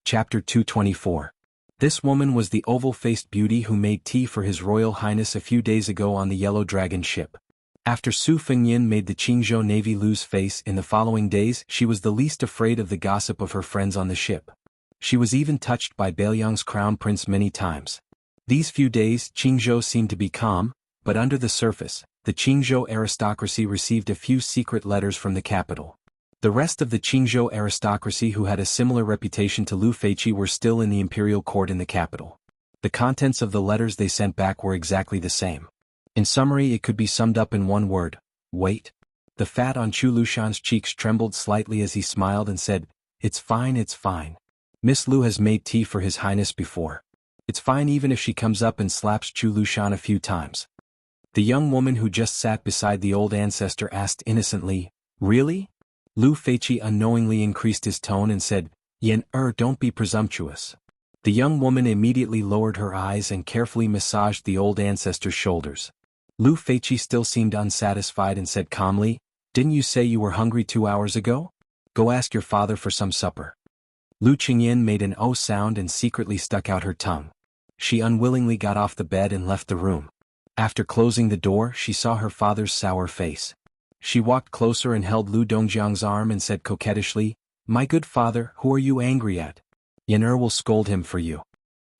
Chapter 224. This woman was the oval-faced beauty who made tea for His Royal Highness a few days ago on the Yellow Dragon ship. After Su Fengyin made the Qingzhou Navy lose face in the following days, she was the least afraid of the gossip of her friends on the ship. She was even touched by Beiliang's crown prince many times. These few days, Qingzhou seemed to be calm, but under the surface, the Qingzhou aristocracy received a few secret letters from the capital. The rest of the Qingzhou aristocracy who had a similar reputation to Lu Feiqi were still in the imperial court in the capital. The contents of the letters they sent back were exactly the same. In summary, it could be summed up in one word: wait. The fat on Chu Lushan's cheeks trembled slightly as he smiled and said, "It's fine, it's fine. Miss Lu has made tea for His Highness before. It's fine even if she comes up and slaps Chu Lushan a few times." The young woman who just sat beside the old ancestor asked innocently, "Really?" Lu Feiqi unknowingly increased his tone and said, don't be presumptuous." The young woman immediately lowered her eyes and carefully massaged the old ancestor's shoulders. Lu Feiqi still seemed unsatisfied and said calmly, "Didn't you say you were hungry 2 hours ago? Go ask your father for some supper." Lu Qingyin made an "oh" sound and secretly stuck out her tongue. She unwillingly got off the bed and left the room. After closing the door, she saw her father's sour face. She walked closer and held Lu Dongjiang's arm and said coquettishly, "My good father, who are you angry at? Yan will scold him for you."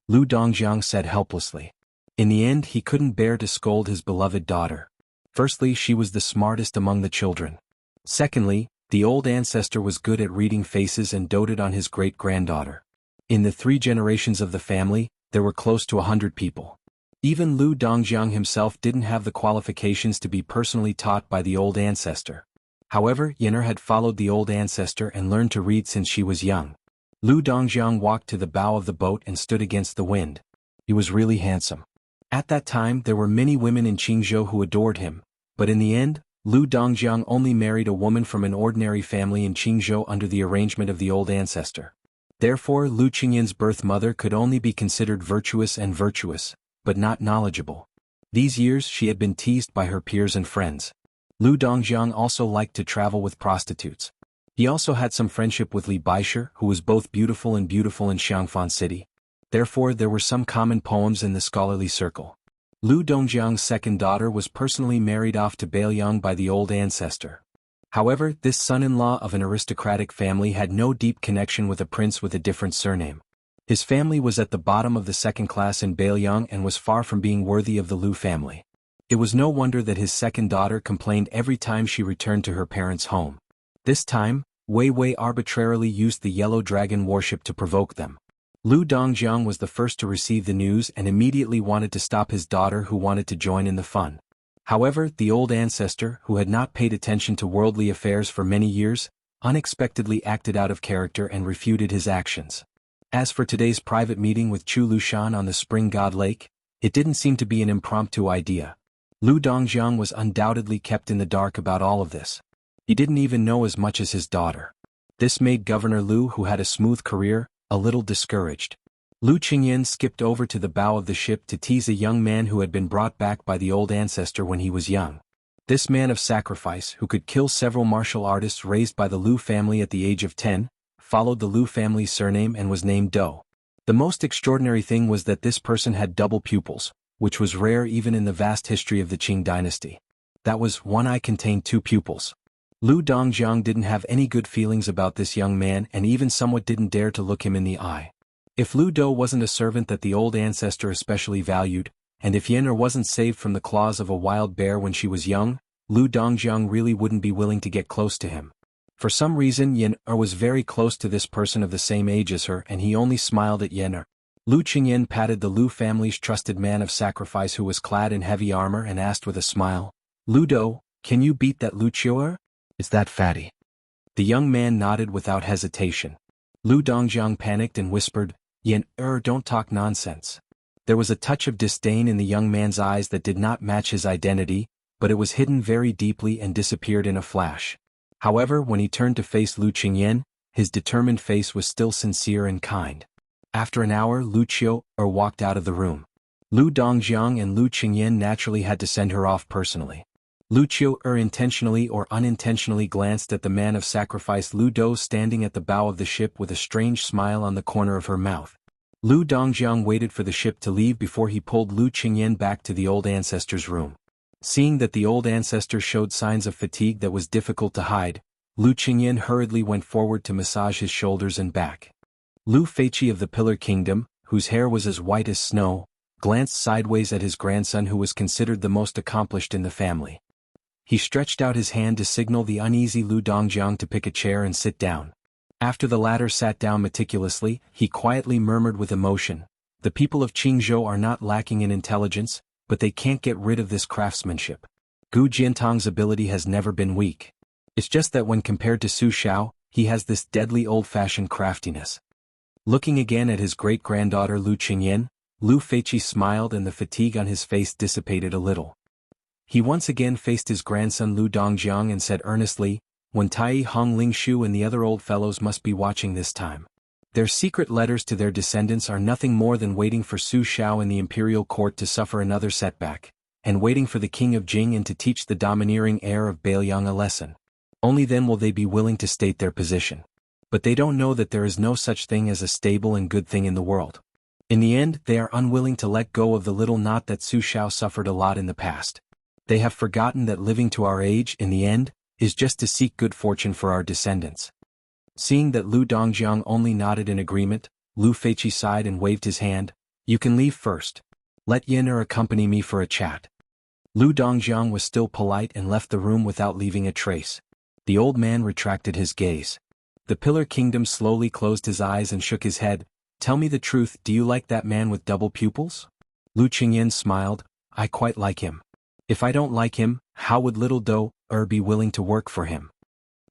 Lu Dongjiang said helplessly. In the end, he couldn't bear to scold his beloved daughter. Firstly, she was the smartest among the children. Secondly, the old ancestor was good at reading faces and doted on his great-granddaughter. In the 3 generations of the family, there were close to 100 people. Even Lu Dongjiang himself didn't have the qualifications to be personally taught by the old ancestor. However, Yan had followed the old ancestor and learned to read since she was young. Lu Dongjiang walked to the bow of the boat and stood against the wind. He was really handsome. At that time there were many women in Qingzhou who adored him, but in the end, Lu Dongjiang only married a woman from an ordinary family in Qingzhou under the arrangement of the old ancestor. Therefore, Lu Qingyin's birth mother could only be considered virtuous, but not knowledgeable. These years she had been teased by her peers and friends. Lu Dongjiang also liked to travel with prostitutes. He also had some friendship with Li Baisher, who was both beautiful in Xiangfan City. Therefore there were some common poems in the scholarly circle. Lu Dongjiang's second daughter was personally married off to Beiliang by the old ancestor. However, this son-in-law of an aristocratic family had no deep connection with a prince with a different surname. His family was at the bottom of the second class in Beiliang and was far from being worthy of the Lu family. It was no wonder that his second daughter complained every time she returned to her parents' home. This time, Wei Wei arbitrarily used the Yellow Dragon warship to provoke them. Lu Dongjiang was the first to receive the news and immediately wanted to stop his daughter who wanted to join in the fun. However, the old ancestor, who had not paid attention to worldly affairs for many years, unexpectedly acted out of character and refuted his actions. As for today's private meeting with Chu Lushan on the Spring God Lake, it didn't seem to be an impromptu idea. Lu Dongjiang was undoubtedly kept in the dark about all of this. He didn't even know as much as his daughter. This made Governor Lu, who had a smooth career, a little discouraged. Lu Qingyin skipped over to the bow of the ship to tease a young man who had been brought back by the old ancestor when he was young. This man of sacrifice, who could kill several martial artists raised by the Lu family at the age of 10, followed the Lu family's surname and was named Do. The most extraordinary thing was that this person had double pupils, which was rare even in the vast history of the Qing dynasty. That was, one eye contained 2 pupils. Lu Dongjiang didn't have any good feelings about this young man and even somewhat didn't dare to look him in the eye. If Lu Do wasn't a servant that the old ancestor especially valued, and if Yan wasn't saved from the claws of a wild bear when she was young, Lu Dongjiang really wouldn't be willing to get close to him. For some reason Yan was very close to this person of the same age as her and he only smiled at Yan. Lu Qingyin patted the Lu family's trusted man of sacrifice who was clad in heavy armor and asked with a smile, "Lu Do, can you beat that Lu Qiuer? Is that fatty?" The young man nodded without hesitation. Lu Dongjiang panicked and whispered, "Yan, don't talk nonsense." There was a touch of disdain in the young man's eyes that did not match his identity, but it was hidden very deeply and disappeared in a flash. However, when he turned to face Lu Qingyin, his determined face was still sincere and kind. After an hour, Lu Qiuer walked out of the room. Lu Dongjiang and Lu Qingyin naturally had to send her off personally. Lucio intentionally or unintentionally glanced at the man of sacrifice Lu Do standing at the bow of the ship with a strange smile on the corner of her mouth. Lu Dongjiang waited for the ship to leave before he pulled Lu Qingyan back to the old ancestor's room. Seeing that the old ancestor showed signs of fatigue that was difficult to hide, Lu Qingyan hurriedly went forward to massage his shoulders and back. Lu Feiqi of the Pillar Kingdom, whose hair was as white as snow, glanced sideways at his grandson who was considered the most accomplished in the family. He stretched out his hand to signal the uneasy Lu Dongjiang to pick a chair and sit down. After the latter sat down meticulously, he quietly murmured with emotion, "The people of Qingzhou are not lacking in intelligence, but they can't get rid of this craftsmanship. Gu Jiantong's ability has never been weak. It's just that when compared to Su Xiao, he has this deadly old-fashioned craftiness." Looking again at his great-granddaughter Lu Qingyan, Lu Feiqi smiled and the fatigue on his face dissipated a little. He once again faced his grandson Lu Dongjiang and said earnestly, "When Tai Hong Lingshu and the other old fellows must be watching this time. Their secret letters to their descendants are nothing more than waiting for Su Xiao in the imperial court to suffer another setback, and waiting for the king of Jing and to teach the domineering heir of Bailiang a lesson. Only then will they be willing to state their position. But they don't know that there is no such thing as a stable and good thing in the world. In the end, they are unwilling to let go of the little knot that Su Xiao suffered a lot in the past. They have forgotten that living to our age, in the end, is just to seek good fortune for our descendants." Seeing that Lu Dongjiang only nodded in agreement, Lu Feiqi sighed and waved his hand, "You can leave first. Let Yin accompany me for a chat." Lu Dongjiang was still polite and left the room without leaving a trace. The old man retracted his gaze. The Pillar Kingdom slowly closed his eyes and shook his head. "Tell me the truth, do you like that man with double pupils?" Lu Qingyan smiled, "I quite like him. If I don't like him, how would little Do be willing to work for him?"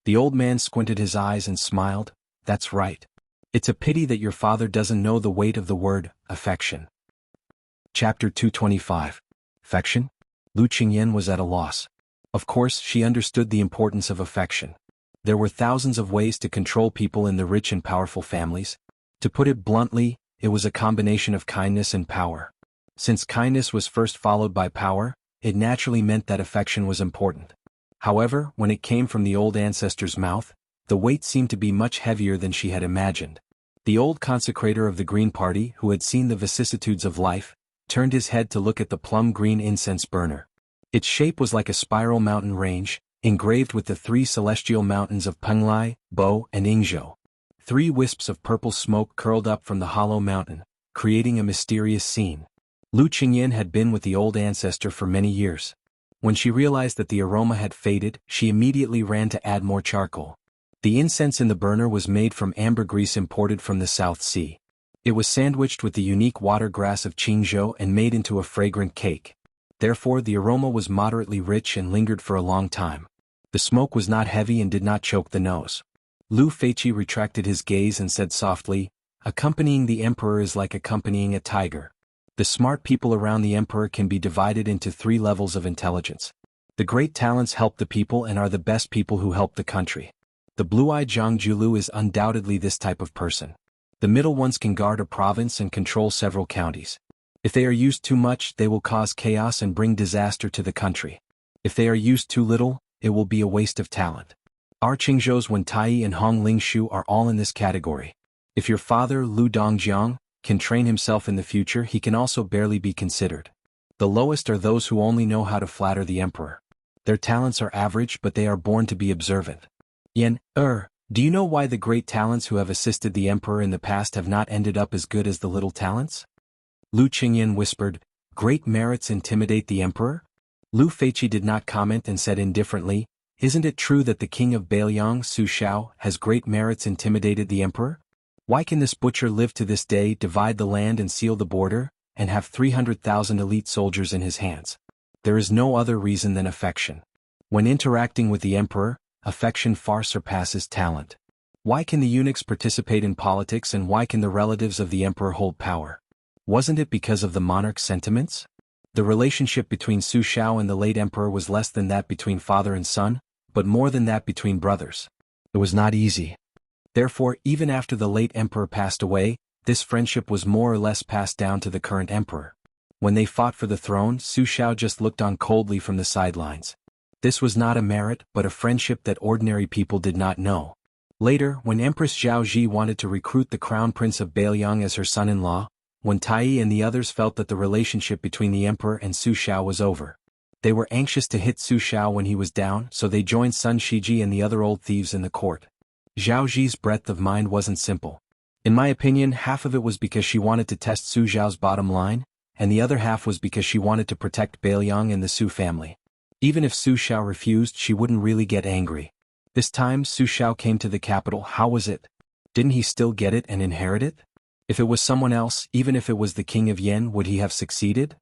The old man squinted his eyes and smiled, "That's right. It's a pity that your father doesn't know the weight of the word, affection." Chapter 225. Affection? Lu Qingyan was at a loss. Of course, she understood the importance of affection. There were thousands of ways to control people in the rich and powerful families. To put it bluntly, it was a combination of kindness and power. Since kindness was first followed by power, it naturally meant that affection was important. However, when it came from the old ancestor's mouth, the weight seemed to be much heavier than she had imagined. The old consecrator of the Green Party, who had seen the vicissitudes of life, turned his head to look at the plum-green incense burner. Its shape was like a spiral mountain range, engraved with the three celestial mountains of Penglai, Bo, and Yingzhou. 3 wisps of purple smoke curled up from the hollow mountain, creating a mysterious scene. Lu Qingyan had been with the old ancestor for many years. When she realized that the aroma had faded, she immediately ran to add more charcoal. The incense in the burner was made from ambergris imported from the South Sea. It was sandwiched with the unique watergrass of Qingzhou and made into a fragrant cake. Therefore the aroma was moderately rich and lingered for a long time. The smoke was not heavy and did not choke the nose. Lu Feiqi retracted his gaze and said softly, "Accompanying the emperor is like accompanying a tiger. The smart people around the emperor can be divided into 3 levels of intelligence. The great talents help the people and are the best people who help the country. The blue-eyed Zhang Julu is undoubtedly this type of person. The middle ones can guard a province and control several counties. If they are used too much, they will cause chaos and bring disaster to the country. If they are used too little, it will be a waste of talent. Our Qingzhou's Wen Tai and Hong Lingshu are all in this category. If your father, Lu Dongjiang, can train himself in the future, he can also barely be considered. The lowest are those who only know how to flatter the emperor. Their talents are average, but they are born to be observant. Yen, do you know why the great talents who have assisted the emperor in the past have not ended up as good as the little talents?" Lu Qingyan whispered, "Great merits intimidate the emperor?" Lu Feiqi did not comment and said indifferently, "Isn't it true that the king of Bailiang, Su Xiao, has great merits intimidated the emperor? Why can this butcher live to this day, divide the land and seal the border, and have 300,000 elite soldiers in his hands? There is no other reason than affection. When interacting with the emperor, affection far surpasses talent. Why can the eunuchs participate in politics and why can the relatives of the emperor hold power? Wasn't it because of the monarch's sentiments? The relationship between Su Xiao and the late emperor was less than that between father and son, but more than that between brothers. It was not easy. Therefore, even after the late emperor passed away, this friendship was more or less passed down to the current emperor. When they fought for the throne, Su Xiao just looked on coldly from the sidelines. This was not a merit but a friendship that ordinary people did not know. Later, when Empress Zhao Ji wanted to recruit the Crown Prince of Beiliang as her son-in-law, when Tai and the others felt that the relationship between the emperor and Su Xiao was over. They were anxious to hit Su Xiao when he was down, so they joined Sun Shiji and the other old thieves in the court. Zhao Ji's breadth of mind wasn't simple. In my opinion, half of it was because she wanted to test Su Xiao's bottom line, and the other half was because she wanted to protect Beiliang and the Su family. Even if Su Xiao refused, she wouldn't really get angry. This time Su Xiao came to the capital. How was it? Didn't he still get it and inherit it? If it was someone else, even if it was the king of Yen, would he have succeeded?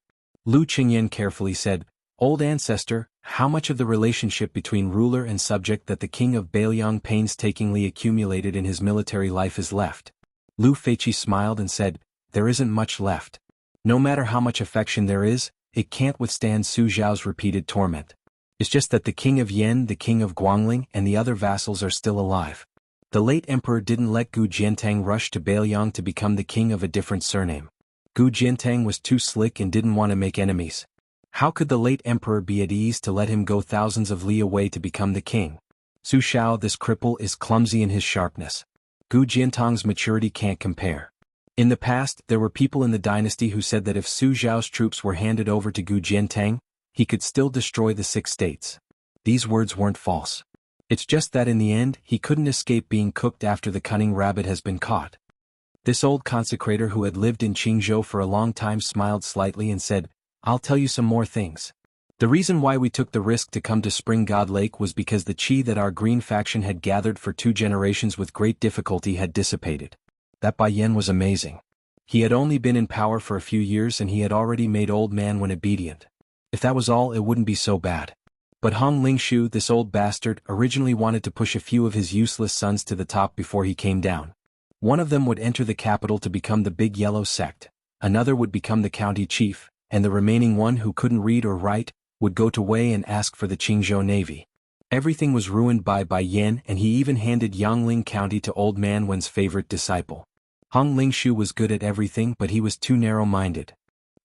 Lu Qingyan carefully said, "Old ancestor, how much of the relationship between ruler and subject that the king of Beiliang painstakingly accumulated in his military life is left?" Lu Feiqi smiled and said, "There isn't much left. No matter how much affection there is, it can't withstand Su Xiao's repeated torment. It's just that the king of Yen, the king of Guangling, and the other vassals are still alive. The late emperor didn't let Gu Jiantang rush to Beiliang to become the king of a different surname. Gu Jiantang was too slick and didn't want to make enemies. How could the late emperor be at ease to let him go thousands of li away to become the king? Su Xiao, this cripple, is clumsy in his sharpness. Gu Jiantang's maturity can't compare. In the past, there were people in the dynasty who said that if Su Xiao's troops were handed over to Gu Jiantang, he could still destroy the 6 states. These words weren't false. It's just that in the end, he couldn't escape being cooked after the cunning rabbit has been caught. This old consecrator who had lived in Qingzhou for a long time smiled slightly and said, "I'll tell you some more things. The reason why we took the risk to come to Spring God Lake was because the qi that our green faction had gathered for 2 generations with great difficulty had dissipated. That Bai Yan was amazing. He had only been in power for a few years and he had already made old man when obedient. If that was all, it wouldn't be so bad. But Hong Lingshu, this old bastard, originally wanted to push a few of his useless sons to the top before he came down. One of them would enter the capital to become the Big Yellow Sect, another would become the county chief, and the remaining one, who couldn't read or write, would go to Wei and ask for the Qingzhou Navy. Everything was ruined by Bai Yan, and he even handed Yangling County to Old Man Wen's favorite disciple. Hong Lingshu was good at everything, but he was too narrow-minded.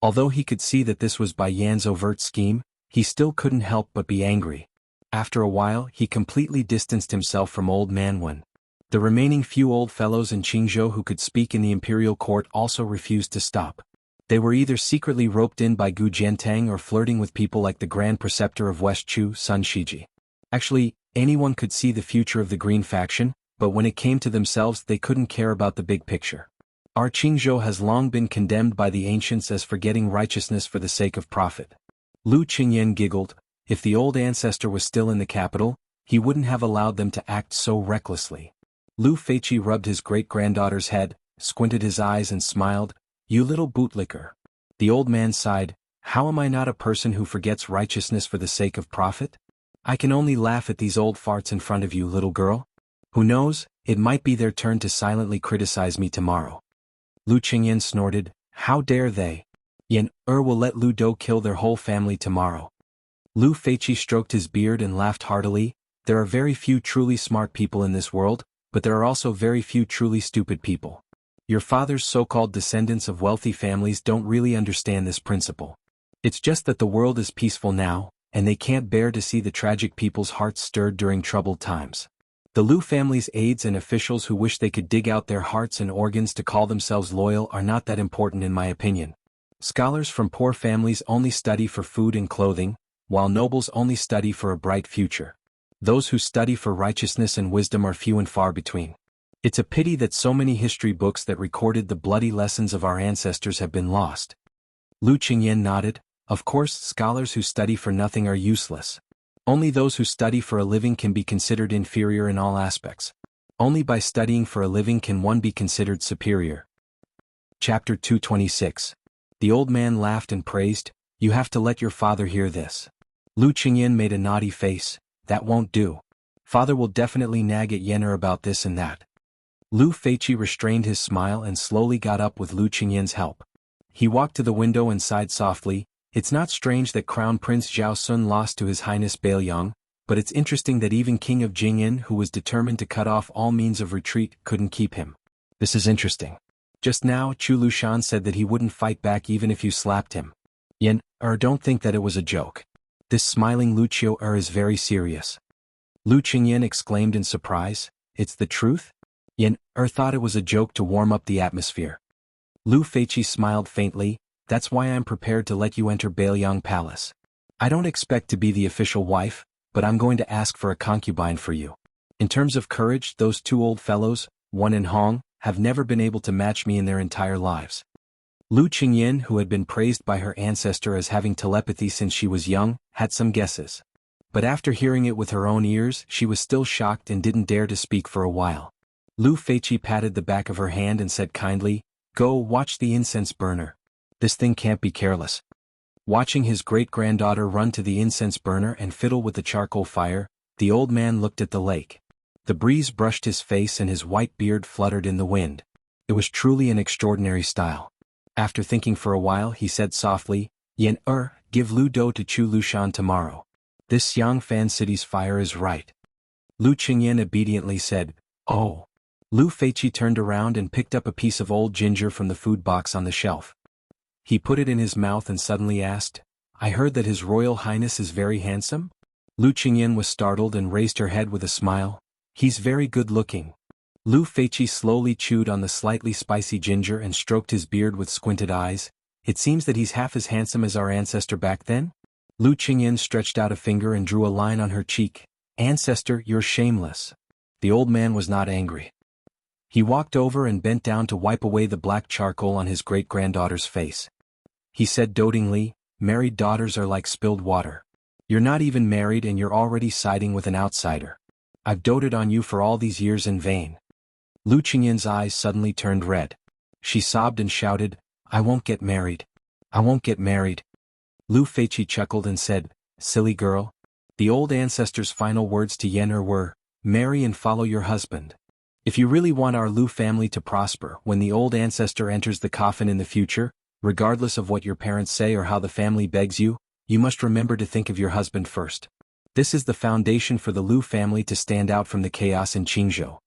Although he could see that this was Bai Yan's overt scheme, he still couldn't help but be angry. After a while, he completely distanced himself from Old Man Wen. The remaining few old fellows in Qingzhou who could speak in the imperial court also refused to stop. They were either secretly roped in by Gu Jiantang or flirting with people like the Grand Preceptor of West Chu, Sun Shiji. Actually, anyone could see the future of the Green faction, but when it came to themselves they couldn't care about the big picture. Our Qingzhou has long been condemned by the ancients as forgetting righteousness for the sake of profit. Lu Qingyan giggled. If the old ancestor was still in the capital, he wouldn't have allowed them to act so recklessly. Lu Feiqi rubbed his great-granddaughter's head, squinted his eyes and smiled. "You little bootlicker." The old man sighed. "How am I not a person who forgets righteousness for the sake of profit? I can only laugh at these old farts in front of you, little girl. Who knows, it might be their turn to silently criticize me tomorrow." Lu Qingyan snorted. "How dare they? Yan will let Lu Do kill their whole family tomorrow." Lu Feiqi stroked his beard and laughed heartily. "There are very few truly smart people in this world, but there are also very few truly stupid people. Your father's so-called descendants of wealthy families don't really understand this principle. It's just that the world is peaceful now, and they can't bear to see the tragic people's hearts stirred during troubled times. The Lu family's aides and officials who wish they could dig out their hearts and organs to call themselves loyal are not that important in my opinion. Scholars from poor families only study for food and clothing, while nobles only study for a bright future. Those who study for righteousness and wisdom are few and far between. It's a pity that so many history books that recorded the bloody lessons of our ancestors have been lost." Lu Qingyan nodded. "Of course, scholars who study for nothing are useless. Only those who study for a living can be considered inferior in all aspects. Only by studying for a living can one be considered superior." Chapter 226. The old man laughed and praised. "You have to let your father hear this." Lu Qingyan made a naughty face. "That won't do. Father will definitely nag at Yenner about this and that." Lu Feiqi restrained his smile and slowly got up with Lu Qingyan's help. He walked to the window and sighed softly. "It's not strange that Crown Prince Zhao Sun lost to His Highness Beiliang, but it's interesting that even King of Jing'an, who was determined to cut off all means of retreat, couldn't keep him. This is interesting. Just now Chu Lushan said that he wouldn't fight back even if you slapped him. Don't think that it was a joke. This smiling Lucio is very serious. Lu Qingyan exclaimed in surprise, "It's the truth?" Yan thought it was a joke to warm up the atmosphere. Lu Feiqi smiled faintly, "That's why I'm prepared to let you enter Bailiang Palace. I don't expect to be the official wife, but I'm going to ask for a concubine for you. In terms of courage, those two old fellows, Wan and Hong, have never been able to match me in their entire lives." Lu Qingyan, who had been praised by her ancestor as having telepathy since she was young, had some guesses. But after hearing it with her own ears, she was still shocked and didn't dare to speak for a while. Lu Feiqi patted the back of her hand and said kindly, "Go watch the incense burner. This thing can't be careless." Watching his great-granddaughter run to the incense burner and fiddle with the charcoal fire, the old man looked at the lake. The breeze brushed his face and his white beard fluttered in the wind. It was truly an extraordinary style. After thinking for a while, he said softly, "Yan give Lu Do to Chu Lushan tomorrow. This Xiangfan city's fire is right." Lu Qingyan obediently said, "Oh." Lu Feiqi turned around and picked up a piece of old ginger from the food box on the shelf. He put it in his mouth and suddenly asked, "I heard that His Royal Highness is very handsome?" Lu Qingyan was startled and raised her head with a smile. "He's very good-looking." Lu Feiqi slowly chewed on the slightly spicy ginger and stroked his beard with squinted eyes. "It seems that he's half as handsome as our ancestor back then?" Lu Qingyan stretched out a finger and drew a line on her cheek. "Ancestor, you're shameless." The old man was not angry. He walked over and bent down to wipe away the black charcoal on his great-granddaughter's face. He said dotingly, "Married daughters are like spilled water. You're not even married and you're already siding with an outsider. I've doted on you for all these years in vain." Lu Qingyan's eyes suddenly turned red. She sobbed and shouted, "I won't get married. I won't get married." Lu Feiqi chuckled and said, "Silly girl." The old ancestor's final words to Yan were, "Marry and follow your husband. If you really want our Lu family to prosper, when the old ancestor enters the coffin in the future, regardless of what your parents say or how the family begs you, you must remember to think of your husband first. This is the foundation for the Lu family to stand out from the chaos in Qingzhou.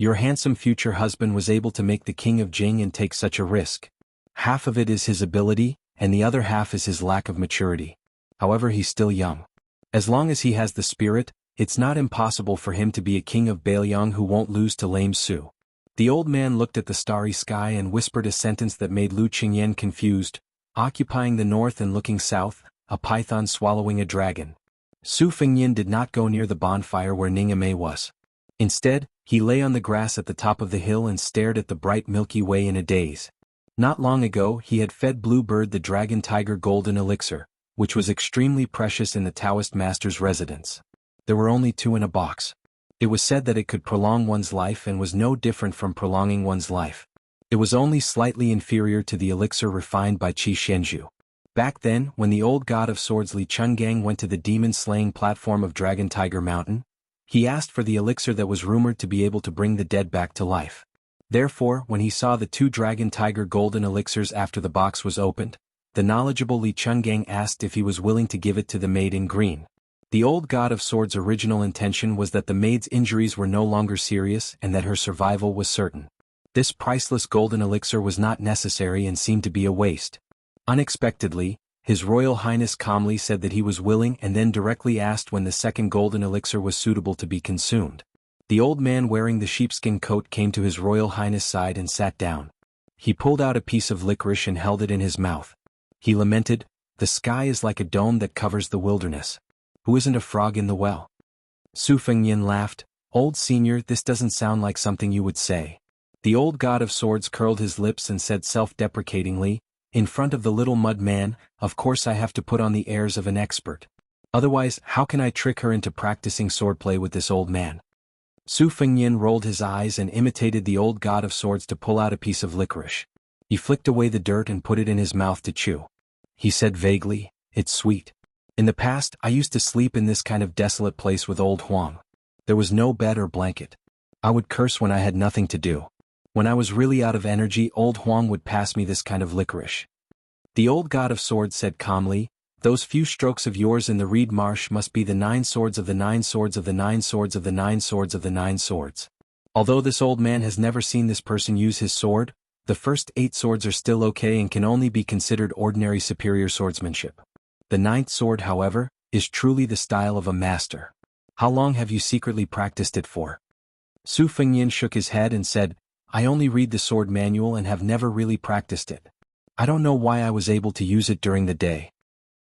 Your handsome future husband was able to make the king of Jing and take such a risk. Half of it is his ability, and the other half is his lack of maturity. However, he's still young. As long as he has the spirit, it's not impossible for him to be a king of Bailiang who won't lose to lame Su." The old man looked at the starry sky and whispered a sentence that made Lu Qingyan confused. "Occupying the north and looking south, a python swallowing a dragon." Su Fengyin did not go near the bonfire where Ningame was. Instead, he lay on the grass at the top of the hill and stared at the bright Milky Way in a daze. Not long ago he had fed Bluebird the Dragon Tiger Golden Elixir, which was extremely precious in the Taoist master's residence. There were only 2 in a box. It was said that it could prolong one's life and was no different from prolonging one's life. It was only slightly inferior to the elixir refined by Qi Xianzhu. Back then, when the old god of swords Li Chungang went to the demon-slaying platform of Dragon Tiger Mountain, he asked for the elixir that was rumored to be able to bring the dead back to life. Therefore, when he saw the 2 Dragon Tiger Golden Elixirs after the box was opened, the knowledgeable Li Chungang asked if he was willing to give it to the maid in green. The old god of swords' original intention was that the maid's injuries were no longer serious and that her survival was certain. This priceless golden elixir was not necessary and seemed to be a waste. Unexpectedly, His Royal Highness calmly said that he was willing and then directly asked when the second golden elixir was suitable to be consumed. The old man wearing the sheepskin coat came to His Royal Highness' side and sat down. He pulled out a piece of licorice and held it in his mouth. He lamented, "The sky is like a dome that covers the wilderness. Who isn't a frog in the well?" Su Fengyin laughed, "Old senior, this doesn't sound like something you would say." The old god of swords curled his lips and said self-deprecatingly, "In front of the little mud man, of course I have to put on the airs of an expert. Otherwise, how can I trick her into practicing swordplay with this old man?" Su Fengyin rolled his eyes and imitated the old god of swords to pull out a piece of licorice. He flicked away the dirt and put it in his mouth to chew. He said vaguely, "It's sweet. In the past, I used to sleep in this kind of desolate place with old Huang. There was no bed or blanket. I would curse when I had nothing to do. When I was really out of energy, old Huang would pass me this kind of licorice." The old god of swords said calmly, "Those few strokes of yours in the reed marsh must be the 9 swords of the 9 swords of the 9 swords of the 9 swords of the 9 swords. Although this old man has never seen this person use his sword, the first 8 swords are still okay and can only be considered ordinary superior swordsmanship. The 9th sword, however, is truly the style of a master. How long have you secretly practiced it for? Su Fengnian shook his head and said, I only read the sword manual and have never really practiced it. I don't know why I was able to use it during the day.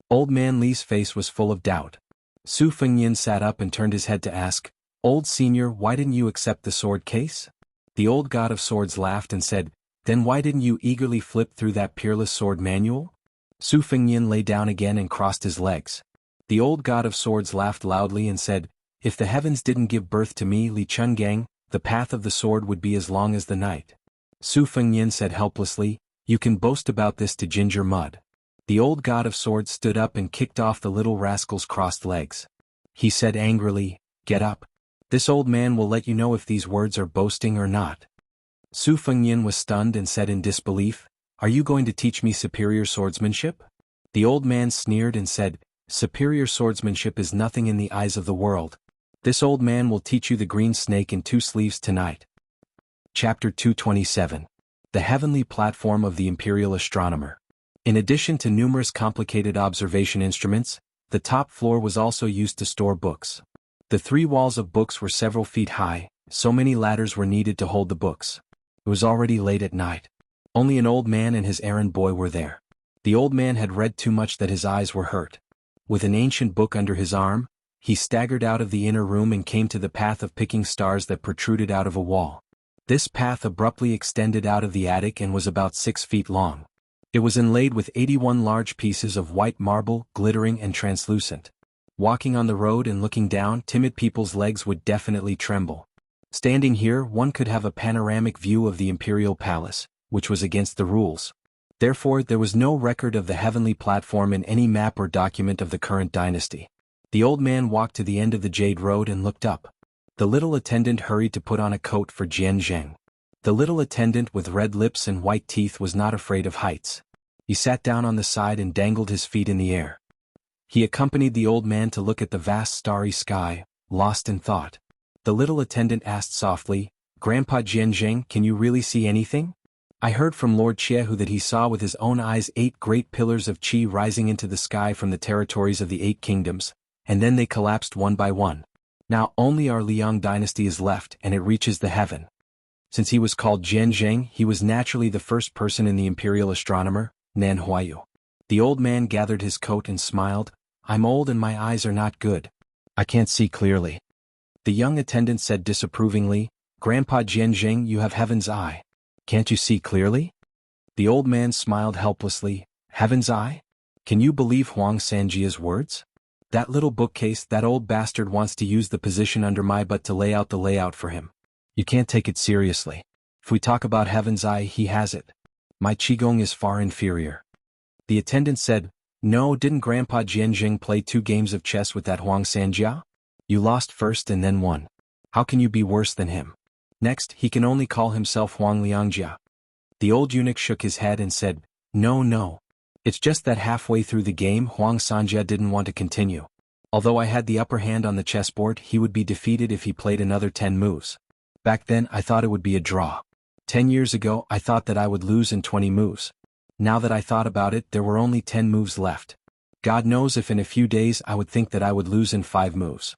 Old man Li's face was full of doubt. Su Fengnian sat up and turned his head to ask, Old senior, why didn't you accept the sword case? The old god of swords laughed and said, Then why didn't you eagerly flip through that peerless sword manual? Su Fengnian lay down again and crossed his legs. The old god of swords laughed loudly and said, If the heavens didn't give birth to me, Li Chungang, the path of the sword would be as long as the night. Su Fengnian said helplessly, You can boast about this to Ginger Mud. The old god of swords stood up and kicked off the little rascal's crossed legs. He said angrily, Get up. This old man will let you know if these words are boasting or not. Su Fengnian was stunned and said in disbelief, Are you going to teach me superior swordsmanship? The old man sneered and said, Superior swordsmanship is nothing in the eyes of the world. This old man will teach you the green snake in 2 sleeves tonight. Chapter 227. The Heavenly Platform of the Imperial Astronomer. In addition to numerous complicated observation instruments, the top floor was also used to store books. The 3 walls of books were several feet high, so many ladders were needed to hold the books. It was already late at night. Only an old man and his errand boy were there. The old man had read too much that his eyes were hurt. With an ancient book under his arm, he staggered out of the inner room and came to the path of picking stars that protruded out of a wall. This path abruptly extended out of the attic and was about 6 feet long. It was inlaid with 81 large pieces of white marble, glittering and translucent. Walking on the road and looking down, timid people's legs would definitely tremble. Standing here, one could have a panoramic view of the imperial palace, which was against the rules. Therefore, there was no record of the heavenly platform in any map or document of the current dynasty. The old man walked to the end of the Jade Road and looked up. The little attendant hurried to put on a coat for Jian Zheng. The little attendant with red lips and white teeth was not afraid of heights. He sat down on the side and dangled his feet in the air. He accompanied the old man to look at the vast starry sky, lost in thought. The little attendant asked softly, Grandpa Jian Zheng, can you really see anything? I heard from Lord Jianghu that he saw with his own eyes 8 great pillars of qi rising into the sky from the territories of the 8 kingdoms, and then they collapsed one by one. Now only our Liang dynasty is left and it reaches the heaven. Since he was called Jian Zheng, he was naturally the first person in the imperial astronomer, Nan Huayu. The old man gathered his coat and smiled, I'm old and my eyes are not good. I can't see clearly. The young attendant said disapprovingly, Grandpa Jian Zheng, you have heaven's eye. Can't you see clearly? The old man smiled helplessly, Heaven's eye? Can you believe Huang Sanjia's words? That little bookcase, that old bastard wants to use the position under my butt to lay out the layout for him. You can't take it seriously. If we talk about heaven's eye, he has it. My qigong is far inferior. The attendant said, No, didn't Grandpa Jian Zheng play 2 games of chess with that Huang Sanjia? You lost first and then won. How can you be worse than him? Next, he can only call himself Huang Liangjia. The old eunuch shook his head and said, No. It's just that halfway through the game Huang Sanjia didn't want to continue. Although I had the upper hand on the chessboard, he would be defeated if he played another 10 moves. Back then I thought it would be a draw. 10 years ago I thought that I would lose in 20 moves. Now that I thought about it, there were only 10 moves left. God knows if in a few days I would think that I would lose in 5 moves.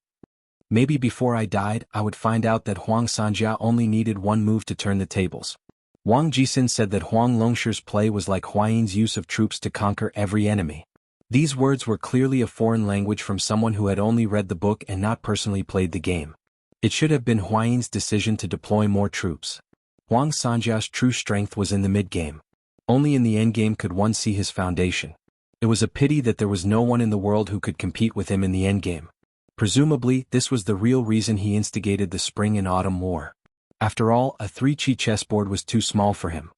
Maybe before I died I would find out that Huang Sanjia only needed 1 move to turn the tables. Wang Jixin said that Huang Longshi's play was like Huayan's use of troops to conquer every enemy. These words were clearly a foreign language from someone who had only read the book and not personally played the game. It should have been Huayan's decision to deploy more troops. Huang Sanjia's true strength was in the mid-game. Only in the endgame could one see his foundation. It was a pity that there was no one in the world who could compete with him in the endgame. Presumably, this was the real reason he instigated the Spring and Autumn War. After all, a 3-chi chessboard was too small for him.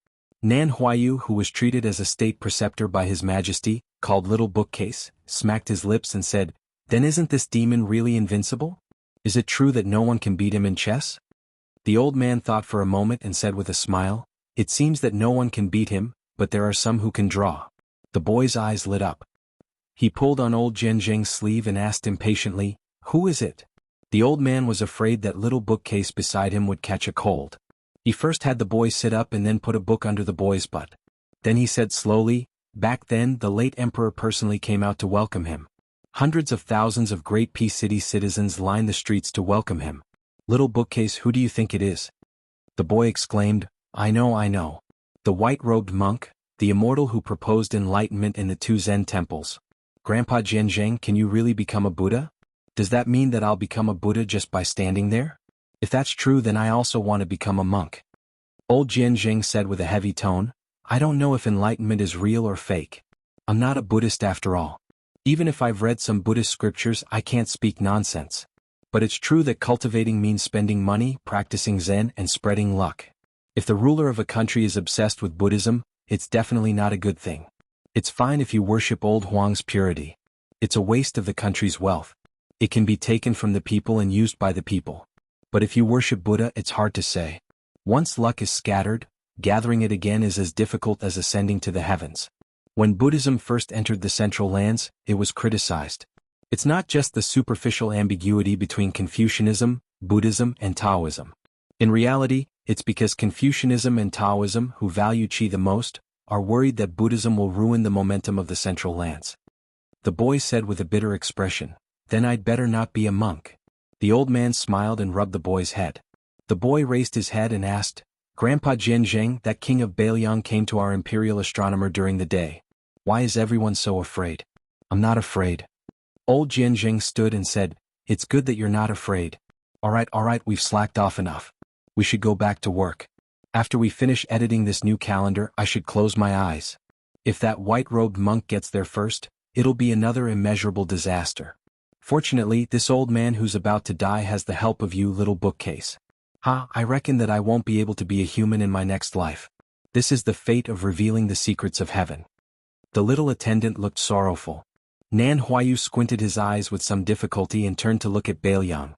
Nan Huayu, who was treated as a state preceptor by His Majesty, called Little Bookcase, smacked his lips and said, Then isn't this demon really invincible? Is it true that no one can beat him in chess? The old man thought for a moment and said with a smile, It seems that no one can beat him, but there are some who can draw. The boy's eyes lit up. He pulled on old Jian Zheng's sleeve and asked impatiently, Who is it? The old man was afraid that Little Bookcase beside him would catch a cold. He first had the boy sit up and then put a book under the boy's butt. Then he said slowly, Back then the late emperor personally came out to welcome him. Hundreds of thousands of Great Peace City citizens lined the streets to welcome him. "Little bookcase, who do you think it is?" The boy exclaimed, I know. The white-robed monk, the immortal who proposed enlightenment in the 2 Zen temples. Grandpa Jianzheng, can you really become a Buddha? Does that mean that I'll become a Buddha just by standing there? If that's true, then I also want to become a monk. Old Jianzheng said with a heavy tone, I don't know if enlightenment is real or fake. I'm not a Buddhist after all. Even if I've read some Buddhist scriptures, I can't speak nonsense. But it's true that cultivating means spending money, practicing Zen, and spreading luck. If the ruler of a country is obsessed with Buddhism, it's definitely not a good thing. It's fine if you worship old Huang's purity. It's a waste of the country's wealth. It can be taken from the people and used by the people. But if you worship Buddha, it's hard to say. Once luck is scattered, gathering it again is as difficult as ascending to the heavens. When Buddhism first entered the Central Lands, it was criticized. It's not just the superficial ambiguity between Confucianism, Buddhism, and Taoism. In reality, it's because Confucianism and Taoism, who value qi the most, are worried that Buddhism will ruin the momentum of the Central Lands. The boy said with a bitter expression, Then I'd better not be a monk. The old man smiled and rubbed the boy's head. The boy raised his head and asked, Grandpa Jianzheng, that king of Beiliang came to our imperial astronomer during the day. Why is everyone so afraid? I'm not afraid. Old Jianzheng stood and said, It's good that you're not afraid. All right, we've slacked off enough. We should go back to work. After we finish editing this new calendar, I should close my eyes. If that white-robed monk gets there first, it'll be another immeasurable disaster. Fortunately, this old man who's about to die has the help of you, little bookcase. I reckon that I won't be able to be a human in my next life. This is the fate of revealing the secrets of heaven. The little attendant looked sorrowful. Nan Huayu squinted his eyes with some difficulty and turned to look at Beiliang.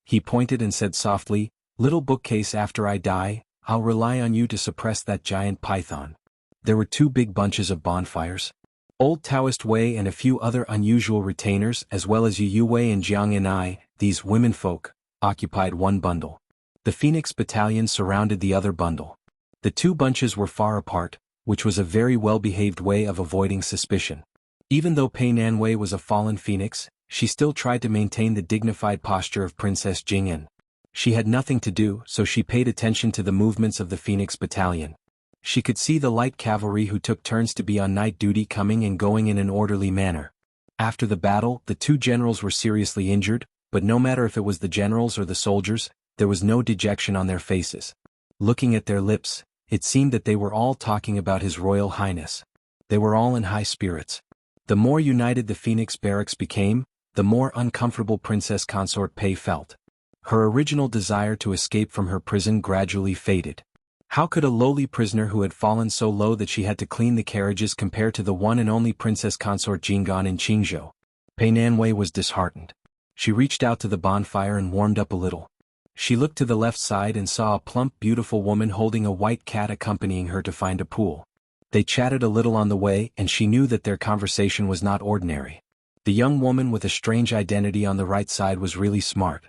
He pointed and said softly, Little bookcase, after I die, I'll rely on you to suppress that giant python. There were 2 big bunches of bonfires. Old Taoist Wei and a few other unusual retainers, as well as Yu Wei and Jiang and I, these womenfolk, occupied one bundle. The Phoenix Battalion surrounded the other bundle. The 2 bunches were far apart, which was a very well-behaved way of avoiding suspicion. Even though Pei Nanwei was a fallen phoenix, she still tried to maintain the dignified posture of Princess Jing'an. She had nothing to do, so she paid attention to the movements of the Phoenix Battalion. She could see the light cavalry who took turns to be on night duty coming and going in an orderly manner. After the battle, the 2 generals were seriously injured, but no matter if it was the generals or the soldiers, there was no dejection on their faces. Looking at their lips, it seemed that they were all talking about His Royal Highness. They were all in high spirits. The more united the Phoenix barracks became, the more uncomfortable Princess Consort Pei felt. Her original desire to escape from her prison gradually faded. How could a lowly prisoner who had fallen so low that she had to clean the carriages compare to the one and only Princess Consort Jing'an in Qingzhou? Pei Nanwei was disheartened. She reached out to the bonfire and warmed up a little. She looked to the left side and saw a plump, beautiful woman holding a white cat accompanying her to find a pool. They chatted a little on the way, and she knew that their conversation was not ordinary. The young woman with a strange identity on the right side was really smart.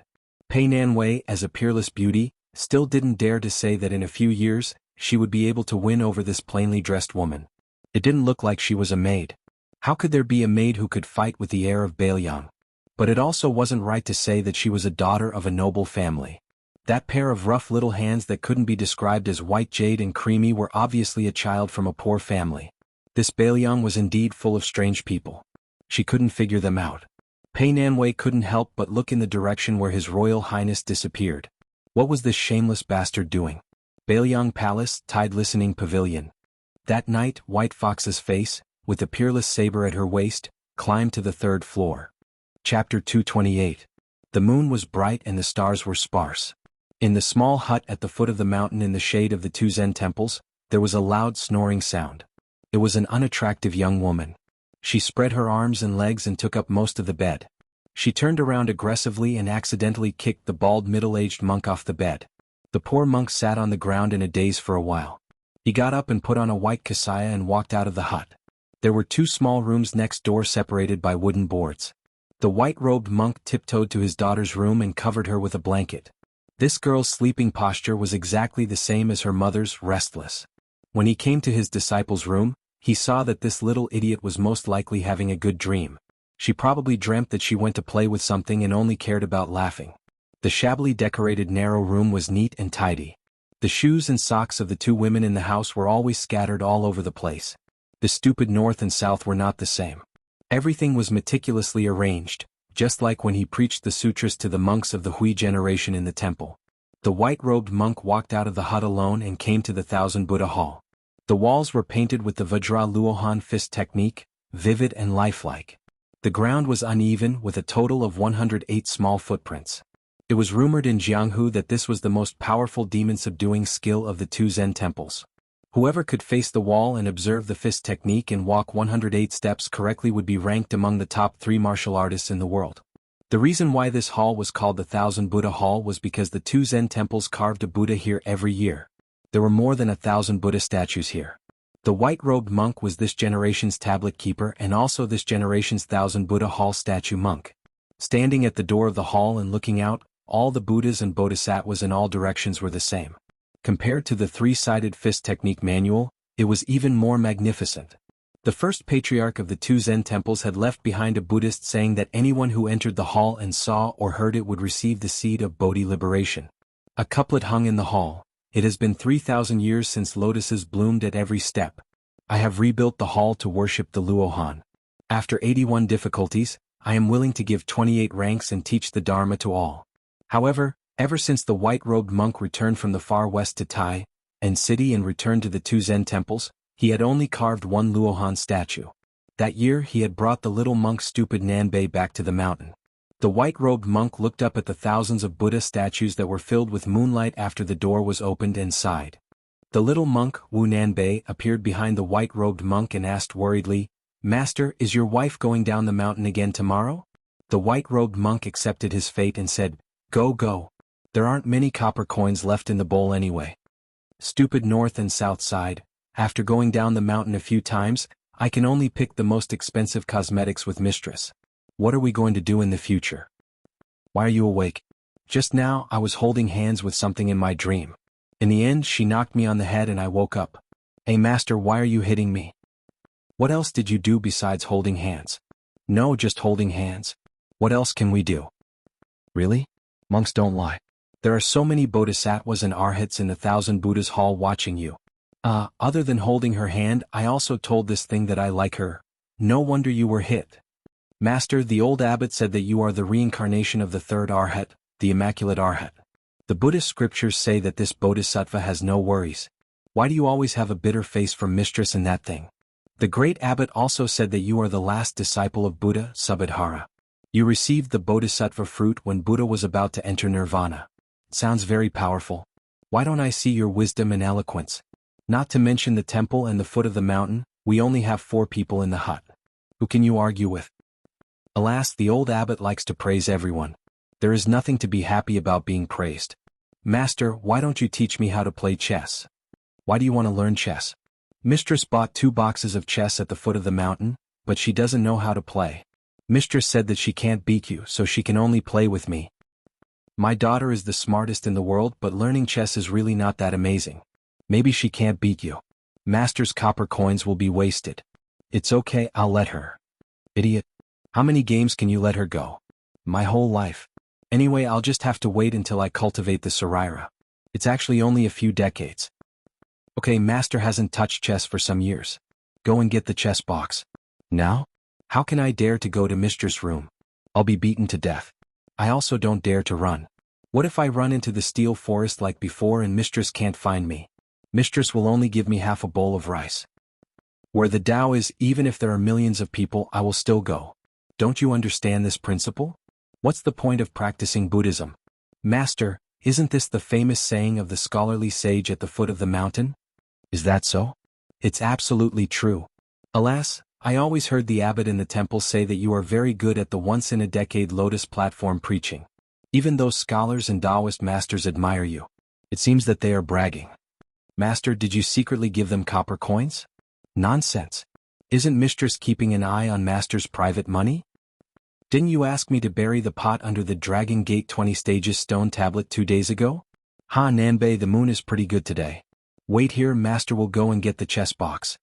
Pei Nanwei, as a peerless beauty, still didn't dare to say that in a few years, she would be able to win over this plainly dressed woman. It didn't look like she was a maid. How could there be a maid who could fight with the heir of Beiliang? But it also wasn't right to say that she was a daughter of a noble family. That pair of rough little hands that couldn't be described as white jade and creamy were obviously a child from a poor family. This Beiliang was indeed full of strange people. She couldn't figure them out. Pei Nanwei couldn't help but look in the direction where His Royal Highness disappeared. What was this shameless bastard doing? Beiliang Palace, Tide Listening Pavilion. That night, White Fox's face, with a peerless saber at her waist, climbed to the 3rd floor. Chapter 228. The moon was bright and the stars were sparse. In the small hut at the foot of the mountain in the shade of the 2 Zen temples, there was a loud snoring sound. It was an unattractive young woman. She spread her arms and legs and took up most of the bed. She turned around aggressively and accidentally kicked the bald middle-aged monk off the bed. The poor monk sat on the ground in a daze for a while. He got up and put on a white kasaya and walked out of the hut. There were 2 small rooms next door separated by wooden boards. The white-robed monk tiptoed to his daughter's room and covered her with a blanket. This girl's sleeping posture was exactly the same as her mother's, restless. When he came to his disciple's room, he saw that this little idiot was most likely having a good dream. She probably dreamt that she went to play with something and only cared about laughing. The shabbily decorated narrow room was neat and tidy. The shoes and socks of the two women in the house were always scattered all over the place. The stupid north and south were not the same. Everything was meticulously arranged, just like when he preached the sutras to the monks of the Hui generation in the temple. The white-robed monk walked out of the hut alone and came to the Thousand Buddha Hall. The walls were painted with the Vajra Luohan fist technique, vivid and lifelike. The ground was uneven with a total of 108 small footprints. It was rumored in Jianghu that this was the most powerful demon-subduing skill of the two Zen temples. Whoever could face the wall and observe the fist technique and walk 108 steps correctly would be ranked among the top 3 martial artists in the world. The reason why this hall was called the Thousand Buddha Hall was because the two Zen temples carved a Buddha here every year. There were more than 1,000 Buddha statues here. The white-robed monk was this generation's tablet keeper and also this generation's Thousand Buddha Hall statue monk. Standing at the door of the hall and looking out, all the Buddhas and Bodhisattvas in all directions were the same. Compared to the 3-sided fist technique manual, it was even more magnificent. The first patriarch of the two Zen temples had left behind a Buddhist saying that anyone who entered the hall and saw or heard it would receive the seed of Bodhi liberation. A couplet hung in the hall. It has been 3,000 years since lotuses bloomed at every step. I have rebuilt the hall to worship the Luohan. After 81 difficulties, I am willing to give 28 ranks and teach the Dharma to all. However, ever since the white-robed monk returned from the far west to Tai and city and returned to the two Zen temples, he had only carved one Luohan statue. That year he had brought the little monk's stupid Nanbei back to the mountain. The white-robed monk looked up at the thousands of Buddha statues that were filled with moonlight after the door was opened and sighed. The little monk, Wu Nanbei, appeared behind the white-robed monk and asked worriedly, "Master, is your wife going down the mountain again tomorrow?" The white-robed monk accepted his fate and said, "Go, go. There aren't many copper coins left in the bowl anyway." Stupid north and south side, after going down the mountain a few times, I can only pick the most expensive cosmetics with mistress. What are we going to do in the future? Why are you awake? Just now I was holding hands with something in my dream. In the end she knocked me on the head and I woke up. Hey master, why are you hitting me? What else did you do besides holding hands? No, just holding hands. What else can we do? Really? Monks don't lie. There are so many bodhisattvas and arhats in the Thousand Buddhas Hall watching you. Other than holding her hand, I also told this thing that I like her. No wonder you were hit. Master, the old abbot said that you are the reincarnation of the third arhat, the Immaculate Arhat. The Buddhist scriptures say that this bodhisattva has no worries. Why do you always have a bitter face from mistress and that thing? The great abbot also said that you are the last disciple of Buddha, Subhadhara. You received the bodhisattva fruit when Buddha was about to enter nirvana. Sounds very powerful. Why don't I see your wisdom and eloquence? Not to mention the temple and the foot of the mountain, we only have 4 people in the hut. Who can you argue with? Alas, the old abbot likes to praise everyone. There is nothing to be happy about being praised. Master, why don't you teach me how to play chess? Why do you want to learn chess? Mistress bought 2 boxes of chess at the foot of the mountain, but she doesn't know how to play. Mistress said that she can't beat you, so she can only play with me. My daughter is the smartest in the world, but learning chess is really not that amazing. Maybe she can't beat you. Master's copper coins will be wasted. It's okay, I'll let her. Idiot. How many games can you let her go? My whole life. Anyway, I'll just have to wait until I cultivate the Saraira. It's actually only a few decades. Okay, Master hasn't touched chess for some years. Go and get the chess box. Now? How can I dare to go to Mistress' room? I'll be beaten to death. I also don't dare to run. What if I run into the steel forest like before and Mistress can't find me? Mistress will only give me half a bowl of rice. Where the Tao is, even if there are millions of people, I will still go. Don't you understand this principle? What's the point of practicing Buddhism? Master, isn't this the famous saying of the scholarly sage at the foot of the mountain? Is that so? It's absolutely true. Alas, I always heard the abbot in the temple say that you are very good at the once-in-a-decade lotus platform preaching. Even those scholars and Taoist masters admire you. It seems that they are bragging. Master, did you secretly give them copper coins? Nonsense. Isn't Mistress keeping an eye on Master's private money? Didn't you ask me to bury the pot under the Dragon Gate 20 stages stone tablet 2 days ago? Ha, Nanbei, the moon is pretty good today. Wait here, Master will go and get the chess box.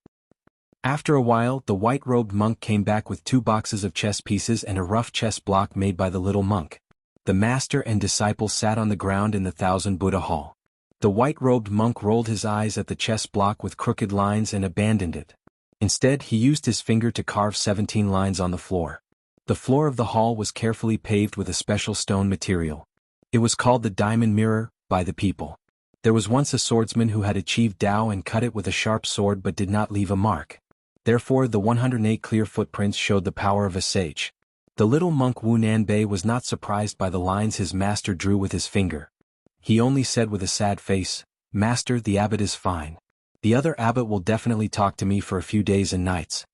After a while, the white-robed monk came back with 2 boxes of chess pieces and a rough chess block made by the little monk. The master and disciple sat on the ground in the Thousand Buddha Hall. The white-robed monk rolled his eyes at the chess block with crooked lines and abandoned it. Instead, he used his finger to carve 17 lines on the floor. The floor of the hall was carefully paved with a special stone material. It was called the diamond mirror by the people. There was once a swordsman who had achieved Tao and cut it with a sharp sword but did not leave a mark. Therefore the 108 clear footprints showed the power of a sage. The little monk Wu Nanbei was not surprised by the lines his master drew with his finger. He only said with a sad face, "Master, the abbot is fine. The other abbot will definitely talk to me for a few days and nights."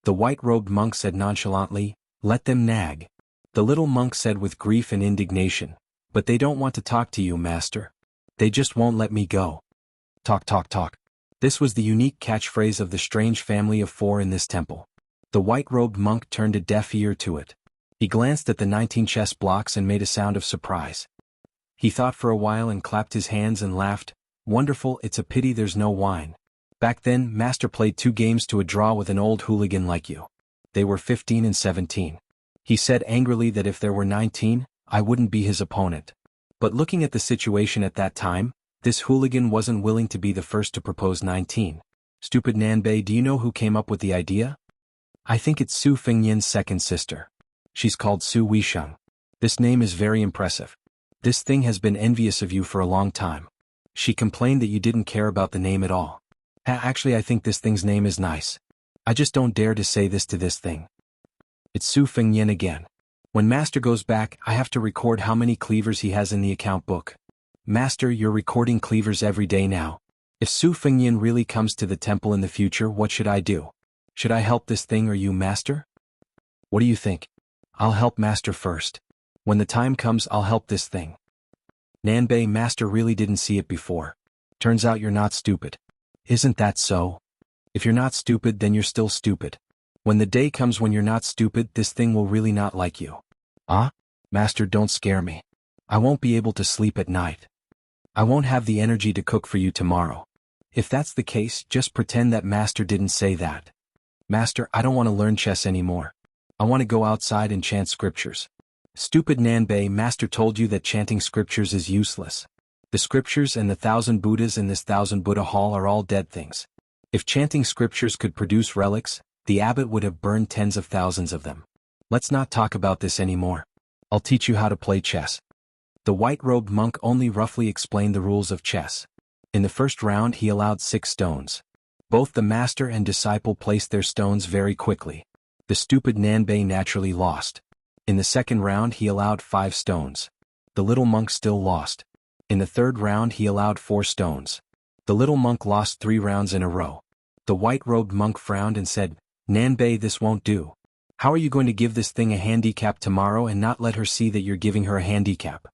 The white-robed monk said nonchalantly, "Let them nag." The little monk said with grief and indignation, "But they don't want to talk to you, master. They just won't let me go. Talk, talk, talk." This was the unique catchphrase of the strange family of 4 in this temple. The white-robed monk turned a deaf ear to it. He glanced at the 19 chess blocks and made a sound of surprise. He thought for a while and clapped his hands and laughed, "Wonderful, it's a pity there's no wine. Back then, master played 2 games to a draw with an old hooligan like you. They were 15 and 17. He said angrily that if there were 19, I wouldn't be his opponent. But looking at the situation at that time, this hooligan wasn't willing to be the first to propose 19. Stupid Nanbei, do you know who came up with the idea? I think it's Su Fengyan's second sister. She's called Su Weisheng. This name is very impressive. This thing has been envious of you for a long time. She complained that you didn't care about the name at all. Actually, I think this thing's name is nice. I just don't dare to say this to this thing. It's Su Fengyan again. When master goes back, I have to record how many cleavers he has in the account book. Master, you're recording cleavers every day now. If Su Fengyan really comes to the temple in the future, what should I do? Should I help this thing or you, master? What do you think? I'll help master first. When the time comes, I'll help this thing. Nanbei, master really didn't see it before. Turns out you're not stupid. Isn't that so? If you're not stupid, then you're still stupid. When the day comes when you're not stupid, this thing will really not like you. Ah? Master, don't scare me. I won't be able to sleep at night. I won't have the energy to cook for you tomorrow. If that's the case, just pretend that master didn't say that. Master, I don't want to learn chess anymore. I want to go outside and chant scriptures. Stupid Nanbei, master told you that chanting scriptures is useless. The scriptures and the 1,000 Buddhas in this 1,000 Buddha hall are all dead things. If chanting scriptures could produce relics, the abbot would have burned tens of thousands of them. Let's not talk about this anymore. I'll teach you how to play chess. The white-robed monk only roughly explained the rules of chess. In the first round he allowed 6 stones. Both the master and disciple placed their stones very quickly. The stupid Nanbei naturally lost. In the second round he allowed 5 stones. The little monk still lost. In the third round he allowed 4 stones. The little monk lost 3 rounds in a row. The white-robed monk frowned and said, "Nanbei, this won't do. How are you going to give this thing a handicap tomorrow and not let her see that you're giving her a handicap?"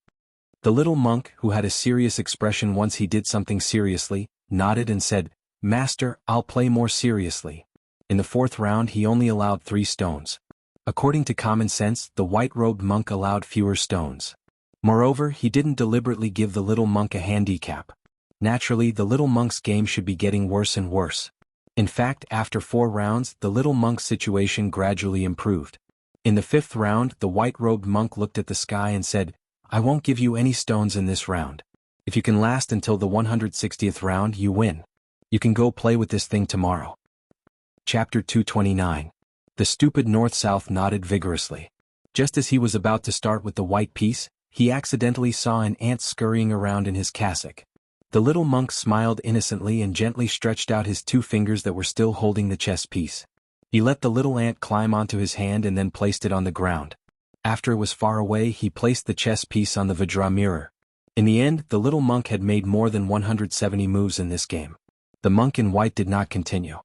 The little monk, who had a serious expression once he did something seriously, nodded and said, "Master, I'll play more seriously." In the fourth round he only allowed 3 stones. According to common sense, the white-robed monk allowed fewer stones. Moreover, he didn't deliberately give the little monk a handicap. Naturally, the little monk's game should be getting worse and worse. In fact, after 4 rounds, the little monk's situation gradually improved. In the 5th round, the white-robed monk looked at the sky and said, "I won't give you any stones in this round. If you can last until the 160th round, you win. You can go play with this thing tomorrow." Chapter 229. The stupid North-South nodded vigorously. Just as he was about to start with the white piece, he accidentally saw an ant scurrying around in his cassock. The little monk smiled innocently and gently stretched out his 2 fingers that were still holding the chess piece. He let the little ant climb onto his hand and then placed it on the ground. After it was far away, he placed the chess piece on the Vajra mirror. In the end, the little monk had made more than 170 moves in this game. The monk in white did not continue.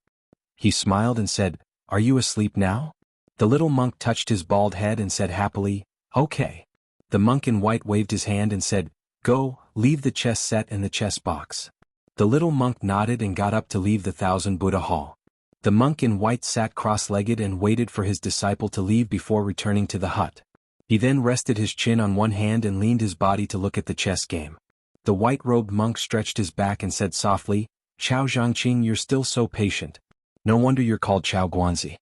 He smiled and said, "Are you asleep now?" The little monk touched his bald head and said happily, "Okay." The monk in white waved his hand and said, "Go, leave the chess set and the chess box." The little monk nodded and got up to leave the 1,000 Buddha hall. The monk in white sat cross-legged and waited for his disciple to leave before returning to the hut. He then rested his chin on one hand and leaned his body to look at the chess game. The white-robed monk stretched his back and said softly, "Chao Zhangqing, you're still so patient. No wonder you're called Chao Guanzi.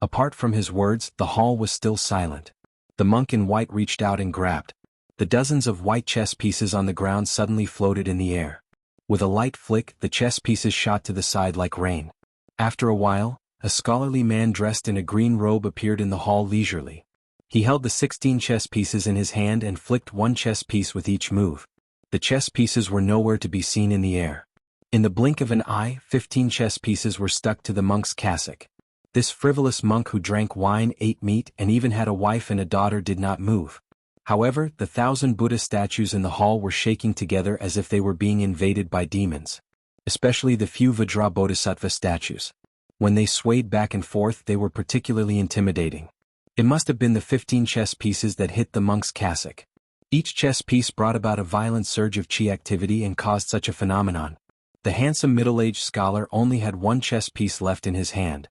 Apart from his words, the hall was still silent. The monk in white reached out and grabbed. The dozens of white chess pieces on the ground suddenly floated in the air. With a light flick, the chess pieces shot to the side like rain. After a while, a scholarly man dressed in a green robe appeared in the hall leisurely. He held the 16 chess pieces in his hand and flicked one chess piece with each move. The chess pieces were nowhere to be seen in the air. In the blink of an eye, 15 chess pieces were stuck to the monk's cassock. This frivolous monk who drank wine, ate meat, and even had a wife and a daughter did not move. However, the 1,000 Buddha statues in the hall were shaking together as if they were being invaded by demons. Especially the few Vajra Bodhisattva statues. When they swayed back and forth, they were particularly intimidating. It must have been the 15 chess pieces that hit the monk's cassock. Each chess piece brought about a violent surge of chi activity and caused such a phenomenon. The handsome middle-aged scholar only had one chess piece left in his hand.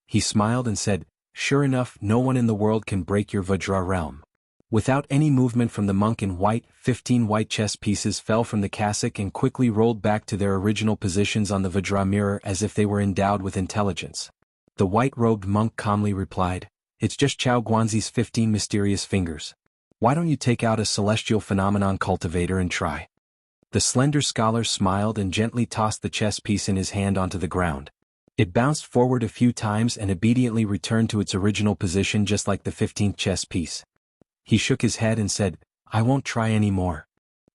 He smiled and said, "Sure enough, no one in the world can break your Vajra realm." Without any movement from the monk in white, 15 white chess pieces fell from the cassock and quickly rolled back to their original positions on the Vajra mirror as if they were endowed with intelligence. The white-robed monk calmly replied, "It's just Chao Guanzi's 15 mysterious fingers. Why don't you take out a celestial phenomenon cultivator and try?" The slender scholar smiled and gently tossed the chess piece in his hand onto the ground. It bounced forward a few times and obediently returned to its original position just like the 15th chess piece. He shook his head and said, "I won't try any more."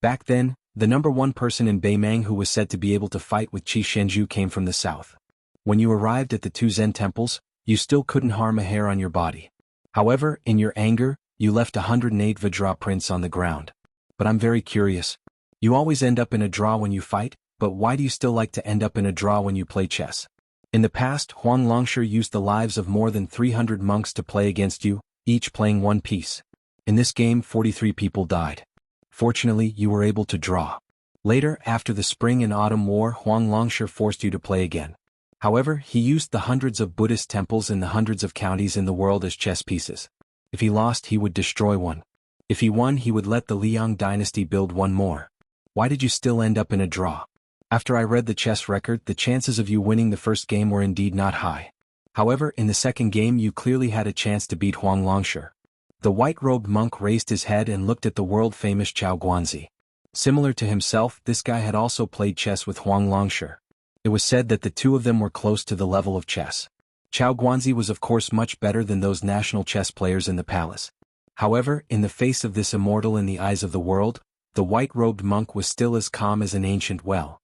Back then, the #1 person in Beimang who was said to be able to fight with Qi Shenju came from the south. When you arrived at the two Zen temples, you still couldn't harm a hair on your body. However, in your anger, you left 108 Vajra prints on the ground. But I'm very curious. You always end up in a draw when you fight, but why do you still like to end up in a draw when you play chess? In the past, Huang Longsher used the lives of more than 300 monks to play against you, each playing one piece. In this game, 43 people died. Fortunately, you were able to draw. Later, after the Spring and Autumn War, Huang Longsher forced you to play again. However, he used the hundreds of Buddhist temples in the hundreds of counties in the world as chess pieces. If he lost, he would destroy one. If he won, he would let the Liang dynasty build one more. Why did you still end up in a draw? After I read the chess record, the chances of you winning the first game were indeed not high. However, in the second game you clearly had a chance to beat Huang Longsher. The white-robed monk raised his head and looked at the world-famous Chao Guanzi. Similar to himself, this guy had also played chess with Huang Longsher. It was said that the two of them were close to the level of chess. Chao Guanzi was of course much better than those national chess players in the palace. However, in the face of this immortal in the eyes of the world, the white-robed monk was still as calm as an ancient well.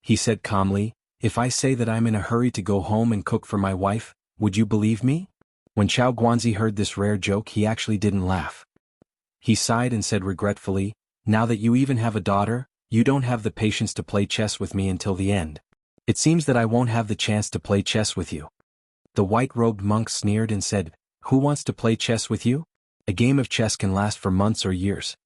He said calmly, "If I say that I'm in a hurry to go home and cook for my wife, would you believe me?" When Chao Guanzi heard this rare joke, he actually didn't laugh. He sighed and said regretfully, "Now that you even have a daughter, you don't have the patience to play chess with me until the end. It seems that I won't have the chance to play chess with you." The white-robed monk sneered and said, "Who wants to play chess with you? A game of chess can last for months or years."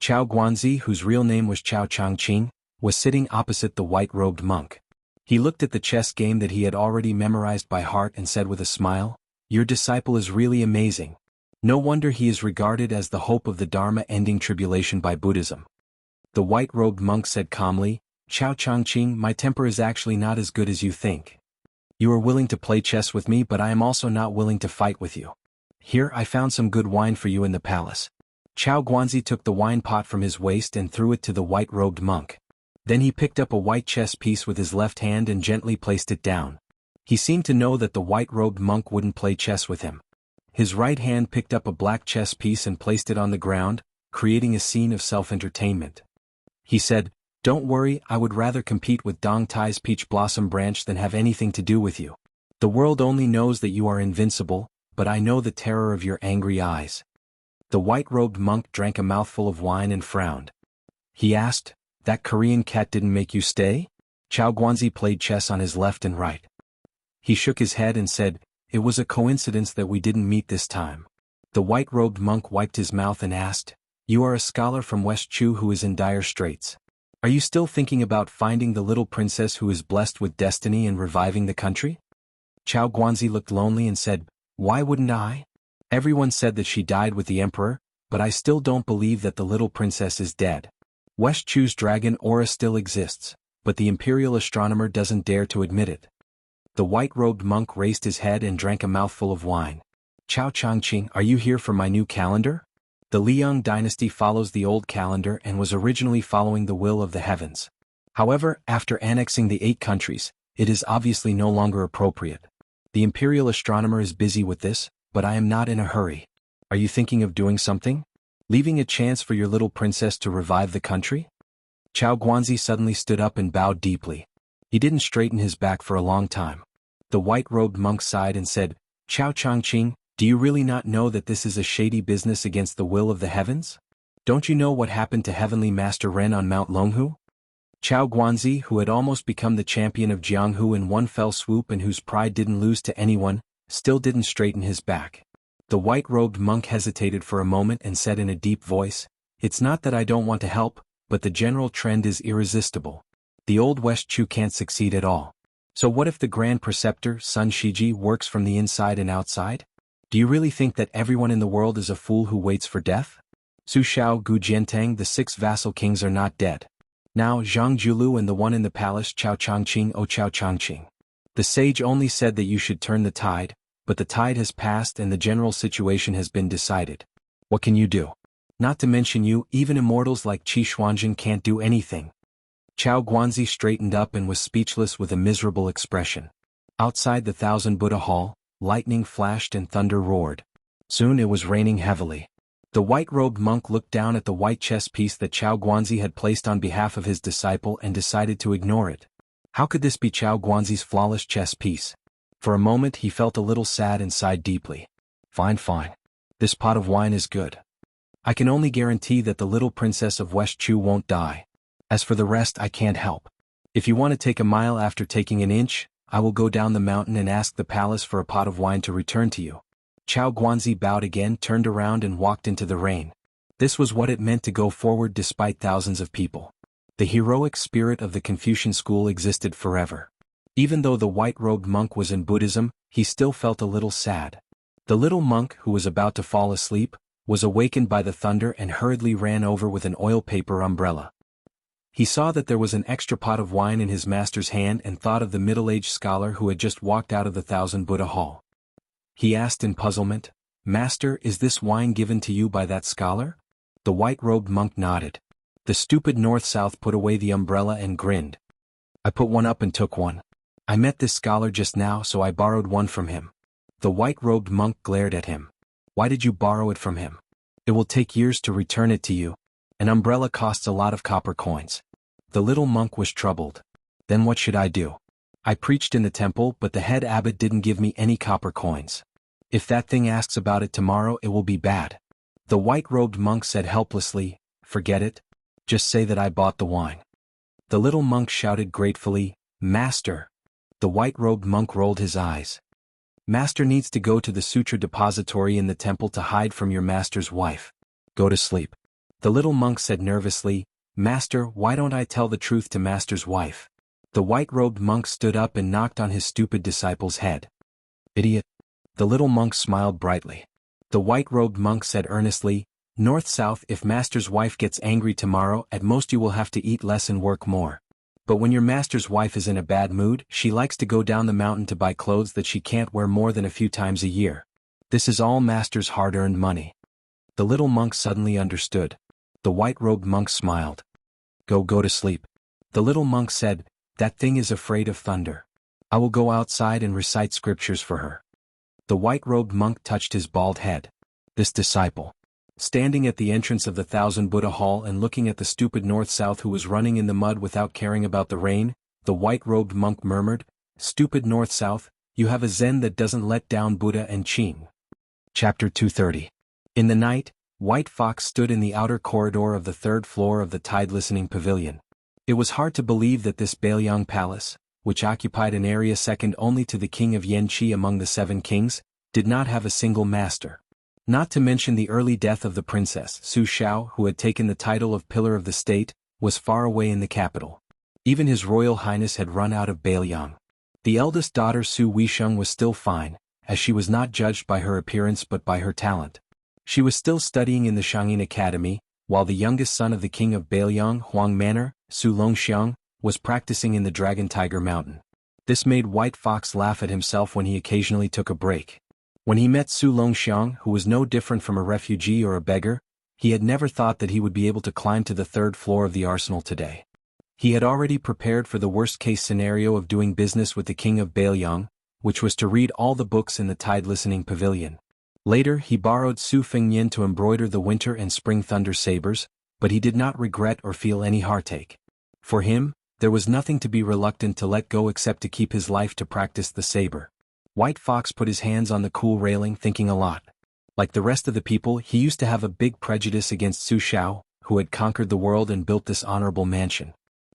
Chao Guanzi, whose real name was Chao Changqing, was sitting opposite the white-robed monk. He looked at the chess game that he had already memorized by heart and said with a smile, "Your disciple is really amazing. No wonder he is regarded as the hope of the Dharma ending tribulation by Buddhism." The white-robed monk said calmly, "Chao Changqing, my temper is actually not as good as you think. You are willing to play chess with me, but I am also not willing to fight with you. Here, I found some good wine for you in the palace." Chao Guanzi took the wine pot from his waist and threw it to the white-robed monk. Then he picked up a white chess piece with his left hand and gently placed it down. He seemed to know that the white-robed monk wouldn't play chess with him. His right hand picked up a black chess piece and placed it on the ground, creating a scene of self-entertainment. He said, "Don't worry, I would rather compete with Dong Tai's peach blossom branch than have anything to do with you. The world only knows that you are invincible, but I know the terror of your angry eyes." The white-robed monk drank a mouthful of wine and frowned. He asked, "That Korean cat didn't make you stay?" Chao Guanzi played chess on his left and right. He shook his head and said, "It was a coincidence that we didn't meet this time." The white-robed monk wiped his mouth and asked, "You are a scholar from West Chu who is in dire straits. Are you still thinking about finding the little princess who is blessed with destiny and reviving the country?" Chao Guanzi looked lonely and said, "Why wouldn't I? Everyone said that she died with the emperor, but I still don't believe that the little princess is dead. West Chu's dragon aura still exists, but the imperial astronomer doesn't dare to admit it." The white-robed monk raised his head and drank a mouthful of wine. Chao Changqing, are you here for my new calendar? The Liang dynasty follows the old calendar and was originally following the will of the heavens. However, after annexing the 8 countries, it is obviously no longer appropriate. The imperial astronomer is busy with this, but I am not in a hurry. Are you thinking of doing something? Leaving a chance for your little princess to revive the country? Chao Guanzi suddenly stood up and bowed deeply. He didn't straighten his back for a long time. The white-robed monk sighed and said, Chao Changqing, do you really not know that this is a shady business against the will of the heavens? Don't you know what happened to Heavenly Master Ren on Mount Longhu? Chao Guanzi, who had almost become the champion of Jianghu in one fell swoop and whose pride didn't lose to anyone, still didn't straighten his back. The white-robed monk hesitated for a moment and said in a deep voice, It's not that I don't want to help, but the general trend is irresistible. The old West Chu can't succeed at all. So what if the Grand Preceptor, Sun Shiji, works from the inside and outside? Do you really think that everyone in the world is a fool who waits for death? Su Shao Gu Jiantang, the 6 vassal kings are not dead. Now Zhang Julu and the one in the palace, Chao Changqing, O Chao Changqing. The sage only said that you should turn the tide, but the tide has passed and the general situation has been decided. What can you do? Not to mention you, even immortals like Qi Xuanzhen can't do anything. Chao Guanzi straightened up and was speechless with a miserable expression. Outside the Thousand Buddha Hall, lightning flashed and thunder roared. Soon it was raining heavily. The white-robed monk looked down at the white chess piece that Chao Guanzi had placed on behalf of his disciple and decided to ignore it. How could this be Chao Guanzi's flawless chess piece? For a moment he felt a little sad and sighed deeply. Fine. This pot of wine is good. I can only guarantee that the little princess of West Chu won't die. As for the rest, I can't help. If you want to take a mile after taking an inch, I will go down the mountain and ask the palace for a pot of wine to return to you. Chao Guanzi bowed again, turned around and walked into the rain. This was what it meant to go forward despite thousands of people. The heroic spirit of the Confucian school existed forever. Even though the white-robed monk was in Buddhism, he still felt a little sad. The little monk, who was about to fall asleep, was awakened by the thunder and hurriedly ran over with an oil paper umbrella. He saw that there was an extra pot of wine in his master's hand and thought of the middle-aged scholar who had just walked out of the Thousand Buddha Hall. He asked in puzzlement, Master, is this wine given to you by that scholar? The white-robed monk nodded. The stupid North-South put away the umbrella and grinned. I put one up and took one. I met this scholar just now, so I borrowed one from him. The white-robed monk glared at him. Why did you borrow it from him? It will take years to return it to you. An umbrella costs a lot of copper coins. The little monk was troubled. Then what should I do? I preached in the temple, but the head abbot didn't give me any copper coins. If that thing asks about it tomorrow, it will be bad. The white-robed monk said helplessly, Forget it. Just say that I bought the wine. The little monk shouted gratefully, Master. The white-robed monk rolled his eyes. Master needs to go to the sutra depository in the temple to hide from your master's wife. Go to sleep. The little monk said nervously, Master, why don't I tell the truth to master's wife? The white-robed monk stood up and knocked on his stupid disciple's head. Idiot. The little monk smiled brightly. The white-robed monk said earnestly, North-South, if master's wife gets angry tomorrow, at most you will have to eat less and work more. But when your master's wife is in a bad mood, she likes to go down the mountain to buy clothes that she can't wear more than a few times a year. This is all master's hard-earned money. The little monk suddenly understood. The white-robed monk smiled. Go to sleep. The little monk said, That thing is afraid of thunder. I will go outside and recite scriptures for her. The white-robed monk touched his bald head. This disciple. Standing at the entrance of the Thousand Buddha Hall and looking at the stupid North-South who was running in the mud without caring about the rain, the white-robed monk murmured, Stupid North-South, you have a Zen that doesn't let down Buddha and Qing. Chapter 230. In the night, White Fox stood in the outer corridor of the 3rd floor of the tide-listening pavilion. It was hard to believe that this Bailiang Palace, which occupied an area second only to the king of Yanqi among the 7 kings, did not have a single master. Not to mention the early death of the princess, Su Shao, who had taken the title of Pillar of the State, was far away in the capital. Even His Royal Highness had run out of Bailiang. The eldest daughter Su Weisheng was still fine, as she was not judged by her appearance but by her talent. She was still studying in the Shangyin Academy, while the youngest son of the king of Bailiang, Huang Manor, Su Longxiang, was practicing in the Dragon Tiger Mountain. This made White Fox laugh at himself when he occasionally took a break. When he met Su Longxiang, who was no different from a refugee or a beggar, he had never thought that he would be able to climb to the third floor of the arsenal today. He had already prepared for the worst-case scenario of doing business with the king of Bailiang, which was to read all the books in the tide-listening pavilion. Later he borrowed Su Fengnian to embroider the winter and spring thunder sabers, but he did not regret or feel any heartache. For him, there was nothing to be reluctant to let go except to keep his life to practice the saber. White Fox put his hands on the cool railing, thinking a lot. Like the rest of the people, he used to have a big prejudice against Su Xiao, who had conquered the world and built this honorable mansion.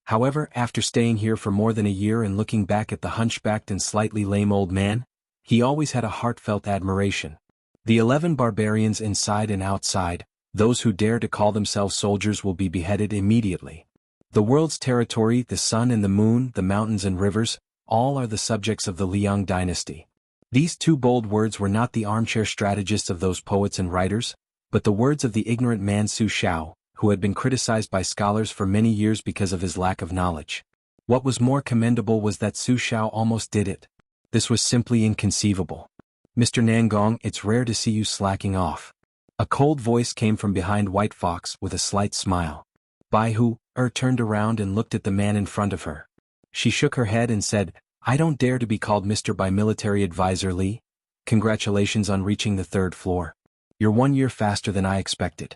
However, after staying here for more than a year and looking back at the hunchbacked and slightly lame old man, he always had a heartfelt admiration. The 11 barbarians inside and outside, those who dare to call themselves soldiers, will be beheaded immediately. The world's territory, the sun and the moon, the mountains and rivers, all are the subjects of the Liang dynasty. These two bold words were not the armchair strategists of those poets and writers, but the words of the ignorant man Su Xiao, who had been criticized by scholars for many years because of his lack of knowledge. What was more commendable was that Su Xiao almost did it. This was simply inconceivable. "Mr. Nangong, it's rare to see you slacking off." A cold voice came from behind White Fox with a slight smile. Bai Hu turned around and looked at the man in front of her. She shook her head and said, "I don't dare to be called Mr. by military advisor Li. Congratulations on reaching the third floor. You're 1 year faster than I expected."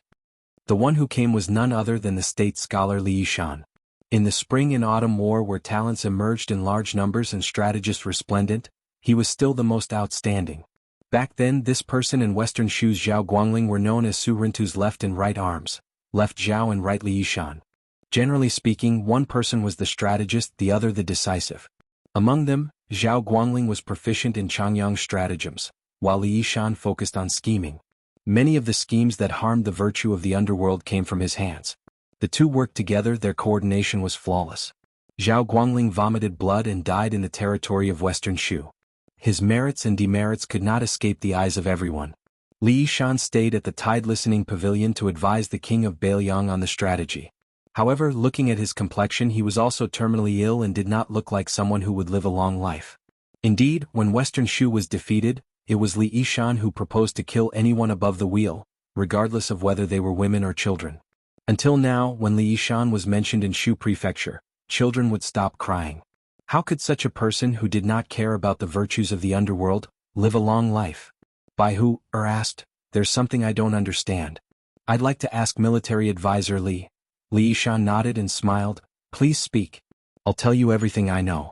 The one who came was none other than the state scholar Li Yishan. In the spring and autumn war, where talents emerged in large numbers and strategists resplendent, he was still the most outstanding. Back then, this person and Western Shu's Zhao Guangling were known as Su Rintu's left and right arms, left Zhao and right Li Yishan. Generally speaking, one person was the strategist, the other the decisive. Among them, Zhao Guangling was proficient in Changyang's stratagems, while Li Yishan focused on scheming. Many of the schemes that harmed the virtue of the underworld came from his hands. The two worked together, their coordination was flawless. Zhao Guangling vomited blood and died in the territory of Western Shu. His merits and demerits could not escape the eyes of everyone. Li Yishan stayed at the tide-listening pavilion to advise the king of Bailiang on the strategy. However, looking at his complexion, he was also terminally ill and did not look like someone who would live a long life. Indeed, when Western Shu was defeated, it was Li Yishan who proposed to kill anyone above the wheel, regardless of whether they were women or children. Until now, when Li Yishan was mentioned in Shu Prefecture, children would stop crying. How could such a person who did not care about the virtues of the underworld live a long life? Bai Hu asked, "There's something I don't understand. I'd like to ask military advisor Li." Li Yishan nodded and smiled. "Please speak. I'll tell you everything I know."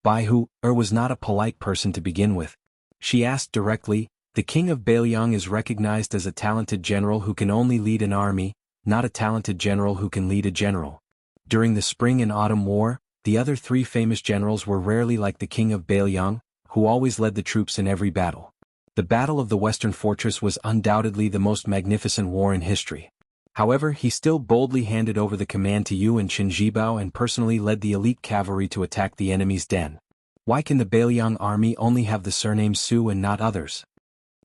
Bai Hu was not a polite person to begin with. She asked directly, "The king of Bailiang is recognized as a talented general who can only lead an army, not a talented general who can lead a general. During the spring and autumn war, the other three famous generals were rarely like the king of Bailiang, who always led the troops in every battle. The Battle of the Western Fortress was undoubtedly the most magnificent war in history. However, he still boldly handed over the command to you and Qin Jibao and personally led the elite cavalry to attack the enemy's den. Why can the Bailiang army only have the surname Su and not others?"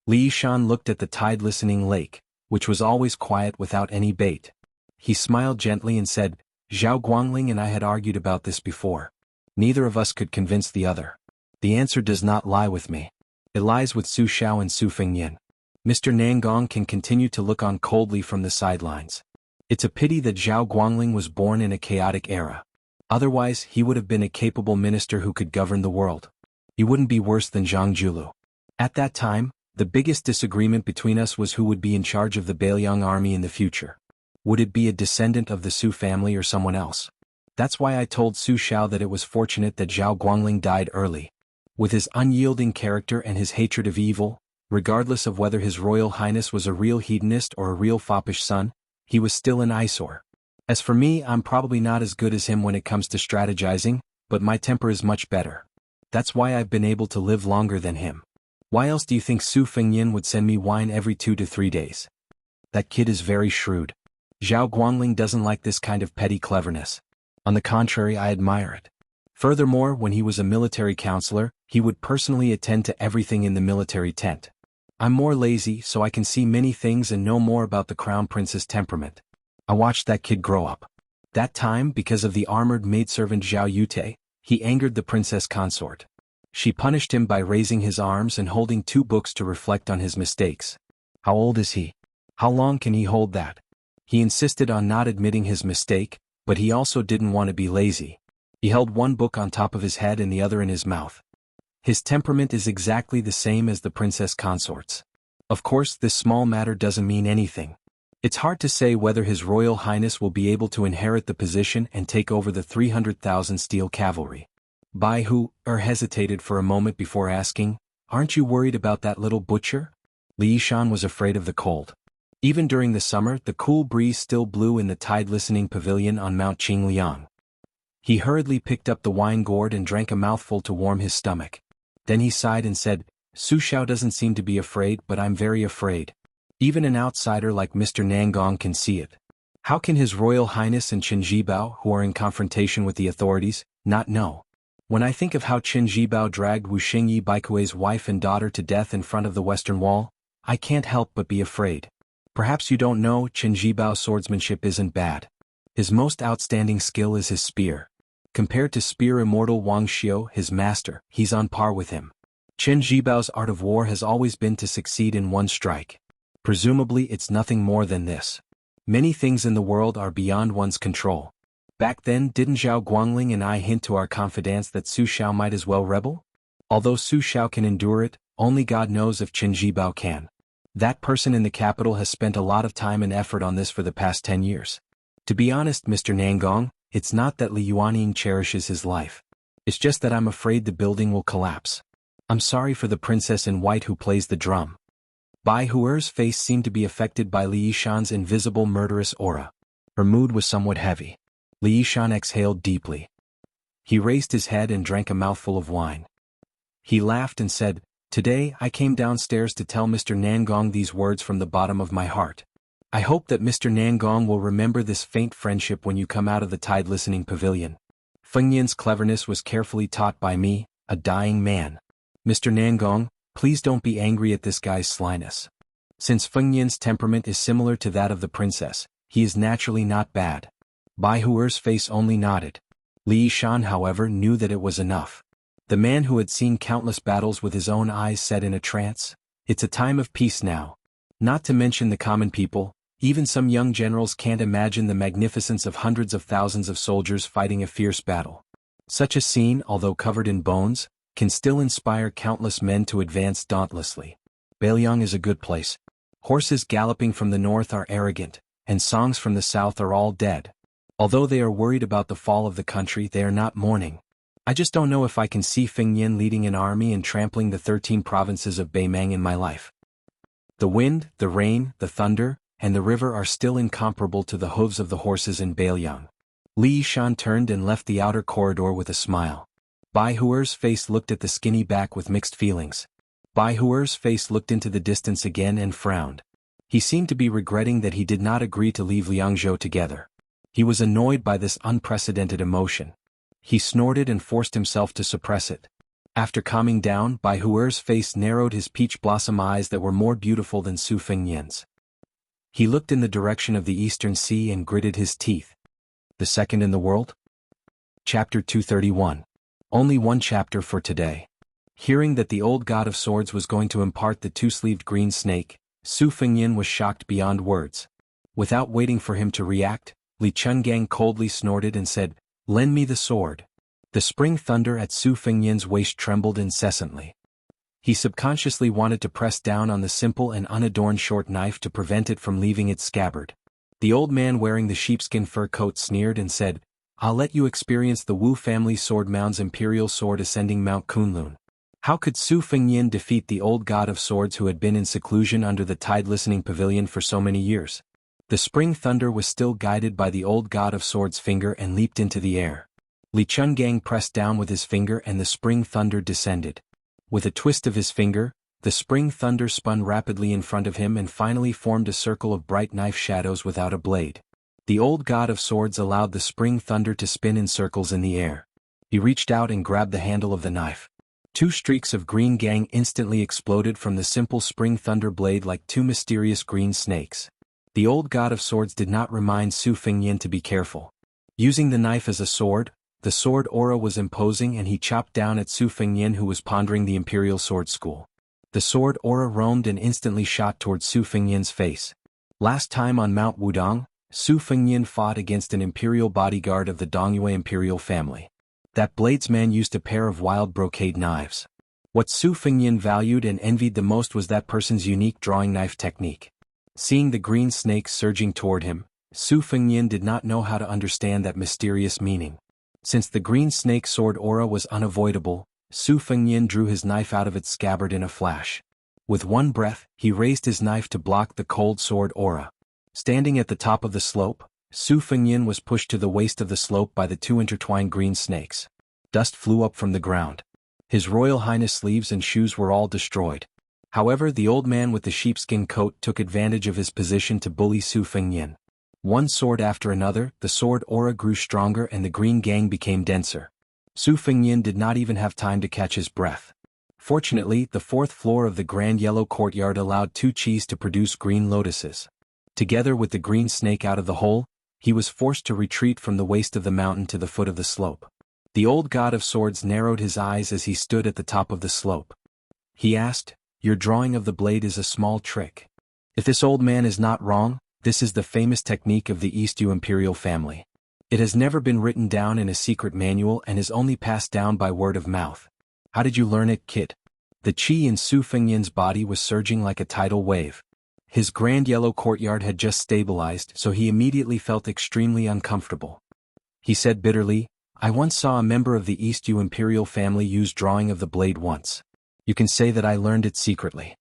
Li Yishan looked at the tide-listening lake, which was always quiet without any bait. He smiled gently and said, "Zhao Guangling and I had argued about this before. Neither of us could convince the other. The answer does not lie with me. It lies with Su Xiao and Su Fengnian. Mr. Nangong can continue to look on coldly from the sidelines. It's a pity that Zhao Guangling was born in a chaotic era. Otherwise, he would have been a capable minister who could govern the world. He wouldn't be worse than Zhang Julu. At that time, the biggest disagreement between us was who would be in charge of the Bailiang army in the future. Would it be a descendant of the Su family or someone else? That's why I told Su Xiao that it was fortunate that Zhao Guangling died early. With his unyielding character and his hatred of evil, regardless of whether His Royal Highness was a real hedonist or a real foppish son, he was still an eyesore. As for me, I'm probably not as good as him when it comes to strategizing, but my temper is much better. That's why I've been able to live longer than him. Why else do you think Su Fengnian would send me wine every 2 to 3 days? That kid is very shrewd. Zhao Guangling doesn't like this kind of petty cleverness. On the contrary, I admire it. Furthermore, when he was a military counselor, he would personally attend to everything in the military tent. I'm more lazy, so I can see many things and know more about the crown prince's temperament. I watched that kid grow up. That time, because of the armored maidservant Zhao Yute, He angered the princess consort. She punished him by raising his arms and holding 2 books to reflect on his mistakes. How old is he? How long can he hold that? He insisted on not admitting his mistake, but he also didn't want to be lazy. He held 1 book on top of his head and the other in his mouth. His temperament is exactly the same as the princess consort's. Of course, this small matter doesn't mean anything. It's hard to say whether His Royal Highness will be able to inherit the position and take over the 300,000 steel cavalry. Bai Hu hesitated for a moment before asking, "Aren't you worried about that little butcher?" Li Yishan was afraid of the cold. Even during the summer, the cool breeze still blew in the tide-listening pavilion on Mount Qingliang. He hurriedly picked up the wine gourd and drank a mouthful to warm his stomach. Then he sighed and said, "Su Xiao doesn't seem to be afraid, but I'm very afraid. Even an outsider like Mr. Nangong can see it. How can His Royal Highness and Qin Jibao, who are in confrontation with the authorities, not know? When I think of how Qin Jibao dragged Wu Xingyi Baikui's wife and daughter to death in front of the Western Wall, I can't help but be afraid. Perhaps you don't know, Qin Jibao's swordsmanship isn't bad. His most outstanding skill is his spear. Compared to spear immortal Wang Xiu, his master, he's on par with him. Qin Jibao's art of war has always been to succeed in one strike. Presumably it's nothing more than this. Many things in the world are beyond one's control. Back then, didn't Zhao Guangling and I hint to our confidants that Su Xiao might as well rebel? Although Su Xiao can endure it, only God knows if Qin Jibao can. That person in the capital has spent a lot of time and effort on this for the past 10 years. To be honest, Mr. Nangong, it's not that Li Yuanying cherishes his life. It's just that I'm afraid the building will collapse. I'm sorry for the princess in white who plays the drum." Bai Huer's face seemed to be affected by Li Yishan's invisible murderous aura. Her mood was somewhat heavy. Li Yishan exhaled deeply. He raised his head and drank a mouthful of wine. He laughed and said, "Today I came downstairs to tell Mr. Nangong these words from the bottom of my heart. I hope that Mr. Nangong will remember this faint friendship when you come out of the tide-listening pavilion. Feng Yin's cleverness was carefully taught by me, a dying man. Mr. Nangong, please don't be angry at this guy's slyness. Since Feng Yin's temperament is similar to that of the princess, he is naturally not bad." Bai Huer's face only nodded. Li Yishan, however, knew that it was enough. The man who had seen countless battles with his own eyes said in a trance, "It's a time of peace now. Not to mention the common people, even some young generals can't imagine the magnificence of hundreds of thousands of soldiers fighting a fierce battle. Such a scene, although covered in bones, can still inspire countless men to advance dauntlessly. Beiliang is a good place. Horses galloping from the north are arrogant, and songs from the south are all dead. Although they are worried about the fall of the country, they are not mourning. I just don't know if I can see Feng Yin leading an army and trampling the 13 provinces of Beimang in my life. The wind, the rain, the thunder, and the river are still incomparable to the hooves of the horses in Beiliang." Li Yishan turned and left the outer corridor with a smile. Bai Huer's face looked at the skinny back with mixed feelings. Bai Huer's face looked into the distance again and frowned. He seemed to be regretting that he did not agree to leave Liangzhou together. He was annoyed by this unprecedented emotion. He snorted and forced himself to suppress it. After calming down, Bai Huer's face narrowed his peach blossom eyes that were more beautiful than Su Fengyin's. He looked in the direction of the eastern sea and gritted his teeth. The second in the world? Chapter 231. Only one chapter for today. Hearing that the old god of swords was going to impart the two-sleeved green snake, Su Fengyin was shocked beyond words. Without waiting for him to react, Li Chungang coldly snorted and said, "Lend me the sword." The spring thunder at Su Fengyin's waist trembled incessantly. He subconsciously wanted to press down on the simple and unadorned short knife to prevent it from leaving its scabbard. The old man wearing the sheepskin fur coat sneered and said, "I'll let you experience the Wu family sword mound's imperial sword ascending Mount Kunlun." How could Su Fengyin defeat the old god of swords who had been in seclusion under the tide-listening pavilion for so many years? The spring thunder was still guided by the old god of swords' finger and leaped into the air. Li Chungang pressed down with his finger and the spring thunder descended. With a twist of his finger, the spring thunder spun rapidly in front of him and finally formed a circle of bright knife shadows without a blade. The old god of swords allowed the spring thunder to spin in circles in the air. He reached out and grabbed the handle of the knife. Two streaks of green gang instantly exploded from the simple spring thunder blade like two mysterious green snakes. The old god of swords did not remind Su Fengyin to be careful. Using the knife as a sword, The sword aura was imposing and he chopped down at Su Fengnian, who was pondering the Imperial Sword School. The sword aura roamed and instantly shot towards Su Fengnian's face. Last time on Mount Wudong, Su Fengnian fought against an imperial bodyguard of the Dongyue imperial family. That bladesman used a pair of wild brocade knives. What Su Fengnian valued and envied the most was that person's unique drawing knife technique. Seeing the green snake surging toward him, Su Fengnian did not know how to understand that mysterious meaning. Since the green snake sword aura was unavoidable, Su Fengnian drew his knife out of its scabbard in a flash. With one breath, he raised his knife to block the cold sword aura. Standing at the top of the slope, Su Fengnian was pushed to the waist of the slope by the two intertwined green snakes. Dust flew up from the ground. His Royal Highness sleeves and shoes were all destroyed. However, the old man with the sheepskin coat took advantage of his position to bully Su Fengnian. One sword after another, the sword aura grew stronger and the green gang became denser. Su Fengnian did not even have time to catch his breath. Fortunately, the fourth floor of the Grand Yellow Courtyard allowed two chis to produce green lotuses. Together with the green snake out of the hole, he was forced to retreat from the waist of the mountain to the foot of the slope. The old god of swords narrowed his eyes as he stood at the top of the slope. He asked, "Your drawing of the blade is a small trick. If this old man is not wrong, this is the famous technique of the Eastyu imperial family. It has never been written down in a secret manual and is only passed down by word of mouth. How did you learn it, kid?" The chi in Su Fengnian's body was surging like a tidal wave. His Grand Yellow Courtyard had just stabilized, so he immediately felt extremely uncomfortable. He said bitterly, "I once saw a member of the Eastyu imperial family use drawing of the blade once. You can say that I learned it secretly."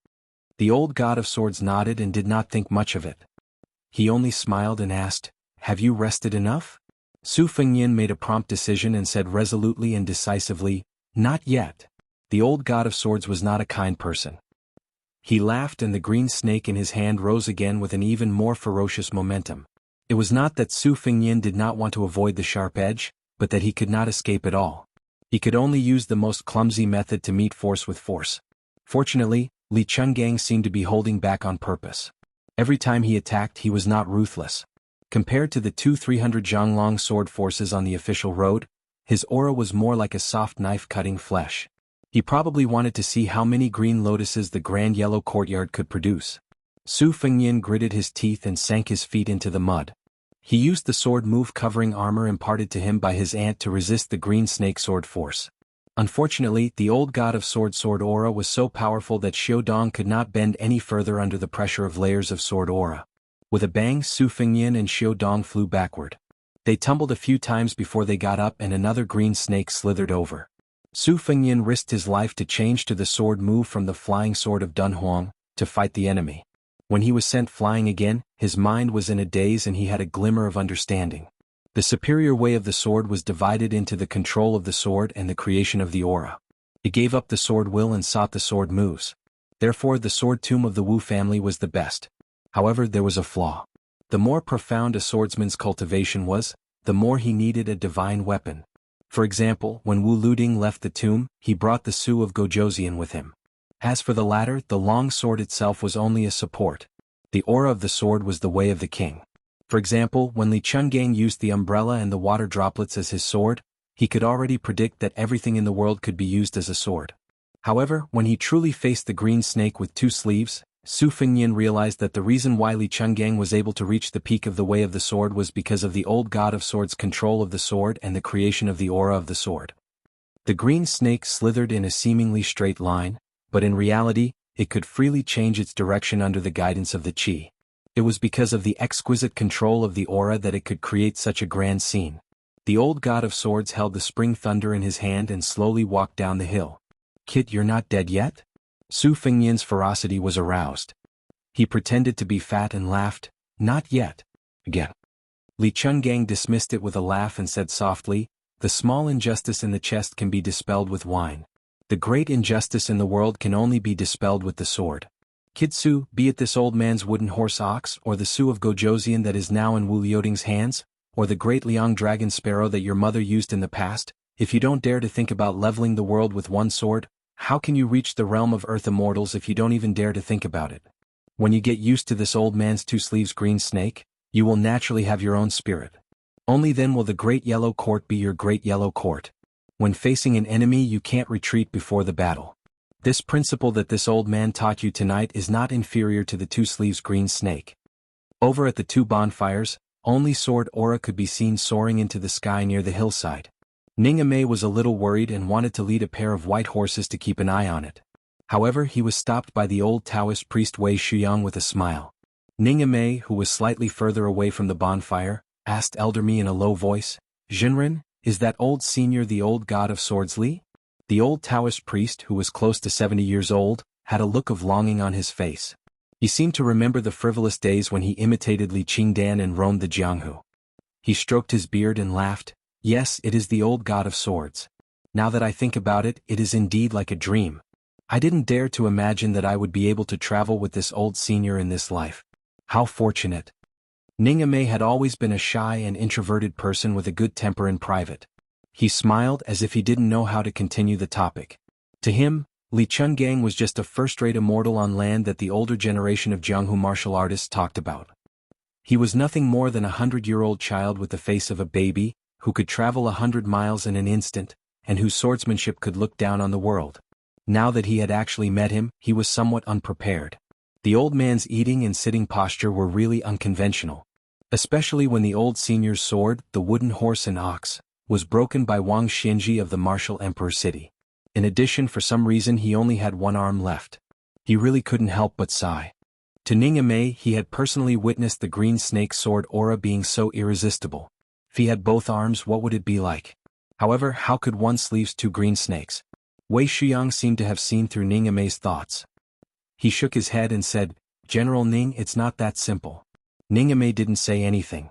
The old god of swords nodded and did not think much of it. He only smiled and asked, "Have you rested enough?" Su Fengnian made a prompt decision and said resolutely and decisively, "Not yet." The old god of swords was not a kind person. He laughed and the green snake in his hand rose again with an even more ferocious momentum. It was not that Su Fengnian did not want to avoid the sharp edge, but that he could not escape at all. He could only use the most clumsy method to meet force with force. Fortunately, Li Chungang seemed to be holding back on purpose. Every time he attacked, he was not ruthless. Compared to the 200-300 Zhonglong sword forces on the official road, his aura was more like a soft knife cutting flesh. He probably wanted to see how many green lotuses the Grand Yellow Courtyard could produce. Su Fengnian gritted his teeth and sank his feet into the mud. He used the sword move covering armor imparted to him by his aunt to resist the green snake sword force. Unfortunately, the old god of sword aura was so powerful that Xiaodong could not bend any further under the pressure of layers of sword aura. With a bang, Su Fengnian and Xiaodong flew backward. They tumbled a few times before they got up and another green snake slithered over. Su Fengnian risked his life to change to the sword move from the flying sword of Dunhuang, to fight the enemy. When he was sent flying again, his mind was in a daze and he had a glimmer of understanding. The superior way of the sword was divided into the control of the sword and the creation of the aura. It gave up the sword will and sought the sword moves. Therefore the sword tomb of the Wu family was the best. However, there was a flaw. The more profound a swordsman's cultivation was, the more he needed a divine weapon. For example, when Wu Luding left the tomb, he brought the Su of Gojoseon with him. As for the latter, the long sword itself was only a support. The aura of the sword was the way of the king. For example, when Li Chungang used the umbrella and the water droplets as his sword, he could already predict that everything in the world could be used as a sword. However, when he truly faced the green snake with two sleeves, Su Fengnian realized that the reason why Li Chungang was able to reach the peak of the way of the sword was because of the old god of swords' control of the sword and the creation of the aura of the sword. The green snake slithered in a seemingly straight line, but in reality, it could freely change its direction under the guidance of the chi. It was because of the exquisite control of the aura that it could create such a grand scene. The old god of swords held the spring thunder in his hand and slowly walked down the hill. "Kid, you're not dead yet?" Su Fengnian's ferocity was aroused. He pretended to be fat and laughed, "Not yet." Again. Li Chungang dismissed it with a laugh and said softly, "The small injustice in the chest can be dispelled with wine. The great injustice in the world can only be dispelled with the sword. Kid Su, be it this old man's wooden horse ox or the Su of Gojoseon that is now in Wu Liuting's hands, or the great Liang dragon sparrow that your mother used in the past, if you don't dare to think about leveling the world with one sword, how can you reach the realm of earth immortals if you don't even dare to think about it? When you get used to this old man's two sleeves green snake, you will naturally have your own spirit." Only then will the Great Yellow Court be your Great Yellow Court. When facing an enemy you can't retreat before the battle. This principle that this old man taught you tonight is not inferior to the two sleeves green snake. Over at the two bonfires, only sword aura could be seen soaring into the sky near the hillside. Ningame was a little worried and wanted to lead a pair of white horses to keep an eye on it. However, he was stopped by the old Taoist priest Wei Shuyang with a smile. Ningame, who was slightly further away from the bonfire, asked Elder Mi in a low voice, "Jinren, is that old senior the old god of swords Li?" The old Taoist priest, who was close to 70 years old, had a look of longing on his face. He seemed to remember the frivolous days when he imitated Li Qingdan and roamed the Jianghu. He stroked his beard and laughed. "Yes, it is the old god of swords. Now that I think about it, it is indeed like a dream. I didn't dare to imagine that I would be able to travel with this old senior in this life. How fortunate." Ningame had always been a shy and introverted person with a good temper in private. He smiled as if he didn't know how to continue the topic. To him, Li Chungang was just a first-rate immortal on land that the older generation of Jianghu martial artists talked about. He was nothing more than a 100-year-old child with the face of a baby, who could travel 100 miles in an instant, and whose swordsmanship could look down on the world. Now that he had actually met him, he was somewhat unprepared. The old man's eating and sitting posture were really unconventional. Especially when the old senior's sword, the wooden horse and ox, was broken by Wang Xianji of the martial emperor city. In addition, for some reason he only had one arm left. He really couldn't help but sigh. To Ningame, he had personally witnessed the green snake sword aura being so irresistible. If he had both arms, what would it be like? However, how could one sleeve two green snakes? Wei Shuyang seemed to have seen through Ningame's thoughts. He shook his head and said, "General Ning, it's not that simple." Ningame didn't say anything.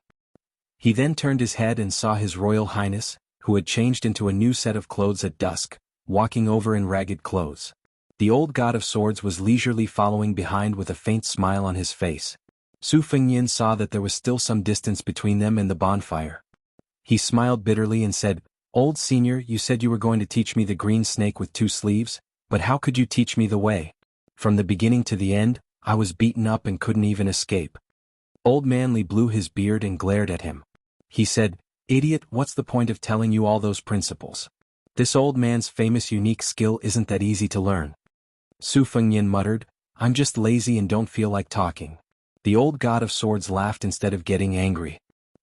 He then turned his head and saw His Royal Highness, who had changed into a new set of clothes at dusk, walking over in ragged clothes. The old god of swords was leisurely following behind with a faint smile on his face. Su Fengyin saw that there was still some distance between them and the bonfire. He smiled bitterly and said, "Old senior, you said you were going to teach me the green snake with two sleeves, but how could you teach me the way? From the beginning to the end, I was beaten up and couldn't even escape." Old man Li blew his beard and glared at him. He said, "Idiot, what's the point of telling you all those principles? This old man's famous unique skill isn't that easy to learn." Su Fengyin muttered, "I'm just lazy and don't feel like talking." The old god of swords laughed instead of getting angry.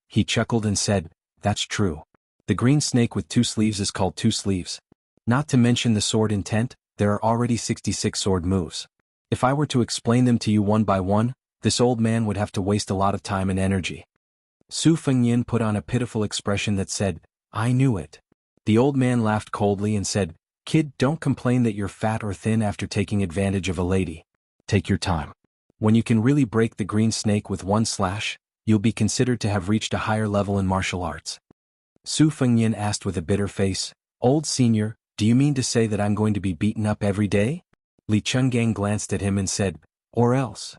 He chuckled and said, "That's true. The green snake with two sleeves is called two sleeves. Not to mention the sword intent, there are already 66 sword moves. If I were to explain them to you one by one, this old man would have to waste a lot of time and energy." Su Fengyin put on a pitiful expression that said, "I knew it." The old man laughed coldly and said, "Kid, don't complain that you're fat or thin after taking advantage of a lady. Take your time. When you can really break the green snake with one slash, you'll be considered to have reached a higher level in martial arts." Su Fengyin asked with a bitter face, "Old senior, do you mean to say that I'm going to be beaten up every day?" Li Chungang glanced at him and said, "Or else."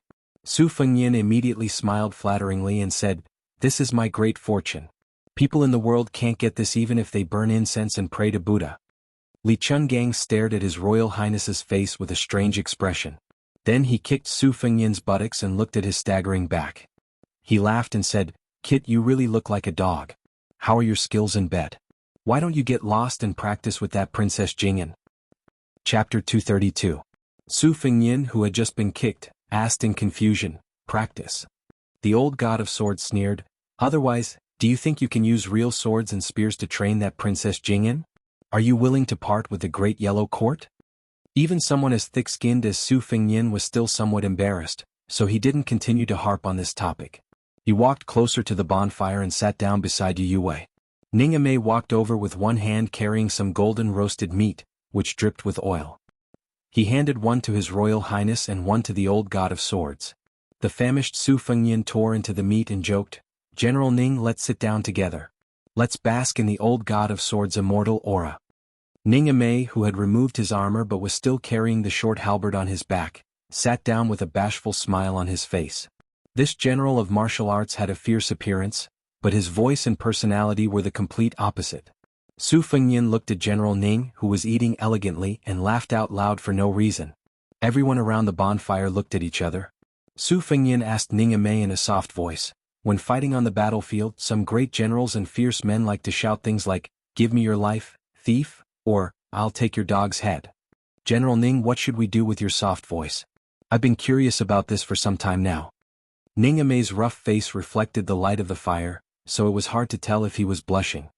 Su Fengyin immediately smiled flatteringly and said, "This is my great fortune. People in the world can't get this even if they burn incense and pray to Buddha." Li Chungang stared at His Royal Highness's face with a strange expression. Then he kicked Su Fengyin's buttocks and looked at his staggering back. He laughed and said, "Kit, you really look like a dog. How are your skills in bed? Why don't you get lost and practice with that Princess Jingyan?" Chapter 232. Su Fengyin, who had just been kicked, asked in confusion, "Practice?" The old god of swords sneered, "Otherwise, do you think you can use real swords and spears to train that Princess Jingyan? Are you willing to part with the Great Yellow Court?" Even someone as thick-skinned as Su Fengyin was still somewhat embarrassed, so he didn't continue to harp on this topic. He walked closer to the bonfire and sat down beside Yu Wei. Ningame walked over with one hand carrying some golden roasted meat, which dripped with oil. He handed one to His Royal Highness and one to the old god of swords. The famished Su Fengyin tore into the meat and joked, "General Ning, let's sit down together. Let's bask in the old god of swords' immortal aura." Ningame, who had removed his armor but was still carrying the short halberd on his back, sat down with a bashful smile on his face. This general of martial arts had a fierce appearance, but his voice and personality were the complete opposite. Su Fengyin looked at General Ning, who was eating elegantly, and laughed out loud for no reason. Everyone around the bonfire looked at each other. Su Fengyin asked Ningame in a soft voice, When fighting on the battlefield, some great generals and fierce men like to shout things like, "Give me your life, thief," or, "I'll take your dog's head." General Ning, what should we do with your soft voice? I've been curious about this for some time now. Ning Amei's rough face reflected the light of the fire, so it was hard to tell if he was blushing.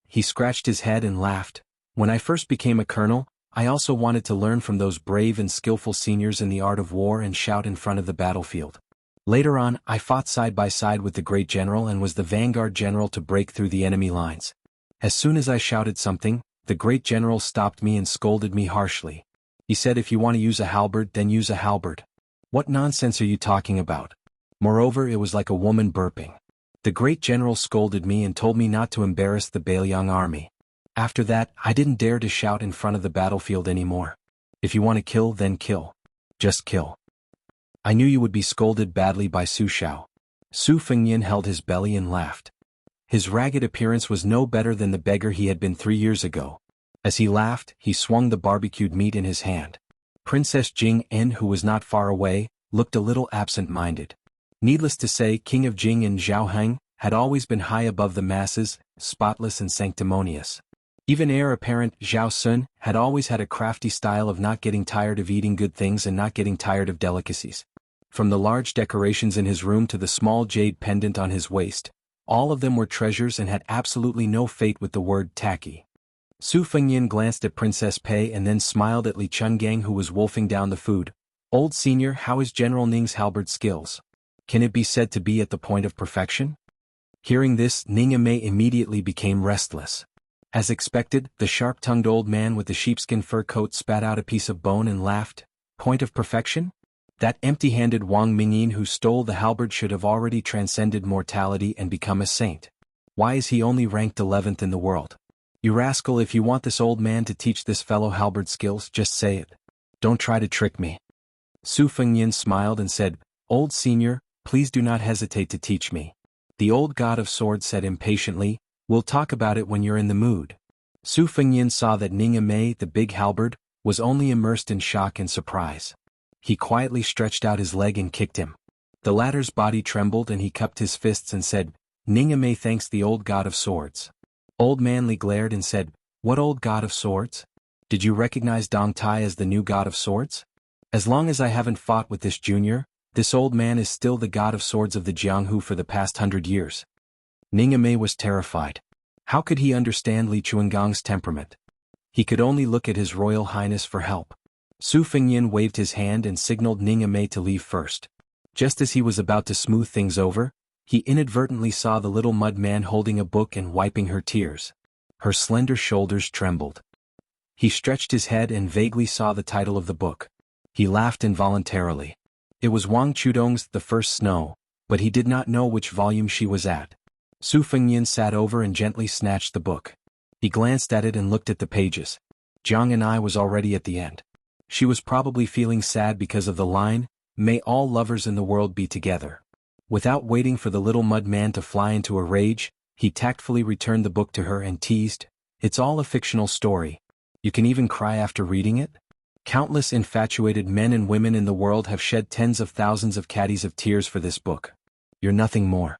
He scratched his head and laughed. When I first became a colonel, I also wanted to learn from those brave and skillful seniors in the art of war and shout in front of the battlefield. Later on, I fought side by side with the great general and was the vanguard general to break through the enemy lines. As soon as I shouted something, the great general stopped me and scolded me harshly. He said, "If you want to use a halberd, then use a halberd. What nonsense are you talking about?" Moreover, it was like a woman burping. The great general scolded me and told me not to embarrass the Bailiang army. After that, I didn't dare to shout in front of the battlefield anymore. If you want to kill, then kill. Just kill. I knew you would be scolded badly by Su Shao. Su Fengyan held his belly and laughed. His ragged appearance was no better than the beggar he had been 3 years ago. As he laughed, he swung the barbecued meat in his hand. Princess Jing En, who was not far away, looked a little absent-minded. Needless to say, King of Jing and Zhaoheng had always been high above the masses, spotless and sanctimonious. Even heir apparent Zhao Sun had always had a crafty style of not getting tired of eating good things and not getting tired of delicacies. From the large decorations in his room to the small jade pendant on his waist, all of them were treasures and had absolutely no fate with the word tacky. Su Fengyan glanced at Princess Pei and then smiled at Li Chungang, who was wolfing down the food. "Old senior, how is General Ning's halberd skills? Can it be said to be at the point of perfection?" Hearing this, Ning Amei immediately became restless. As expected, the sharp-tongued old man with the sheepskin fur coat spat out a piece of bone and laughed. "Point of perfection? That empty-handed Wang Mingyin who stole the halberd should have already transcended mortality and become a saint. Why is he only ranked 11th in the world? You rascal, if you want this old man to teach this fellow halberd skills, just say it. Don't try to trick me." Su Fengyan smiled and said, "Old senior, please do not hesitate to teach me." The old god of swords said impatiently, "We'll talk about it when you're in the mood." Su Fengyan saw that Ning Amei, the big halberd, was only immersed in shock and surprise. He quietly stretched out his leg and kicked him. The latter's body trembled and he cupped his fists and said, "Ning Amei thanks the old god of swords." Old Manly glared and said, "What old god of swords? Did you recognize Dong Tai as the new god of swords? As long as I haven't fought with this junior, this old man is still the god of swords of the Jianghu for the past 100 years. Ning Amei was terrified. How could he understand Li Chuangang's temperament? He could only look at His Royal Highness for help. Su Fengyan waved his hand and signaled Ning Amei to leave first. Just as he was about to smooth things over, he inadvertently saw the little mud man holding a book and wiping her tears. Her slender shoulders trembled. He stretched his head and vaguely saw the title of the book. He laughed involuntarily. It was Wang Chudong's The First Snow, but he did not know which volume she was at. Su Fengyan sat over and gently snatched the book. He glanced at it and looked at the pages. Jiang and I was already at the end. She was probably feeling sad because of the line, "May all lovers in the world be together." Without waiting for the little mud man to fly into a rage, he tactfully returned the book to her and teased, "It's all a fictional story. You can even cry after reading it?" Countless infatuated men and women in the world have shed tens of thousands of caddies of tears for this book. You're nothing more.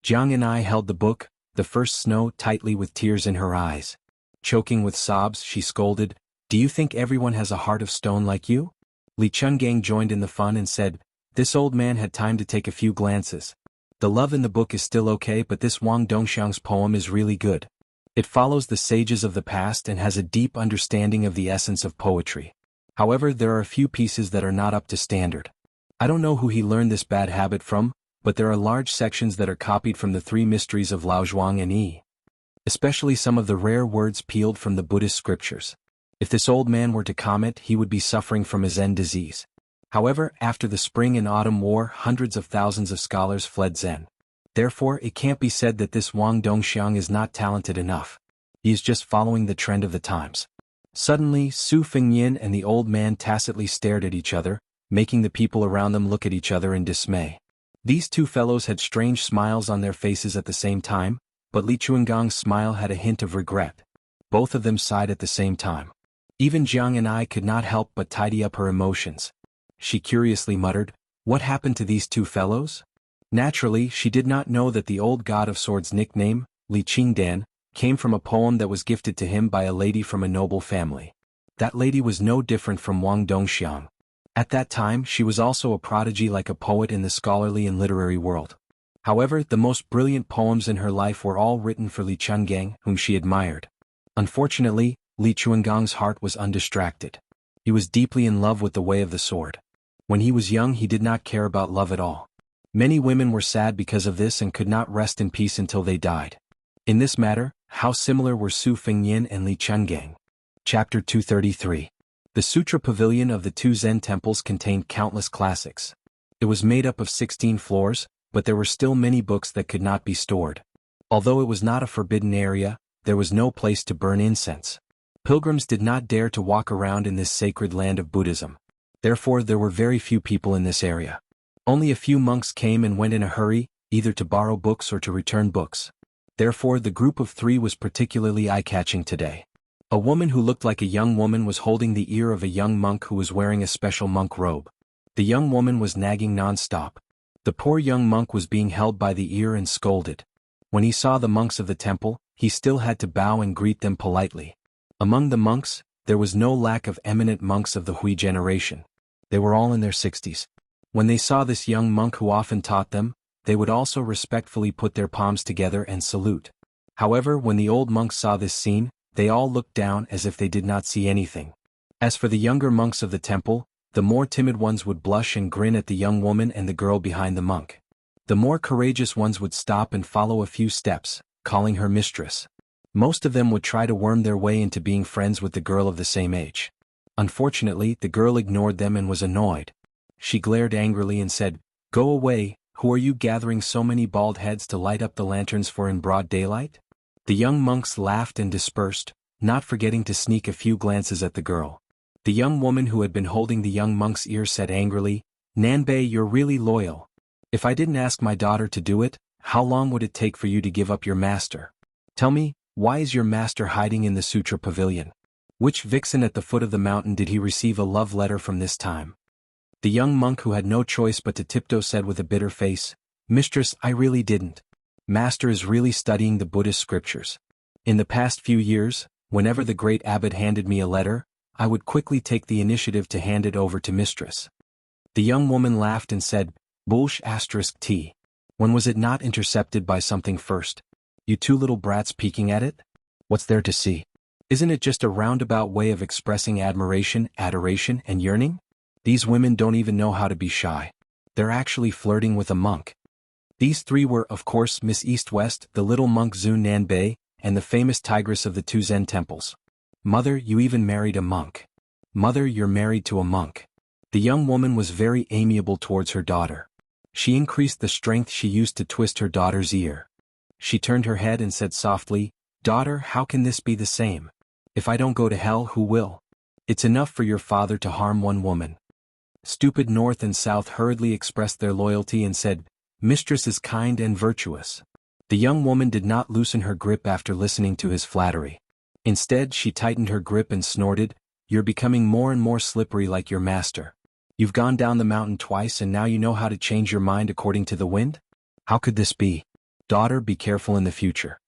Jiang and I held the book, The First Snow, tightly with tears in her eyes. Choking with sobs, she scolded, "Do you think everyone has a heart of stone like you?" Li Chungang joined in the fun and said, "This old man had time to take a few glances. The love in the book is still okay, but this Wang Dongxiang's poem is really good. It follows the sages of the past and has a deep understanding of the essence of poetry. However, there are a few pieces that are not up to standard. I don't know who he learned this bad habit from, but there are large sections that are copied from the three mysteries of Lao Zhuang and Yi. Especially some of the rare words peeled from the Buddhist scriptures. If this old man were to comment, he would be suffering from a Zen disease. However, after the spring and autumn war, hundreds of thousands of scholars fled Zen. Therefore, it can't be said that this Wang Dongxiang is not talented enough. He is just following the trend of the times." Suddenly, Su Fengyan and the old man tacitly stared at each other, making the people around them look at each other in dismay. These two fellows had strange smiles on their faces at the same time, but Li Chuangang's smile had a hint of regret. Both of them sighed at the same time. Even Jiang and I could not help but tidy up her emotions. She curiously muttered, "What happened to these two fellows? Naturally, she did not know that the old god of swords' nickname, Li Qingdan, came from a poem that was gifted to him by a lady from a noble family. That lady was no different from Wang Dongxiang. At that time she was also a prodigy like a poet in the scholarly and literary world. However, the most brilliant poems in her life were all written for Li Chungang, whom she admired. Unfortunately, Li Chunggang's heart was undistracted. He was deeply in love with the way of the sword. When he was young he did not care about love at all. Many women were sad because of this and could not rest in peace until they died. In this matter, how similar were Su Fengyin and Li Chungang. Chapter 233. The Sutra Pavilion of the two Zen temples contained countless classics. It was made up of 16 floors, but there were still many books that could not be stored. Although it was not a forbidden area, there was no place to burn incense. Pilgrims did not dare to walk around in this sacred land of Buddhism. Therefore there were very few people in this area. Only a few monks came and went in a hurry, either to borrow books or to return books. Therefore the group of three was particularly eye-catching today. A woman who looked like a young woman was holding the ear of a young monk who was wearing a special monk robe. The young woman was nagging non-stop. The poor young monk was being held by the ear and scolded. When he saw the monks of the temple, he still had to bow and greet them politely. Among the monks, there was no lack of eminent monks of the Hui generation. They were all in their 60s. When they saw this young monk who often taught them, they would also respectfully put their palms together and salute. However, when the old monks saw this scene, they all looked down as if they did not see anything. As for the younger monks of the temple, the more timid ones would blush and grin at the young woman and the girl behind the monk. The more courageous ones would stop and follow a few steps, calling her mistress. Most of them would try to worm their way into being friends with the girl of the same age. Unfortunately, the girl ignored them and was annoyed. She glared angrily and said, "Go away, who are you gathering so many bald heads to light up the lanterns for in broad daylight?" The young monks laughed and dispersed, not forgetting to sneak a few glances at the girl. The young woman who had been holding the young monk's ear said angrily, "Nanbei, you're really loyal. If I didn't ask my daughter to do it, how long would it take for you to give up your master? Tell me, why is your master hiding in the Sutra Pavilion? Which vixen at the foot of the mountain did he receive a love letter from this time?" The young monk who had no choice but to tiptoe said with a bitter face, "Mistress, I really didn't. Master is really studying the Buddhist scriptures. In the past few years, whenever the great abbot handed me a letter, I would quickly take the initiative to hand it over to mistress." The young woman laughed and said, "Bullsh*t. When was it not intercepted by something first? You two little brats peeking at it? What's there to see? Isn't it just a roundabout way of expressing admiration, adoration, and yearning? These women don't even know how to be shy. They're actually flirting with a monk." These three were, of course, Miss East-West, the little monk Zhu Nanbei, and the famous tigress of the two Zen temples. "Mother, you even married a monk. Mother, you're married to a monk." The young woman was very amiable towards her daughter. She increased the strength she used to twist her daughter's ear. She turned her head and said softly, "Daughter, how can this be the same? If I don't go to hell, who will? It's enough for your father to harm one woman." Stupid North and South hurriedly expressed their loyalty and said, "Mistress is kind and virtuous." The young woman did not loosen her grip after listening to his flattery. Instead, she tightened her grip and snorted, "You're becoming more and more slippery like your master. You've gone down the mountain twice and now you know how to change your mind according to the wind? How could this be? Daughter, be careful in the future."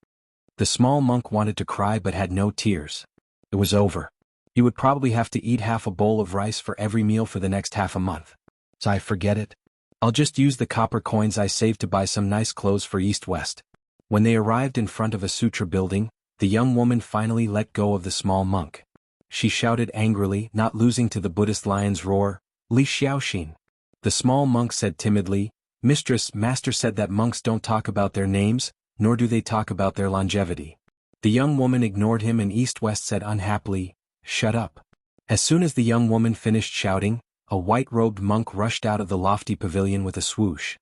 The small monk wanted to cry but had no tears. It was over. He would probably have to eat half a bowl of rice for every meal for the next half a month. So I forget it. I'll just use the copper coins I saved to buy some nice clothes for East-West. When they arrived in front of a sutra building, the young woman finally let go of the small monk. She shouted angrily, not losing to the Buddhist lion's roar, "Li Xiaoxin." The small monk said timidly, "Mistress, master said that monks don't talk about their names, nor do they talk about their longevity." The young woman ignored him and East-West said unhappily, "Shut up." As soon as the young woman finished shouting, a white-robed monk rushed out of the lofty pavilion with a swoosh.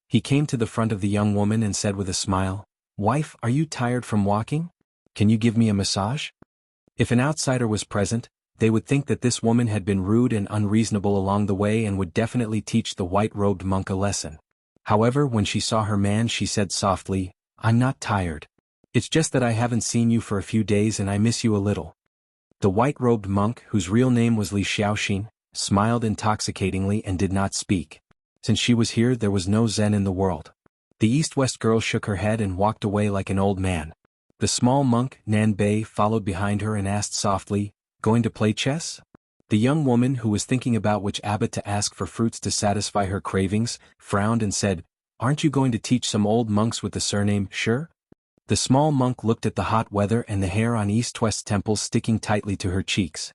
He came to the front of the young woman and said with a smile, "Wife, are you tired from walking? Can you give me a massage?" If an outsider was present, they would think that this woman had been rude and unreasonable along the way and would definitely teach the white-robed monk a lesson. However, when she saw her man, she said softly, "I'm not tired. It's just that I haven't seen you for a few days and I miss you a little." The white-robed monk, whose real name was Li Xiaoxin, smiled intoxicatingly and did not speak. Since she was here, there was no zen in the world. The East-West girl shook her head and walked away like an old man. The small monk, Nanbei, followed behind her and asked softly, "Going to play chess?" The young woman, who was thinking about which abbot to ask for fruits to satisfy her cravings, frowned and said, "Aren't you going to teach some old monks with the surname Sure?" The small monk looked at the hot weather and the hair on East-West's temples sticking tightly to her cheeks.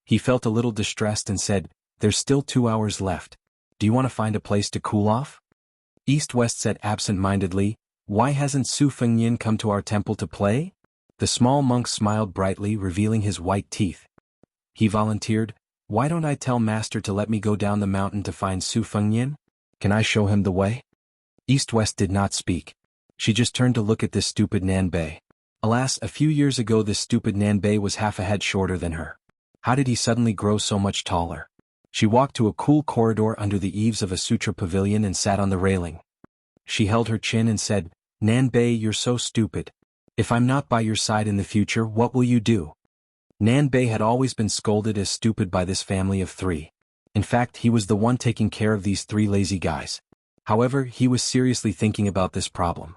He felt a little distressed and said, "There's still 2 hours left. Do you want to find a place to cool off?" East-West said absent-mindedly, "Why hasn't Su Fengnian come to our temple to play?" The small monk smiled brightly, revealing his white teeth. He volunteered, "Why don't I tell Master to let me go down the mountain to find Su Fengnian? Can I show him the way?" East-West did not speak. She just turned to look at this stupid Nanbei. Alas, a few years ago this stupid Nanbei was half a head shorter than her. How did he suddenly grow so much taller? She walked to a cool corridor under the eaves of a sutra pavilion and sat on the railing. She held her chin and said, "Nanbei, you're so stupid. If I'm not by your side in the future, what will you do?" Nanbei had always been scolded as stupid by this family of 3. In fact, he was the one taking care of these 3 lazy guys. However, he was seriously thinking about this problem.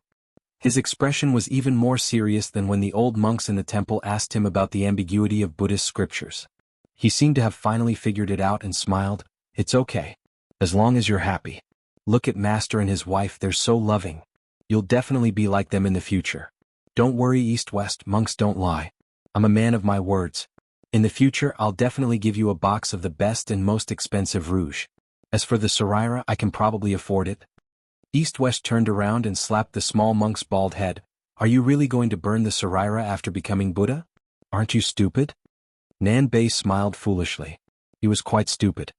His expression was even more serious than when the old monks in the temple asked him about the ambiguity of Buddhist scriptures. He seemed to have finally figured it out and smiled, "It's okay. As long as you're happy. Look at Master and his wife, they're so loving. You'll definitely be like them in the future. Don't worry, East-West, monks don't lie. I'm a man of my words. In the future I'll definitely give you a box of the best and most expensive rouge. As for the Sarira, I can probably afford it." East-West turned around and slapped the small monk's bald head. "Are you really going to burn the Sarira after becoming Buddha? Aren't you stupid?" Nanbei smiled foolishly. He was quite stupid.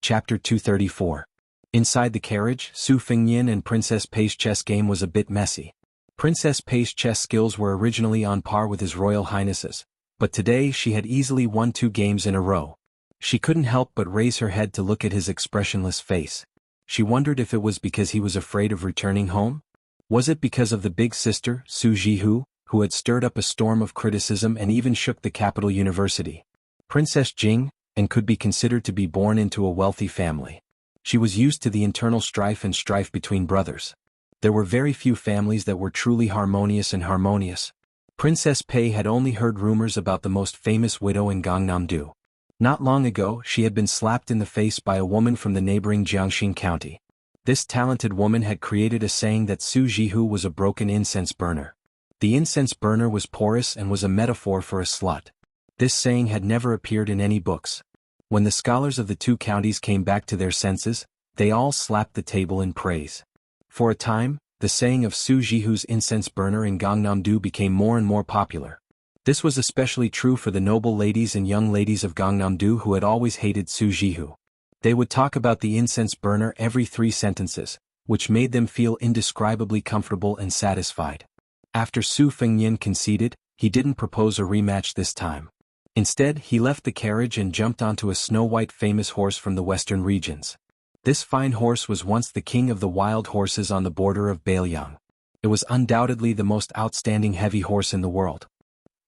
Chapter 234. Inside the carriage, Su Fengnian and Princess Pei's chess game was a bit messy. Princess Pei's chess skills were originally on par with His Royal Highness's, but today she had easily won 2 games in a row. She couldn't help but raise her head to look at his expressionless face. She wondered if it was because he was afraid of returning home? Was it because of the big sister, Su Jihu, who had stirred up a storm of criticism and even shook the capital university? Princess Jing, and could be considered to be born into a wealthy family. She was used to the internal strife between brothers. There were very few families that were truly harmonious. Princess Pei had only heard rumors about the most famous widow in Gangnam-do. Not long ago, she had been slapped in the face by a woman from the neighboring Jiangxin county. This talented woman had created a saying that Su Jihu was a broken incense burner. The incense burner was porous and was a metaphor for a slut. This saying had never appeared in any books. When the scholars of the 2 counties came back to their senses, they all slapped the table in praise. For a time, the saying of Su Jihu's incense burner in Gangnam-do became more and more popular. This was especially true for the noble ladies and young ladies of Gangnam-do who had always hated Su Jihu. They would talk about the incense burner every 3 sentences, which made them feel indescribably comfortable and satisfied. After Su Fengnian conceded, he didn't propose a rematch this time. Instead, he left the carriage and jumped onto a snow-white famous horse from the western regions. This fine horse was once the king of the wild horses on the border of Beiliang. It was undoubtedly the most outstanding heavy horse in the world.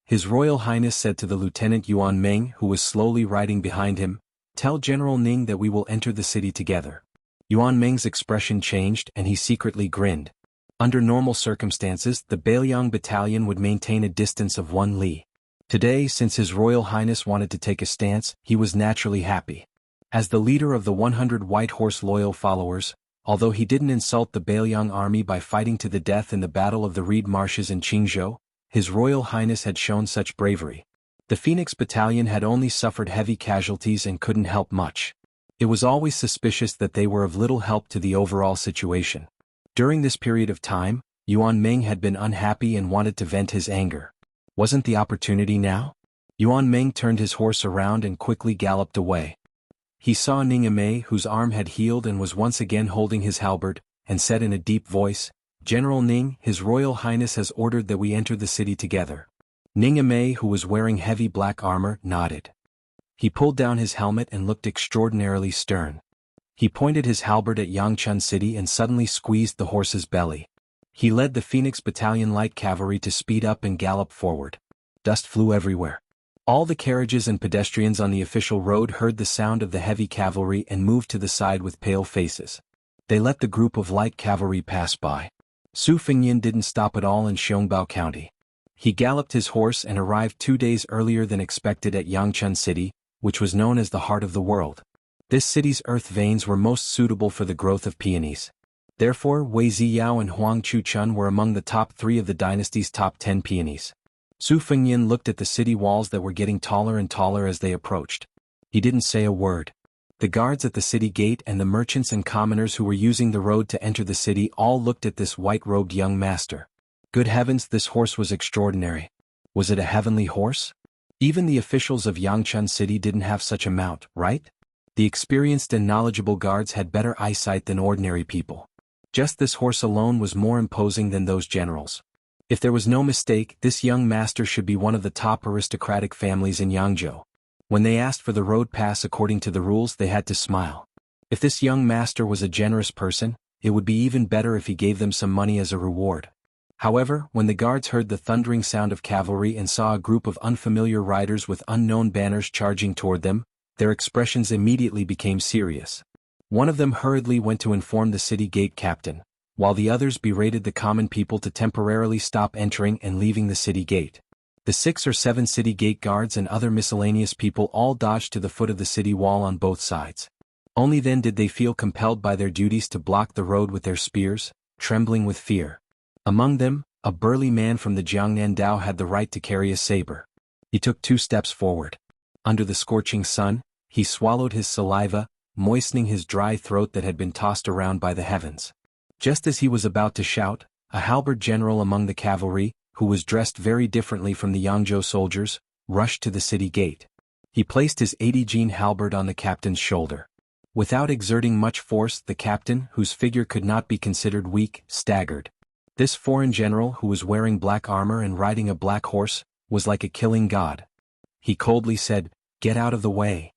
His Royal Highness said to the Lieutenant Yuan Meng, who was slowly riding behind him, "Tell General Ning that we will enter the city together." Yuan Meng's expression changed and he secretly grinned. Under normal circumstances, the Beiliang battalion would maintain a distance of 1 li. Today, since His Royal Highness wanted to take a stance, he was naturally happy. As the leader of the 100 White Horse loyal followers, although he didn't insult the Beiliang army by fighting to the death in the Battle of the Reed Marshes in Qingzhou, His Royal Highness had shown such bravery. The Phoenix Battalion had only suffered heavy casualties and couldn't help much. It was always suspicious that they were of little help to the overall situation. During this period of time, Yuan Meng had been unhappy and wanted to vent his anger. Wasn't the opportunity now? Yuan Meng turned his horse around and quickly galloped away. He saw Ning Amei, whose arm had healed and was once again holding his halberd, and said in a deep voice, "General Ning, His Royal Highness has ordered that we enter the city together." Ning Amei, who was wearing heavy black armor, nodded. He pulled down his helmet and looked extraordinarily stern. He pointed his halberd at Yangchun City and suddenly squeezed the horse's belly. He led the Phoenix Battalion light cavalry to speed up and gallop forward. Dust flew everywhere. All the carriages and pedestrians on the official road heard the sound of the heavy cavalry and moved to the side with pale faces. They let the group of light cavalry pass by. Su Fengyin didn't stop at all in Xiongbao County. He galloped his horse and arrived 2 days earlier than expected at Yangchun City, which was known as the heart of the world. This city's earth veins were most suitable for the growth of peonies. Therefore, Wei Ziyao and Huang Chuchun were among the top 3 of the dynasty's top 10 peonies. Su Fengyin looked at the city walls that were getting taller and taller as they approached. He didn't say a word. The guards at the city gate and the merchants and commoners who were using the road to enter the city all looked at this white-robed young master. Good heavens, this horse was extraordinary. Was it a heavenly horse? Even the officials of Yangchun City didn't have such a mount, right? The experienced and knowledgeable guards had better eyesight than ordinary people. Just this horse alone was more imposing than those generals. If there was no mistake, this young master should be one of the top aristocratic families in Yangzhou. When they asked for the road pass according to the rules, they had to smile. If this young master was a generous person, it would be even better if he gave them some money as a reward. However, when the guards heard the thundering sound of cavalry and saw a group of unfamiliar riders with unknown banners charging toward them, their expressions immediately became serious. One of them hurriedly went to inform the city gate captain, while the others berated the common people to temporarily stop entering and leaving the city gate. The 6 or 7 city gate guards and other miscellaneous people all dodged to the foot of the city wall on both sides. Only then did they feel compelled by their duties to block the road with their spears, trembling with fear. Among them, a burly man from the Jiangnan Dao had the right to carry a saber. He took 2 steps forward. Under the scorching sun, he swallowed his saliva, moistening his dry throat that had been tossed around by the heavens. Just as he was about to shout, a halberd general among the cavalry, who was dressed very differently from the Yangzhou soldiers, rushed to the city gate. He placed his 80-gene halberd on the captain's shoulder. Without exerting much force, the captain, whose figure could not be considered weak, staggered. This foreign general, who was wearing black armor and riding a black horse, was like a killing god. He coldly said, "Get out of the way."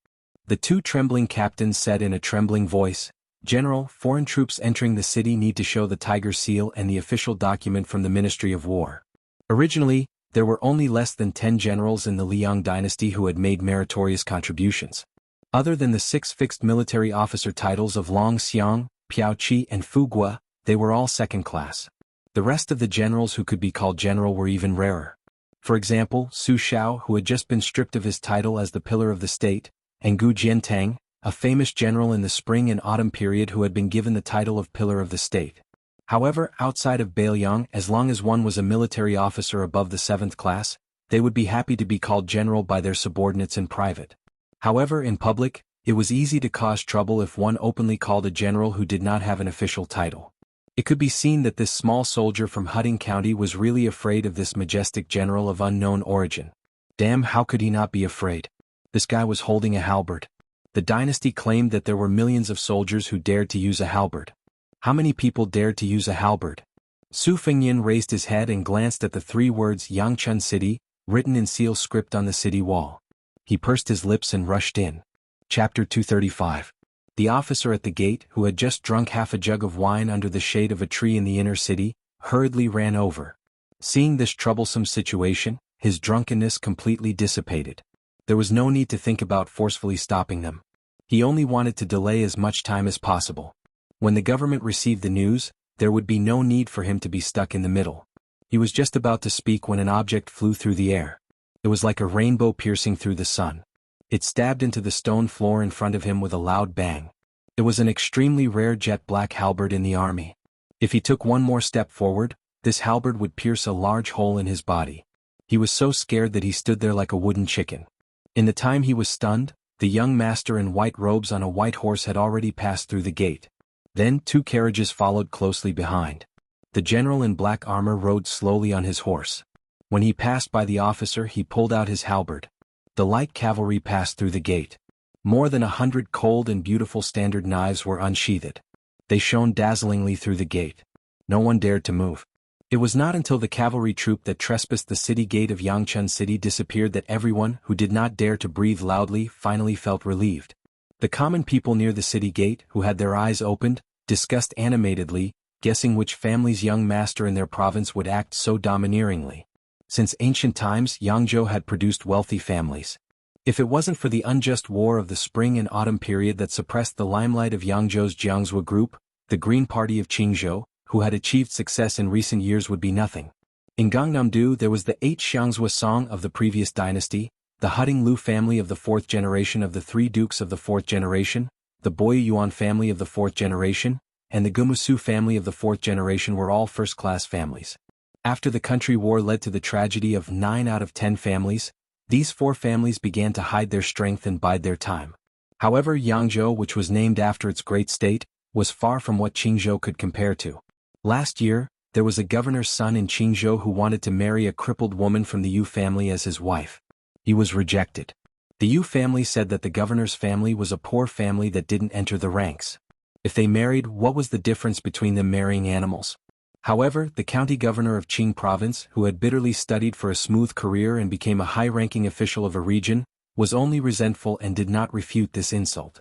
The 2 trembling captains said in a trembling voice, "General, foreign troops entering the city need to show the tiger seal and the official document from the Ministry of War." Originally, there were only less than 10 generals in the Liang dynasty who had made meritorious contributions. Other than the 6 fixed military officer titles of Long Xiang, Piao Qi and Fu Guo, they were all second class. The rest of the generals who could be called general were even rarer. For example, Su Shao, who had just been stripped of his title as the pillar of the state, and Gu Jiantang, a famous general in the spring and autumn period who had been given the title of pillar of the state. However, outside of Beiliang, as long as one was a military officer above the 7th class, they would be happy to be called general by their subordinates in private. However, in public, it was easy to cause trouble if one openly called a general who did not have an official title. It could be seen that this small soldier from Hutting County was really afraid of this majestic general of unknown origin. Damn, how could he not be afraid? This guy was holding a halberd. The dynasty claimed that there were millions of soldiers who dared to use a halberd. How many people dared to use a halberd? Su Fengyin raised his head and glanced at the 3 words Yangchun City, written in seal script on the city wall. He pursed his lips and rushed in. Chapter 235. The officer at the gate, who had just drunk half a jug of wine under the shade of a tree in the inner city, hurriedly ran over. Seeing this troublesome situation, his drunkenness completely dissipated. There was no need to think about forcefully stopping them. He only wanted to delay as much time as possible. When the government received the news, there would be no need for him to be stuck in the middle. He was just about to speak when an object flew through the air. It was like a rainbow piercing through the sun. It stabbed into the stone floor in front of him with a loud bang. It was an extremely rare jet-black halberd in the army. If he took one more step forward, this halberd would pierce a large hole in his body. He was so scared that he stood there like a wooden chicken. In the time he was stunned, the young master in white robes on a white horse had already passed through the gate. Then 2 carriages followed closely behind. The general in black armor rode slowly on his horse. When he passed by the officer, he pulled out his halberd. The light cavalry passed through the gate. More than 100 cold and beautiful standard knives were unsheathed. They shone dazzlingly through the gate. No one dared to move. It was not until the cavalry troop that trespassed the city gate of Yangchun City disappeared that everyone who did not dare to breathe loudly finally felt relieved. The common people near the city gate, who had their eyes opened, discussed animatedly, guessing which family's young master in their province would act so domineeringly. Since ancient times, Yangzhou had produced wealthy families. If it wasn't for the unjust war of the spring and autumn period that suppressed the limelight of Yangzhou's Jianghu group, the Green Party of Qingzhou, who had achieved success in recent years, would be nothing. In Gangnam-do there was the 8 Xiangzhou song of the previous dynasty, the Hutting Lu family of the 4th generation of the 3 dukes of the 4th generation, the Boyu Yuan family of the 4th generation, and the Gumusu family of the 4th generation were all first-class families. After the country war led to the tragedy of 9 out of 10 families, these 4 families began to hide their strength and bide their time. However, Yangzhou, which was named after its great state, was far from what Qingzhou could compare to. Last year, there was a governor's son in Qingzhou who wanted to marry a crippled woman from the Yu family as his wife. He was rejected. The Yu family said that the governor's family was a poor family that didn't enter the ranks. If they married, what was the difference between them marrying animals? However, the county governor of Qing province, who had bitterly studied for a smooth career and became a high-ranking official of a region, was only resentful and did not refute this insult.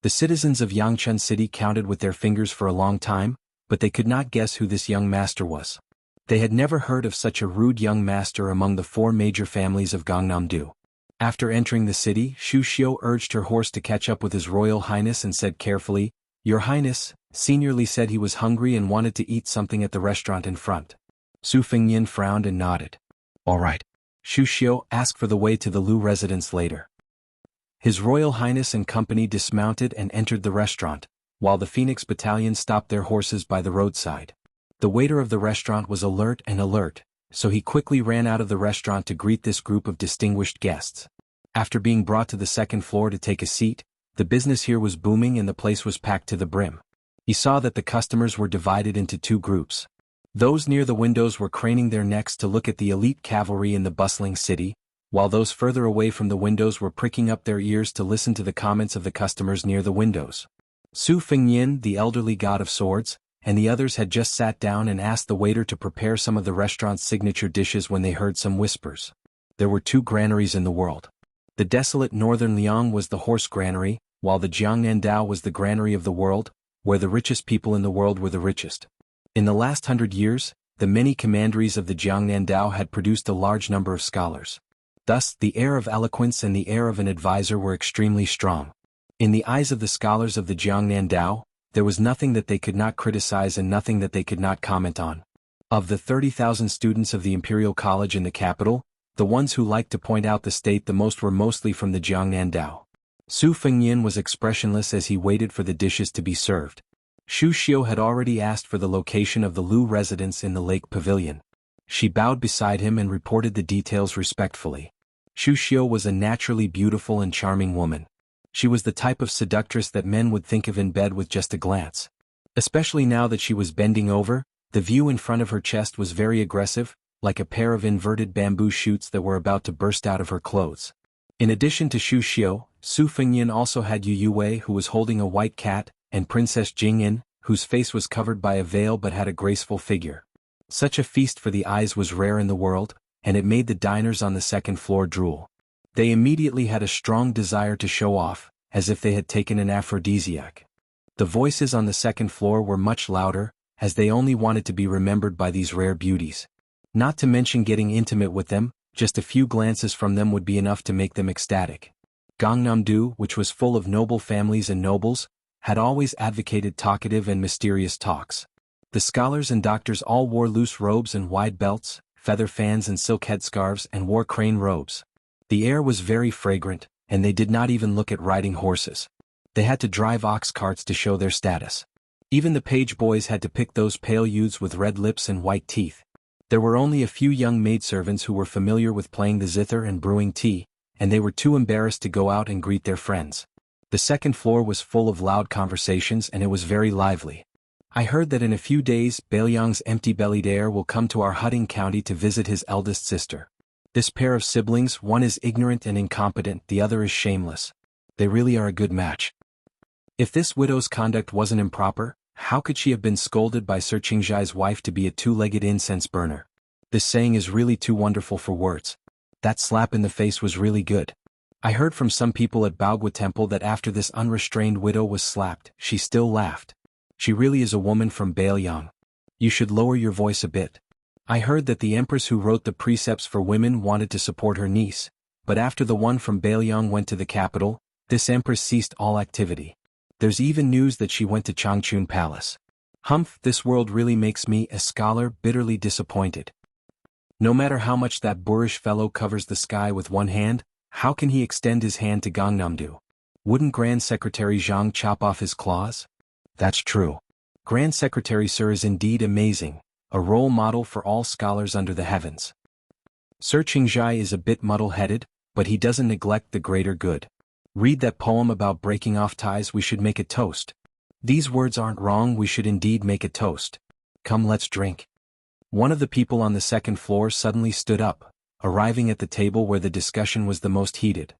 The citizens of Yangchun City counted with their fingers for a long time, but they could not guess who this young master was. They had never heard of such a rude young master among the 4 major families of Gangnam-do. After entering the city, Xu Xiu urged her horse to catch up with His Royal Highness and said carefully, "Your Highness," seniorly said he was hungry and wanted to eat something at the restaurant in front. Su Fengyin frowned and nodded. "All right." Xu Xiu asked for the way to the Lu residence later. His Royal Highness and company dismounted and entered the restaurant, while the Phoenix Battalion stopped their horses by the roadside. The waiter of the restaurant was alert, so he quickly ran out of the restaurant to greet this group of distinguished guests. After being brought to the 2nd floor to take a seat, the business here was booming and the place was packed to the brim. He saw that the customers were divided into 2 groups. Those near the windows were craning their necks to look at the elite cavalry in the bustling city, while those further away from the windows were pricking up their ears to listen to the comments of the customers near the windows. Su Fengyin, the elderly god of swords, and the others had just sat down and asked the waiter to prepare some of the restaurant's signature dishes when they heard some whispers. There were 2 granaries in the world. The desolate northern Liang was the horse granary, while the Jiangnandao was the granary of the world, where the richest people in the world were the richest. In the last 100 years, the many commanderies of the Jiangnandao had produced a large number of scholars. Thus, the air of eloquence and the air of an advisor were extremely strong. In the eyes of the scholars of the Jiangnandao, there was nothing that they could not criticize and nothing that they could not comment on. Of the 30,000 students of the Imperial College in the capital, the ones who liked to point out the state the most were mostly from the Jiangnandao. Su Fengyin was expressionless as he waited for the dishes to be served. Xu Xiu had already asked for the location of the Lu residence in the lake pavilion. She bowed beside him and reported the details respectfully. Xu Xiu was a naturally beautiful and charming woman. She was the type of seductress that men would think of in bed with just a glance. Especially now that she was bending over, the view in front of her chest was very aggressive, like a pair of inverted bamboo shoots that were about to burst out of her clothes. In addition to Xu Xiu, Su Fengyin also had Yu Yue, who was holding a white cat, and Princess Jingyin, whose face was covered by a veil but had a graceful figure. Such a feast for the eyes was rare in the world, and it made the diners on the 2nd floor drool. They immediately had a strong desire to show off, as if they had taken an aphrodisiac. The voices on the 2nd floor were much louder, as they only wanted to be remembered by these rare beauties. Not to mention getting intimate with them, just a few glances from them would be enough to make them ecstatic. Gangnam-do, which was full of noble families and nobles, had always advocated talkative and mysterious talks. The scholars and doctors all wore loose robes and wide belts, feather fans and silk headscarves, and wore crane robes. The air was very fragrant, and they did not even look at riding horses. They had to drive ox carts to show their status. Even the page boys had to pick those pale youths with red lips and white teeth. There were only a few young maidservants who were familiar with playing the zither and brewing tea, and they were too embarrassed to go out and greet their friends. The 2nd floor was full of loud conversations and it was very lively. "I heard that in a few days Bailiang's empty-bellied heir will come to our Hutting County to visit his eldest sister. This pair of siblings, one is ignorant and incompetent, the other is shameless. They really are a good match." If this widow's conduct wasn't improper, how could she have been scolded by Sir Qingzhai's wife to be a 2-legged incense burner? This saying is really too wonderful for words. That slap in the face was really good. I heard from some people at Baogua Temple that after this unrestrained widow was slapped, she still laughed. She really is a woman from Bailiang. You should lower your voice a bit. I heard that the empress who wrote the precepts for women wanted to support her niece, but after the one from Beiliang went to the capital, this empress ceased all activity. There's even news that she went to Changchun Palace. Humph, this world really makes me, a scholar, bitterly disappointed. No matter how much that boorish fellow covers the sky with one hand, how can he extend his hand to Gangnam-do? Wouldn't Grand Secretary Zhang chop off his claws? That's true. Grand Secretary Sir is indeed amazing, a role model for all scholars under the heavens. Sir Qingzhai is a bit muddle-headed, but he doesn't neglect the greater good. Read that poem about breaking off ties. We should make a toast. These words aren't wrong, we should indeed make a toast. Come, let's drink. One of the people on the second floor suddenly stood up, arriving at the table where the discussion was the most heated.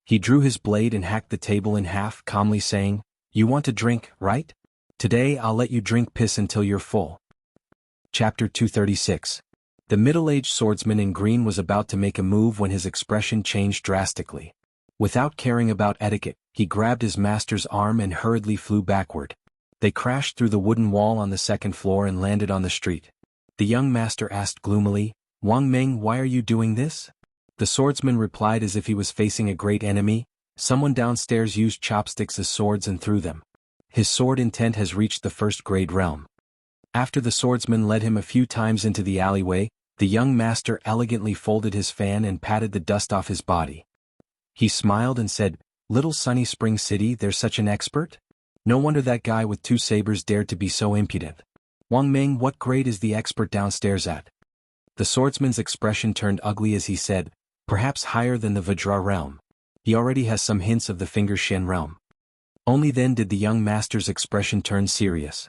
He drew his blade and hacked the table in half, calmly saying, "You want to drink, right? Today I'll let you drink piss until you're full." Chapter 236. The middle-aged swordsman in green was about to make a move when his expression changed drastically. Without caring about etiquette, he grabbed his master's arm and hurriedly flew backward. They crashed through the wooden wall on the second floor and landed on the street. The young master asked gloomily, "Wang Meng, why are you doing this?" The swordsman replied as if he was facing a great enemy, "Someone downstairs used chopsticks as swords and threw them. His sword intent has reached the first-grade realm." After the swordsman led him a few times into the alleyway, the young master elegantly folded his fan and patted the dust off his body. He smiled and said, "Little Sunny Spring City, there's such an expert? No wonder that guy with 2 sabers dared to be so impudent. Wang Meng, what grade is the expert downstairs at?" The swordsman's expression turned ugly as he said, "Perhaps higher than the Vajra realm. He already has some hints of the Finger Shen realm." Only then did the young master's expression turn serious.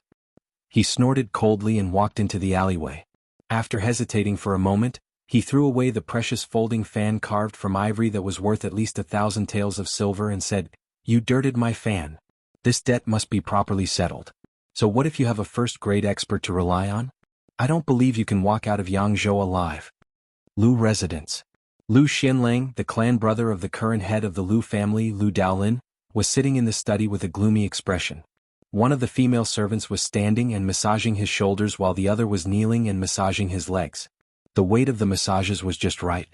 He snorted coldly and walked into the alleyway. After hesitating for a moment, he threw away the precious folding fan carved from ivory that was worth at least 1,000 taels of silver and said, "You dirted my fan. This debt must be properly settled. So what if you have a first-grade expert to rely on? I don't believe you can walk out of Yangzhou alive." Lu residence. Lu Xianlang, the clan brother of the current head of the Lu family, Lu Daolin, was sitting in the study with a gloomy expression. One of the female servants was standing and massaging his shoulders while the other was kneeling and massaging his legs. The weight of the massages was just right.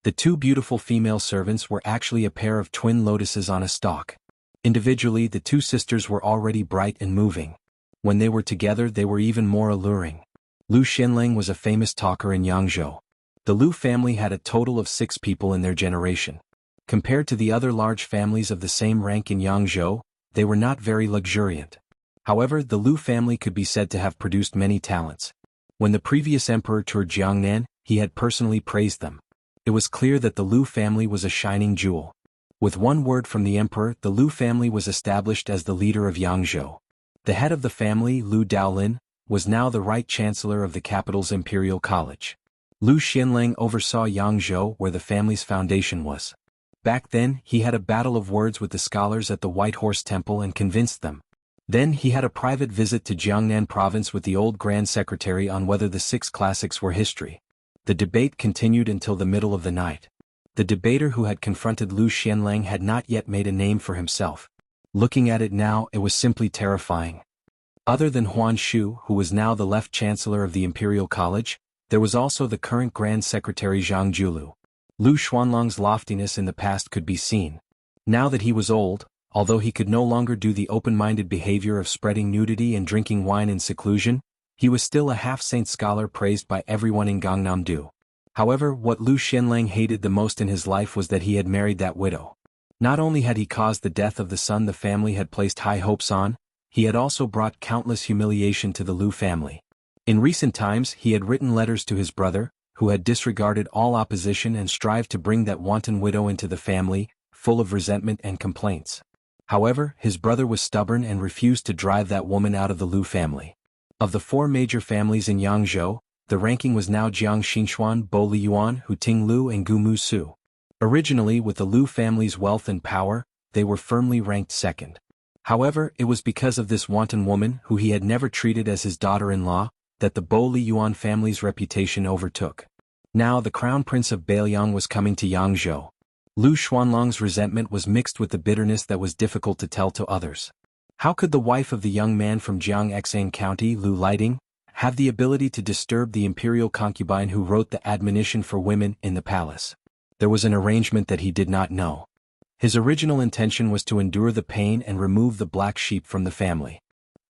The 2 beautiful female servants were actually a pair of twin lotuses on a stalk. Individually, the 2 sisters were already bright and moving. When they were together, they were even more alluring. Lu Xianlang was a famous talker in Yangzhou. The Lu family had a total of 6 people in their generation. Compared to the other large families of the same rank in Yangzhou, they were not very luxuriant. However, the Lu family could be said to have produced many talents. When the previous emperor toured Jiangnan, he had personally praised them. It was clear that the Lu family was a shining jewel. With one word from the emperor, the Lu family was established as the leader of Yangzhou. The head of the family, Lu Daolin, was now the right chancellor of the capital's imperial college. Lu Xianlang oversaw Yangzhou, where the family's foundation was. Back then, he had a battle of words with the scholars at the White Horse Temple and convinced them. Then he had a private visit to Jiangnan province with the old Grand Secretary on whether the 6 classics were history. The debate continued until the middle of the night. The debater who had confronted Lu Xianlang had not yet made a name for himself. Looking at it now, it was simply terrifying. Other than Huan Shu, who was now the left chancellor of the Imperial College, there was also the current Grand Secretary Zhang Julu. Lu Xuanlong's loftiness in the past could be seen. Now that he was old, although he could no longer do the open-minded behavior of spreading nudity and drinking wine in seclusion, he was still a half-saint scholar praised by everyone in Gangnam-do. However, what Lu Xianlang hated the most in his life was that he had married that widow. Not only had he caused the death of the son the family had placed high hopes on, he had also brought countless humiliation to the Lu family. In recent times, he had written letters to his brother, who had disregarded all opposition and strived to bring that wanton widow into the family, full of resentment and complaints. However, his brother was stubborn and refused to drive that woman out of the Lu family. Of the 4 major families in Yangzhou, the ranking was now Jiang Xinxuan, Bo Liyuan, Hu Ting Lu and Gu Mu Su. Originally, with the Lu family's wealth and power, they were firmly ranked second. However, it was because of this wanton woman, who he had never treated as his daughter-in-law, that the Bo Liyuan family's reputation overtook. Now the crown prince of Beiliang was coming to Yangzhou. Lu Xuanlong's resentment was mixed with the bitterness that was difficult to tell to others. How could the wife of the young man from Jiangxing County, Lu Lighting, have the ability to disturb the imperial concubine who wrote the admonition for women in the palace. There was an arrangement that he did not know. His original intention was to endure the pain and remove the black sheep from the family.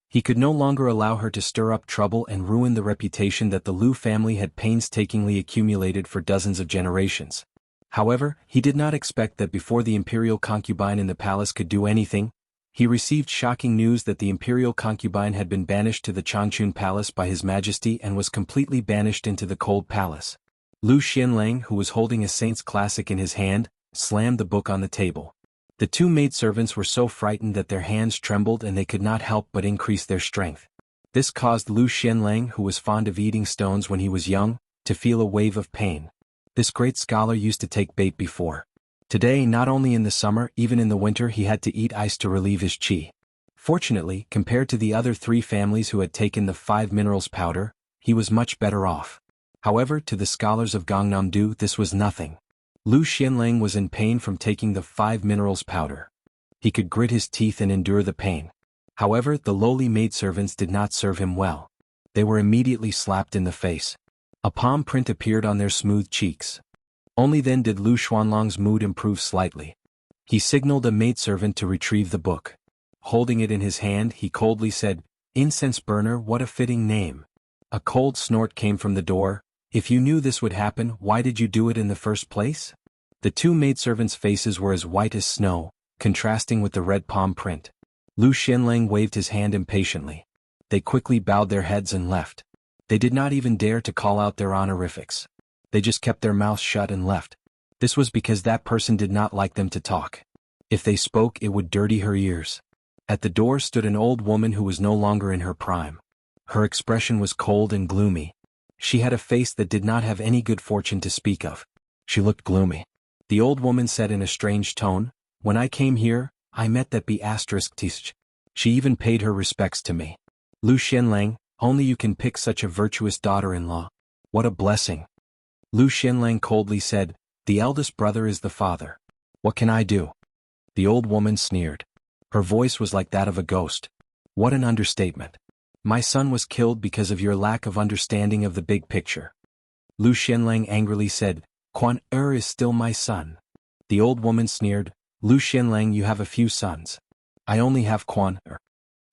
He could no longer allow her to stir up trouble and ruin the reputation that the Lu family had painstakingly accumulated for dozens of generations. However, he did not expect that before the imperial concubine in the palace could do anything, he received shocking news that the imperial concubine had been banished to the Changchun palace by His Majesty and was completely banished into the cold palace. Lu Xianlang, who was holding a saint's classic in his hand, slammed the book on the table. The two maidservants were so frightened that their hands trembled and they could not help but increase their strength. This caused Lu Xianlang, who was fond of eating stones when he was young, to feel a wave of pain. This great scholar used to take bait before. Today, not only in the summer, even in the winter, he had to eat ice to relieve his qi. Fortunately, compared to the other 3 families who had taken the 5 minerals powder, he was much better off. However, to the scholars of Gangnam-do this was nothing. Lu Xianlang was in pain from taking the 5 minerals powder. He could grit his teeth and endure the pain. However, the lowly maidservants did not serve him well. They were immediately slapped in the face. A palm print appeared on their smooth cheeks. Only then did Lu Xuanlang's mood improve slightly. He signaled a maidservant to retrieve the book. Holding it in his hand, he coldly said, "Incense burner, what a fitting name." A cold snort came from the door. "If you knew this would happen, why did you do it in the first place?" The 2 maidservants' faces were as white as snow, contrasting with the red palm print. Lu Xianlang waved his hand impatiently. They quickly bowed their heads and left. They did not even dare to call out their honorifics. They just kept their mouths shut and left. This was because that person did not like them to talk. If they spoke, it would dirty her ears. At the door stood an old woman who was no longer in her prime. Her expression was cold and gloomy. She had a face that did not have any good fortune to speak of. She looked gloomy. The old woman said in a strange tone, "When I came here, I met that B*****. She even paid her respects to me. Lu Xianlang, only you can pick such a virtuous daughter-in-law. What a blessing." Lu Xianlang coldly said, "The eldest brother is the father. What can I do?" The old woman sneered. Her voice was like that of a ghost. What an understatement. "My son was killed because of your lack of understanding of the big picture." Lu Xianlang angrily said, "Quan is still my son." The old woman sneered, "Lu Xianlang, you have a few sons. I only have Quan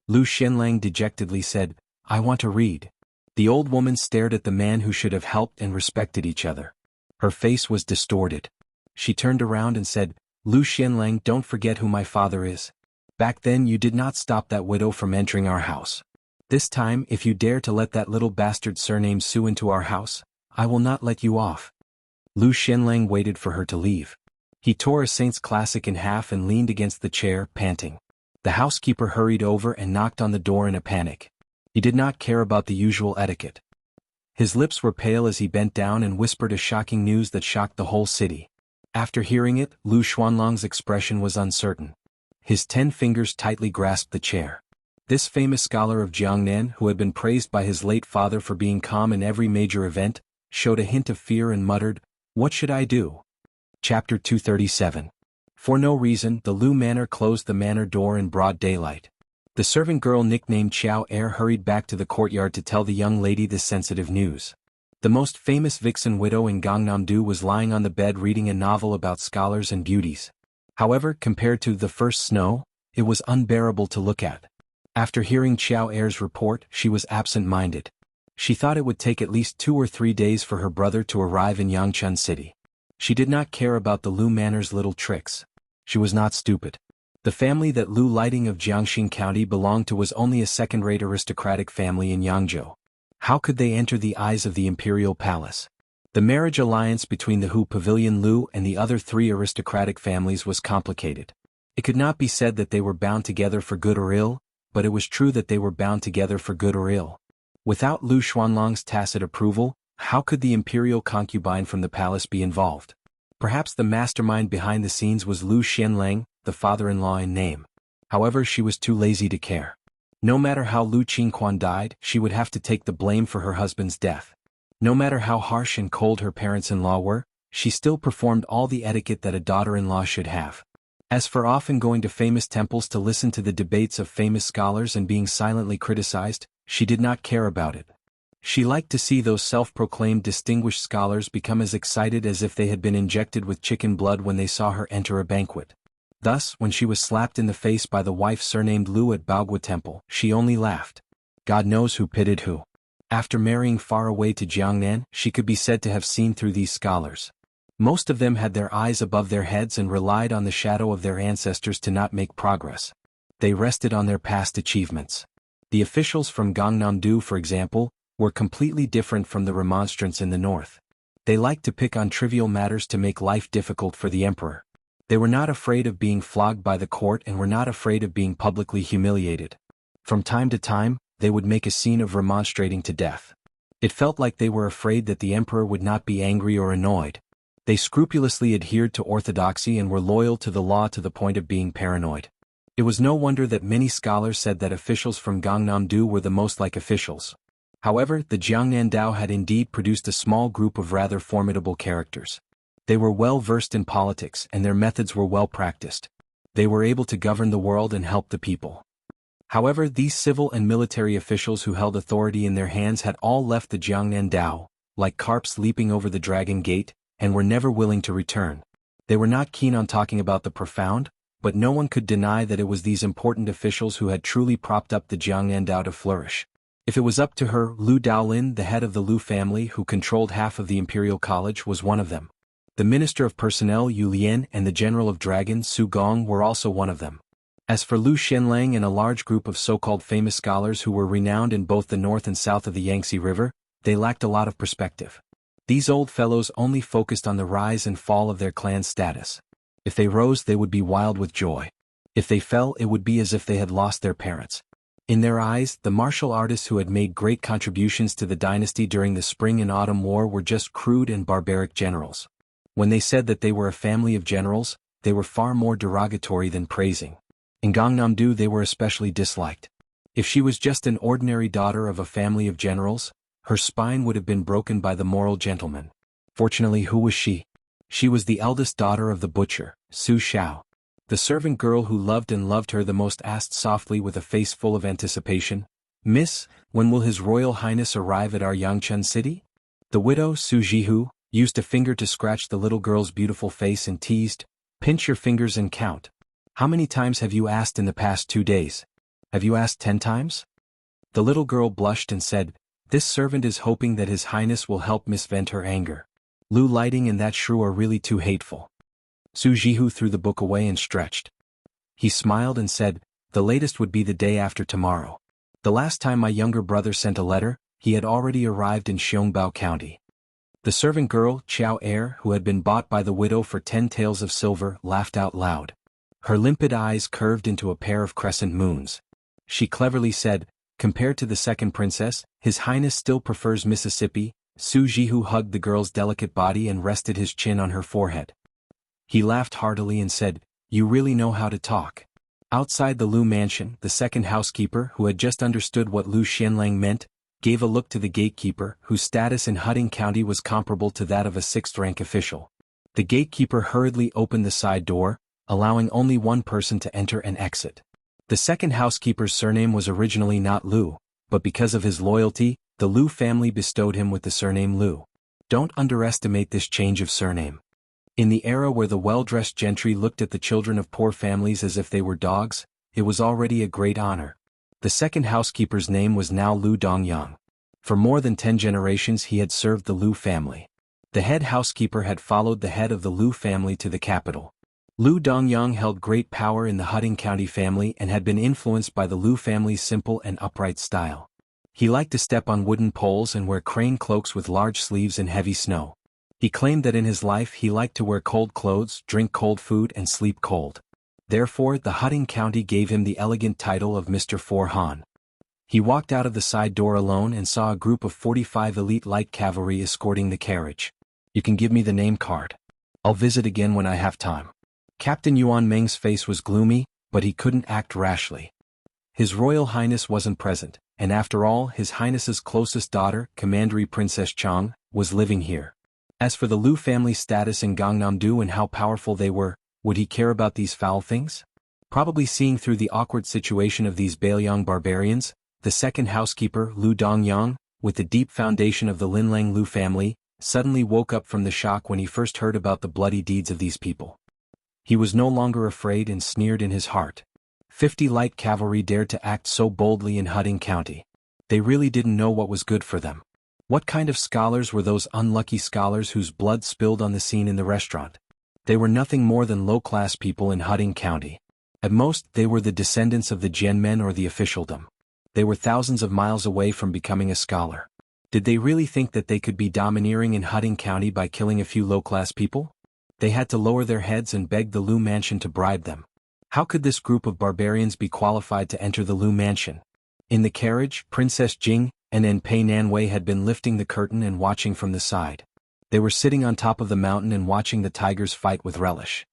Lu Xianlang dejectedly said, "I want to read." The old woman stared at the man who should have helped and respected each other. Her face was distorted. She turned around and said, "Lu Xianlang, don't forget who my father is. Back then you did not stop that widow from entering our house. This time, if you dare to let that little bastard surnamed Su into our house, I will not let you off." Lu Xianlang waited for her to leave. He tore a saint's classic in half and leaned against the chair, panting. The housekeeper hurried over and knocked on the door in a panic. He did not care about the usual etiquette. His lips were pale as he bent down and whispered a shocking news that shocked the whole city. After hearing it, Lu Xuanlang's expression was uncertain. His 10 fingers tightly grasped the chair. This famous scholar of Jiangnan, who had been praised by his late father for being calm in every major event, showed a hint of fear and muttered, "What should I do?" Chapter 237. For no reason, the Lu manor closed the manor door in broad daylight. The servant girl nicknamed Xiao Er hurried back to the courtyard to tell the young lady this sensitive news. The most famous vixen widow in Gangnam-do was lying on the bed reading a novel about scholars and beauties. However, compared to the first snow, it was unbearable to look at. After hearing Xiao Er's report, she was absent-minded. She thought it would take at least 2 or 3 days for her brother to arrive in Yangchun City. She did not care about the Lu manor's little tricks. She was not stupid. The family that Lu Lighting of Jiangxing County belonged to was only a second-rate aristocratic family in Yangzhou. How could they enter the eyes of the imperial palace? The marriage alliance between the Hu Pavilion Lu and the other 3 aristocratic families was complicated. It could not be said that they were bound together for good or ill, but it was true that they were bound together for good or ill. Without Lu Xuanlang's tacit approval, how could the imperial concubine from the palace be involved? Perhaps the mastermind behind the scenes was Lu Xianlang, the father-in-law in name. However, she was too lazy to care. No matter how Lu Qingquan died, she would have to take the blame for her husband's death. No matter how harsh and cold her parents-in-law were, she still performed all the etiquette that a daughter-in-law should have. As for often going to famous temples to listen to the debates of famous scholars and being silently criticized, she did not care about it. She liked to see those self-proclaimed distinguished scholars become as excited as if they had been injected with chicken blood when they saw her enter a banquet. Thus, when she was slapped in the face by the wife surnamed Lu at Baogua Temple, she only laughed. God knows who pitied who. After marrying far away to Jiangnan, she could be said to have seen through these scholars. Most of them had their eyes above their heads and relied on the shadow of their ancestors to not make progress. They rested on their past achievements. The officials from Gangnam-do, for example, were completely different from the remonstrants in the north. They liked to pick on trivial matters to make life difficult for the emperor. They were not afraid of being flogged by the court and were not afraid of being publicly humiliated. From time to time, they would make a scene of remonstrating to death. It felt like they were afraid that the emperor would not be angry or annoyed. They scrupulously adhered to orthodoxy and were loyal to the law to the point of being paranoid. It was no wonder that many scholars said that officials from Gangnam-do were the most like officials. However, the Jiangnan Dao had indeed produced a small group of rather formidable characters. They were well versed in politics and their methods were well practiced. They were able to govern the world and help the people. However, these civil and military officials who held authority in their hands had all left the Jiangnan Dao, like carps leaping over the Dragon Gate, and were never willing to return. They were not keen on talking about the profound, but no one could deny that it was these important officials who had truly propped up the Jiangnan Dao to flourish. If it was up to her, Lu Daolin, the head of the Lu family who controlled half of the Imperial College, was one of them. The Minister of Personnel Yu Lian and the General of Dragons Su Gong were also one of them. As for Lu Xianlang and a large group of so-called famous scholars who were renowned in both the north and south of the Yangtze River, they lacked a lot of perspective. These old fellows only focused on the rise and fall of their clan's status. If they rose, they would be wild with joy. If they fell, it would be as if they had lost their parents. In their eyes, the martial artists who had made great contributions to the dynasty during the Spring and Autumn War were just crude and barbaric generals. When they said that they were a family of generals, they were far more derogatory than praising. In Gangnam-do they were especially disliked. If she was just an ordinary daughter of a family of generals, her spine would have been broken by the moral gentleman. Fortunately, who was she? She was the eldest daughter of the butcher, Su Xiao. The servant girl who loved and loved her the most asked softly with a face full of anticipation, "Miss, when will His Royal Highness arrive at our Yangchun city?" The widow, Su Jihu, used a finger to scratch the little girl's beautiful face and teased, "Pinch your fingers and count. How many times have you asked in the past 2 days? Have you asked 10 times? The little girl blushed and said, "This servant is hoping that His Highness will help Miss vent her anger. Lu Lighting and that shrew are really too hateful." Su Jihu threw the book away and stretched. He smiled and said, "The latest would be the day after tomorrow. The last time my younger brother sent a letter, he had already arrived in Xiongbao County." The servant girl, Chiao Er, who had been bought by the widow for 10 taels of silver, laughed out loud. Her limpid eyes curved into a pair of crescent moons. She cleverly said, "Compared to the second princess, His Highness still prefers Mississippi." Su Jihu hugged the girl's delicate body and rested his chin on her forehead. He laughed heartily and said, "You really know how to talk." Outside the Lu mansion, the second housekeeper, who had just understood what Lu Xianlang meant, gave a look to the gatekeeper, whose status in Hutting County was comparable to that of a 6th-rank official. The gatekeeper hurriedly opened the side door, allowing only one person to enter and exit. The second housekeeper's surname was originally not Lu, but because of his loyalty, the Lu family bestowed him with the surname Lu. Don't underestimate this change of surname. In the era where the well-dressed gentry looked at the children of poor families as if they were dogs, it was already a great honor. The second housekeeper's name was now Lu Dongyang. For more than 10 generations he had served the Lu family. The head housekeeper had followed the head of the Lu family to the capital. Lu Dongyang held great power in the Hutting County family and had been influenced by the Lu family's simple and upright style. He liked to step on wooden poles and wear crane cloaks with large sleeves in heavy snow. He claimed that in his life he liked to wear cold clothes, drink cold food and sleep cold. Therefore, the Hutting County gave him the elegant title of Mr. Four Han. He walked out of the side door alone and saw a group of 45 elite light cavalry escorting the carriage. "You can give me the name card. I'll visit again when I have time." Captain Yuan Meng's face was gloomy, but he couldn't act rashly. His Royal Highness wasn't present, and after all, His Highness's closest daughter, Commandery Princess Chang, was living here. As for the Lu family's status in Gangnam-do and how powerful they were, would he care about these foul things? Probably seeing through the awkward situation of these Bailiang barbarians, the second housekeeper, Lu Dongyang, with the deep foundation of the Linlang Lu family, suddenly woke up from the shock when he first heard about the bloody deeds of these people. He was no longer afraid and sneered in his heart. 50 light cavalry dared to act so boldly in Huding County. They really didn't know what was good for them. What kind of scholars were those unlucky scholars whose blood spilled on the scene in the restaurant? They were nothing more than low-class people in Huding County. At most, they were the descendants of the Jianmen or the officialdom. They were thousands of miles away from becoming a scholar. Did they really think that they could be domineering in Huding County by killing a few low-class people? They had to lower their heads and beg the Lu mansion to bribe them. How could this group of barbarians be qualified to enter the Lu mansion? In the carriage, Princess Jing and Enpei Nanwei had been lifting the curtain and watching from the side. They were sitting on top of the mountain and watching the tigers fight with relish.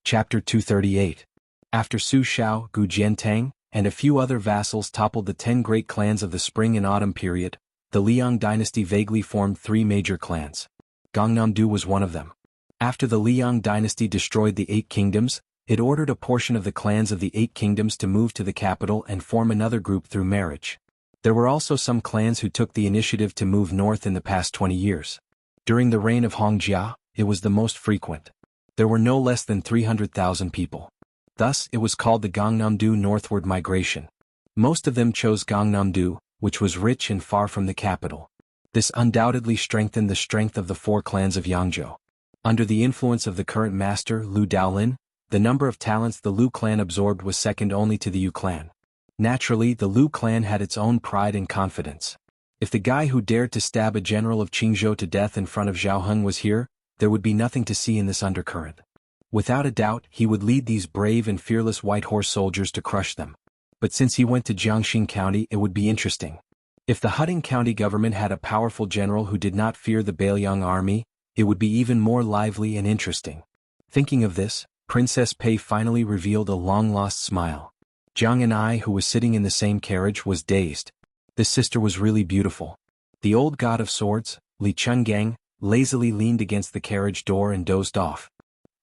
Chapter 238. After Su Shao, Gu Jiantang, and a few other vassals toppled the 10 great clans of the spring and autumn period, the Liang dynasty vaguely formed 3 major clans. Gangnam-do was one of them. After the Liang dynasty destroyed the 8 kingdoms, it ordered a portion of the clans of the 8 kingdoms to move to the capital and form another group through marriage. There were also some clans who took the initiative to move north in the past 20 years. During the reign of Hongjia, it was the most frequent. There were no less than 300,000 people. Thus, it was called the Gangnam-do northward migration. Most of them chose Gangnam-do, which was rich and far from the capital. This undoubtedly strengthened the strength of the 4 clans of Yangzhou. Under the influence of the current master, Lu Daolin, the number of talents the Lu clan absorbed was second only to the Yu clan. Naturally, the Lu clan had its own pride and confidence. If the guy who dared to stab a general of Qingzhou to death in front of Zhao Heng was here, there would be nothing to see in this undercurrent. Without a doubt, he would lead these brave and fearless white horse soldiers to crush them. But since he went to Jiangxing County, it would be interesting. If the Huding County government had a powerful general who did not fear the Beiliang army, it would be even more lively and interesting. Thinking of this, Princess Pei finally revealed a long-lost smile. Jiang and I, who was sitting in the same carriage, was dazed. This sister was really beautiful. The old god of swords, Li Chungang, lazily leaned against the carriage door and dozed off.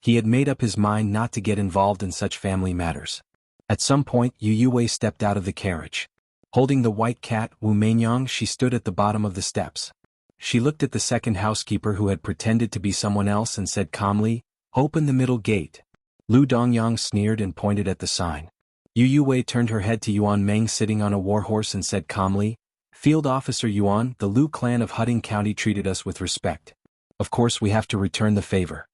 He had made up his mind not to get involved in such family matters. At some point, Yu Yuwei stepped out of the carriage. Holding the white cat, Wu Meinyang, she stood at the bottom of the steps. She looked at the second housekeeper who had pretended to be someone else and said calmly, "Open the middle gate." Lu Dongyang sneered and pointed at the sign. Yu Yuwei turned her head to Yuan Meng sitting on a warhorse and said calmly, "Field Officer Yuan, the Lu clan of Huding County treated us with respect. Of course we have to return the favor."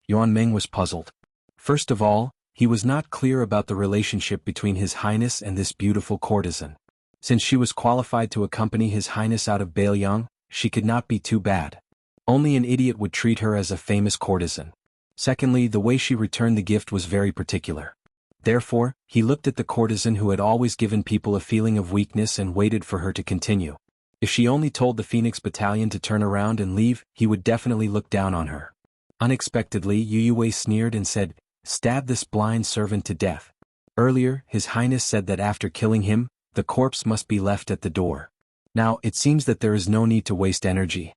Yuan Meng was puzzled. First of all, he was not clear about the relationship between His Highness and this beautiful courtesan. Since she was qualified to accompany His Highness out of Beiliang, she could not be too bad. Only an idiot would treat her as a famous courtesan. Secondly, the way she returned the gift was very particular. Therefore, he looked at the courtesan who had always given people a feeling of weakness and waited for her to continue. If she only told the Phoenix Battalion to turn around and leave, he would definitely look down on her. Unexpectedly, Yu Yuwei sneered and said, "Stab this blind servant to death." Earlier, His Highness said that after killing him, the corpse must be left at the door. Now, it seems that there is no need to waste energy.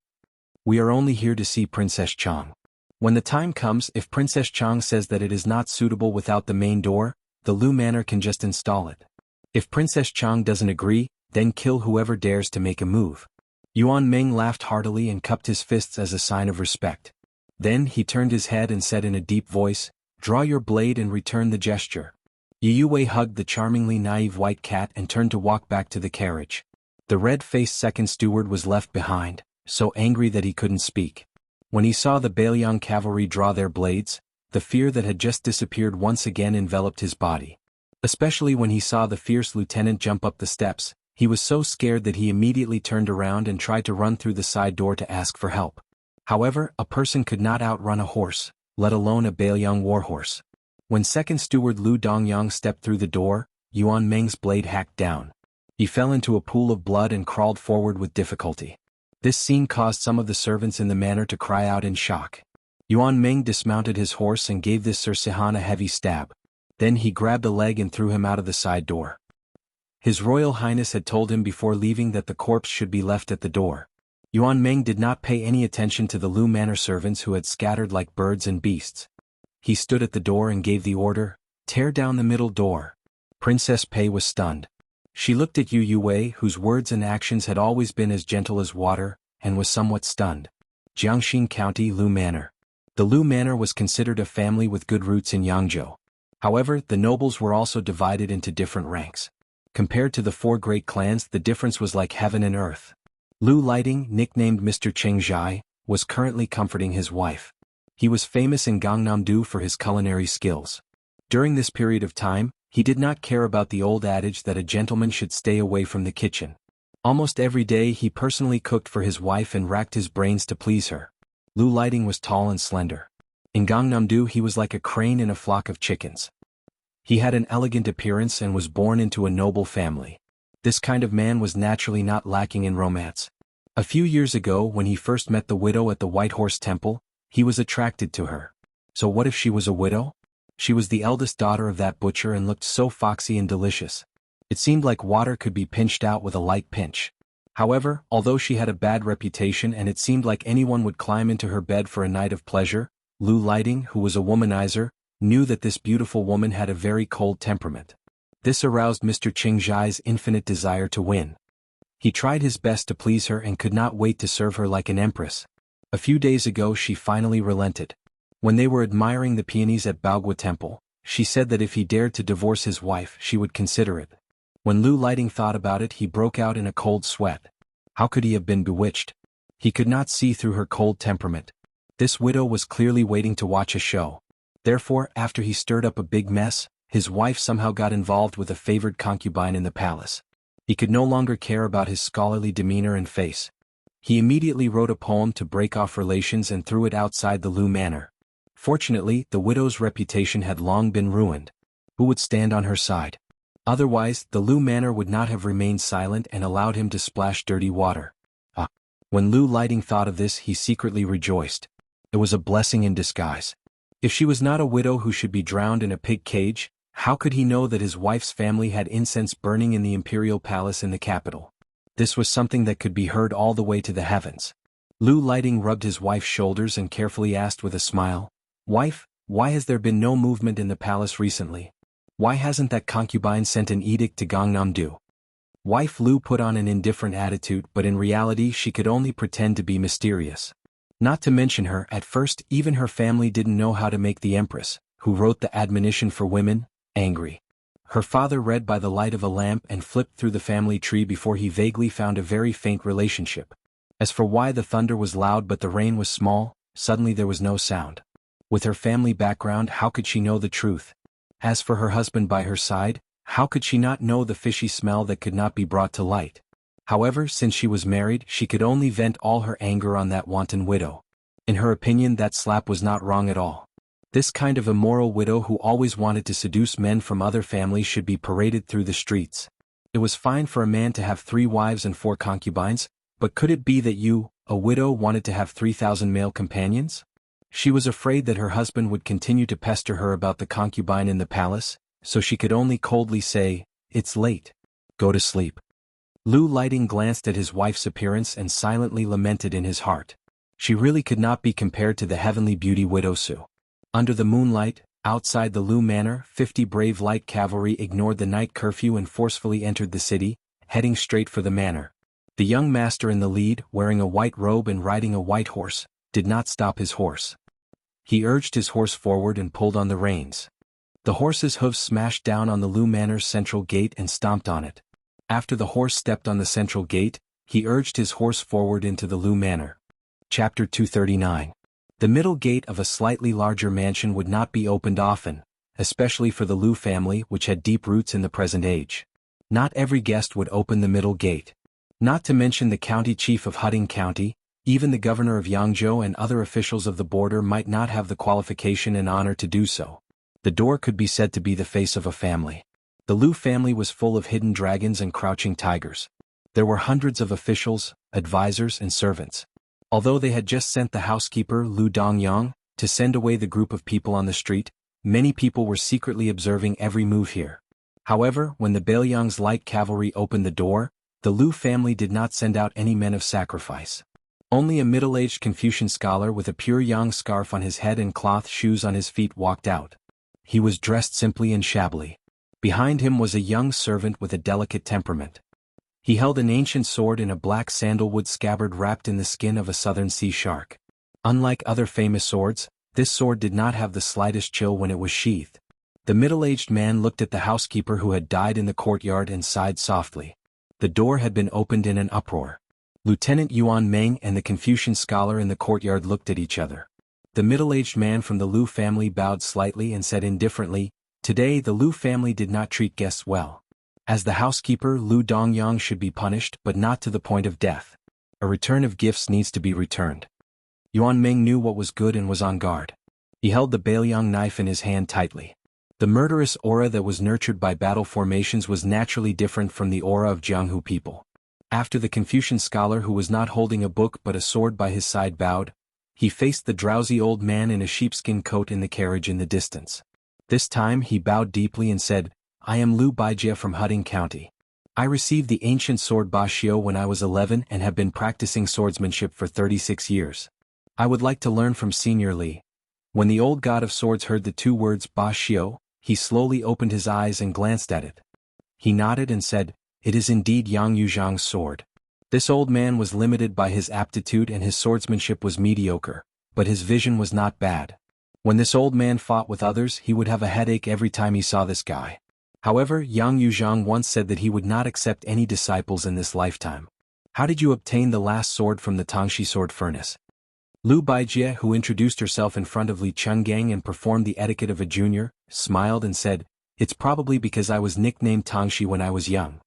We are only here to see Princess Chang. When the time comes, if Princess Chang says that it is not suitable without the main door, the Lu Manor can just install it. If Princess Chang doesn't agree, then kill whoever dares to make a move. Yuan Meng laughed heartily and cupped his fists as a sign of respect. Then he turned his head and said in a deep voice, "Draw your blade and return the gesture." Yu Yuwei hugged the charmingly naive white cat and turned to walk back to the carriage. The red-faced second steward was left behind, so angry that he couldn't speak. When he saw the Beiliang cavalry draw their blades, the fear that had just disappeared once again enveloped his body. Especially when he saw the fierce lieutenant jump up the steps, he was so scared that he immediately turned around and tried to run through the side door to ask for help. However, a person could not outrun a horse, let alone a Beiliang warhorse. When second steward Lu Dongyang stepped through the door, Yuan Meng's blade hacked down. He fell into a pool of blood and crawled forward with difficulty. This scene caused some of the servants in the manor to cry out in shock. Yuan Meng dismounted his horse and gave this Sir Sihan a heavy stab. Then he grabbed a leg and threw him out of the side door. His Royal Highness had told him before leaving that the corpse should be left at the door. Yuan Meng did not pay any attention to the Lu Manor servants who had scattered like birds and beasts. He stood at the door and gave the order, "Tear down the middle door." Princess Pei was stunned. She looked at Yu Yue, whose words and actions had always been as gentle as water, and was somewhat stunned. Jiangxin County, Lu Manor. The Lu Manor was considered a family with good roots in Yangzhou. However, the nobles were also divided into different ranks. Compared to the four great clans, the difference was like heaven and earth. Lu Lighting, nicknamed Mr. Chengzhai, was currently comforting his wife. He was famous in Gangnam-do for his culinary skills. During this period of time, he did not care about the old adage that a gentleman should stay away from the kitchen. Almost every day he personally cooked for his wife and racked his brains to please her. Lu Lighting was tall and slender. In Gangnam-do he was like a crane in a flock of chickens. He had an elegant appearance and was born into a noble family. This kind of man was naturally not lacking in romance. A few years ago, when he first met the widow at the White Horse Temple, he was attracted to her. So what if she was a widow? She was the eldest daughter of that butcher and looked so foxy and delicious. It seemed like water could be pinched out with a light pinch. However, although she had a bad reputation and it seemed like anyone would climb into her bed for a night of pleasure, Lu Lighting, who was a womanizer, knew that this beautiful woman had a very cold temperament. This aroused Mr. Chengzhai's infinite desire to win. He tried his best to please her and could not wait to serve her like an empress. A few days ago she finally relented. When they were admiring the peonies at Baogua Temple, she said that if he dared to divorce his wife she would consider it. When Lu Lighting thought about it he broke out in a cold sweat. How could he have been bewitched? He could not see through her cold temperament. This widow was clearly waiting to watch a show. Therefore, after he stirred up a big mess, his wife somehow got involved with a favored concubine in the palace. He could no longer care about his scholarly demeanor and face. He immediately wrote a poem to break off relations and threw it outside the Lu Manor. Fortunately, the widow's reputation had long been ruined. Who would stand on her side? Otherwise, the Lu Manor would not have remained silent and allowed him to splash dirty water. When Lu Lighting thought of this, he secretly rejoiced. It was a blessing in disguise. If she was not a widow who should be drowned in a pig cage, how could he know that his wife's family had incense burning in the imperial palace in the capital? This was something that could be heard all the way to the heavens. Lu Lighting rubbed his wife's shoulders and carefully asked with a smile, "Wife, why has there been no movement in the palace recently? Why hasn't that concubine sent an edict to Gangnam-do?" Wife Lu put on an indifferent attitude, but in reality she could only pretend to be mysterious. Not to mention her, at first even her family didn't know how to make the empress, who wrote the admonition for women, angry. Her father read by the light of a lamp and flipped through the family tree before he vaguely found a very faint relationship. As for why the thunder was loud but the rain was small, suddenly there was no sound. With her family background, how could she know the truth? As for her husband by her side, how could she not know the fishy smell that could not be brought to light? However, since she was married, she could only vent all her anger on that wanton widow. In her opinion, that slap was not wrong at all. This kind of immoral widow who always wanted to seduce men from other families should be paraded through the streets. It was fine for a man to have 3 wives and 4 concubines, but could it be that you, a widow, wanted to have 3,000 male companions? She was afraid that her husband would continue to pester her about the concubine in the palace, so she could only coldly say, "It's late. Go to sleep." Lu Lighting glanced at his wife's appearance and silently lamented in his heart. She really could not be compared to the heavenly beauty Widow Su. Under the moonlight, outside the Lu Manor, 50 brave light cavalry ignored the night curfew and forcefully entered the city, heading straight for the manor. The young master in the lead, wearing a white robe and riding a white horse, did not stop his horse. He urged his horse forward and pulled on the reins. The horse's hooves smashed down on the Lu Manor's central gate and stomped on it. After the horse stepped on the central gate, he urged his horse forward into the Lu Manor. Chapter 239. The middle gate of a slightly larger mansion would not be opened often, especially for the Lu family, which had deep roots in the present age. Not every guest would open the middle gate. Not to mention the county chief of Huding County, even the governor of Yangzhou and other officials of the border might not have the qualification and honor to do so. The door could be said to be the face of a family. The Lu family was full of hidden dragons and crouching tigers. There were hundreds of officials, advisors and servants. Although they had just sent the housekeeper Lu Dongyang to send away the group of people on the street, many people were secretly observing every move here. However, when the Baoyang's light cavalry opened the door, the Lu family did not send out any men of sacrifice. Only a middle-aged Confucian scholar with a pure yang scarf on his head and cloth shoes on his feet walked out. He was dressed simply and shabbily. Behind him was a young servant with a delicate temperament. He held an ancient sword in a black sandalwood scabbard wrapped in the skin of a southern sea shark. Unlike other famous swords, this sword did not have the slightest chill when it was sheathed. The middle-aged man looked at the housekeeper who had died in the courtyard and sighed softly. The door had been opened in an uproar. Lieutenant Yuan Meng and the Confucian scholar in the courtyard looked at each other. The middle-aged man from the Liu family bowed slightly and said indifferently, "Today the Liu family did not treat guests well. As the housekeeper, Liu Dongyang should be punished, but not to the point of death. A return of gifts needs to be returned." Yuan Meng knew what was good and was on guard. He held the Bailiang knife in his hand tightly. The murderous aura that was nurtured by battle formations was naturally different from the aura of Jianghu people. After the Confucian scholar who was not holding a book but a sword by his side bowed, he faced the drowsy old man in a sheepskin coat in the carriage in the distance. This time he bowed deeply and said, "I am Liu Baijie from Huding County. I received the ancient sword Bashio when I was 11 and have been practicing swordsmanship for 36 years. I would like to learn from Senior Li." When the old god of swords heard the two words Bashio, he slowly opened his eyes and glanced at it. He nodded and said, "It is indeed Yang Yuzhang's sword." This old man was limited by his aptitude and his swordsmanship was mediocre, but his vision was not bad. When this old man fought with others, he would have a headache every time he saw this guy. However, Yang Yuzhang once said that he would not accept any disciples in this lifetime. "How did you obtain the last sword from the Tangxi sword furnace?" Liu Baijie, who introduced herself in front of Li Chenggang and performed the etiquette of a junior, smiled and said, "It's probably because I was nicknamed Tangxi when I was young.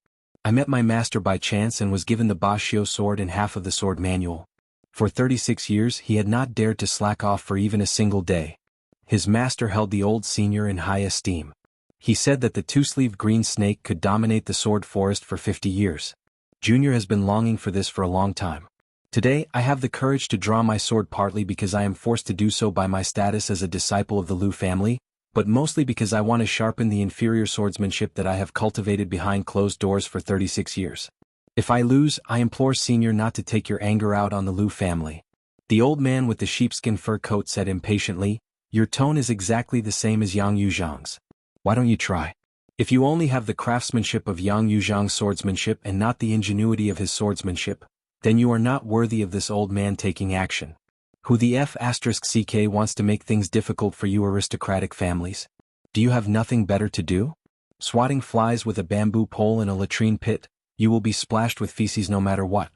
I met my master by chance and was given the Bashio sword and half of the sword manual. For 36 years he had not dared to slack off for even a single day. His master held the old senior in high esteem. He said that the two-sleeved green snake could dominate the sword forest for 50 years. Junior has been longing for this for a long time. Today I have the courage to draw my sword partly because I am forced to do so by my status as a disciple of the Liu family, but mostly because I want to sharpen the inferior swordsmanship that I have cultivated behind closed doors for 36 years. If I lose, I implore Senior not to take your anger out on the Liu family." The old man with the sheepskin fur coat said impatiently, "Your tone is exactly the same as Yang Yuzhang's. Why don't you try? If you only have the craftsmanship of Yang Yuzhang's swordsmanship and not the ingenuity of his swordsmanship, then you are not worthy of this old man taking action. Who the F***ck wants to make things difficult for you aristocratic families? Do you have nothing better to do? Swatting flies with a bamboo pole in a latrine pit, you will be splashed with feces no matter what."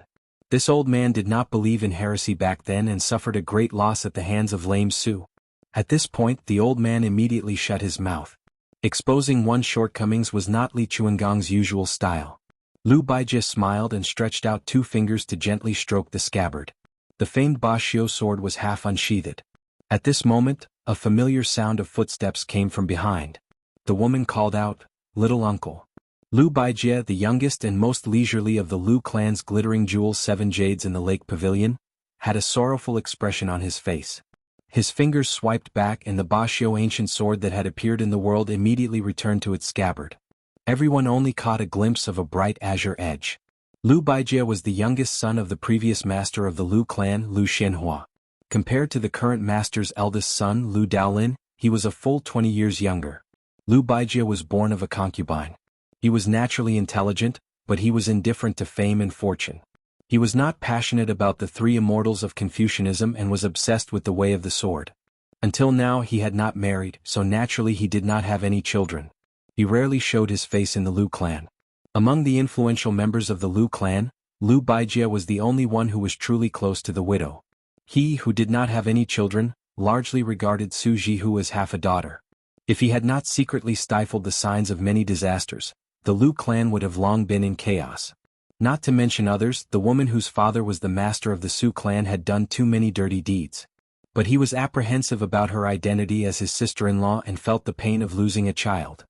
This old man did not believe in heresy back then and suffered a great loss at the hands of lame Su. At this point the old man immediately shut his mouth. Exposing one's shortcomings was not Li Chuangang's usual style. Liu Baijie smiled and stretched out two fingers to gently stroke the scabbard. The famed Bashio sword was half unsheathed. At this moment, a familiar sound of footsteps came from behind. The woman called out, "Little uncle." Liu Baijie, the youngest and most leisurely of the Liu clan's glittering jewels 7 jades in the lake pavilion, had a sorrowful expression on his face. His fingers swiped back and the Bashio ancient sword that had appeared in the world immediately returned to its scabbard. Everyone only caught a glimpse of a bright azure edge. Liu Baijie was the youngest son of the previous master of the Liu clan, Liu Xianhua. Compared to the current master's eldest son, Liu Daolin, he was a full 20 years younger. Liu Baijie was born of a concubine. He was naturally intelligent, but he was indifferent to fame and fortune. He was not passionate about the three immortals of Confucianism and was obsessed with the way of the sword. Until now he had not married, so naturally he did not have any children. He rarely showed his face in the Liu clan. Among the influential members of the Liu clan, Liu Baijie was the only one who was truly close to the widow. He, who did not have any children, largely regarded Su Jihu as half a daughter. If he had not secretly stifled the signs of many disasters, the Liu clan would have long been in chaos. Not to mention others, the woman whose father was the master of the Su clan had done too many dirty deeds. But he was apprehensive about her identity as his sister-in-law and felt the pain of losing a child.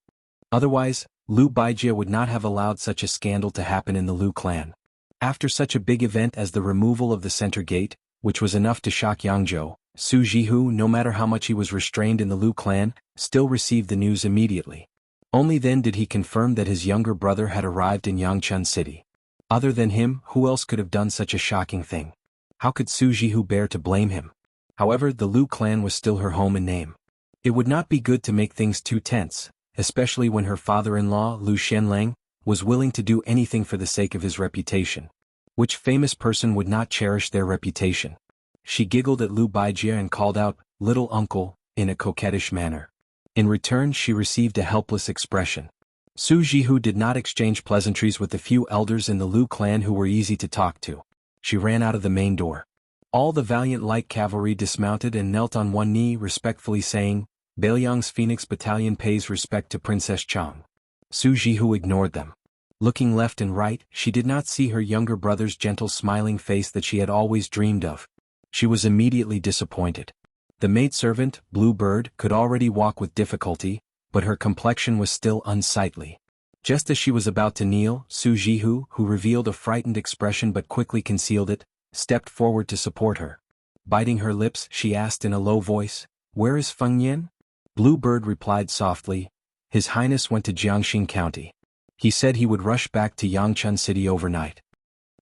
Otherwise, Liu Baijie would not have allowed such a scandal to happen in the Liu clan. After such a big event as the removal of the center gate, which was enough to shock Yangzhou, Su Jihu, no matter how much he was restrained in the Liu clan, still received the news immediately. Only then did he confirm that his younger brother had arrived in Yangchun City. Other than him, who else could have done such a shocking thing? How could Su Jihu bear to blame him? However, the Liu clan was still her home and name. It would not be good to make things too tense, especially when her father-in-law, Lu Xianlang, was willing to do anything for the sake of his reputation. Which famous person would not cherish their reputation? She giggled at Lu Baijie and called out, "Little uncle," in a coquettish manner. In return she received a helpless expression. Su Jihu did not exchange pleasantries with the few elders in the Lu clan who were easy to talk to. She ran out of the main door. All the valiant light cavalry dismounted and knelt on one knee respectfully saying, "Beiliang's Phoenix Battalion pays respect to Princess Chang." Su Jihu ignored them. Looking left and right, she did not see her younger brother's gentle smiling face that she had always dreamed of. She was immediately disappointed. The maidservant, Blue Bird, could already walk with difficulty, but her complexion was still unsightly. Just as she was about to kneel, Su Jihu, who revealed a frightened expression but quickly concealed it, stepped forward to support her. Biting her lips, she asked in a low voice, "Where is Feng Yin?" Blue Bird replied softly, "His Highness went to Jiangxing County. He said he would rush back to Yangchun City overnight."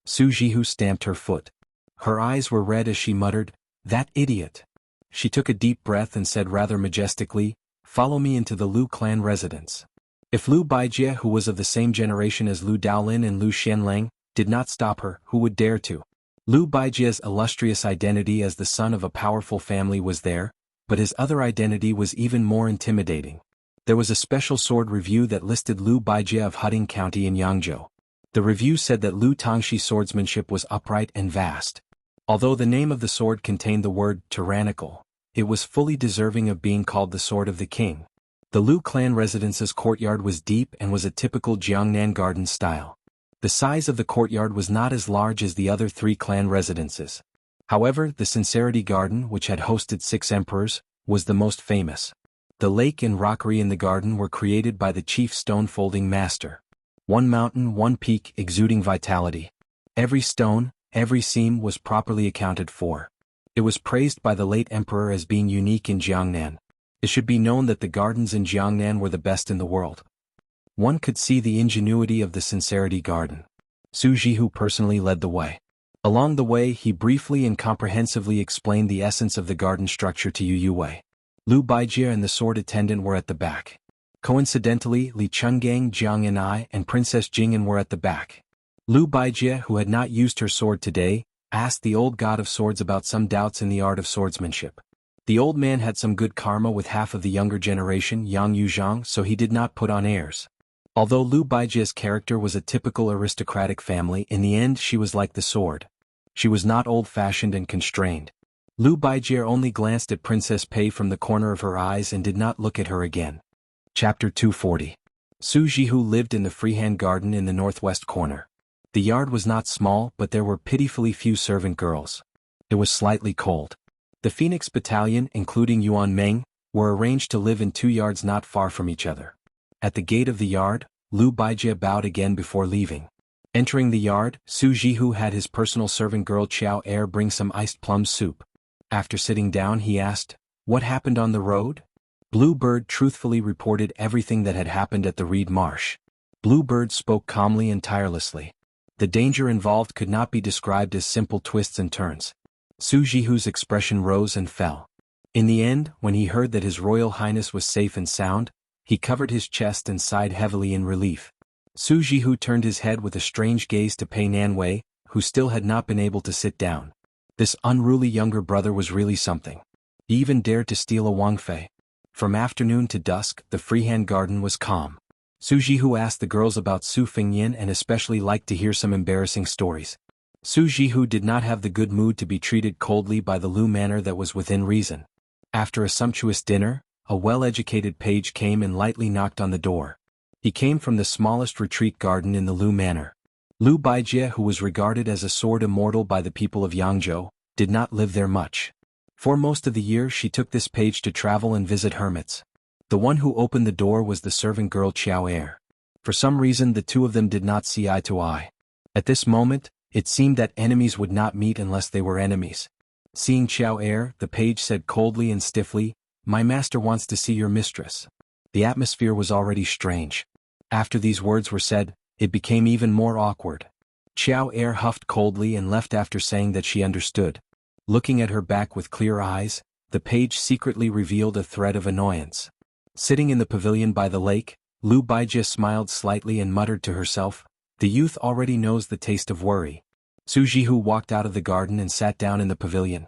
Su Jihu stamped her foot. Her eyes were red as she muttered, "That idiot." She took a deep breath and said rather majestically, "Follow me into the Lu clan residence." If Lu Baijie, who was of the same generation as Lu Daolin and Lu Xianlang, did not stop her, who would dare to? Lu Baijie's illustrious identity as the son of a powerful family was there, but his other identity was even more intimidating. There was a special sword review that listed Lu Baijie of Huding County in Yangzhou. The review said that Lu Tongxi's swordsmanship was upright and vast. Although the name of the sword contained the word tyrannical, it was fully deserving of being called the Sword of the King. The Lu clan residence's courtyard was deep and was a typical Jiangnan garden style. The size of the courtyard was not as large as the other 3 clan residences. However, the Sincerity Garden, which had hosted 6 emperors, was the most famous. The lake and rockery in the garden were created by the chief stone-folding master. One mountain, one peak exuding vitality. Every stone, every seam was properly accounted for. It was praised by the late emperor as being unique in Jiangnan. It should be known that the gardens in Jiangnan were the best in the world. One could see the ingenuity of the Sincerity Garden. Su Jihu personally led the way. Along the way he briefly and comprehensively explained the essence of the garden structure to Yu Wei. Lu Baijie and the sword attendant were at the back. Coincidentally, Li Chungang, Jiang Yan'ai, and Princess Jing'an were at the back. Lu Baijie, who had not used her sword today, asked the old god of swords about some doubts in the art of swordsmanship. The old man had some good karma with half of the younger generation, Yang Yuzhang, so he did not put on airs. Although Lu Baijie's character was a typical aristocratic family, in the end she was like the sword. She was not old-fashioned and constrained. Lu Baijie only glanced at Princess Pei from the corner of her eyes and did not look at her again. Chapter 240. Su Jihu lived in the freehand garden in the northwest corner. The yard was not small, but there were pitifully few servant girls. It was slightly cold. The Phoenix Battalion, including Yuan Meng, were arranged to live in 2 yards not far from each other. At the gate of the yard, Lu Baijie bowed again before leaving. Entering the yard, Su Jihu had his personal servant girl Qiao Er bring some iced plum soup. After sitting down he asked, "What happened on the road?" Blue Bird truthfully reported everything that had happened at the reed marsh. Blue Bird spoke calmly and tirelessly. The danger involved could not be described as simple twists and turns. Su Jihu's expression rose and fell. In the end, when he heard that His Royal Highness was safe and sound, he covered his chest and sighed heavily in relief. Su Jihu turned his head with a strange gaze to Pei Nanwei, who still had not been able to sit down. This unruly younger brother was really something. He even dared to steal a Wangfei. From afternoon to dusk, the freehand garden was calm. Su Jihu asked the girls about Su Fengyin and especially liked to hear some embarrassing stories. Su Jihu did not have the good mood to be treated coldly by the Lu manor that was within reason. After a sumptuous dinner, a well-educated page came and lightly knocked on the door. He came from the smallest retreat garden in the Lu manor. Lu Baijie, who was regarded as a sword immortal by the people of Yangzhou, did not live there much. For most of the year she took this page to travel and visit hermits. The one who opened the door was the servant girl Qiao Er. For some reason the two of them did not see eye to eye. At this moment, it seemed that enemies would not meet unless they were enemies. Seeing Qiao Er, the page said coldly and stiffly, "My master wants to see your mistress." The atmosphere was already strange. After these words were said, it became even more awkward. Qiao Er huffed coldly and left after saying that she understood. Looking at her back with clear eyes, the page secretly revealed a thread of annoyance. Sitting in the pavilion by the lake, Lu Baijie smiled slightly and muttered to herself, "The youth already knows the taste of worry." Su Jihu walked out of the garden and sat down in the pavilion.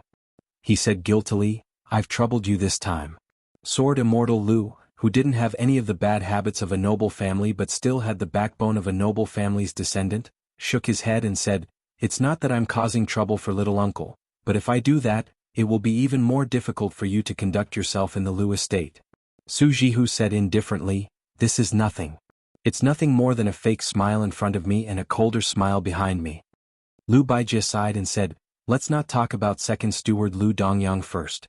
He said guiltily, "I've troubled you this time." Sword Immortal Lu, who didn't have any of the bad habits of a noble family but still had the backbone of a noble family's descendant, shook his head and said, "It's not that I'm causing trouble for little uncle, but if I do that, it will be even more difficult for you to conduct yourself in the Lu estate." Su Jihu said indifferently, "This is nothing. It's nothing more than a fake smile in front of me and a colder smile behind me." Lu Baijie sighed and said, "Let's not talk about second steward Lu Dongyang first.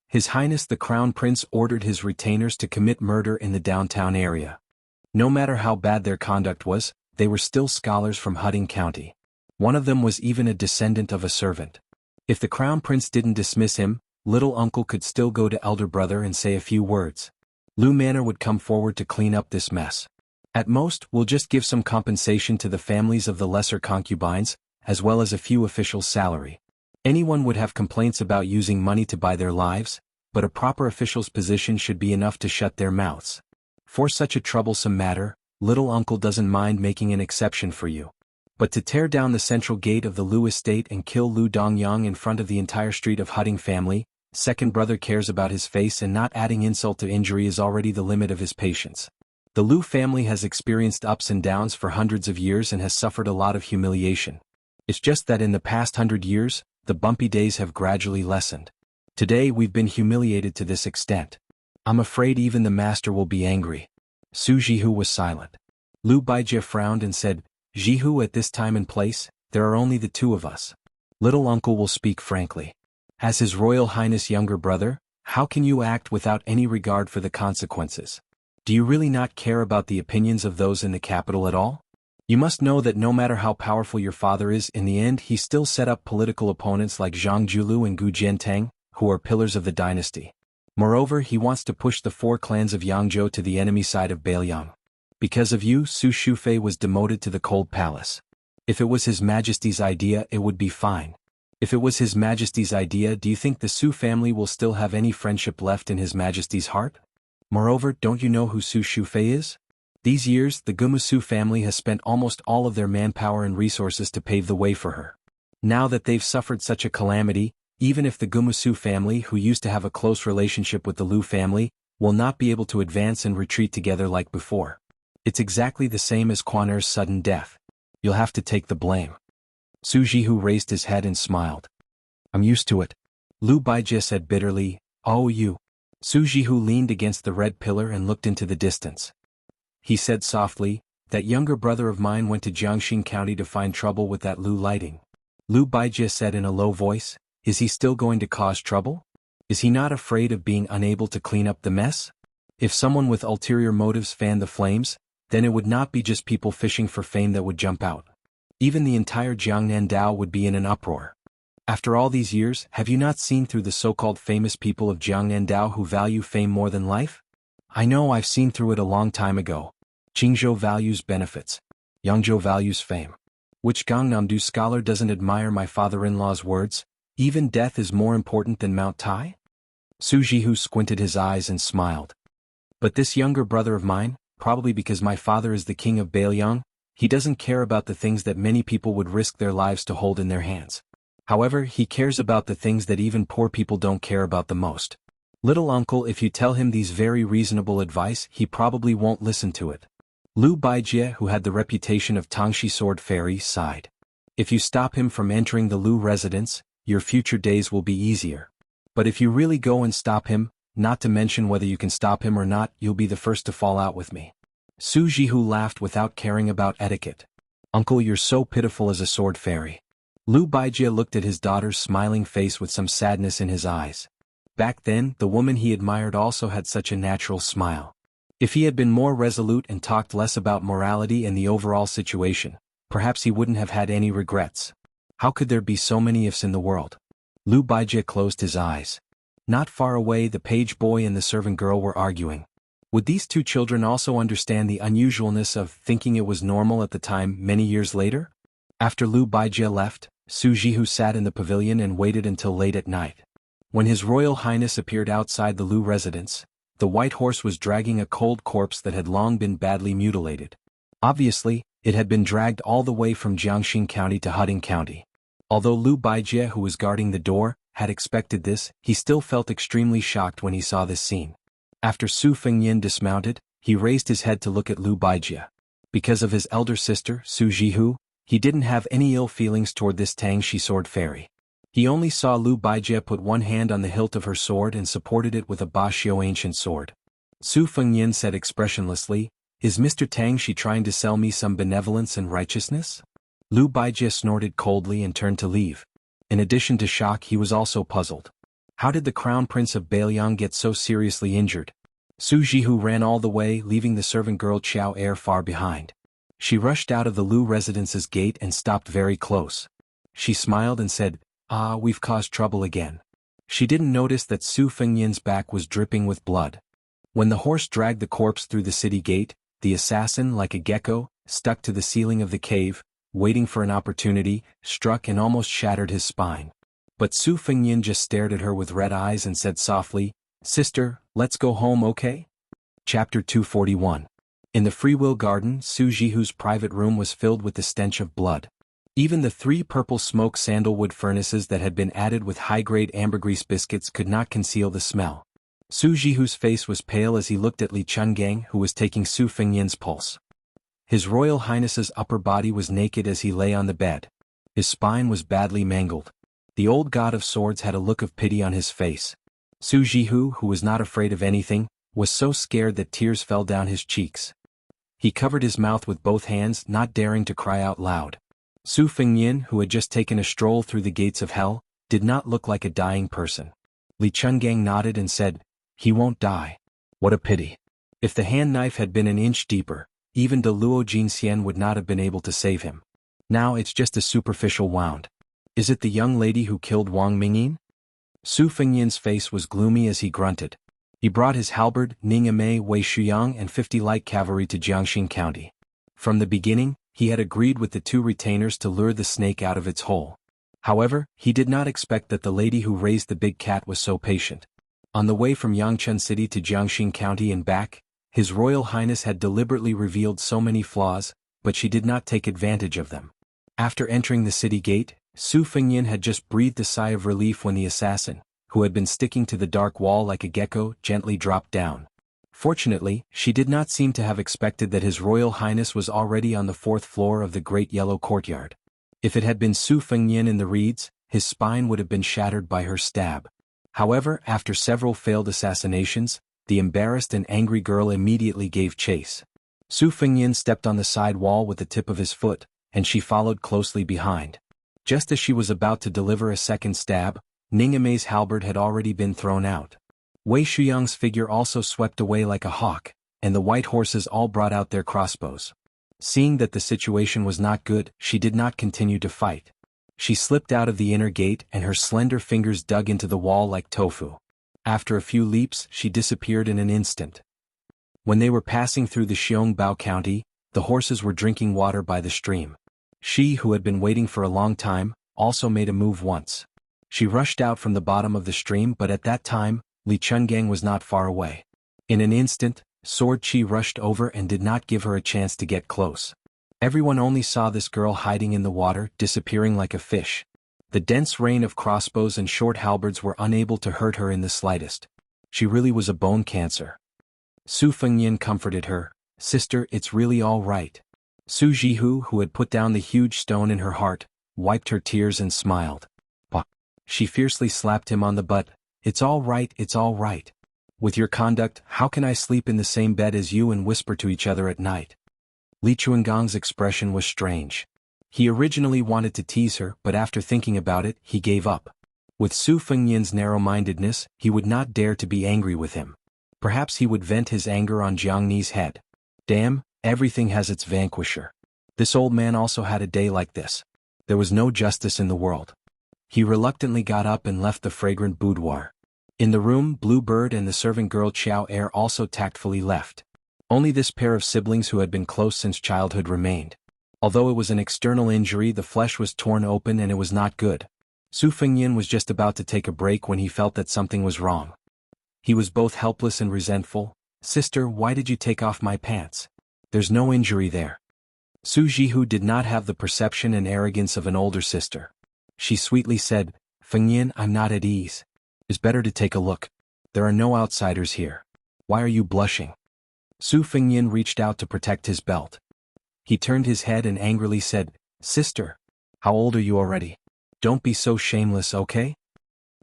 His Highness the Crown Prince ordered his retainers to commit murder in the downtown area. No matter how bad their conduct was, they were still scholars from Huding County. One of them was even a descendant of a servant. If the Crown Prince didn't dismiss him, little uncle could still go to elder brother and say a few words. Lu Manor would come forward to clean up this mess. At most, we'll just give some compensation to the families of the lesser concubines, as well as a few officials' salary. Anyone would have complaints about using money to buy their lives, but a proper official's position should be enough to shut their mouths. For such a troublesome matter, little uncle doesn't mind making an exception for you. But to tear down the central gate of the Lu estate and kill Lu Dongyang in front of the entire street of Huding family, second brother cares about his face and not adding insult to injury is already the limit of his patience. The Lu family has experienced ups and downs for hundreds of years and has suffered a lot of humiliation. It's just that in the past 100 years, the bumpy days have gradually lessened. Today we've been humiliated to this extent. I'm afraid even the master will be angry." Su Jihu was silent. Lu Baijie frowned and said, "Jihu, at this time and place, there are only the two of us. Little uncle will speak frankly. As His Royal Highness' younger brother, how can you act without any regard for the consequences? Do you really not care about the opinions of those in the capital at all? You must know that no matter how powerful your father is, in the end he still set up political opponents like Zhang Julu and Gu Jiantang, who are pillars of the dynasty. Moreover, he wants to push the 4 clans of Yangzhou to the enemy side of Bailiang. Because of you, Su Shufei was demoted to the Cold Palace. If it was His Majesty's idea, it would be fine. If it was His Majesty's idea, do you think the Su family will still have any friendship left in His Majesty's heart? Moreover, don't you know who Su Shufei is? These years, the Gumusu family has spent almost all of their manpower and resources to pave the way for her. Now that they've suffered such a calamity, even if the Gumusu family, who used to have a close relationship with the Lu family, will not be able to advance and retreat together like before. It's exactly the same as Quan Er's sudden death. You'll have to take the blame." Su Jihu raised his head and smiled. "I'm used to it." Lu Baijie said bitterly, "Oh you." Su Jihu leaned against the red pillar and looked into the distance. He said softly, "That younger brother of mine went to Jiangxing County to find trouble with that Lu lighting." Lu Baijie said in a low voice, "Is he still going to cause trouble? Is he not afraid of being unable to clean up the mess? If someone with ulterior motives fanned the flames, then it would not be just people fishing for fame that would jump out. Even the entire Jiangnan Dao would be in an uproar. After all these years, have you not seen through the so-called famous people of Jiangnan Dao who value fame more than life? I know I've seen through it a long time ago. Qingzhou values benefits. Yangzhou values fame. Which Gangnam-do scholar doesn't admire my father-in-law's words? Even death is more important than Mount Tai?" Su Jihu squinted his eyes and smiled. "But this younger brother of mine, probably because my father is the king of Bailiang, he doesn't care about the things that many people would risk their lives to hold in their hands. However, he cares about the things that even poor people don't care about the most. Little uncle, if you tell him these very reasonable advice, he probably won't listen to it." Lu Baijie, who had the reputation of Tangxi Sword Fairy, sighed. "If you stop him from entering the Lu residence, your future days will be easier. But if you really go and stop him, not to mention whether you can stop him or not, you'll be the first to fall out with me." Su Jihu laughed without caring about etiquette. "Uncle, you're so pitiful as a sword fairy." Lu Baijie looked at his daughter's smiling face with some sadness in his eyes. Back then, the woman he admired also had such a natural smile. If he had been more resolute and talked less about morality and the overall situation, perhaps he wouldn't have had any regrets. How could there be so many ifs in the world? Lu Baijie closed his eyes. Not far away, the page boy and the servant girl were arguing. Would these two children also understand the unusualness of thinking it was normal at the time many years later? After Lu Baijie left, Su Jihu sat in the pavilion and waited until late at night. When His Royal Highness appeared outside the Lu residence, The white horse was dragging a cold corpse that had long been badly mutilated. Obviously, it had been dragged all the way from Jiangxing County to Huding County. Although Lu Baijie, who was guarding the door, had expected this, he still felt extremely shocked when he saw this scene. After Su Fengyin dismounted, he raised his head to look at Lu Baijie. Because of his elder sister, Su Jihu, he didn't have any ill feelings toward this Tangshi sword fairy. He only saw Lu Baijie put one hand on the hilt of her sword and supported it with a Bashio ancient sword. Su Fengyin said expressionlessly, "Is Mr. Tangshi trying to sell me some benevolence and righteousness?" Lu Baijie snorted coldly and turned to leave. In addition to shock, he was also puzzled. How did the Crown Prince of Bailiang get so seriously injured? Su Jihu ran all the way, leaving the servant girl Chao Er far behind. She rushed out of the Lu residence's gate and stopped very close. She smiled and said, "Ah, we've caused trouble again." She didn't notice that Su Fengyin's back was dripping with blood. When the horse dragged the corpse through the city gate, the assassin, like a gecko, stuck to the ceiling of the cave, waiting for an opportunity, struck and almost shattered his spine. But Su Fengyin just stared at her with red eyes and said softly, "Sister, let's go home, okay?" Chapter 241. In the Free Will Garden, Su Jihu's private room was filled with the stench of blood. Even the 3 purple smoke sandalwood furnaces that had been added with high-grade ambergris biscuits could not conceal the smell. Su Jihu's face was pale as he looked at Li Chungang, who was taking Su Fengyin's pulse. His Royal Highness's upper body was naked as he lay on the bed. His spine was badly mangled. The old god of swords had a look of pity on his face. Su Jihu, who was not afraid of anything, was so scared that tears fell down his cheeks. He covered his mouth with both hands, not daring to cry out loud. Su Fengyin, who had just taken a stroll through the gates of hell, did not look like a dying person. Li Chungang nodded and said, "He won't die. What a pity. If the hand knife had been an inch deeper, even the Luo Jinxian would not have been able to save him. Now it's just a superficial wound. Is it the young lady who killed Wang Mingyin?" Su Fengyin's face was gloomy as he grunted. He brought his halberd, Ningame, Wei Shuyang and 50 light cavalry to Jiangxing County. From the beginning, he had agreed with the 2 retainers to lure the snake out of its hole. However, he did not expect that the lady who raised the big cat was so patient. On the way from Yangchun City to Jiangxing County and back, His Royal Highness had deliberately revealed so many flaws, but she did not take advantage of them. After entering the city gate, Su Fengyin had just breathed a sigh of relief when the assassin, who had been sticking to the dark wall like a gecko, gently dropped down. Fortunately, she did not seem to have expected that His Royal Highness was already on the 4th floor of the Great Yellow Courtyard. If it had been Su Fengyin in the reeds, his spine would have been shattered by her stab. However, after several failed assassinations, the embarrassed and angry girl immediately gave chase. Su Fengyin stepped on the side wall with the tip of his foot, and she followed closely behind. Just as she was about to deliver a second stab, Ningame's halberd had already been thrown out. Wei Shuyang's figure also swept away like a hawk, and the white horses all brought out their crossbows. Seeing that the situation was not good, she did not continue to fight. She slipped out of the inner gate and her slender fingers dug into the wall like tofu. After a few leaps, she disappeared in an instant. When they were passing through the Xiongbao County, the horses were drinking water by the stream. She, who had been waiting for a long time, also made a move once. She rushed out from the bottom of the stream, but at that time, Li Chungang was not far away. In an instant, Sword Chi rushed over and did not give her a chance to get close. Everyone only saw this girl hiding in the water, disappearing like a fish. The dense rain of crossbows and short halberds were unable to hurt her in the slightest. She really was a bone cancer. Su Fengyin comforted her, "Sister, it's really all right." Su Jihu, who had put down the huge stone in her heart, wiped her tears and smiled. Bah! She fiercely slapped him on the butt. It's all right, it's all right. With your conduct, how can I sleep in the same bed as you and whisper to each other at night? Li Chuangang's expression was strange. He originally wanted to tease her, but after thinking about it, he gave up. With Su Fengyin's narrow-mindedness, he would not dare to be angry with him. Perhaps he would vent his anger on Jiangni's head. Damn, everything has its vanquisher. This old man also had a day like this. There was no justice in the world. He reluctantly got up and left the fragrant boudoir. In the room, Bluebird and the servant girl Chao Er also tactfully left. Only this pair of siblings who had been close since childhood remained. Although it was an external injury, the flesh was torn open and it was not good. Su Fengyin was just about to take a break when he felt that something was wrong. He was both helpless and resentful. "Sister, why did you take off my pants? There's no injury there." Su Jihu did not have the perception and arrogance of an older sister. She sweetly said, "Fengyan, I'm not at ease. It's better to take a look. There are no outsiders here. Why are you blushing?" Su Fengyan reached out to protect his belt. He turned his head and angrily said, "Sister, how old are you already? Don't be so shameless, okay?"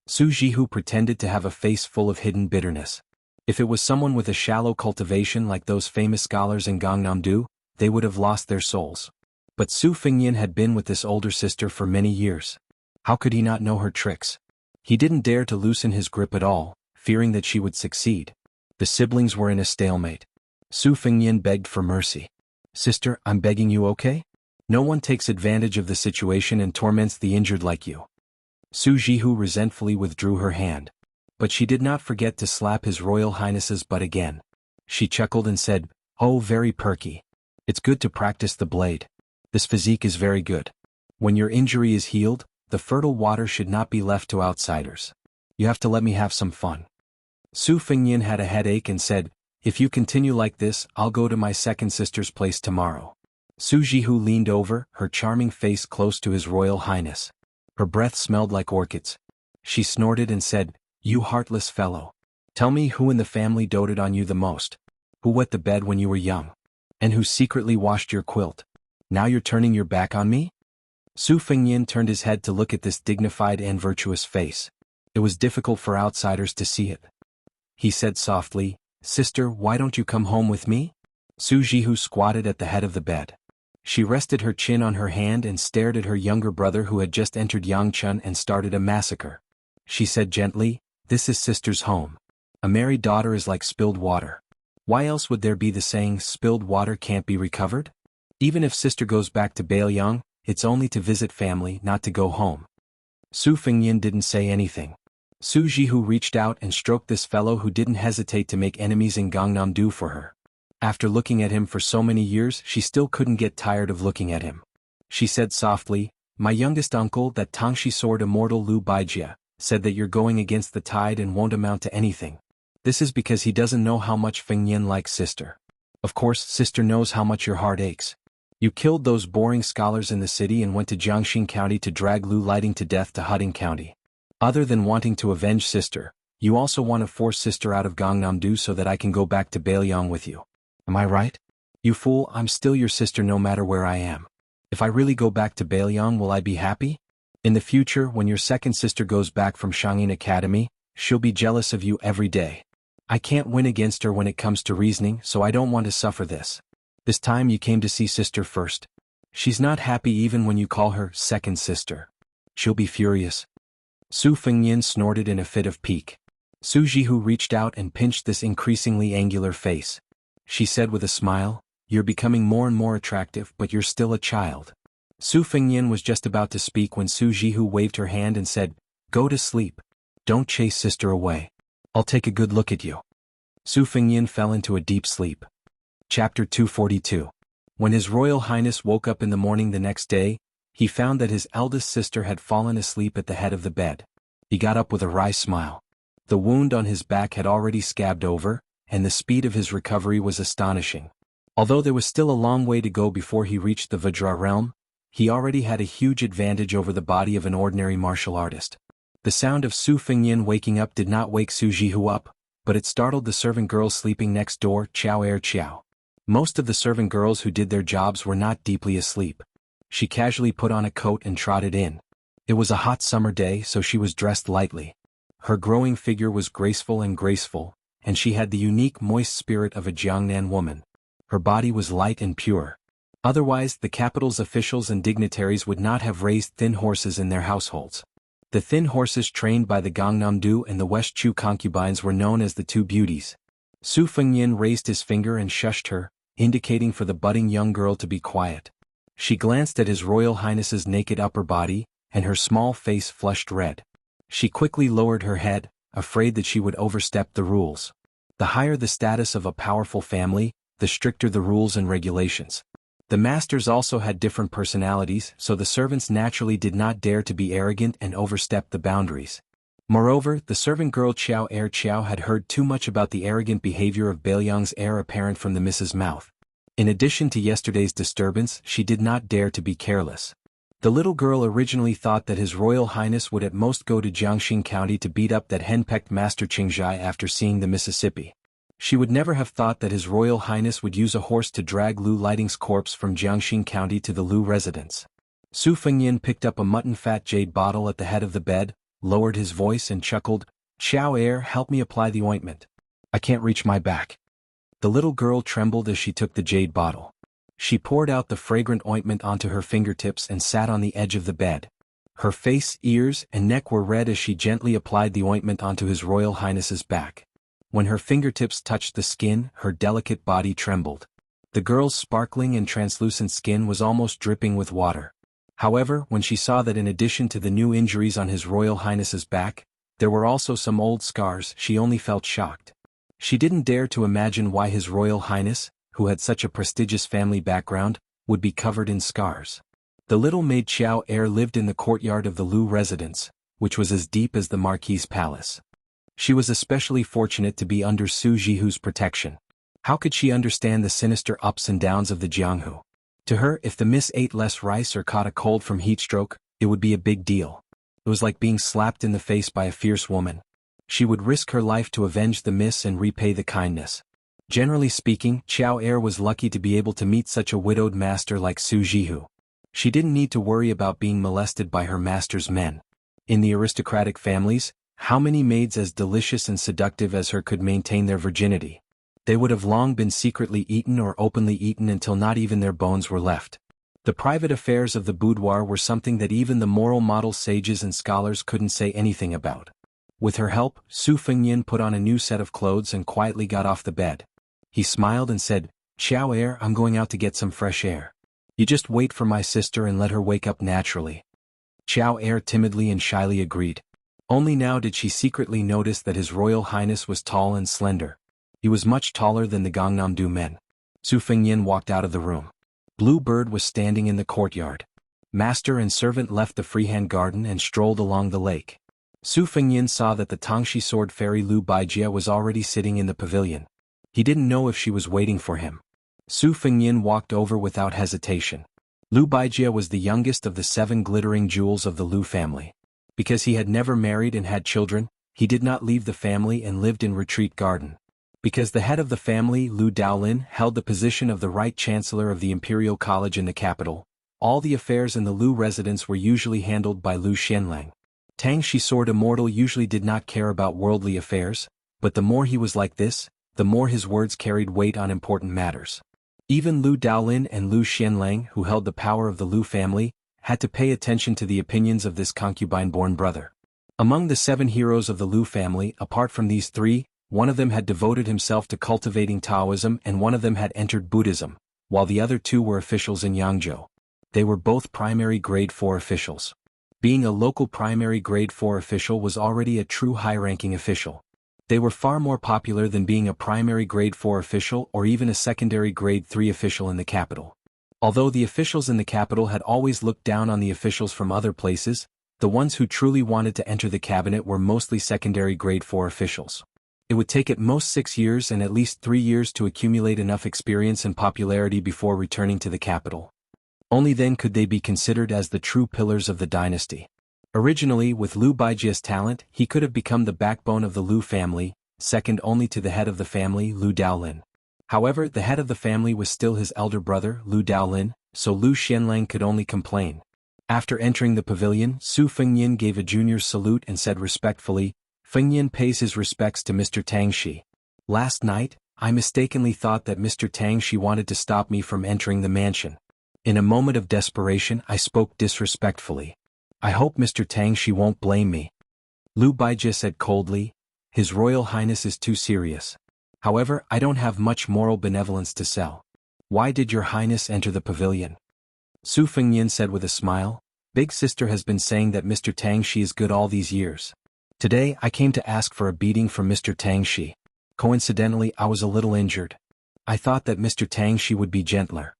Su Jihu pretended to have a face full of hidden bitterness. If it was someone with a shallow cultivation like those famous scholars in Gangnam-do, they would have lost their souls. But Su Fengyan had been with this older sister for many years. How could he not know her tricks? He didn't dare to loosen his grip at all, fearing that she would succeed. The siblings were in a stalemate. Su Fengyan begged for mercy. "Sister, I'm begging you, okay? No one takes advantage of the situation and torments the injured like you." Su Jihu resentfully withdrew her hand. But she did not forget to slap His Royal Highness's butt again. She chuckled and said, "Oh, very perky. It's good to practice the blade. This physique is very good. When your injury is healed, the fertile water should not be left to outsiders. You have to let me have some fun." Su Fengyan had a headache and said, "If you continue like this, I'll go to my second sister's place tomorrow." Su Jihu leaned over, her charming face close to His Royal Highness. Her breath smelled like orchids. She snorted and said, "You heartless fellow. Tell me who in the family doted on you the most? Who wet the bed when you were young? And who secretly washed your quilt? Now you're turning your back on me?" Su Fengyan turned his head to look at this dignified and virtuous face. It was difficult for outsiders to see it. He said softly, "Sister, why don't you come home with me?" Su Jihu squatted at the head of the bed. She rested her chin on her hand and stared at her younger brother who had just entered Yangchun and started a massacre. She said gently, "This is sister's home. A married daughter is like spilled water. Why else would there be the saying, spilled water can't be recovered? Even if sister goes back to Bailiang, it's only to visit family, not to go home." Su Fengyan didn't say anything. Su Jihu reached out and stroked this fellow who didn't hesitate to make enemies in Gangnam-do for her. After looking at him for so many years, she still couldn't get tired of looking at him. She said softly, "My youngest uncle, that Tangshi sword immortal Lu Baijia, said that you're going against the tide and won't amount to anything. This is because he doesn't know how much Fengyan likes sister. Of course, sister knows how much your heart aches. You killed those boring scholars in the city and went to Jiangxin County to drag Lu Lighting to death to Huding County. Other than wanting to avenge sister, you also want to force sister out of Gangnam-do so that I can go back to Bailiang with you. Am I right? You fool, I'm still your sister no matter where I am. If I really go back to Bailiang, will I be happy? In the future, when your second sister goes back from Shangyin Academy, she'll be jealous of you every day. I can't win against her when it comes to reasoning, so I don't want to suffer this. This time you came to see sister first. She's not happy even when you call her second sister. She'll be furious." Su Fengyan snorted in a fit of pique. Su Jihu reached out and pinched this increasingly angular face. She said with a smile, "You're becoming more and more attractive, but you're still a child." Su Fengyan was just about to speak when Su Jihu waved her hand and said, "Go to sleep. Don't chase sister away. I'll take a good look at you." Su Fengyan fell into a deep sleep. Chapter 242. When His Royal Highness woke up in the morning the next day, he found that his eldest sister had fallen asleep at the head of the bed. He got up with a wry smile. The wound on his back had already scabbed over, and the speed of his recovery was astonishing. Although there was still a long way to go before he reached the Vajra realm, he already had a huge advantage over the body of an ordinary martial artist. The sound of Su Fengyan waking up did not wake Su Jihu up, but it startled the servant girls sleeping next door, Chow Er Chiao. Most of the servant girls who did their jobs were not deeply asleep. She casually put on a coat and trotted in. It was a hot summer day, so she was dressed lightly. Her growing figure was graceful, and she had the unique moist spirit of a Jiangnan woman. Her body was light and pure. Otherwise, the capital's officials and dignitaries would not have raised thin horses in their households. The thin horses trained by the Gangnam-do and the West Chu concubines were known as the two beauties. Su Fengyan raised his finger and shushed her, indicating for the budding young girl to be quiet. She glanced at His Royal Highness's naked upper body, and her small face flushed red. She quickly lowered her head, afraid that she would overstep the rules. The higher the status of a powerful family, the stricter the rules and regulations. The masters also had different personalities, so the servants naturally did not dare to be arrogant and overstep the boundaries. Moreover, the servant girl Qiao had heard too much about the arrogant behavior of Beiliang's heir apparent from the Mrs. Mouth. In addition to yesterday's disturbance, she did not dare to be careless. The little girl originally thought that His Royal Highness would at most go to Jiangxing County to beat up that henpecked Master Qingzhai after seeing the Mississippi. She would never have thought that His Royal Highness would use a horse to drag Lu Lighting's corpse from Jiangxing County to the Lu residence. Su Fengyin picked up a mutton-fat jade bottle at the head of the bed, lowered his voice and chuckled, "Xiao heir, help me apply the ointment. I can't reach my back." The little girl trembled as she took the jade bottle. She poured out the fragrant ointment onto her fingertips and sat on the edge of the bed. Her face, ears, and neck were red as she gently applied the ointment onto His Royal Highness's back. When her fingertips touched the skin, her delicate body trembled. The girl's sparkling and translucent skin was almost dripping with water. However, when she saw that in addition to the new injuries on His Royal Highness's back, there were also some old scars, she only felt shocked. She didn't dare to imagine why His Royal Highness, who had such a prestigious family background, would be covered in scars. The little maid Xiao heir lived in the courtyard of the Lu residence, which was as deep as the Marquis's palace. She was especially fortunate to be under Su Jihu's protection. How could she understand the sinister ups and downs of the Jianghu? To her, if the miss ate less rice or caught a cold from heatstroke, it would be a big deal. It was like being slapped in the face by a fierce woman. She would risk her life to avenge the miss and repay the kindness. Generally speaking, Xiao heir was lucky to be able to meet such a widowed master like Su Jihu. She didn't need to worry about being molested by her master's men. In the aristocratic families, how many maids as delicious and seductive as her could maintain their virginity? They would have long been secretly eaten or openly eaten until not even their bones were left. The private affairs of the boudoir were something that even the moral model sages and scholars couldn't say anything about. With her help, Su Fengyin put on a new set of clothes and quietly got off the bed. He smiled and said, "Xiao heir, I'm going out to get some fresh air. You just wait for my sister and let her wake up naturally." Xiao heir timidly and shyly agreed. Only now did she secretly notice that His Royal Highness was tall and slender. He was much taller than the Gangnam-do men. Su Fengyin walked out of the room. Blue Bird was standing in the courtyard. Master and servant left the freehand garden and strolled along the lake. Su Fengyin saw that the Tangxi sword fairy Lu Baijie was already sitting in the pavilion. He didn't know if she was waiting for him. Su Fengyin walked over without hesitation. Lu Baijie was the youngest of the 7 glittering jewels of the Lu family. Because he had never married and had children, he did not leave the family and lived in Retreat Garden. Because the head of the family, Lu Daolin, held the position of the Right Chancellor of the Imperial College in the capital, all the affairs in the Lu residence were usually handled by Lu Xianlang. Tangxi Sword Immortal usually did not care about worldly affairs, but the more he was like this, the more his words carried weight on important matters. Even Lu Daolin and Lu Xianlang, who held the power of the Lu family, had to pay attention to the opinions of this concubine-born brother. Among the 7 heroes of the Lu family, apart from these 3, one of them had devoted himself to cultivating Taoism and one of them had entered Buddhism, while the other 2 were officials in Yangzhou. They were both primary grade 4 officials. Being a local primary grade 4 official was already a true high-ranking official. They were far more popular than being a primary grade 4 official or even a secondary grade 3 official in the capital. Although the officials in the capital had always looked down on the officials from other places, the ones who truly wanted to enter the cabinet were mostly secondary grade 4 officials. It would take at most 6 years and at least 3 years to accumulate enough experience and popularity before returning to the capital. Only then could they be considered as the true pillars of the dynasty. Originally, with Lu Baijie's talent, he could have become the backbone of the Lu family, second only to the head of the family, Lu Daolin. However, the head of the family was still his elder brother, Lu Daolin, so Lu Xianlang could only complain. After entering the pavilion, Su Fengyin gave a junior's salute and said respectfully, "Fengyin pays his respects to Mr. Tangxi. Last night, I mistakenly thought that Mr. Tangxi wanted to stop me from entering the mansion. In a moment of desperation, I spoke disrespectfully. I hope Mr. Tangxi won't blame me." Lu Baijie said coldly, "His Royal Highness is too serious. However, I don't have much moral benevolence to sell. Why did your Highness enter the pavilion?" Su Fengyin said with a smile, "Big sister has been saying that Mr. Tangxi is good all these years. Today I came to ask for a beating from Mr. Tangxi. Coincidentally, I was a little injured. I thought that Mr. Tangxi would be gentler."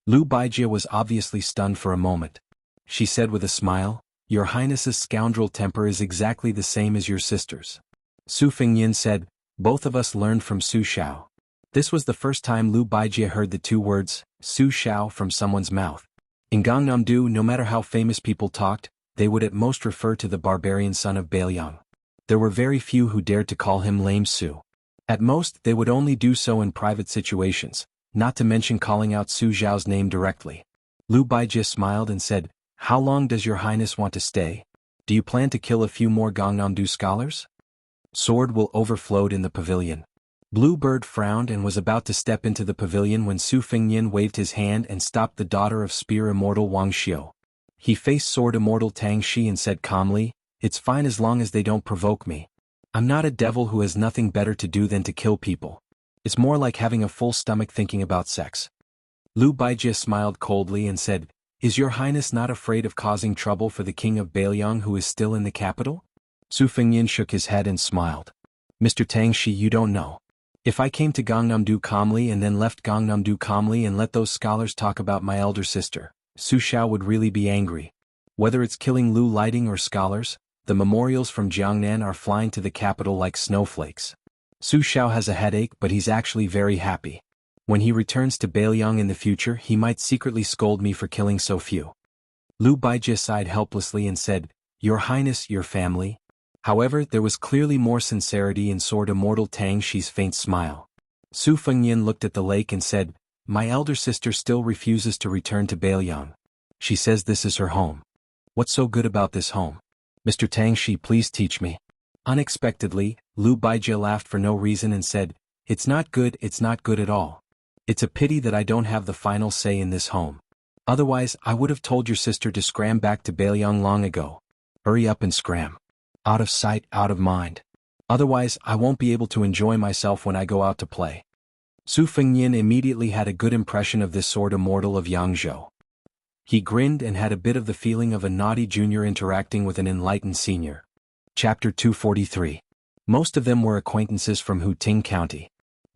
Lu Baijie was obviously stunned for a moment. She said with a smile, Your Highness's scoundrel temper is exactly the same as your sister's. Su Fengyin said, both of us learned from Su Xiao. This was the first time Lu Baijie heard the two words, Su Xiao, from someone's mouth. In Gangnam-do, no matter how famous people talked, they would at most refer to the barbarian son of Bailiang. There were very few who dared to call him Lame Su. At most, they would only do so in private situations, not to mention calling out Su Xiao's name directly. Lu Baijie smiled and said, how long does your highness want to stay? Do you plan to kill a few more Gangnam-do scholars? Sword will overflowed in the pavilion. Bluebird frowned and was about to step into the pavilion when Su Fengyin waved his hand and stopped the daughter of Spear Immortal Wang Xiu. He faced Sword Immortal Tang Shi and said calmly, it's fine as long as they don't provoke me. I'm not a devil who has nothing better to do than to kill people. It's more like having a full stomach thinking about sex. Lu Baijie smiled coldly and said, is your highness not afraid of causing trouble for the king of Bailiang who is still in the capital? Su Fengyin shook his head and smiled. Mr. Tang Shi, you don't know. If I came to Gangnam-do calmly and then left Gangnam-do calmly and let those scholars talk about my elder sister, Su Xiao would really be angry. Whether it's killing Lu Lighting or scholars, the memorials from Jiangnan are flying to the capital like snowflakes. Su Xiao has a headache, but he's actually very happy. When he returns to Bailiang in the future, he might secretly scold me for killing so few. Lu Baijie sighed helplessly and said, your highness, your family. However, there was clearly more sincerity in Sword Immortal Tang Shi's faint smile. Su Fengyin looked at the lake and said, my elder sister still refuses to return to Bailiang. She says this is her home. What's so good about this home? Mr. Tang Shi, please teach me. Unexpectedly, Lu Baijie laughed for no reason and said, it's not good at all. It's a pity that I don't have the final say in this home. Otherwise, I would have told your sister to scram back to Bailiang long ago. Hurry up and scram. Out of sight, out of mind. Otherwise, I won't be able to enjoy myself when I go out to play. Su Fengyin immediately had a good impression of this Sword Immortal of Yangzhou. He grinned and had a bit of the feeling of a naughty junior interacting with an enlightened senior. Chapter 243. Most of them were acquaintances from Huting County.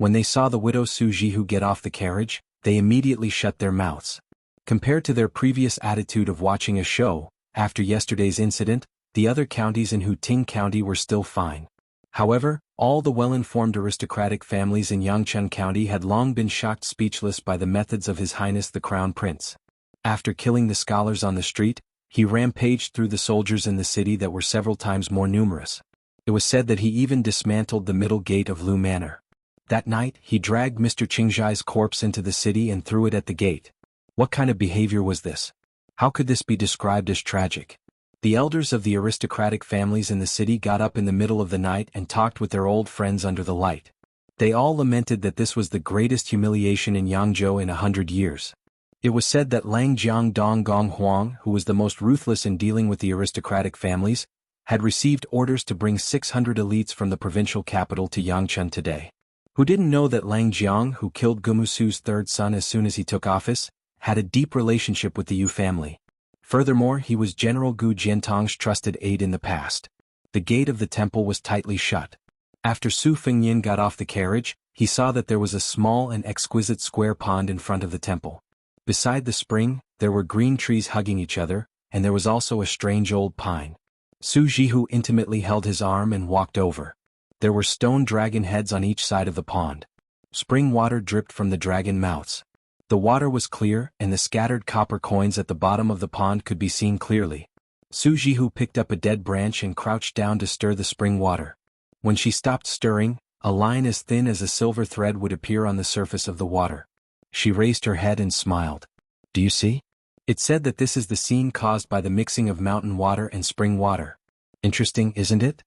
When they saw the widow Su Jihu get off the carriage, they immediately shut their mouths. Compared to their previous attitude of watching a show, after yesterday's incident, the other counties in Huting County were still fine. However, all the well-informed aristocratic families in Yangchun County had long been shocked speechless by the methods of His Highness the Crown Prince. After killing the scholars on the street, he rampaged through the soldiers in the city that were several times more numerous. It was said that he even dismantled the middle gate of Lu Manor. That night, he dragged Mr. Qingzhai's corpse into the city and threw it at the gate. What kind of behavior was this? How could this be described as tragic? The elders of the aristocratic families in the city got up in the middle of the night and talked with their old friends under the light. They all lamented that this was the greatest humiliation in Yangzhou in 100 years. It was said that Lang Jiang Dong Gong Huang, who was the most ruthless in dealing with the aristocratic families, had received orders to bring 600 elites from the provincial capital to Yangchun today. Who didn't know that Lang Jiang, who killed Gumusu's third son as soon as he took office, had a deep relationship with the Yu family. Furthermore, he was General Gu Jiantong's trusted aide in the past. The gate of the temple was tightly shut. After Su Fengyin got off the carriage, he saw that there was a small and exquisite square pond in front of the temple. Beside the spring, there were green trees hugging each other, and there was also a strange old pine. Su Jihu intimately held his arm and walked over. There were stone dragon heads on each side of the pond. Spring water dripped from the dragon mouths. The water was clear, and the scattered copper coins at the bottom of the pond could be seen clearly. Su Jihu picked up a dead branch and crouched down to stir the spring water. When she stopped stirring, a line as thin as a silver thread would appear on the surface of the water. She raised her head and smiled. Do you see? It said that this is the scene caused by the mixing of mountain water and spring water. Interesting, isn't it?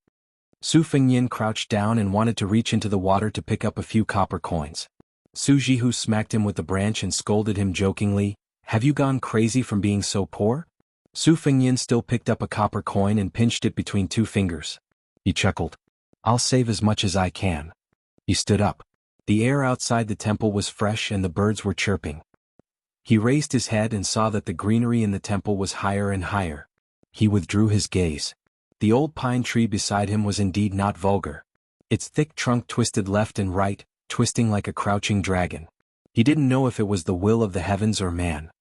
Su Fengyin crouched down and wanted to reach into the water to pick up a few copper coins. Su Jihu smacked him with the branch and scolded him jokingly, have you gone crazy from being so poor? Su Fengyin still picked up a copper coin and pinched it between two fingers. He chuckled. I'll save as much as I can. He stood up. The air outside the temple was fresh and the birds were chirping. He raised his head and saw that the greenery in the temple was higher and higher. He withdrew his gaze. The old pine tree beside him was indeed not vulgar. Its thick trunk twisted left and right, twisting like a crouching dragon. He didn't know if it was the will of the heavens or man.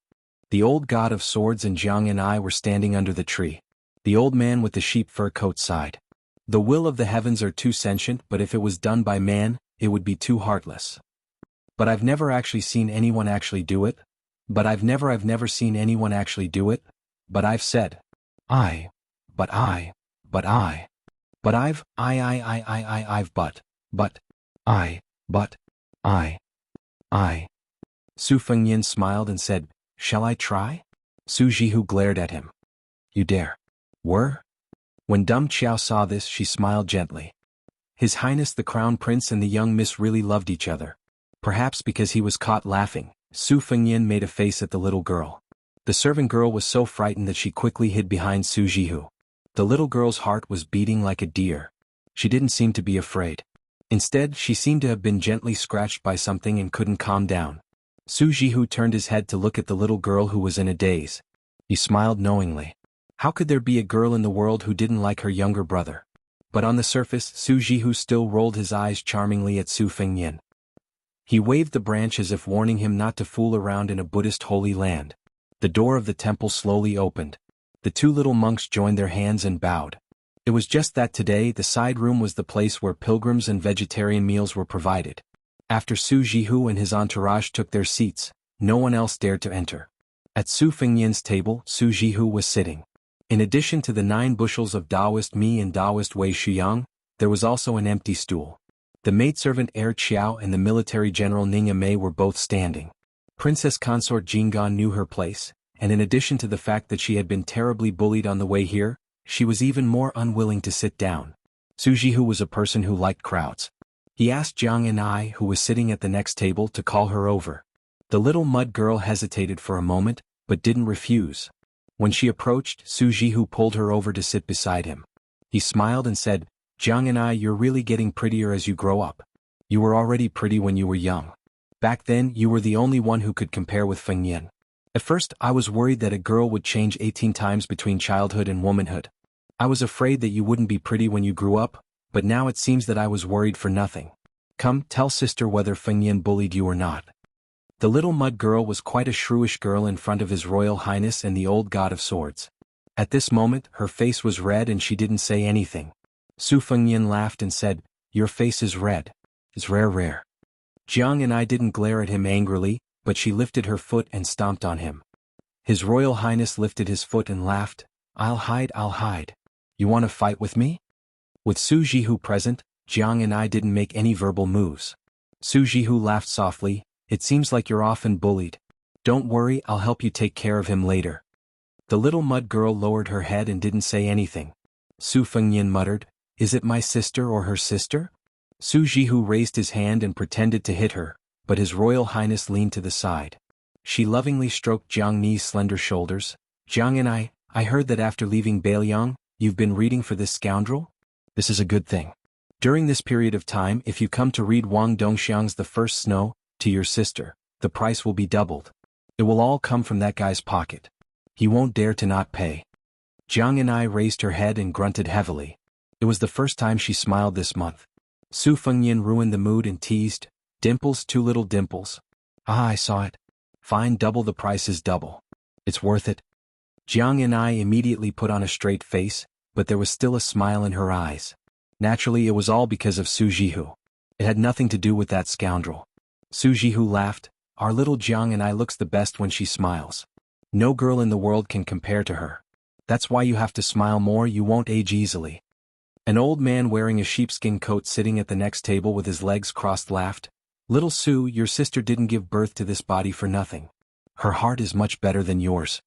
The old god of swords and Jiang and I were standing under the tree. The old man with the sheep fur coat sighed. The will of the heavens are too sentient, but if it was done by man, it would be too heartless. But I've never actually seen anyone actually do it. But I've never seen anyone actually do it. But I've said. I've, but I, but I, Su Fengyan smiled and said, shall I try? Su Jihu glared at him. You dare. Were? When Dum Qiao saw this, she smiled gently. His Highness the Crown Prince and the young miss really loved each other. Perhaps because he was caught laughing, Su Fengyan made a face at the little girl. The servant girl was so frightened that she quickly hid behind Su Jihu. The little girl's heart was beating like a deer. She didn't seem to be afraid. Instead, she seemed to have been gently scratched by something and couldn't calm down. Su Jihu turned his head to look at the little girl who was in a daze. He smiled knowingly. How could there be a girl in the world who didn't like her younger brother? But on the surface, Su Jihu still rolled his eyes charmingly at Su Fengyan. He waved the branch as if warning him not to fool around in a Buddhist holy land. The door of the temple slowly opened. The two little monks joined their hands and bowed. It was just that today the side room was the place where pilgrims and vegetarian meals were provided. After Su Jihu and his entourage took their seats, no one else dared to enter. At Su Fengyan's table, Su Jihu was sitting. In addition to the 9 bushels of Taoist mi and Taoist wei shuyang, there was also an empty stool. The maidservant Er Qiao and the military general Ning Mei were both standing. Princess consort Jinggan knew her place, and in addition to the fact that she had been terribly bullied on the way here, she was even more unwilling to sit down. Su Jihu was a person who liked crowds. He asked Jianghu, who was sitting at the next table, to call her over. The little mud girl hesitated for a moment, but didn't refuse. When she approached, Su Jihu pulled her over to sit beside him. He smiled and said, Jianghu, you're really getting prettier as you grow up. You were already pretty when you were young. Back then, you were the only one who could compare with Fengyan. At first, I was worried that a girl would change 18 times between childhood and womanhood. I was afraid that you wouldn't be pretty when you grew up, but now it seems that I was worried for nothing. Come, tell sister whether Fengyan bullied you or not. The little mud girl was quite a shrewish girl in front of His Royal Highness and the old God of Swords. At this moment, her face was red and she didn't say anything. Su Fengyan laughed and said, your face is red. It's rare. Jianghu didn't glare at him angrily, but she lifted her foot and stomped on him. His Royal Highness lifted his foot and laughed, I'll hide. You want to fight with me? With Su Jihu present, Jianghu didn't make any verbal moves. Su Jihu laughed softly, it seems like you're often bullied. Don't worry, I'll help you take care of him later. The little mud girl lowered her head and didn't say anything. Su Fengyan muttered, is it my sister or her sister? Su Jihu raised his hand and pretended to hit her, but His Royal Highness leaned to the side. She lovingly stroked Jiang Ni's slender shoulders. Jianghu, I heard that after leaving Bailiang, you've been reading for this scoundrel? This is a good thing. During this period of time, if you come to read Wang Dongxiang's The First Snow, to your sister, the price will be doubled. It will all come from that guy's pocket. He won't dare to not pay. Jianghu raised her head and grunted heavily. It was the first time she smiled this month. Su Fengyan ruined the mood and teased, dimples, 2 little dimples. Ah, I saw it. Fine, double the price is double. It's worth it. Jianghu immediately put on a straight face, but there was still a smile in her eyes. Naturally, it was all because of Su Jihu. It had nothing to do with that scoundrel. Su Jihu laughed, our little Jianghu looks the best when she smiles. No girl in the world can compare to her. That's why you have to smile more, you won't age easily. An old man wearing a sheepskin coat sitting at the next table with his legs crossed laughed, little Su, your sister didn't give birth to this body for nothing. Her heart is much better than yours.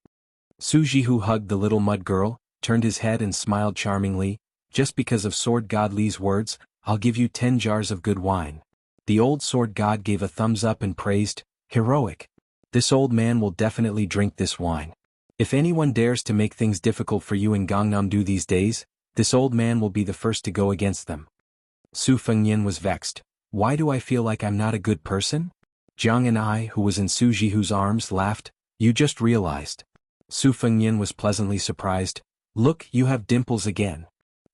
Su Jihu hugged the little mud girl, turned his head and smiled charmingly, just because of Sword God Li's words, I'll give you 10 jars of good wine. The old sword god gave a thumbs up and praised, heroic. This old man will definitely drink this wine. If anyone dares to make things difficult for you in Gangnam-do these days, this old man will be the first to go against them. Su Fengyan was vexed. Why do I feel like I'm not a good person? Jianghu, who was in Su Jihu's arms, laughed, you just realized. Su Fengyan was pleasantly surprised. Look, you have dimples again.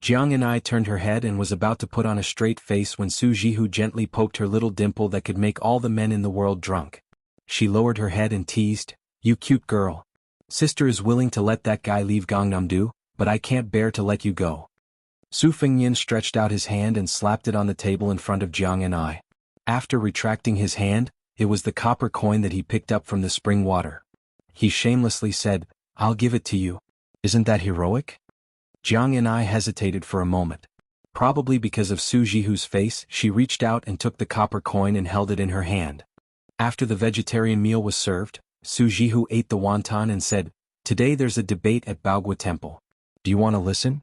Jianghu turned her head and was about to put on a straight face when Su Jihu gently poked her little dimple that could make all the men in the world drunk. She lowered her head and teased, you cute girl. Sister is willing to let that guy leave Gangnam-do, but but I can't bear to let you go." Su Fengnian stretched out his hand and slapped it on the table in front of Jiang and I. After retracting his hand, it was the copper coin that he picked up from the spring water. He shamelessly said, "I'll give it to you. Isn't that heroic?" Jiang and I hesitated for a moment. Probably because of Su Jihu's face, she reached out and took the copper coin and held it in her hand. After the vegetarian meal was served, Su Jihu ate the wonton and said, "Today there's a debate at Baogua Temple. Do you want to listen?"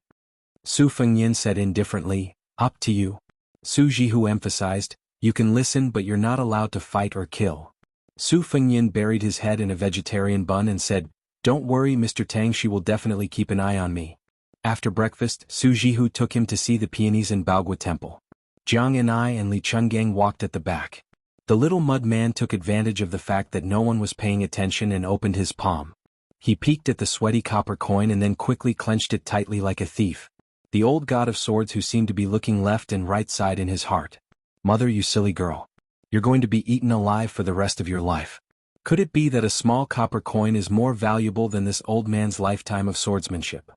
Su Fengnian said indifferently, "Up to you." Su Jihu emphasized, "You can listen but you're not allowed to fight or kill." Su Fengnian buried his head in a vegetarian bun and said, "Don't worry, Mr. Tang, she will definitely keep an eye on me." After breakfast, Su Jihu took him to see the peonies in Baogua Temple. Jiang and I and Li Chungang walked at the back. The little mud man took advantage of the fact that no one was paying attention and opened his palm. He peeked at the sweaty copper coin and then quickly clenched it tightly like a thief. The old god of swords who seemed to be looking left and right side in his heart. "Mother, you silly girl. You're going to be eaten alive for the rest of your life. Could it be that a small copper coin is more valuable than this old man's lifetime of swordsmanship?"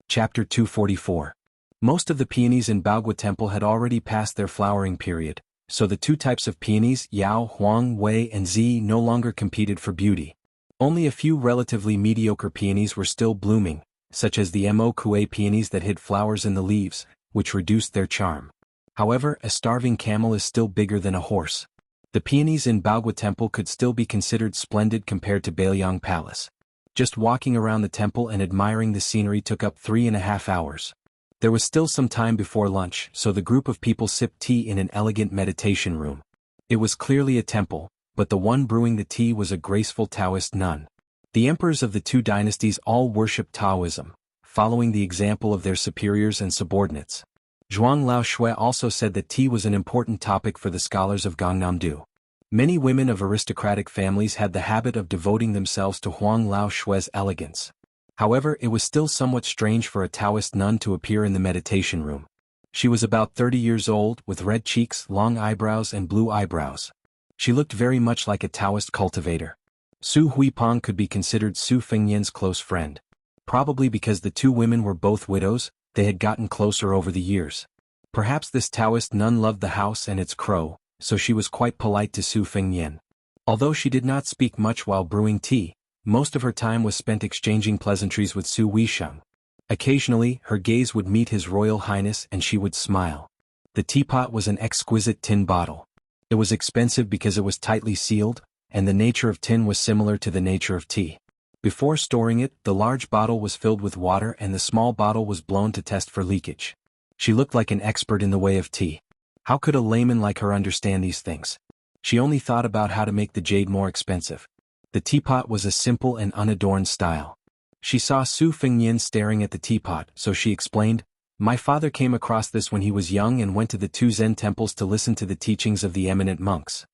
Chapter 244. Most of the peonies in Baogua Temple had already passed their flowering period, so the two types of peonies, Yao, Huang, Wei and Zi, no longer competed for beauty. Only a few relatively mediocre peonies were still blooming, such as the Mo Kue peonies that hid flowers in the leaves, which reduced their charm. However, a starving camel is still bigger than a horse. The peonies in Baogua Temple could still be considered splendid compared to Beiliang Palace. Just walking around the temple and admiring the scenery took up 3.5 hours. There was still some time before lunch, so the group of people sipped tea in an elegant meditation room. It was clearly a temple, but the one brewing the tea was a graceful Taoist nun. The emperors of the two dynasties all worshipped Taoism, following the example of their superiors and subordinates. Zhuang Laoshui also said that tea was an important topic for the scholars of Gangnam-do. Many women of aristocratic families had the habit of devoting themselves to Huang Laoshui's elegance. However, it was still somewhat strange for a Taoist nun to appear in the meditation room. She was about 30 years old, with red cheeks, long eyebrows and blue eyebrows. She looked very much like a Taoist cultivator. Su Huipeng could be considered Su Fengnian's close friend. Probably because the two women were both widows, they had gotten closer over the years. Perhaps this Taoist nun loved the house and its crow, so she was quite polite to Su Fengnian. Although she did not speak much while brewing tea, most of her time was spent exchanging pleasantries with Su Weisheng. Occasionally, her gaze would meet His Royal Highness and she would smile. The teapot was an exquisite tin bottle. It was expensive because it was tightly sealed, and the nature of tin was similar to the nature of tea. Before storing it, the large bottle was filled with water and the small bottle was blown to test for leakage. She looked like an expert in the way of tea. How could a layman like her understand these things? She only thought about how to make the jade more expensive. The teapot was a simple and unadorned style. She saw Su Fengnian staring at the teapot, so she explained, "My father came across this when he was young and went to the two Zen temples to listen to the teachings of the eminent monks.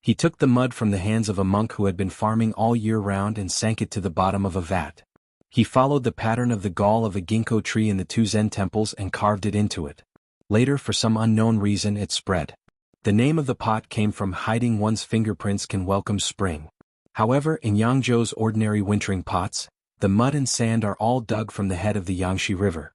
He took the mud from the hands of a monk who had been farming all year round and sank it to the bottom of a vat. He followed the pattern of the gall of a ginkgo tree in the two Zen temples and carved it into it. Later, for some unknown reason, it spread. The name of the pot came from hiding one's fingerprints can welcome spring. However, in Yangzhou's ordinary wintering pots, the mud and sand are all dug from the head of the Yangtze River."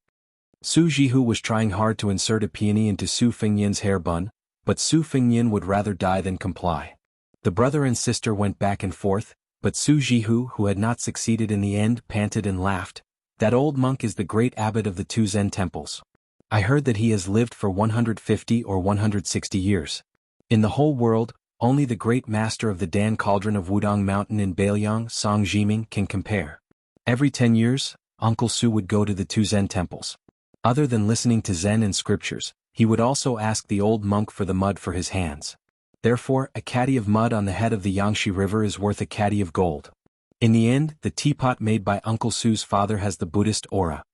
Su Jihu was trying hard to insert a peony into Su Fengnian's hair bun, but Su Fengnian would rather die than comply. The brother and sister went back and forth, but Su Jihu, who had not succeeded in the end, panted and laughed. "That old monk is the great abbot of the two Zen temples. I heard that he has lived for 150 or 160 years. In the whole world, only the great master of the Dan Cauldron of Wudong Mountain in Beiliang, Song Jiming, can compare." Every 10 years, Uncle Su would go to the two Zen temples. Other than listening to Zen and scriptures, he would also ask the old monk for the mud for his hands. Therefore, a caddy of mud on the head of the Yangtze River is worth a caddy of gold. In the end, the teapot made by Uncle Su's father has the Buddhist aura.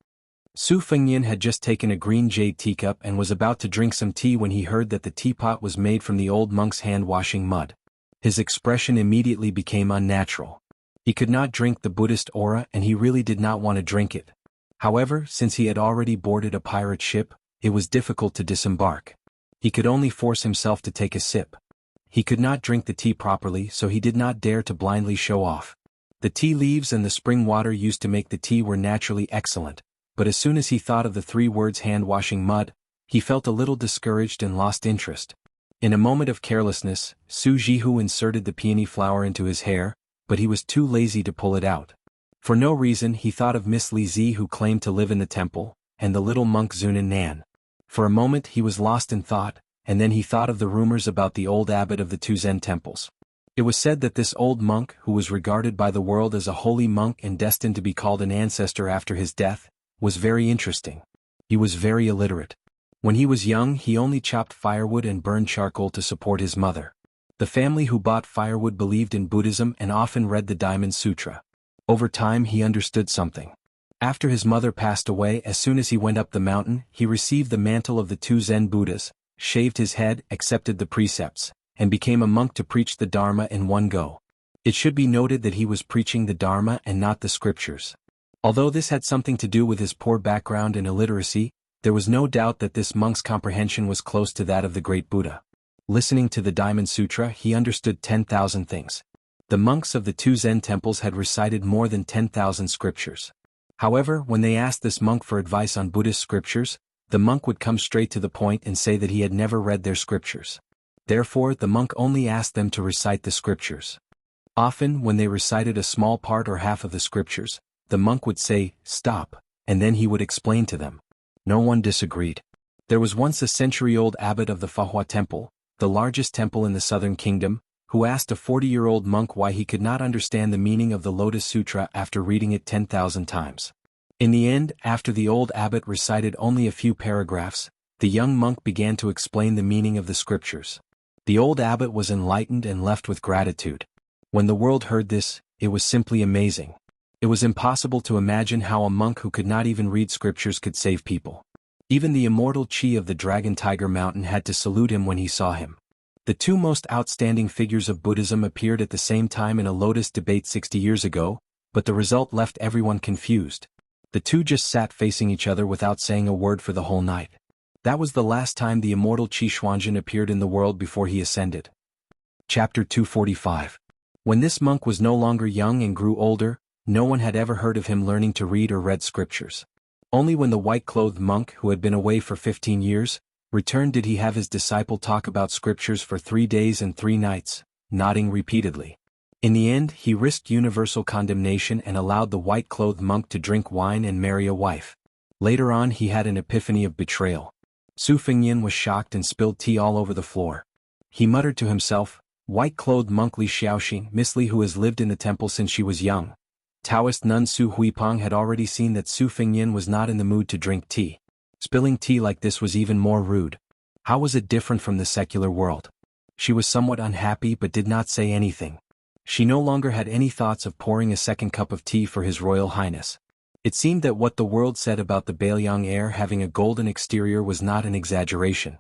Su Fengnian had just taken a green jade teacup and was about to drink some tea when he heard that the teapot was made from the old monk's hand-washing mud. His expression immediately became unnatural. He could not drink the Buddhist aura and he really did not want to drink it. However, since he had already boarded a pirate ship, it was difficult to disembark. He could only force himself to take a sip. He could not drink the tea properly, so he did not dare to blindly show off. The tea leaves and the spring water used to make the tea were naturally excellent, but as soon as he thought of the 3 words hand-washing mud, he felt a little discouraged and lost interest. In a moment of carelessness, Su Jihu inserted the peony flower into his hair, but he was too lazy to pull it out. For no reason he thought of Miss Li Zi who claimed to live in the temple, and the little monk Zunan Nan. For a moment he was lost in thought, and then he thought of the rumors about the old abbot of the 2 Zen temples. It was said that this old monk, who was regarded by the world as a holy monk and destined to be called an ancestor after his death, was very interesting. He was very illiterate. When he was young he only chopped firewood and burned charcoal to support his mother. The family who bought firewood believed in Buddhism and often read the Diamond Sutra. Over time he understood something. After his mother passed away, as soon as he went up the mountain, he received the mantle of the 2 Zen Buddhas, shaved his head, accepted the precepts, and became a monk to preach the Dharma in one go. It should be noted that he was preaching the Dharma and not the scriptures. Although this had something to do with his poor background and illiteracy, there was no doubt that this monk's comprehension was close to that of the great Buddha. Listening to the Diamond Sutra he understood 10,000 things. The monks of the 2 Zen temples had recited more than 10,000 scriptures. However, when they asked this monk for advice on Buddhist scriptures, the monk would come straight to the point and say that he had never read their scriptures. Therefore the monk only asked them to recite the scriptures. Often when they recited a small part or half of the scriptures, the monk would say, "Stop," and then he would explain to them. No one disagreed. There was once a century-old abbot of the Fahua Temple, the largest temple in the southern kingdom, who asked a 40-year-old monk why he could not understand the meaning of the Lotus Sutra after reading it 10,000 times. In the end, after the old abbot recited only a few paragraphs, the young monk began to explain the meaning of the scriptures. The old abbot was enlightened and left with gratitude. When the world heard this, it was simply amazing. It was impossible to imagine how a monk who could not even read scriptures could save people. Even the immortal chi of the Dragon Tiger Mountain had to salute him when he saw him. The 2 most outstanding figures of Buddhism appeared at the same time in a lotus debate 60 years ago, but the result left everyone confused. The 2 just sat facing each other without saying a word for the whole night. That was the last time the immortal Qi Xuanzhen appeared in the world before he ascended. Chapter 245. When this monk was no longer young and grew older, no one had ever heard of him learning to read or read scriptures. Only when the white-clothed monk, who had been away for 15 years, returned did he have his disciple talk about scriptures for 3 days and 3 nights, nodding repeatedly. In the end he risked universal condemnation and allowed the white-clothed monk to drink wine and marry a wife. Later on he had an epiphany of betrayal. Su Fengyin was shocked and spilled tea all over the floor. He muttered to himself, "White-clothed monk Li Xiaoxing, Miss Li who has lived in the temple since she was young." Taoist nun Su Huipeng had already seen that Su Fengyin was not in the mood to drink tea. Spilling tea like this was even more rude. How was it different from the secular world? She was somewhat unhappy but did not say anything. She no longer had any thoughts of pouring a second cup of tea for His Royal Highness. It seemed that what the world said about the Bailiang heir having a golden exterior was not an exaggeration.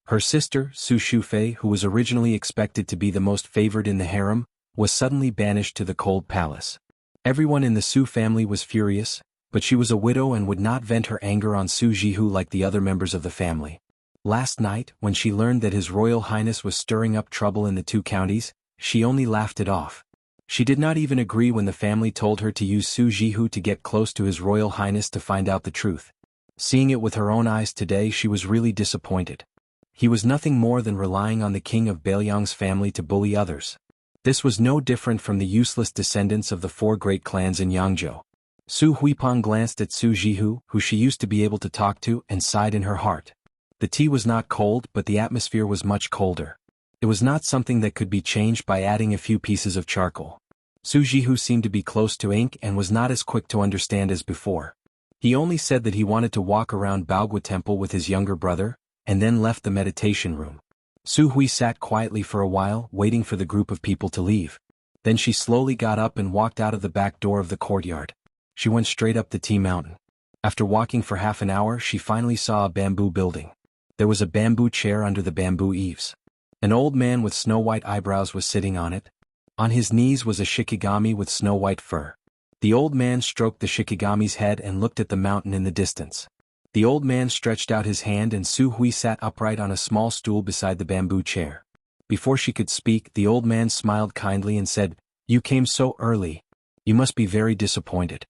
Her sister, Su Shufei, who was originally expected to be the most favored in the harem, was suddenly banished to the cold palace. Everyone in the Su family was furious, but she was a widow and would not vent her anger on Su Jihu like the other members of the family. Last night, when she learned that His Royal Highness was stirring up trouble in the 2 counties, she only laughed it off. She did not even agree when the family told her to use Su Jihu to get close to His Royal Highness to find out the truth. Seeing it with her own eyes today, she was really disappointed. He was nothing more than relying on the king of Bailiang's family to bully others. This was no different from the useless descendants of the 4 great clans in Yangzhou. Su Huipeng glanced at Su Jihu, who she used to be able to talk to, and sighed in her heart. The tea was not cold, but the atmosphere was much colder. It was not something that could be changed by adding a few pieces of charcoal. Su Jihu seemed to be close to ink and was not as quick to understand as before. He only said that he wanted to walk around Baogua Temple with his younger brother, and then left the meditation room. Su Hui sat quietly for a while, waiting for the group of people to leave. Then she slowly got up and walked out of the back door of the courtyard. She went straight up the tea mountain. After walking for half an hour, she finally saw a bamboo building. There was a bamboo chair under the bamboo eaves. An old man with snow-white eyebrows was sitting on it. On his knees was a shikigami with snow-white fur. The old man stroked the shikigami's head and looked at the mountain in the distance. The old man stretched out his hand and Su Hui sat upright on a small stool beside the bamboo chair. Before she could speak, the old man smiled kindly and said, "You came so early. You must be very disappointed."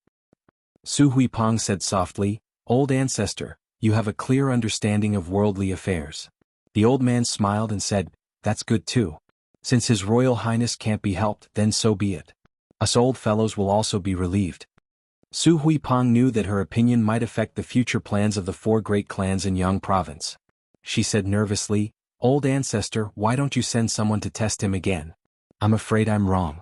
Su Huipeng said softly, Old ancestor, you have a clear understanding of worldly affairs. The old man smiled and said, that's good too. Since His Royal Highness can't be helped, then so be it. Us old fellows will also be relieved. Su Huipeng knew that her opinion might affect the future plans of the 4 great clans in Yang province. She said nervously, Old ancestor, why don't you send someone to test him again? I'm afraid I'm wrong.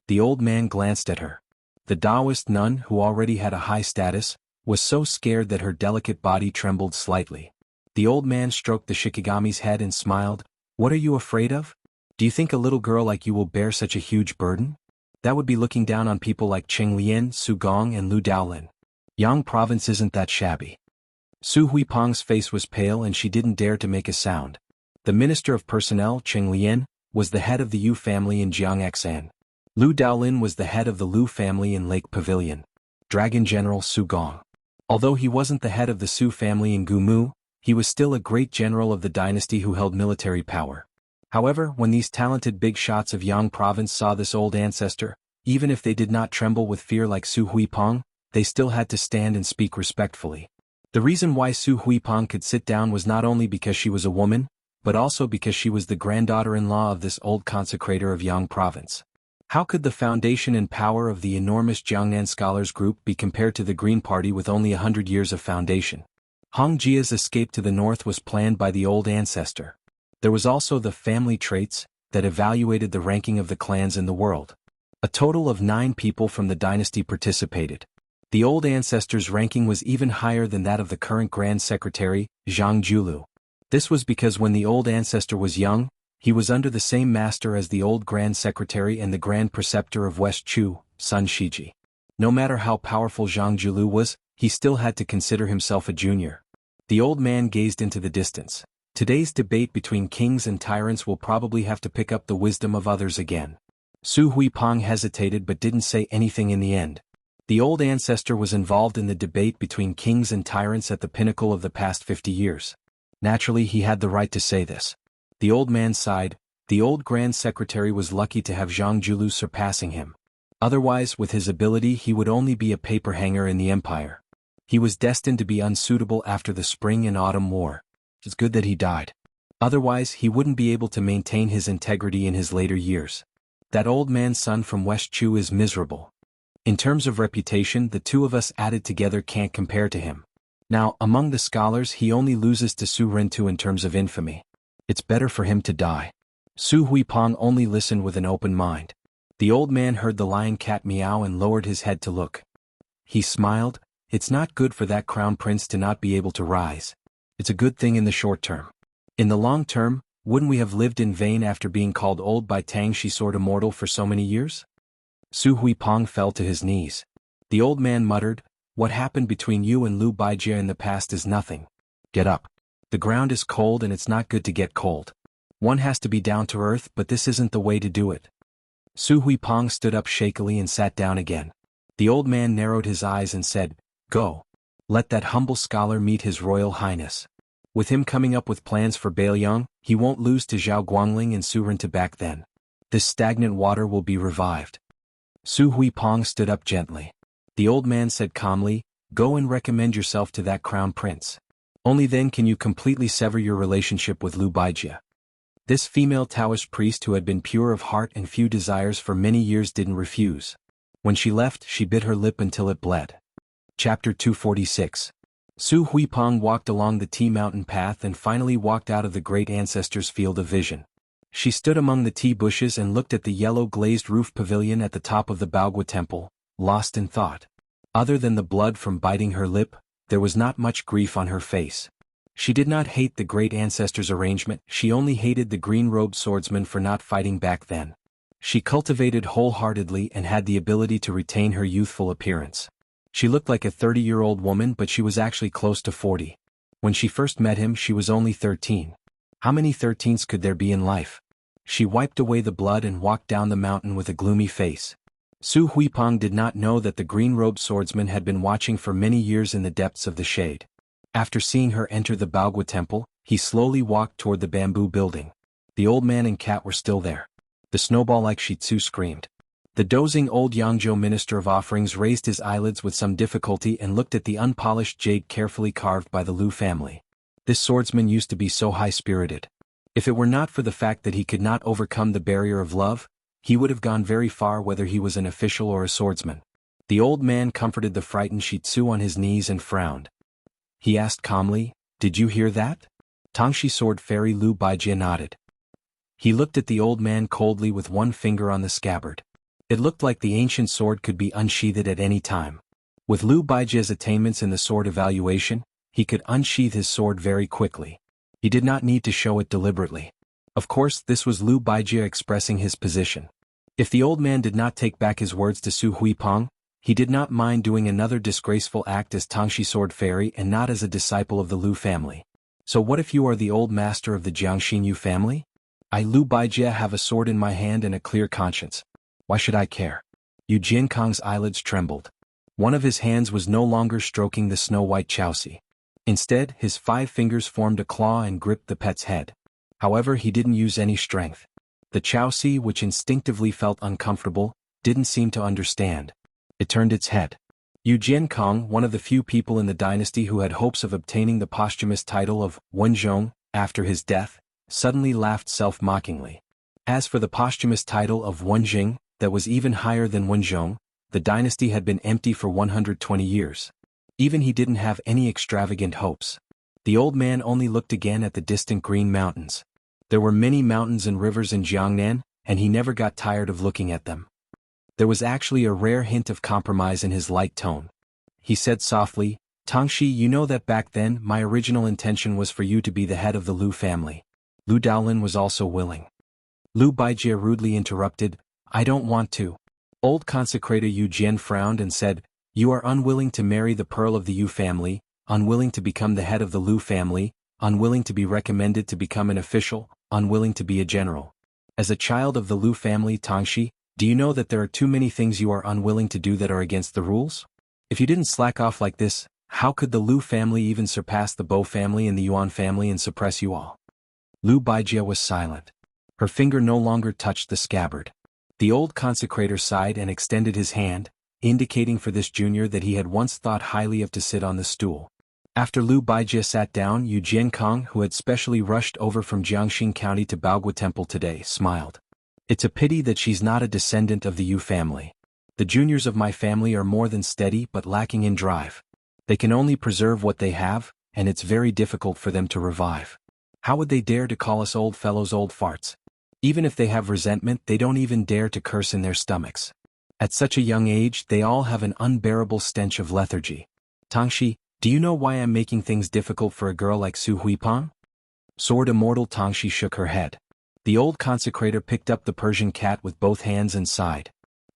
The old man glanced at her. The Taoist nun, who already had a high status, was so scared that her delicate body trembled slightly. The old man stroked the Shikigami's head and smiled, what are you afraid of? Do you think a little girl like you will bear such a huge burden? That would be looking down on people like Cheng Lian, Su Gong and Lu Daolin. Yang province isn't that shabby. Su Huipeng's face was pale and she didn't dare to make a sound. The Minister of Personnel, Cheng Lian, was the head of the Yu family in Jiangxan. Lu Daolin was the head of the Lu family in Lake Pavilion. Dragon General Su Gong. Although he wasn't the head of the Su family in Gumu, he was still a great general of the dynasty who held military power. However, when these talented big shots of Yang province saw this old ancestor, even if they did not tremble with fear like Su Huipeng, they still had to stand and speak respectfully. The reason why Su Huipeng could sit down was not only because she was a woman, but also because she was the granddaughter-in-law of this old consecrator of Yang province. How could the foundation and power of the enormous Jiangnan scholars group be compared to the Green Party with only 100 years of foundation? Hong Jia's escape to the north was planned by the old ancestor. There was also the family traits that evaluated the ranking of the clans in the world. A total of 9 people from the dynasty participated. The old ancestor's ranking was even higher than that of the current Grand Secretary, Zhang Julu. This was because when the old ancestor was young, he was under the same master as the old Grand Secretary and the Grand Preceptor of West Chu, Sun Shiji. No matter how powerful Zhang Julu was, he still had to consider himself a junior. The old man gazed into the distance. Today's debate between kings and tyrants will probably have to pick up the wisdom of others again. Su Huipeng hesitated but didn't say anything in the end. The old ancestor was involved in the debate between kings and tyrants at the pinnacle of the past 50 years. Naturally, he had the right to say this. The old man sighed. The old Grand Secretary was lucky to have Zhang Julu surpassing him. Otherwise, with his ability, he would only be a paper hanger in the empire. He was destined to be unsuitable after the Spring and Autumn War. It's good that he died. Otherwise, he wouldn't be able to maintain his integrity in his later years. That old man's son from West Chu is miserable. In terms of reputation, the two of us added together can't compare to him. Now, among the scholars, he only loses to Su Rintu in terms of infamy. It's better for him to die. Su Huipeng only listened with an open mind. The old man heard the lion cat meow and lowered his head to look. He smiled. It's not good for that crown prince to not be able to rise. It's a good thing in the short term. In the long term, wouldn't we have lived in vain after being called old by Tang Shi Sword Immortal for so many years? Su Huipeng fell to his knees. The old man muttered, what happened between you and Lu Baijia in the past is nothing. Get up. The ground is cold and it's not good to get cold. One has to be down to earth, but this isn't the way to do it. Su Huipeng stood up shakily and sat down again. The old man narrowed his eyes and said, go. Let that humble scholar meet His Royal Highness. With him coming up with plans for Bailiang, he won't lose to Zhao Guangling and Su Rintu back then. This stagnant water will be revived. Su Huipeng stood up gently. The old man said calmly, go and recommend yourself to that crown prince. Only then can you completely sever your relationship with Lu Baijia. This female Taoist priest who had been pure of heart and few desires for many years didn't refuse. When she left, she bit her lip until it bled. Chapter 246. Su Huipeng walked along the tea mountain path and finally walked out of the great ancestor's field of vision. She stood among the tea bushes and looked at the yellow glazed roof pavilion at the top of the Baogua temple, lost in thought. Other than the blood from biting her lip, there was not much grief on her face. She did not hate the great ancestor's arrangement, she only hated the green-robed swordsman for not fighting back then. She cultivated wholeheartedly and had the ability to retain her youthful appearance. She looked like a 30-year-old woman, but she was actually close to 40. When she first met him, she was only 13. How many 13s could there be in life? She wiped away the blood and walked down the mountain with a gloomy face. Su Huipeng did not know that the green-robed swordsman had been watching for many years in the depths of the shade. After seeing her enter the Baogua temple, he slowly walked toward the bamboo building. The old man and cat were still there. The snowball-like Shih Tzu screamed. The dozing old Yangzhou minister of offerings raised his eyelids with some difficulty and looked at the unpolished jade carefully carved by the Lu family. This swordsman used to be so high-spirited. If it were not for the fact that he could not overcome the barrier of love, he would have gone very far whether he was an official or a swordsman. The old man comforted the frightened Shi Tzu on his knees and frowned. He asked calmly, "Did you hear that?" Tangshi sword fairy Lu Baijie nodded. He looked at the old man coldly with one finger on the scabbard. It looked like the ancient sword could be unsheathed at any time. With Lu Baijie's attainments in the sword evaluation, he could unsheath his sword very quickly. He did not need to show it deliberately. Of course, this was Lu Baijie expressing his position. If the old man did not take back his words to Su Huipeng, he did not mind doing another disgraceful act as Tangshi sword fairy and not as a disciple of the Lu family. So what if you are the old master of the Jiangxinyu family? I Lu Baijie have a sword in my hand and a clear conscience. Why should I care? Yu Jiankang's eyelids trembled. One of his hands was no longer stroking the snow-white Chaosi. Instead, his 5 fingers formed a claw and gripped the pet's head. However, he didn't use any strength. The Chaosi, which instinctively felt uncomfortable, didn't seem to understand. It turned its head. Yu Jiankang, one of the few people in the dynasty who had hopes of obtaining the posthumous title of Wenzhong after his death, suddenly laughed self-mockingly. As for the posthumous title of Wenjing, that was even higher than Wenzhong, the dynasty had been empty for 120 years. Even he didn't have any extravagant hopes. The old man only looked again at the distant green mountains. There were many mountains and rivers in Jiangnan, and he never got tired of looking at them. There was actually a rare hint of compromise in his light tone. He said softly, "Tangshi, you know that back then my original intention was for you to be the head of the Lu family." Lu Daolin was also willing. Lu Baijie rudely interrupted, "I don't want to." Old consecrator Yu Jian frowned and said, "You are unwilling to marry the pearl of the Yu family, unwilling to become the head of the Lu family, unwilling to be recommended to become an official, unwilling to be a general. As a child of the Lu family, Tangshi, do you know that there are too many things you are unwilling to do that are against the rules? If you didn't slack off like this, how could the Lu family even surpass the Bo family and the Yuan family and suppress you all?" Lu Baijie was silent. Her finger no longer touched the scabbard. The old consecrator sighed and extended his hand, indicating for this junior that he had once thought highly of to sit on the stool. After Lu Baijie sat down, Yu Jiankang, who had specially rushed over from Jiangxing County to Baogua Temple today, smiled. "It's a pity that she's not a descendant of the Yu family. The juniors of my family are more than steady but lacking in drive. They can only preserve what they have, and it's very difficult for them to revive. How would they dare to call us old fellows old farts? Even if they have resentment, they don't even dare to curse in their stomachs. At such a young age, they all have an unbearable stench of lethargy. Tangshi, do you know why I'm making things difficult for a girl like Su Huipeng?" Sword immortal Tangshi shook her head. The old consecrator picked up the Persian cat with both hands and sighed.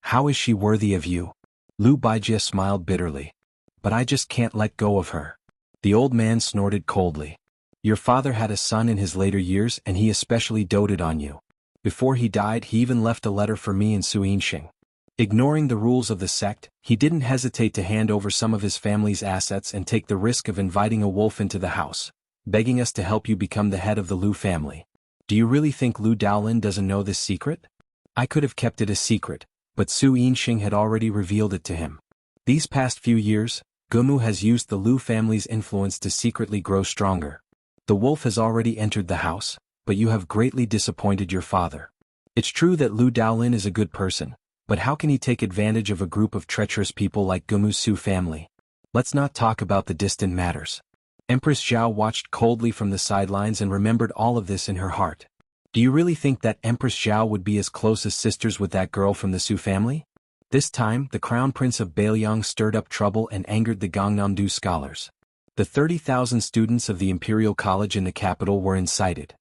"How is she worthy of you?" Lu Baijie smiled bitterly. "But I just can't let go of her." The old man snorted coldly. "Your father had a son in his later years and he especially doted on you. Before he died, he even left a letter for me and Su Yinxing. Ignoring the rules of the sect, he didn't hesitate to hand over some of his family's assets and take the risk of inviting a wolf into the house, begging us to help you become the head of the Lu family. Do you really think Lu Daolin doesn't know this secret? I could have kept it a secret, but Su Yinxing had already revealed it to him. These past few years, Gumu has used the Lu family's influence to secretly grow stronger. The wolf has already entered the house, but you have greatly disappointed your father. It's true that Lu Daolin is a good person, but how can he take advantage of a group of treacherous people like Gumu's Su family? Let's not talk about the distant matters." Empress Zhao watched coldly from the sidelines and remembered all of this in her heart. Do you really think that Empress Zhao would be as close as sisters with that girl from the Su family? This time, the Crown Prince of Bailiang stirred up trouble and angered the Gangnam-do scholars. The 30,000 students of the Imperial College in the capital were incited.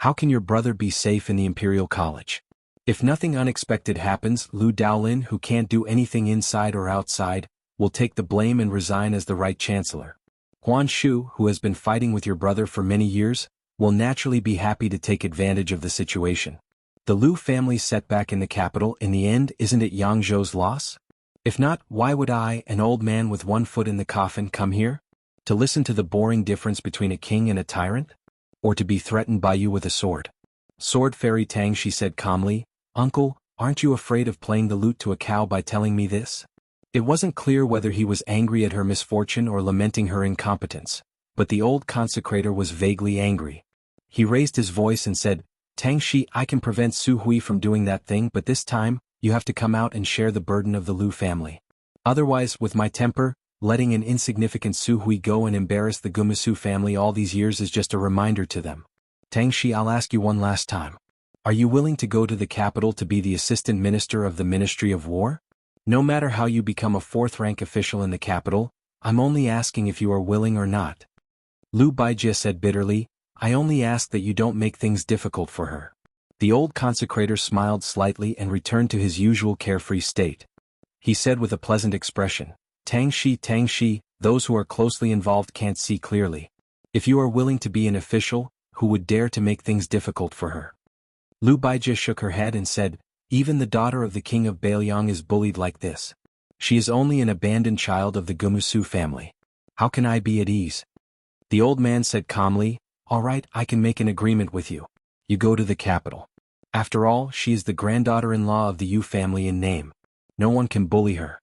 How can your brother be safe in the Imperial College? If nothing unexpected happens, Lu Daolin, who can't do anything inside or outside, will take the blame and resign as the right chancellor. Huan Shu, who has been fighting with your brother for many years, will naturally be happy to take advantage of the situation. The Lu family's setback in the capital, in the end, isn't it Yangzhou's loss? If not, why would I, an old man with one foot in the coffin, come here? To listen to the boring difference between a king and a tyrant? Or to be threatened by you with a sword? Sword Fairy Tang, she said calmly, "Uncle, Aren't you afraid of playing the lute to a cow by telling me this? It wasn't clear whether he was angry at her misfortune or lamenting her incompetence, but the old consecrator was vaguely angry. He raised his voice and said, Tang Shi, I can prevent Su Hui from doing that thing, but this time, you have to come out and share the burden of the Lu family. Otherwise, with my temper, letting an insignificant Su Hui go and embarrass the Gumasu family all these years is just a reminder to them. Tang Shi, I'll ask you one last time. Are you willing to go to the capital to be the assistant minister of the Ministry of War? No matter how you become a fourth-rank official in the capital, I'm only asking if you are willing or not. Lu Baijie said bitterly, I only ask that you don't make things difficult for her. The old consecrator smiled slightly and returned to his usual carefree state. He said with a pleasant expression, Tang Shi, those who are closely involved can't see clearly. If you are willing to be an official, who would dare to make things difficult for her? Lu Baijie shook her head and said, even the daughter of the king of Bailiang is bullied like this. She is only an abandoned child of the Gumusu family. How can I be at ease? The old man said calmly, all right, I can make an agreement with you. You go to the capital. After all, she is the granddaughter-in-law of the Yu family in name. No one can bully her.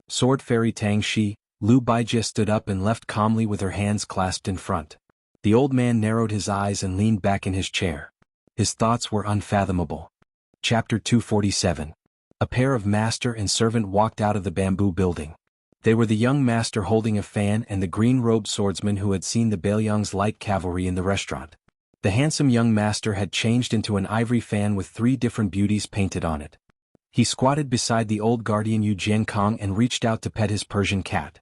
Sword Fairy Tang Shi, Lu Baijie stood up and left calmly with her hands clasped in front. The old man narrowed his eyes and leaned back in his chair. His thoughts were unfathomable. Chapter 247. A pair of master and servant walked out of the bamboo building. They were the young master holding a fan and the green-robed swordsman who had seen the Bailiang's light cavalry in the restaurant. The handsome young master had changed into an ivory fan with 3 different beauties painted on it. He squatted beside the old guardian Yu Jiankong and reached out to pet his Persian cat.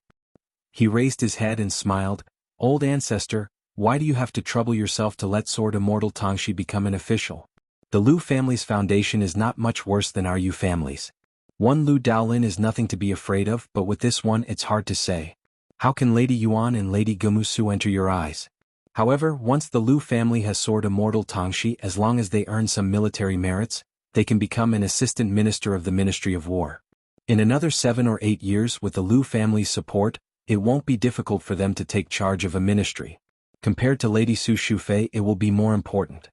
He raised his head and smiled, Old ancestor, why do you have to trouble yourself to let Sword Immortal Tangshi become an official? The Lu family's foundation is not much worse than our Yu family's. One Lu Daolin is nothing to be afraid of, but with this one it's hard to say. How can Lady Yuan and Lady Gumusu enter your eyes? However, once the Lu family has Sword Immortal Tangshi, as long as they earn some military merits, they can become an assistant minister of the Ministry of War. In another 7 or 8 years with the Lu family's support, it won't be difficult for them to take charge of a ministry. Compared to Lady Su Shufei, it will be more important.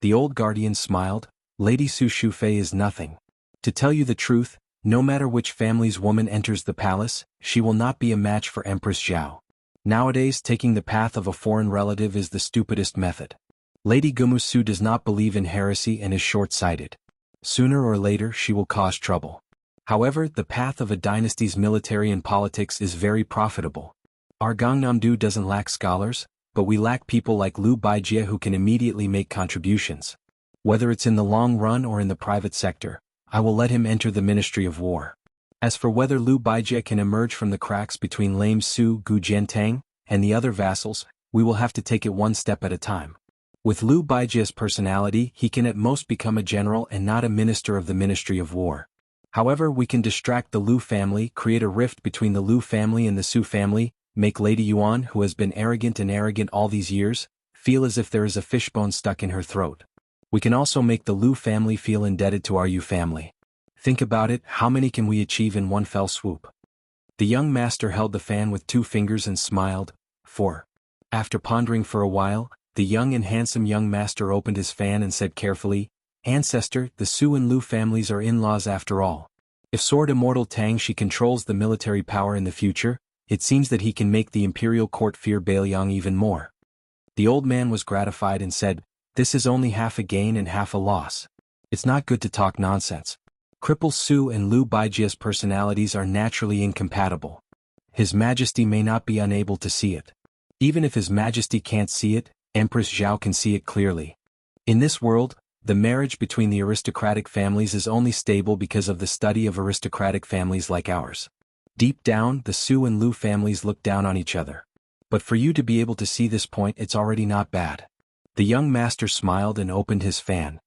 The old guardian smiled, Lady Su Shufei is nothing. To tell you the truth, no matter which family's woman enters the palace, she will not be a match for Empress Zhao. Nowadays, taking the path of a foreign relative is the stupidest method. Lady Gumusu does not believe in heresy and is short-sighted. Sooner or later she will cause trouble. However, the path of a dynasty's military and politics is very profitable. Our Gangnam-do doesn't lack scholars, but we lack people like Lu Baijie who can immediately make contributions. Whether it's in the long run or in the private sector, I will let him enter the Ministry of War. As for whether Lu Baijie can emerge from the cracks between Lame Su Gu Jiantang and the other vassals, we will have to take it one step at a time. With Lu Baijie's personality, he can at most become a general and not a minister of the Ministry of War. However, we can distract the Lu family, create a rift between the Lu family and the Su family, make Lady Yuan, who has been arrogant all these years, feel as if there is a fishbone stuck in her throat. We can also make the Lu family feel indebted to our Yu family. Think about it, how many can we achieve in one fell swoop? The young master held the fan with 2 fingers and smiled. 4. After pondering for a while, the young and handsome young master opened his fan and said carefully, Ancestor, the Su and Lu families are in-laws after all. If Sword Immortal Tangshi controls the military power in the future, it seems that he can make the imperial court fear Bailiang even more. The old man was gratified and said, this is only half a gain and half a loss. It's not good to talk nonsense. Cripple Su and Lu Baijie's personalities are naturally incompatible. His Majesty may not be unable to see it. Even if His Majesty can't see it, Empress Zhao can see it clearly. In this world, the marriage between the aristocratic families is only stable because of the study of aristocratic families like ours. Deep down, the Su and Lu families look down on each other. But for you to be able to see this point, it's already not bad. The young master smiled and opened his fan.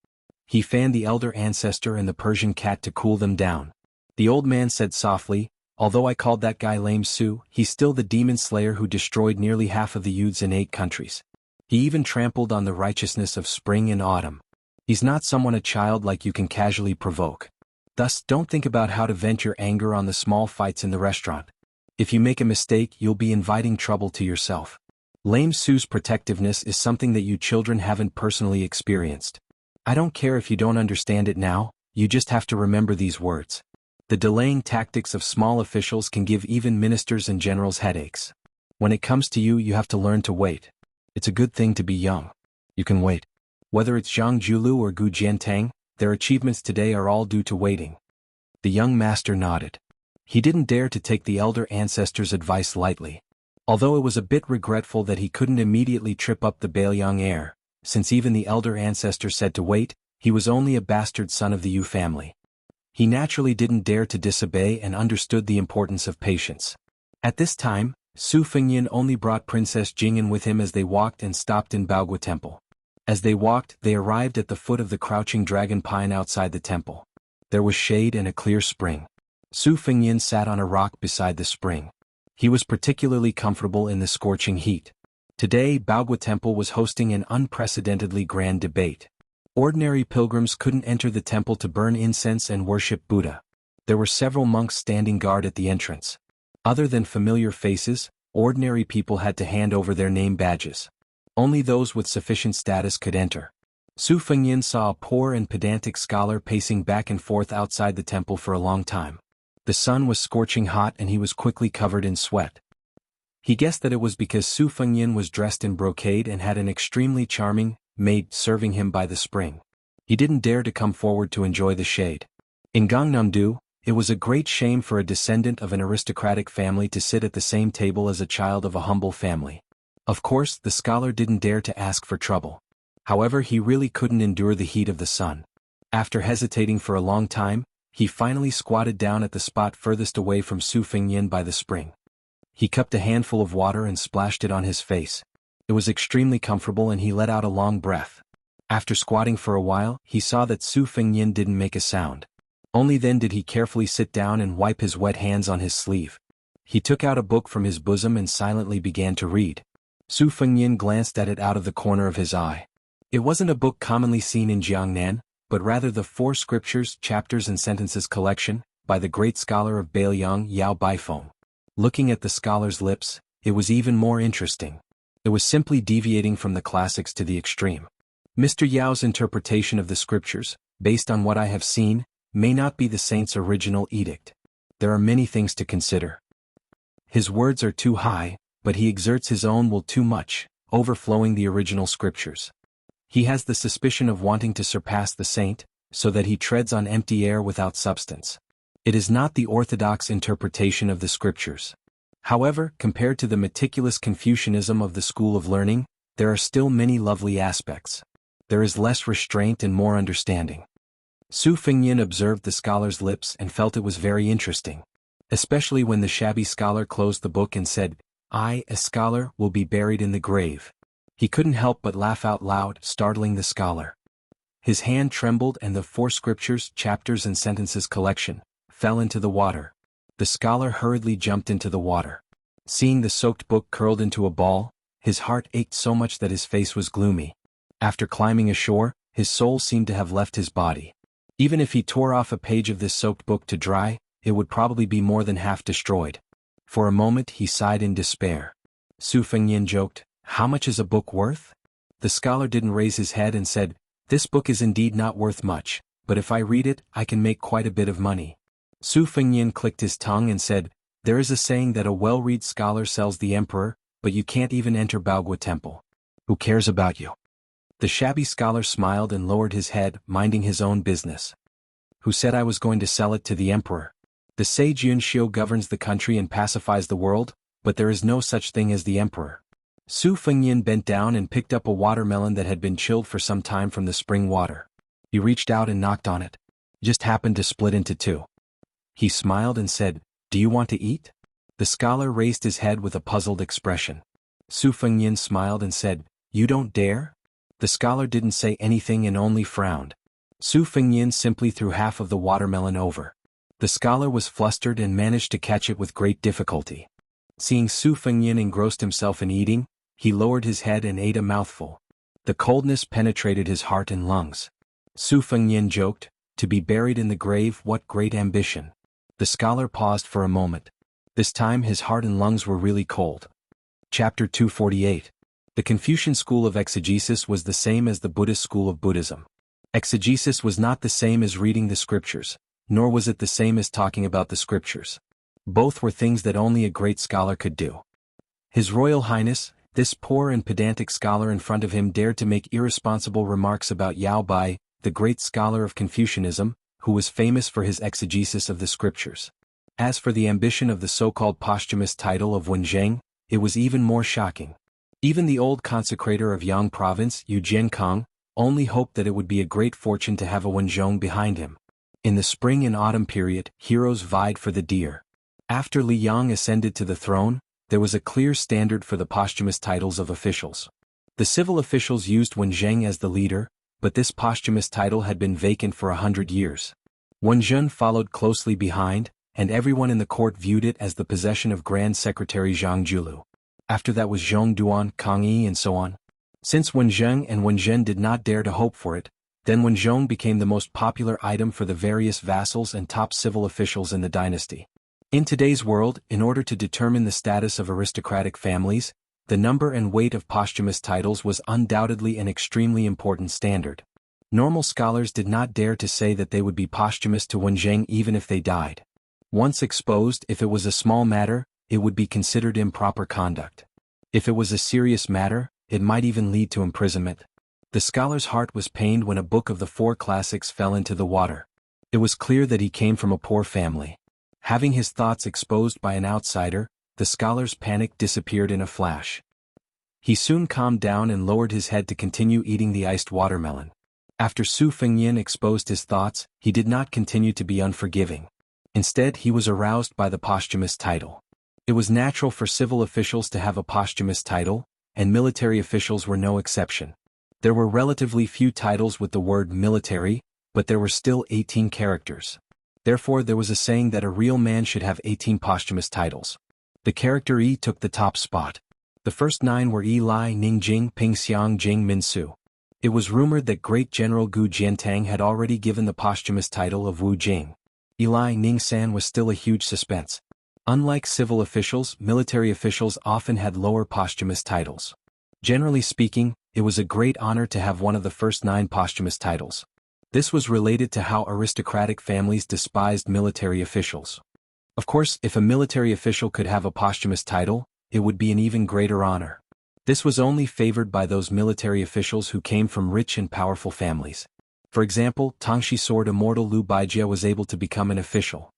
He fanned the elder ancestor and the Persian cat to cool them down. The old man said softly, although I called that guy Lame Su, he's still the demon slayer who destroyed nearly half of the youths in 8 countries. He even trampled on the righteousness of spring and autumn. He's not someone a child like you can casually provoke. Thus, don't think about how to vent your anger on the small fights in the restaurant. If you make a mistake, you'll be inviting trouble to yourself. Lame Su's protectiveness is something that you children haven't personally experienced. I don't care if you don't understand it now, You just have to remember these words. The delaying tactics of small officials can give even ministers and generals headaches. When it comes to you, you have to learn to wait. It's a good thing to be young. You can wait. Whether it's Zhang Julu or Gu Jiantang, their achievements today are all due to waiting. The young master nodded. He didn't dare to take the elder ancestor's advice lightly. Although it was a bit regretful that he couldn't immediately trip up the Bailiang heir, since even the elder ancestor said to wait, he was only a bastard son of the Yu family. He naturally didn't dare to disobey and understood the importance of patience. At this time, Su Fengyan only brought Princess Jing'an with him as they walked and stopped in Baogua Temple. As they walked, they arrived at the foot of the crouching dragon pine outside the temple. There was shade and a clear spring. Su Fengyan sat on a rock beside the spring. He was particularly comfortable in the scorching heat. Today, Baogua Temple was hosting an unprecedentedly grand debate. Ordinary pilgrims couldn't enter the temple to burn incense and worship Buddha. There were several monks standing guard at the entrance. Other than familiar faces, ordinary people had to hand over their name badges. Only those with sufficient status could enter. Su Fengyan saw a poor and pedantic scholar pacing back and forth outside the temple for a long time. The sun was scorching hot and he was quickly covered in sweat. He guessed that it was because Su Fengyan was dressed in brocade and had an extremely charming maid serving him by the spring. He didn't dare to come forward to enjoy the shade. In Gangnam-do, it was a great shame for a descendant of an aristocratic family to sit at the same table as a child of a humble family. Of course, the scholar didn't dare to ask for trouble. However, he really couldn't endure the heat of the sun. After hesitating for a long time, he finally squatted down at the spot furthest away from Su Fengyan by the spring. He cupped a handful of water and splashed it on his face. It was extremely comfortable and he let out a long breath. After squatting for a while, he saw that Su Fengyan didn't make a sound. Only then did he carefully sit down and wipe his wet hands on his sleeve. He took out a book from his bosom and silently began to read. Su Fengyan glanced at it out of the corner of his eye. It wasn't a book commonly seen in Jiangnan, but rather the Four Scriptures, Chapters and Sentences collection, by the great scholar of Bailiang Yao Baifeng. Looking at the scholar's lips, it was even more interesting. It was simply deviating from the classics to the extreme. Mr. Yao's interpretation of the scriptures, based on what I have seen, may not be the saint's original edict. There are many things to consider. His words are too high, but he exerts his own will too much, overflowing the original scriptures. He has the suspicion of wanting to surpass the saint, so that he treads on empty air without substance. It is not the orthodox interpretation of the scriptures. However, compared to the meticulous Confucianism of the school of learning, there are still many lovely aspects. There is less restraint and more understanding. Su Fengyan observed the scholar's lips and felt it was very interesting. Especially when the shabby scholar closed the book and said, "I, a scholar, will be buried in the grave." He couldn't help but laugh out loud, startling the scholar. His hand trembled and the Four Scriptures, Chapters and Sentences collection fell into the water. The scholar hurriedly jumped into the water. Seeing the soaked book curled into a ball, his heart ached so much that his face was gloomy. After climbing ashore, his soul seemed to have left his body. Even if he tore off a page of this soaked book to dry, it would probably be more than half destroyed. For a moment he sighed in despair. Su Fengyan joked, "How much is a book worth?" The scholar didn't raise his head and said, "This book is indeed not worth much, but if I read it, I can make quite a bit of money." Su Fengyan clicked his tongue and said, "There is a saying that a well-read scholar sells the emperor, but you can't even enter Baogua Temple. Who cares about you?" The shabby scholar smiled and lowered his head, minding his own business. "Who said I was going to sell it to the emperor? The sage Yunxiu governs the country and pacifies the world, but there is no such thing as the emperor." Su Fengyan bent down and picked up a watermelon that had been chilled for some time from the spring water. He reached out and knocked on it. It just happened to split into two. He smiled and said, "Do you want to eat?" The scholar raised his head with a puzzled expression. Su Fengyan smiled and said, "You don't dare?" The scholar didn't say anything and only frowned. Su Fengyan simply threw half of the watermelon over. The scholar was flustered and managed to catch it with great difficulty. Seeing Su Fengyan engrossed himself in eating, he lowered his head and ate a mouthful. The coldness penetrated his heart and lungs. Su Fengyan joked, "To be buried in the grave, what great ambition." The scholar paused for a moment. This time his heart and lungs were really cold. Chapter 248. The Confucian school of exegesis was the same as the Buddhist school of Buddhism. Exegesis was not the same as reading the scriptures, nor was it the same as talking about the scriptures. Both were things that only a great scholar could do. His Royal Highness, this poor and pedantic scholar in front of him, dared to make irresponsible remarks about Yao Bai, the great scholar of Confucianism, who was famous for his exegesis of the scriptures. As for the ambition of the so-called posthumous title of Wenzheng, it was even more shocking. Even the old consecrator of Yang province, Yu Jiankong, only hoped that it would be a great fortune to have a Wenzhong behind him. In the spring and autumn period, heroes vied for the deer. After Li Yang ascended to the throne, there was a clear standard for the posthumous titles of officials. The civil officials used Wenzheng as the leader, but this posthumous title had been vacant for 100 years. Wenzhen followed closely behind, and everyone in the court viewed it as the possession of Grand Secretary Zhang Julu. After that was Zhong Duan, Kang Yi and so on. Since Wenzheng and Wenzhen did not dare to hope for it, then Wenzhong became the most popular item for the various vassals and top civil officials in the dynasty. In today's world, in order to determine the status of aristocratic families, the number and weight of posthumous titles was undoubtedly an extremely important standard. Normal scholars did not dare to say that they would be posthumous to Wenzheng even if they died. Once exposed, if it was a small matter, it would be considered improper conduct. If it was a serious matter, it might even lead to imprisonment. The scholar's heart was pained when a book of the 4 classics fell into the water. It was clear that he came from a poor family. Having his thoughts exposed by an outsider, the scholar's panic disappeared in a flash. He soon calmed down and lowered his head to continue eating the iced watermelon. After Su Fengyin exposed his thoughts, he did not continue to be unforgiving. Instead, he was aroused by the posthumous title. It was natural for civil officials to have a posthumous title, and military officials were no exception. There were relatively few titles with the word military, but there were still 18 characters. Therefore, there was a saying that a real man should have 18 posthumous titles. The character E took the top spot. The first 9 were Yi Lai Ning Jing Ping Xiang Jing Min Su. It was rumored that great General Gu Jiantang had already given the posthumous title of Wu Jing. Yi Lai Ning San was still a huge suspense. Unlike civil officials, military officials often had lower posthumous titles. Generally speaking, it was a great honor to have one of the first 9 posthumous titles. This was related to how aristocratic families despised military officials. Of course, if a military official could have a posthumous title, it would be an even greater honor. This was only favored by those military officials who came from rich and powerful families. For example, Tangxi sword immortal Lu Baijie was able to become an official.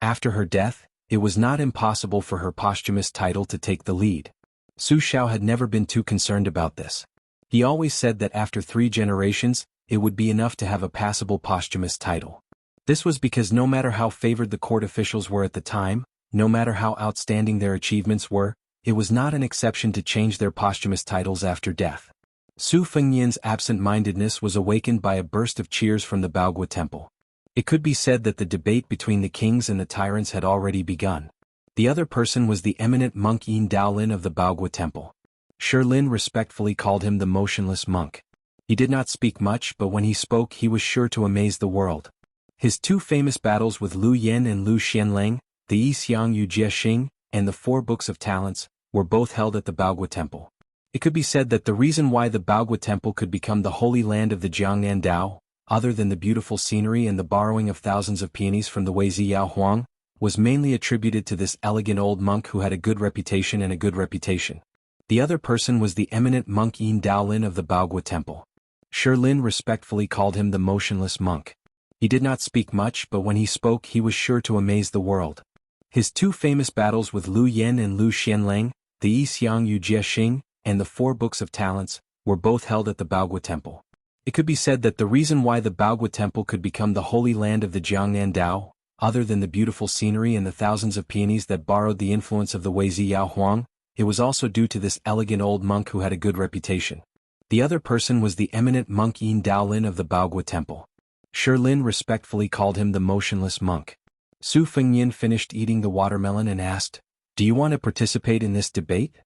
After her death, it was not impossible for her posthumous title to take the lead. Su Xiao had never been too concerned about this. He always said that after 3 generations, it would be enough to have a passable posthumous title. This was because no matter how favored the court officials were at the time, no matter how outstanding their achievements were, it was not an exception to change their posthumous titles after death. Su Fengyin's absent-mindedness was awakened by a burst of cheers from the Baogua temple. It could be said that the debate between the kings and the tyrants had already begun. The other person was the eminent monk Yin Daolin of the Baogua temple. Shi Lin respectfully called him the motionless monk. He did not speak much, but when he spoke he was sure to amaze the world. His 2 famous battles with Lu Yen and Lu Xianleng, the Yi Xiang Yu Jie Xing, and the 4 books of talents, were both held at the Baogua temple. It could be said that the reason why the Baogua temple could become the holy land of the Jiangnan Dao, other than the beautiful scenery and the borrowing of thousands of peonies from the Weizi Yao Huang, was mainly attributed to this elegant old monk who had a good reputation and a good reputation. The other person was the eminent monk Yin Daolin of the Baogua temple. Shi Lin respectfully called him the motionless monk. He did not speak much, but when he spoke he was sure to amaze the world. His 2 famous battles with Lu Yen and Lu Xianleng, the Yi Xiang Yu Jie Xing, and the 4 books of talents, were both held at the Baogua temple. It could be said that the reason why the Baogua temple could become the holy land of the Jiangnan Dao, other than the beautiful scenery and the thousands of peonies that borrowed the influence of the Weizi Yao Huang, it was also due to this elegant old monk who had a good reputation. The other person was the eminent monk Yin Daolin of the Baogua temple. Shi Lin respectfully called him the motionless monk. Su Fengyin finished eating the watermelon and asked, "Do you want to participate in this debate?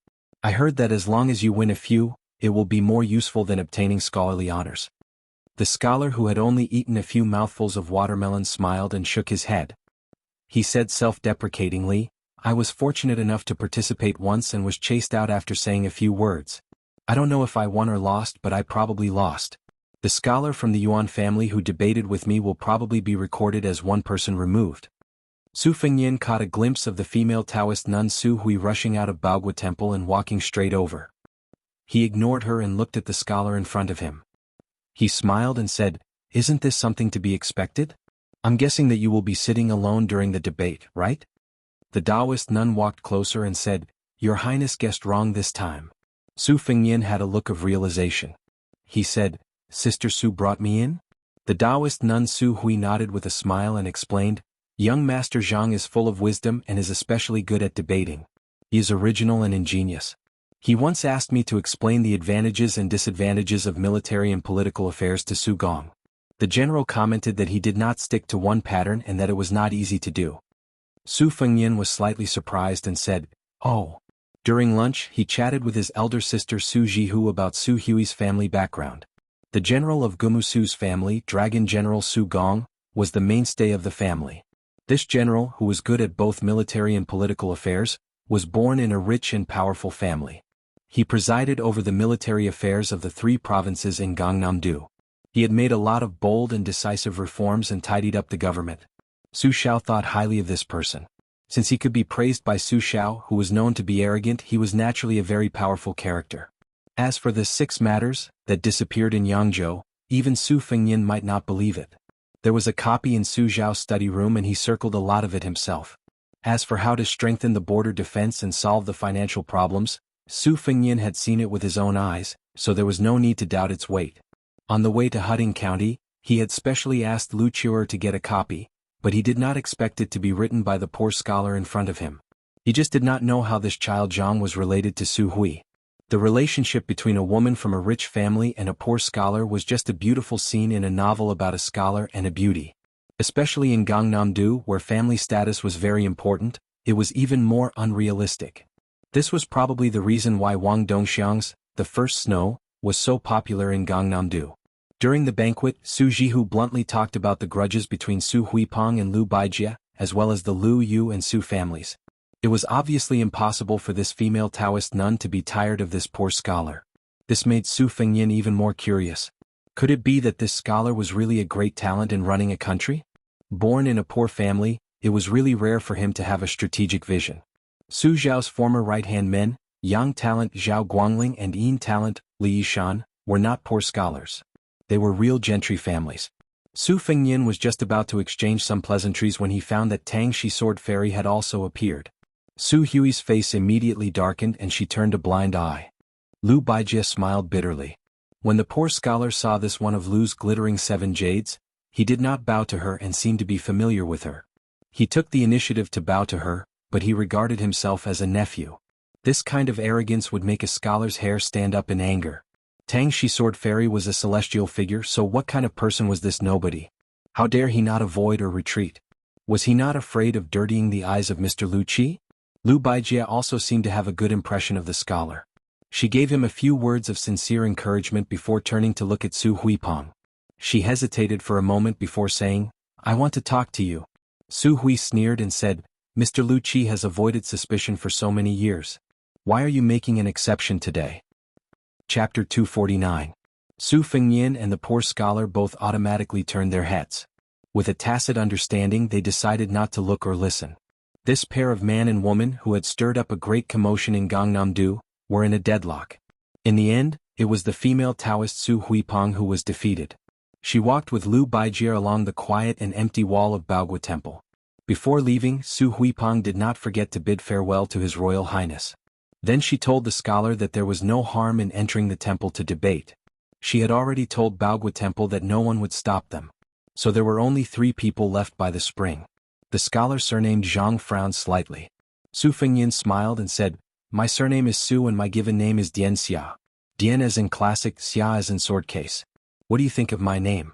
I heard that as long as you win a few, it will be more useful than obtaining scholarly honors." The scholar who had only eaten a few mouthfuls of watermelon smiled and shook his head. He said self-deprecatingly, "I was fortunate enough to participate once and was chased out after saying a few words. I don't know if I won or lost, but I probably lost." The scholar from the Yuan family who debated with me will probably be recorded as one person removed. Su Fengyin caught a glimpse of the female Taoist nun Su Hui rushing out of Baogua Temple and walking straight over. He ignored her and looked at the scholar in front of him. He smiled and said, "Isn't this something to be expected? I'm guessing that you will be sitting alone during the debate, right?" The Taoist nun walked closer and said, "Your Highness guessed wrong this time." Su Fengyin had a look of realization. He said, "Sister Su brought me in?" The Taoist nun Su Hui nodded with a smile and explained, "Young Master Zhang is full of wisdom and is especially good at debating. He is original and ingenious. He once asked me to explain the advantages and disadvantages of military and political affairs to Su Gong. The general commented that he did not stick to one pattern and that it was not easy to do." Su Fengyin was slightly surprised and said, "Oh." During lunch, he chatted with his elder sister Su Jihu about Su Hui's family background. The general of Gumusu's family, Dragon General Su Gong, was the mainstay of the family. This general, who was good at both military and political affairs, was born in a rich and powerful family. He presided over the military affairs of the 3 provinces in Gangnam-do. He had made a lot of bold and decisive reforms and tidied up the government. Su Xiao thought highly of this person. Since he could be praised by Su Xiao, who was known to be arrogant, he was naturally a very powerful character. As for the 6 matters that disappeared in Yangzhou, even Su Fengyin might not believe it. There was a copy in Su Xiao's study room and he circled a lot of it himself. As for how to strengthen the border defense and solve the financial problems, Su Fengyin had seen it with his own eyes, so there was no need to doubt its weight. On the way to Huding County, he had specially asked Lu Chuer to get a copy, but he did not expect it to be written by the poor scholar in front of him. He just did not know how this child Zhang was related to Su Hui. The relationship between a woman from a rich family and a poor scholar was just a beautiful scene in a novel about a scholar and a beauty. Especially in Gangnam-do, where family status was very important, it was even more unrealistic. This was probably the reason why Wang Dongxiang's The First Snow was so popular in Gangnam-do. During the banquet, Su Jihu bluntly talked about the grudges between Su Huipeng and Lu Baijie, as well as the Lu Yu and Su families. It was obviously impossible for this female Taoist nun to be tired of this poor scholar. This made Su Fengyin even more curious. Could it be that this scholar was really a great talent in running a country? Born in a poor family, it was really rare for him to have a strategic vision. Su Xiao's former right-hand men, Yang talent Zhao Guangling and Yin talent Li Yishan, were not poor scholars. They were real gentry families. Su Fengyin was just about to exchange some pleasantries when he found that Tang Shi Sword Fairy had also appeared. Su Hui's face immediately darkened and she turned a blind eye. Lu Baijie smiled bitterly. When the poor scholar saw this one of Lu's glittering 7 jades, he did not bow to her and seemed to be familiar with her. He took the initiative to bow to her, but he regarded himself as a nephew. This kind of arrogance would make a scholar's hair stand up in anger. Tang Shi Sword Fairy was a celestial figure, so what kind of person was this nobody? How dare he not avoid or retreat? Was he not afraid of dirtying the eyes of Mr. Lu Qi? Lu Baijie also seemed to have a good impression of the scholar. She gave him a few words of sincere encouragement before turning to look at Su Huipeng. She hesitated for a moment before saying, "I want to talk to you." Su Hui sneered and said, "Mr. Lu Qi has avoided suspicion for so many years. Why are you making an exception today?" Chapter 249. Su Fengyin and the poor scholar both automatically turned their heads. With a tacit understanding, they decided not to look or listen. This pair of man and woman who had stirred up a great commotion in Gangnam-do were in a deadlock. In the end, it was the female Taoist Su Huipeng who was defeated. She walked with Lu Baijie along the quiet and empty wall of Baogua Temple. Before leaving, Su Huipeng did not forget to bid farewell to His Royal Highness. Then she told the scholar that there was no harm in entering the temple to debate. She had already told Baogua Temple that no one would stop them. So there were only 3 people left by the spring. The scholar surnamed Zhang frowned slightly. Su Fengyin smiled and said, "My surname is Su and my given name is Dian Xia. Dian as in classic, Xia as in sword case. What do you think of my name?"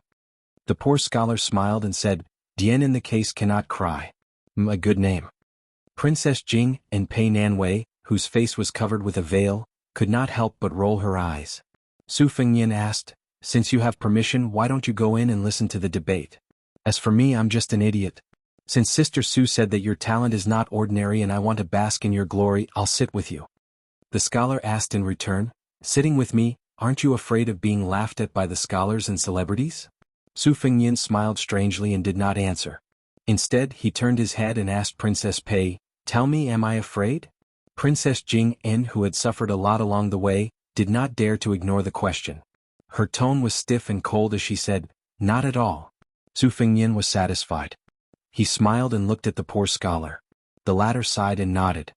The poor scholar smiled and said, "Dian in the case cannot cry. A good name." Princess Jing and Pei Nanwei, whose face was covered with a veil, could not help but roll her eyes. Su Fengyin asked, "Since you have permission, why don't you go in and listen to the debate? As for me, I'm just an idiot. Since Sister Su said that your talent is not ordinary and I want to bask in your glory, I'll sit with you." The scholar asked in return, "Sitting with me, Aren't you afraid of being laughed at by the scholars and celebrities? Su Fengnian smiled strangely and did not answer. Instead, he turned his head and asked Princess Pei, "Tell me, am I afraid?" Princess Jing, who had suffered a lot along the way, did not dare to ignore the question. Her tone was stiff and cold as she said, "Not at all." Su Fengnian was satisfied. He smiled and looked at the poor scholar. The latter sighed and nodded.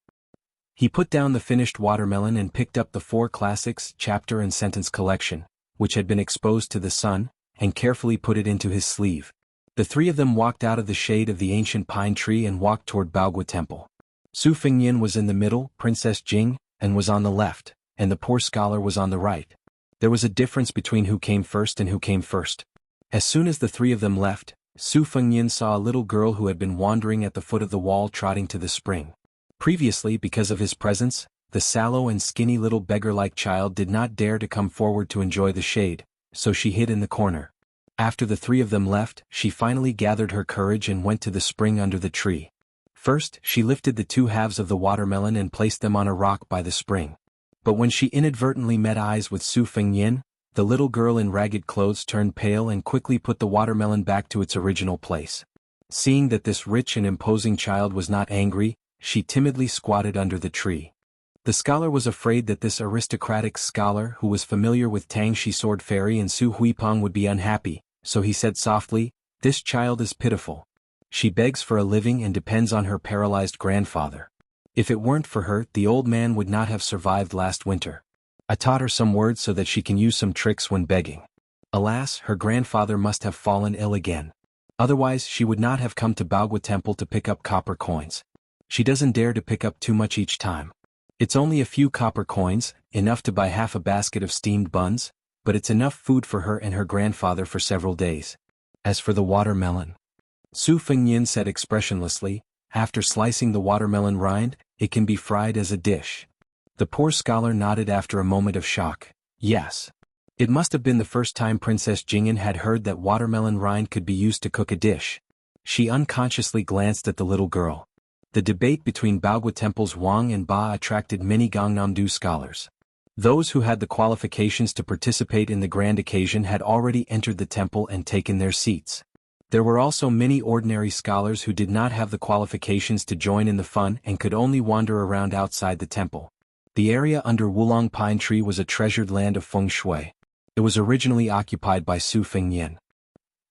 He put down the finished watermelon and picked up the 4 classics chapter and sentence collection, which had been exposed to the sun, and carefully put it into his sleeve. The 3 of them walked out of the shade of the ancient pine tree and walked toward Baogua Temple. Su Fengnian was in the middle, Princess Jing, and was on the left, and the poor scholar was on the right. There was a difference between who came first and who came first. As soon as the 3 of them left, Su Fengnian saw a little girl who had been wandering at the foot of the wall trotting to the spring. Previously, because of his presence, the sallow and skinny little beggar-like child did not dare to come forward to enjoy the shade, so she hid in the corner. After the 3 of them left, she finally gathered her courage and went to the spring under the tree. First, she lifted the 2 halves of the watermelon and placed them on a rock by the spring. But when she inadvertently met eyes with Su Fengnian, the little girl in ragged clothes turned pale and quickly put the watermelon back to its original place. Seeing that this rich and imposing child was not angry, she timidly squatted under the tree. The scholar was afraid that this aristocratic scholar who was familiar with Tangxi Sword Fairy and Su Huipeng would be unhappy, so he said softly, "This child is pitiful. She begs for a living and depends on her paralyzed grandfather. If it weren't for her, the old man would not have survived last winter. I taught her some words so that she can use some tricks when begging. Alas, her grandfather must have fallen ill again. Otherwise she would not have come to Baogua Temple to pick up copper coins. She doesn't dare to pick up too much each time. It's only a few copper coins, enough to buy half a basket of steamed buns, but it's enough food for her and her grandfather for several days. As for the watermelon," Su Fengnian said expressionlessly, "after slicing the watermelon rind, it can be fried as a dish." The poor scholar nodded after a moment of shock. Yes. It must have been the first time Princess Jing'an had heard that watermelon rind could be used to cook a dish. She unconsciously glanced at the little girl. The debate between Baogua Temple's Wang and Ba attracted many Gangnam-do scholars. Those who had the qualifications to participate in the grand occasion had already entered the temple and taken their seats. There were also many ordinary scholars who did not have the qualifications to join in the fun and could only wander around outside the temple. The area under Wulong Pine Tree was a treasured land of feng shui. It was originally occupied by Su Fengnian.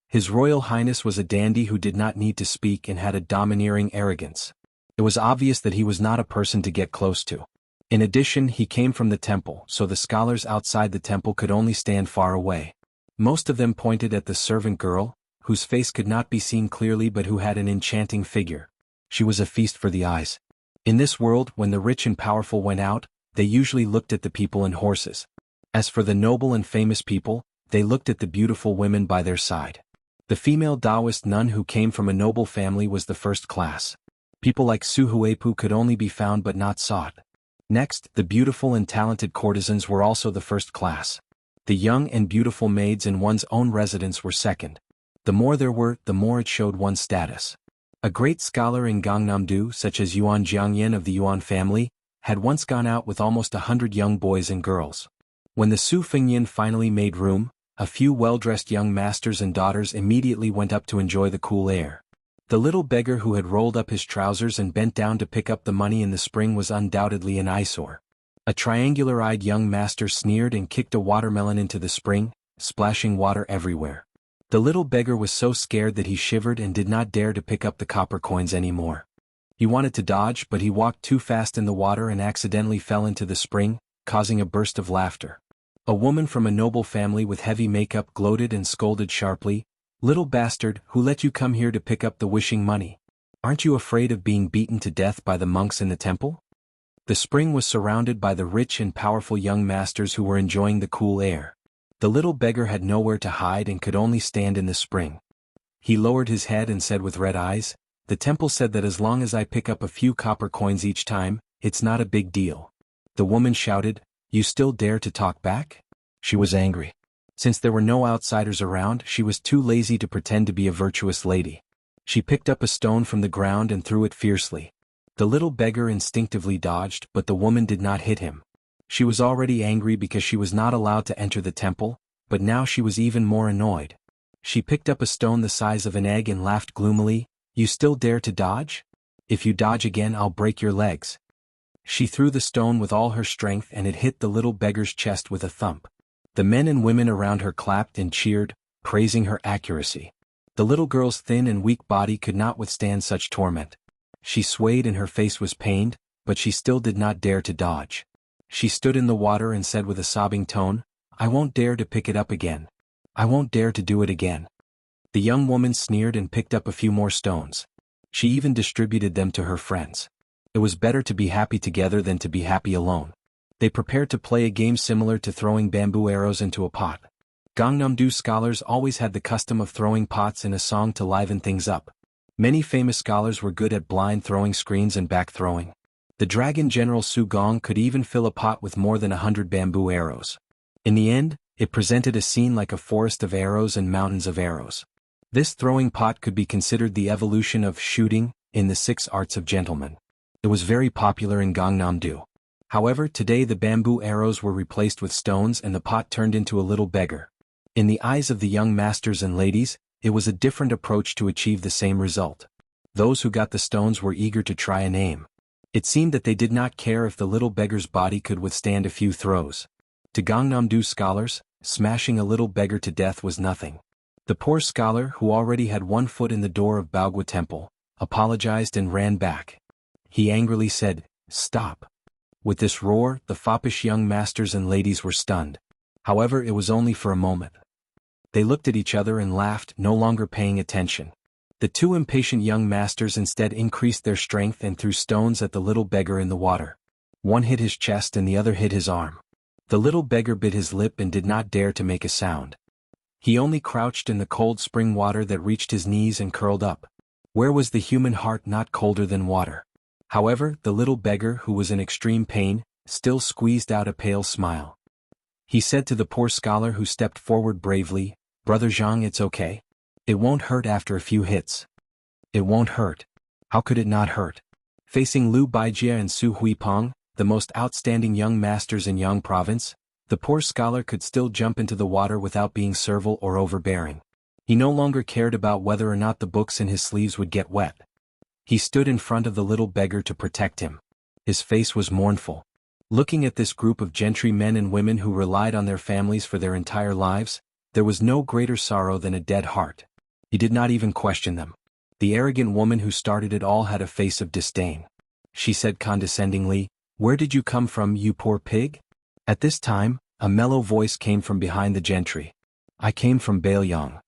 His Royal Highness was a dandy who did not need to speak and had a domineering arrogance. It was obvious that he was not a person to get close to. In addition, he came from the temple, so the scholars outside the temple could only stand far away. Most of them pointed at the servant girl, whose face could not be seen clearly but who had an enchanting figure. She was a feast for the eyes. In this world, when the rich and powerful went out, they usually looked at the people and horses. As for the noble and famous people, they looked at the beautiful women by their side. The female Taoist nun who came from a noble family was the first class. People like Su Huipu could only be found but not sought. Next, the beautiful and talented courtesans were also the first class. The young and beautiful maids in one's own residence were second. The more there were, the more it showed one's status. A great scholar in Gangnam-do, such as Yuan Jiangyan of the Yuan family, had once gone out with almost 100 young boys and girls. When the Su Fengnian finally made room, a few well-dressed young masters and daughters immediately went up to enjoy the cool air. The little beggar who had rolled up his trousers and bent down to pick up the money in the spring was undoubtedly an eyesore. A triangular-eyed young master sneered and kicked a watermelon into the spring, splashing water everywhere. The little beggar was so scared that he shivered and did not dare to pick up the copper coins anymore. He wanted to dodge, but he walked too fast in the water and accidentally fell into the spring, causing a burst of laughter. A woman from a noble family with heavy makeup gloated and scolded sharply, "Little bastard, who let you come here to pick up the wishing money? Aren't you afraid of being beaten to death by the monks in the temple?" The spring was surrounded by the rich and powerful young masters who were enjoying the cool air. The little beggar had nowhere to hide and could only stand in the spring. He lowered his head and said with red eyes, "The temple said that as long as I pick up a few copper coins each time, it's not a big deal." The woman shouted, "You still dare to talk back?" She was angry. Since there were no outsiders around, she was too lazy to pretend to be a virtuous lady. She picked up a stone from the ground and threw it fiercely. The little beggar instinctively dodged, but the woman did not hit him. She was already angry because she was not allowed to enter the temple, but now she was even more annoyed. She picked up a stone the size of an egg and laughed gloomily. "You still dare to dodge? If you dodge again, I'll break your legs." She threw the stone with all her strength and it hit the little beggar's chest with a thump. The men and women around her clapped and cheered, praising her accuracy. The little girl's thin and weak body could not withstand such torment. She swayed and her face was pained, but she still did not dare to dodge. She stood in the water and said with a sobbing tone, "I won't dare to pick it up again. I won't dare to do it again." The young woman sneered and picked up a few more stones. She even distributed them to her friends. It was better to be happy together than to be happy alone. They prepared to play a game similar to throwing bamboo arrows into a pot. Gangnam-do scholars always had the custom of throwing pots in a song to liven things up. Many famous scholars were good at blind throwing screens and back throwing. The dragon general Su Gong could even fill a pot with more than 100 bamboo arrows. In the end, it presented a scene like a forest of arrows and mountains of arrows. This throwing pot could be considered the evolution of shooting in the 6 arts of gentlemen. It was very popular in Gangnam-do. However, today the bamboo arrows were replaced with stones and the pot turned into a little beggar. In the eyes of the young masters and ladies, it was a different approach to achieve the same result. Those who got the stones were eager to try and aim. It seemed that they did not care if the little beggar's body could withstand a few throws. To Gangnam-do scholars, smashing a little beggar to death was nothing. The poor scholar, who already had 1 foot in the door of Baogwa Temple, apologized and ran back. He angrily said, "Stop." With this roar, the foppish young masters and ladies were stunned. However, it was only for a moment. They looked at each other and laughed, no longer paying attention. The 2 impatient young masters instead increased their strength and threw stones at the little beggar in the water. One hit his chest and the other hit his arm. The little beggar bit his lip and did not dare to make a sound. He only crouched in the cold spring water that reached his knees and curled up. Where was the human heart not colder than water? However, the little beggar, who was in extreme pain, still squeezed out a pale smile. He said to the poor scholar who stepped forward bravely, "Brother Zhang, it's okay. It won't hurt after a few hits." It won't hurt. How could it not hurt? Facing Liu Baijia and Su Huipeng, the most outstanding young masters in Yang province, the poor scholar could still jump into the water without being servile or overbearing. He no longer cared about whether or not the books in his sleeves would get wet. He stood in front of the little beggar to protect him. His face was mournful. Looking at this group of gentry men and women who relied on their families for their entire lives, there was no greater sorrow than a dead heart. He did not even question them. The arrogant woman who started it all had a face of disdain. She said condescendingly, "Where did you come from, you poor pig?" At this time, a mellow voice came from behind the gentry. "I came from Baelyang."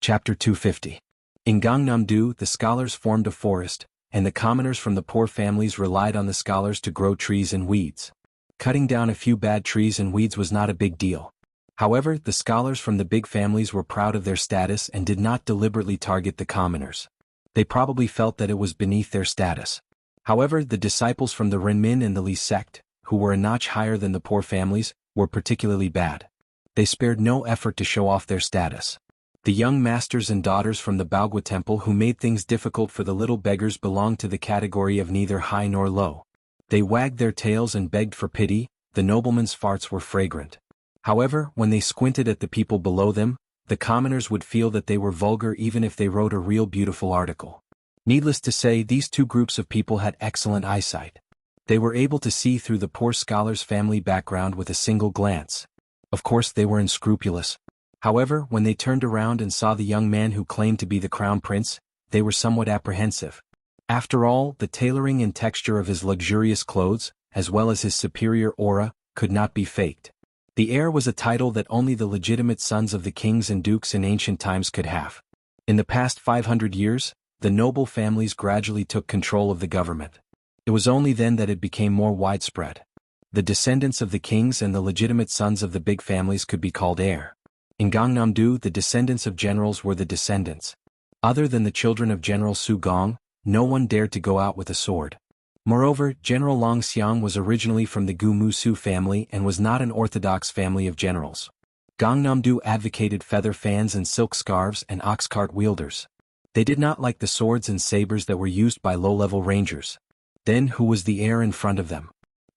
Chapter 250. In Gangnam-do, the scholars formed a forest, and the commoners from the poor families relied on the scholars to grow trees and weeds. Cutting down a few bad trees and weeds was not a big deal. However, the scholars from the big families were proud of their status and did not deliberately target the commoners. They probably felt that it was beneath their status. However, the disciples from the Renmin and the Li sect, who were a notch higher than the poor families, were particularly bad. They spared no effort to show off their status. The young masters and daughters from the Baogwa Temple who made things difficult for the little beggars belonged to the category of neither high nor low. They wagged their tails and begged for pity. The noblemen's farts were fragrant. However, when they squinted at the people below them, the commoners would feel that they were vulgar even if they wrote a real beautiful article. Needless to say, these 2 groups of people had excellent eyesight. They were able to see through the poor scholar's family background with a single glance. Of course, they were unscrupulous. However, when they turned around and saw the young man who claimed to be the crown prince, they were somewhat apprehensive. After all, the tailoring and texture of his luxurious clothes, as well as his superior aura, could not be faked. The heir was a title that only the legitimate sons of the kings and dukes in ancient times could have. In the past 500 years, the noble families gradually took control of the government. It was only then that it became more widespread. The descendants of the kings and the legitimate sons of the big families could be called heir. In Gangnam-do, the descendants of generals were the descendants. Other than the children of General Su Gong, no one dared to go out with a sword. Moreover, General Long Xiang was originally from the Gu Musu family and was not an orthodox family of generals. Gangnam-do advocated feather fans and silk scarves and ox cart wielders. They did not like the swords and sabers that were used by low-level rangers. Then who was the heir in front of them?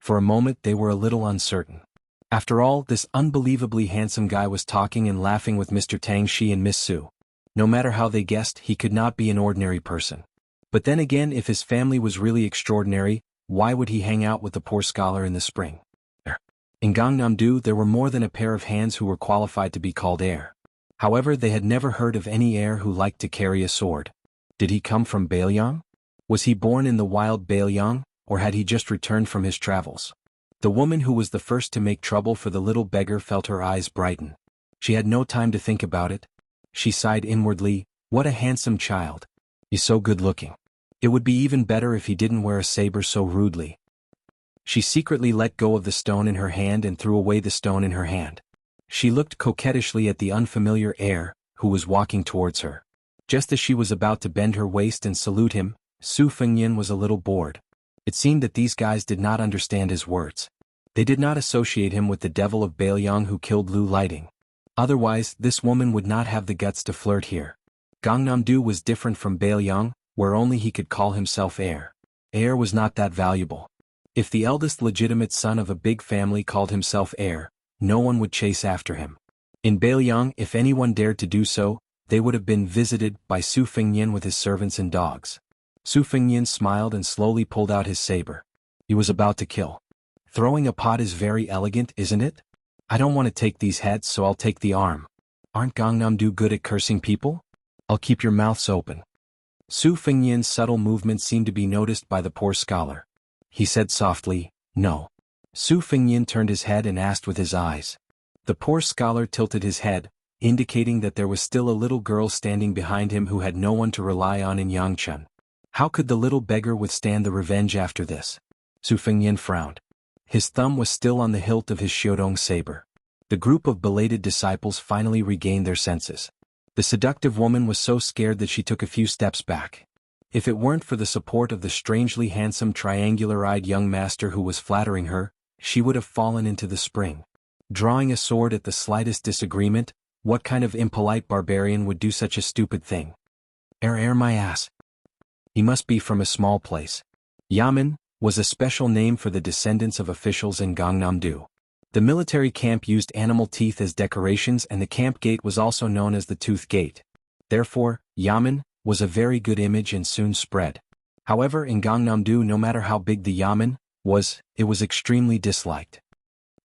For a moment they were a little uncertain. After all, this unbelievably handsome guy was talking and laughing with Mr. Tang Shi and Miss Su. No matter how they guessed, he could not be an ordinary person. But then again, if his family was really extraordinary, why would he hang out with the poor scholar in the spring? In Gangnam-do there were more than a pair of hands who were qualified to be called heir. However, they had never heard of any heir who liked to carry a sword. Did he come from Baelyang? Was he born in the wild Baelyang, or had he just returned from his travels? The woman who was the first to make trouble for the little beggar felt her eyes brighten. She had no time to think about it. She sighed inwardly, "What a handsome child. He's so good-looking. It would be even better if he didn't wear a saber so rudely." She secretly let go of the stone in her hand and threw away the stone in her hand. She looked coquettishly at the unfamiliar heir, who was walking towards her. Just as she was about to bend her waist and salute him, Su Fengyan was a little bored. It seemed that these guys did not understand his words. They did not associate him with the devil of Baelyang who killed Lu Lighting. Otherwise, this woman would not have the guts to flirt here. Gangnam-do was different from Baelyang, where only he could call himself heir. Heir was not that valuable. If the eldest legitimate son of a big family called himself heir, no one would chase after him. In Baelyang, if anyone dared to do so, they would have been visited by Su Fengyan with his servants and dogs. Su Fengyan smiled and slowly pulled out his saber. He was about to kill. Throwing a pot is very elegant, isn't it? I don't want to take these heads, so I'll take the arm. Aren't Gangnam-do good at cursing people? I'll keep your mouths open. Su Fengyan's subtle movement seemed to be noticed by the poor scholar. He said softly, "No." Su Fengyan turned his head and asked with his eyes. The poor scholar tilted his head, indicating that there was still a little girl standing behind him who had no one to rely on in Yangchun. How could the little beggar withstand the revenge after this? Su Fengyan frowned. His thumb was still on the hilt of his Xiaodong saber. The group of belated disciples finally regained their senses. The seductive woman was so scared that she took a few steps back. If it weren't for the support of the strangely handsome triangular-eyed young master who was flattering her, she would have fallen into the spring. Drawing a sword at the slightest disagreement, what kind of impolite barbarian would do such a stupid thing? Heir my ass. He must be from a small place. Yamen was a special name for the descendants of officials in Gangnam-do. The military camp used animal teeth as decorations, and the camp gate was also known as the Tooth Gate. Therefore, Yamen was a very good image and soon spread. However, in Gangnam-do, no matter how big the Yamen was, it was extremely disliked.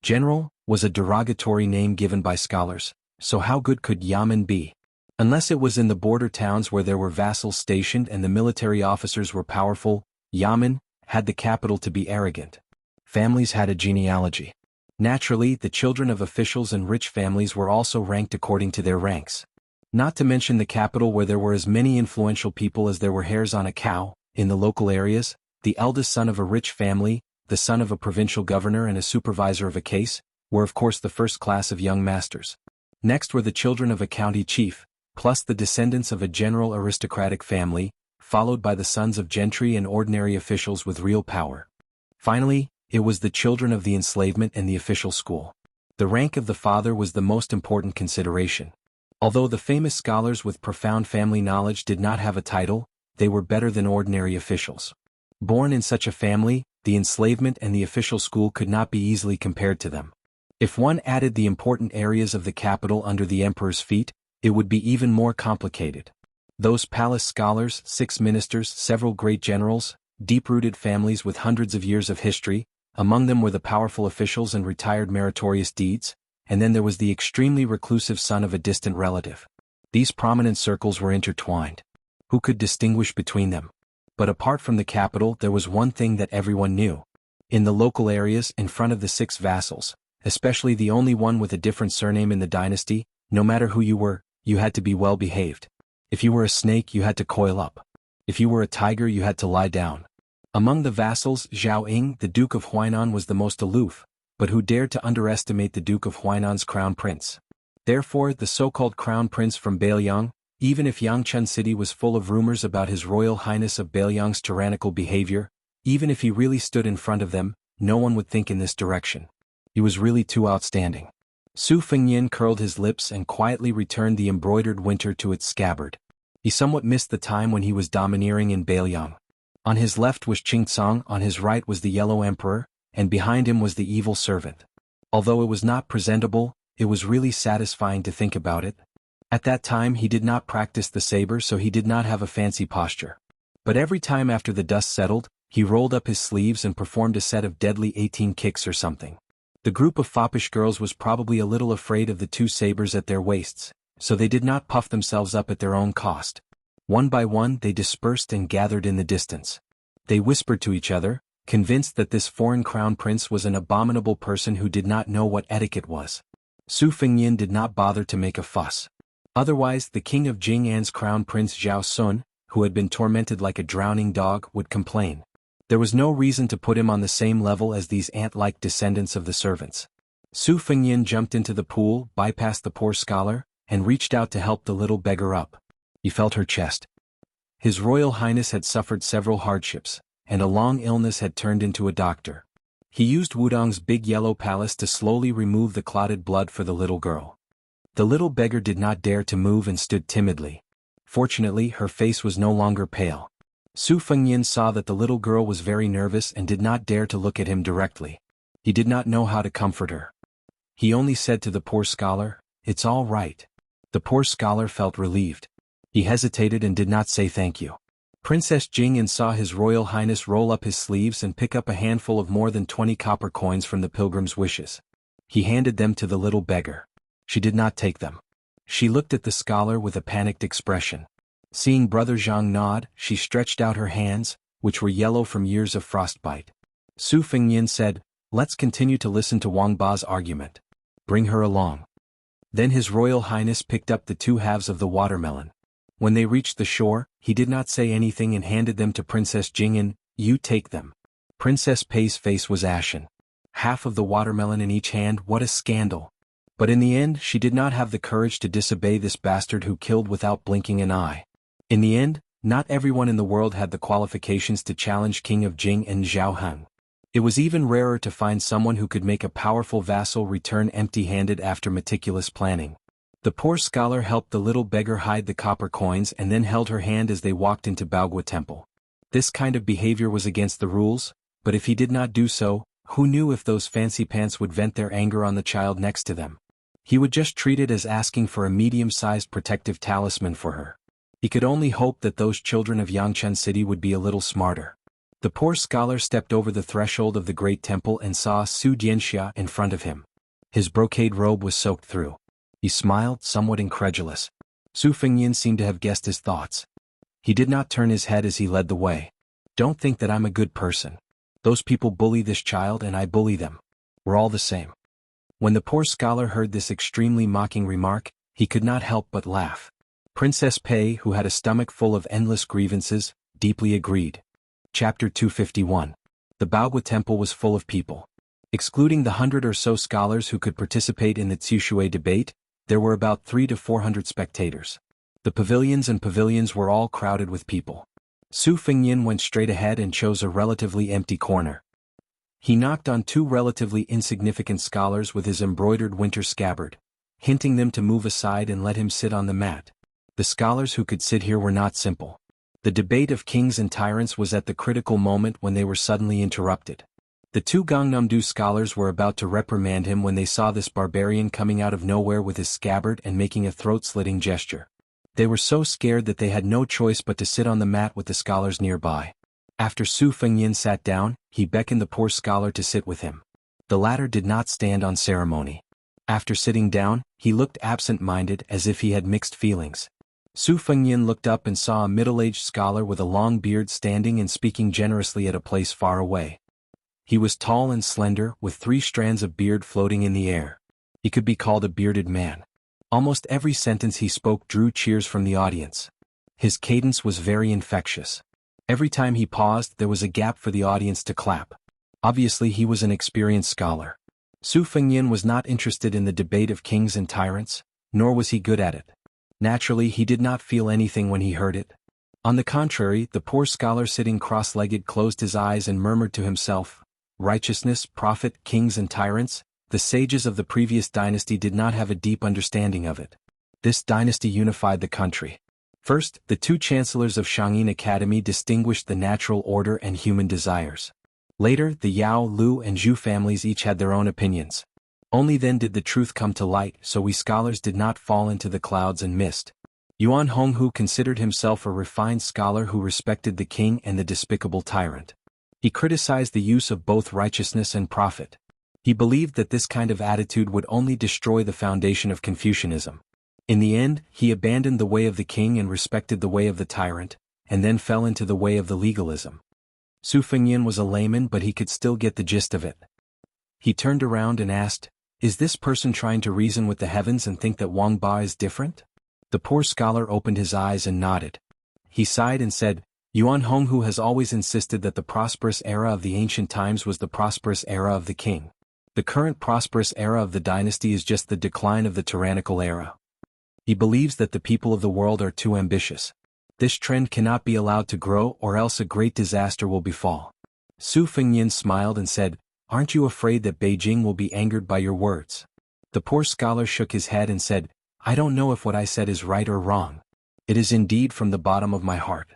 General was a derogatory name given by scholars, so how good could Yamen be? Unless it was in the border towns where there were vassals stationed and the military officers were powerful, Yamen had the capital to be arrogant. Families had a genealogy. Naturally, the children of officials and rich families were also ranked according to their ranks. Not to mention the capital where there were as many influential people as there were hairs on a cow. In the local areas, the eldest son of a rich family, the son of a provincial governor and a supervisor of a case, were of course the first class of young masters. Next were the children of a county chief, plus the descendants of a general aristocratic family, followed by the sons of gentry and ordinary officials with real power. Finally, it was the children of the enslavement and the official school. The rank of the father was the most important consideration. Although the famous scholars with profound family knowledge did not have a title, they were better than ordinary officials. Born in such a family, the enslavement and the official school could not be easily compared to them. If one added the important areas of the capital under the emperor's feet, it would be even more complicated. Those palace scholars, 6 ministers, several great generals, deep-rooted families with hundreds of years of history, among them were the powerful officials and retired meritorious deeds, and then there was the extremely reclusive son of a distant relative. These prominent circles were intertwined. Who could distinguish between them? But apart from the capital, there was one thing that everyone knew. In the local areas, in front of the 6 vassals, especially the only one with a different surname in the dynasty, no matter who you were, you had to be well behaved. If you were a snake, you had to coil up. If you were a tiger, you had to lie down. Among the vassals, Zhao Ying, the Duke of Huainan, was the most aloof, but who dared to underestimate the Duke of Huainan's crown prince? Therefore, the so-called crown prince from Baelyang, even if Yangchun City was full of rumors about His Royal Highness of Baelyang's tyrannical behavior, even if he really stood in front of them, no one would think in this direction. He was really too outstanding. Su Fengyan curled his lips and quietly returned the embroidered winter to its scabbard. He somewhat missed the time when he was domineering in Baelyang. On his left was Qingcong, on his right was the Yellow Emperor, and behind him was the evil servant. Although it was not presentable, it was really satisfying to think about it. At that time he did not practice the saber, so he did not have a fancy posture. But every time after the dust settled, he rolled up his sleeves and performed a set of deadly 18 kicks or something. The group of foppish girls was probably a little afraid of the two sabers at their waists, so they did not puff themselves up at their own cost. One by one they dispersed and gathered in the distance. They whispered to each other, convinced that this foreign crown prince was an abominable person who did not know what etiquette was. Su Fengnian did not bother to make a fuss. Otherwise the king of Jing'an's crown prince Zhao Sun, who had been tormented like a drowning dog, would complain. There was no reason to put him on the same level as these ant-like descendants of the servants. Su Fengnian jumped into the pool, bypassed the poor scholar, and reached out to help the little beggar up. He felt her chest. His Royal Highness had suffered several hardships, and a long illness had turned into a doctor. He used Wudong's big yellow palace to slowly remove the clotted blood for the little girl. The little beggar did not dare to move and stood timidly. Fortunately, her face was no longer pale. Su Fengnian saw that the little girl was very nervous and did not dare to look at him directly. He did not know how to comfort her. He only said to the poor scholar, "It's all right." The poor scholar felt relieved. He hesitated and did not say thank you. Princess Jing'an saw His Royal Highness roll up his sleeves and pick up a handful of more than 20 copper coins from the pilgrim's wishes. He handed them to the little beggar. She did not take them. She looked at the scholar with a panicked expression. Seeing Brother Zhang nod, she stretched out her hands, which were yellow from years of frostbite. Su Fengnian said, "Let's continue to listen to Wang Ba's argument. Bring her along." Then His Royal Highness picked up the two halves of the watermelon. When they reached the shore, he did not say anything and handed them to Princess Jing'an. "You take them." Princess Pei's face was ashen. Half of the watermelon in each hand, what a scandal. But in the end she did not have the courage to disobey this bastard who killed without blinking an eye. In the end, not everyone in the world had the qualifications to challenge King of Jing and Zhao Heng. It was even rarer to find someone who could make a powerful vassal return empty-handed after meticulous planning. The poor scholar helped the little beggar hide the copper coins and then held her hand as they walked into Baogua Temple. This kind of behavior was against the rules, but if he did not do so, who knew if those fancy pants would vent their anger on the child next to them? He would just treat it as asking for a medium-sized protective talisman for her. He could only hope that those children of Yangchun City would be a little smarter. The poor scholar stepped over the threshold of the great temple and saw Su Jianxia in front of him. His brocade robe was soaked through. He smiled, somewhat incredulous. Su Fengnian seemed to have guessed his thoughts. He did not turn his head as he led the way. "Don't think that I'm a good person. Those people bully this child and I bully them. We're all the same." When the poor scholar heard this extremely mocking remark, he could not help but laugh. Princess Pei, who had a stomach full of endless grievances, deeply agreed. Chapter 251. The Baogua Temple was full of people. Excluding the 100 or so scholars who could participate in the Tsushui debate, there were about 300 to 400 spectators. The pavilions were all crowded with people. Su Fengnian went straight ahead and chose a relatively empty corner. He knocked on two relatively insignificant scholars with his embroidered winter scabbard, hinting them to move aside and let him sit on the mat. The scholars who could sit here were not simple. The debate of kings and tyrants was at the critical moment when they were suddenly interrupted. The two Gangnam-do scholars were about to reprimand him when they saw this barbarian coming out of nowhere with his scabbard and making a throat-slitting gesture. They were so scared that they had no choice but to sit on the mat with the scholars nearby. After Su Fengnian sat down, he beckoned the poor scholar to sit with him. The latter did not stand on ceremony. After sitting down, he looked absent-minded as if he had mixed feelings. Su Fengnian looked up and saw a middle-aged scholar with a long beard standing and speaking generously at a place far away. He was tall and slender, with 3 strands of beard floating in the air. He could be called a bearded man. Almost every sentence he spoke drew cheers from the audience. His cadence was very infectious. Every time he paused, there was a gap for the audience to clap. Obviously he was an experienced scholar. Su Fengnian was not interested in the debate of kings and tyrants, nor was he good at it. Naturally, he did not feel anything when he heard it. On the contrary, the poor scholar sitting cross-legged closed his eyes and murmured to himself, "Righteousness, profit, kings and tyrants." The sages of the previous dynasty did not have a deep understanding of it. This dynasty unified the country. First, the 2 chancellors of Shangyin Academy distinguished the natural order and human desires. Later, the Yao, Lu and Zhu families each had their own opinions. Only then did the truth come to light, so we scholars did not fall into the clouds and mist. Yuan Honghu considered himself a refined scholar who respected the king and the despicable tyrant. He criticized the use of both righteousness and profit. He believed that this kind of attitude would only destroy the foundation of Confucianism. In the end, he abandoned the way of the king and respected the way of the tyrant, and then fell into the way of the legalism. Su Fengyan was a layman, but he could still get the gist of it. He turned around and asked, "Is this person trying to reason with the heavens and think that Wang Ba is different?" The poor scholar opened his eyes and nodded. He sighed and said, "Yuan Honghu has always insisted that the prosperous era of the ancient times was the prosperous era of the king. The current prosperous era of the dynasty is just the decline of the tyrannical era. He believes that the people of the world are too ambitious. This trend cannot be allowed to grow, or else a great disaster will befall." Su Fengyan smiled and said, "Aren't you afraid that Beijing will be angered by your words?" The poor scholar shook his head and said, "I don't know if what I said is right or wrong. It is indeed from the bottom of my heart.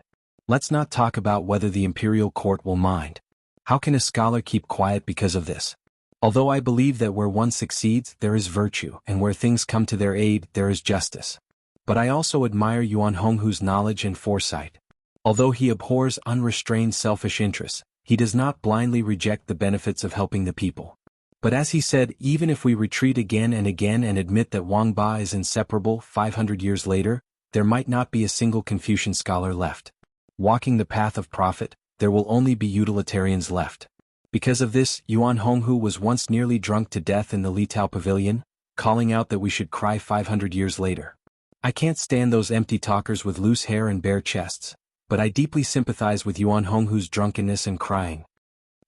Let's not talk about whether the imperial court will mind. How can a scholar keep quiet because of this? Although I believe that where one succeeds, there is virtue, and where things come to their aid, there is justice. But I also admire Yuan Honghu's knowledge and foresight. Although he abhors unrestrained selfish interests, he does not blindly reject the benefits of helping the people. But as he said, even if we retreat again and admit that Wang Ba is inseparable 500 years later, there might not be a single Confucian scholar left. Walking the path of profit, there will only be utilitarians left." Because of this, Yuan Honghu was once nearly drunk to death in the Litao pavilion, calling out that we should cry 500 years later. I can't stand those empty talkers with loose hair and bare chests, but I deeply sympathize with Yuan Honghu's drunkenness and crying.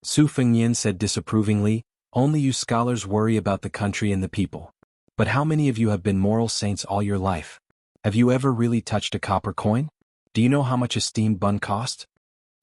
Su Fengyan said disapprovingly, "Only you scholars worry about the country and the people. But how many of you have been moral saints all your life? Have you ever really touched a copper coin? Do you know how much a steamed bun cost?"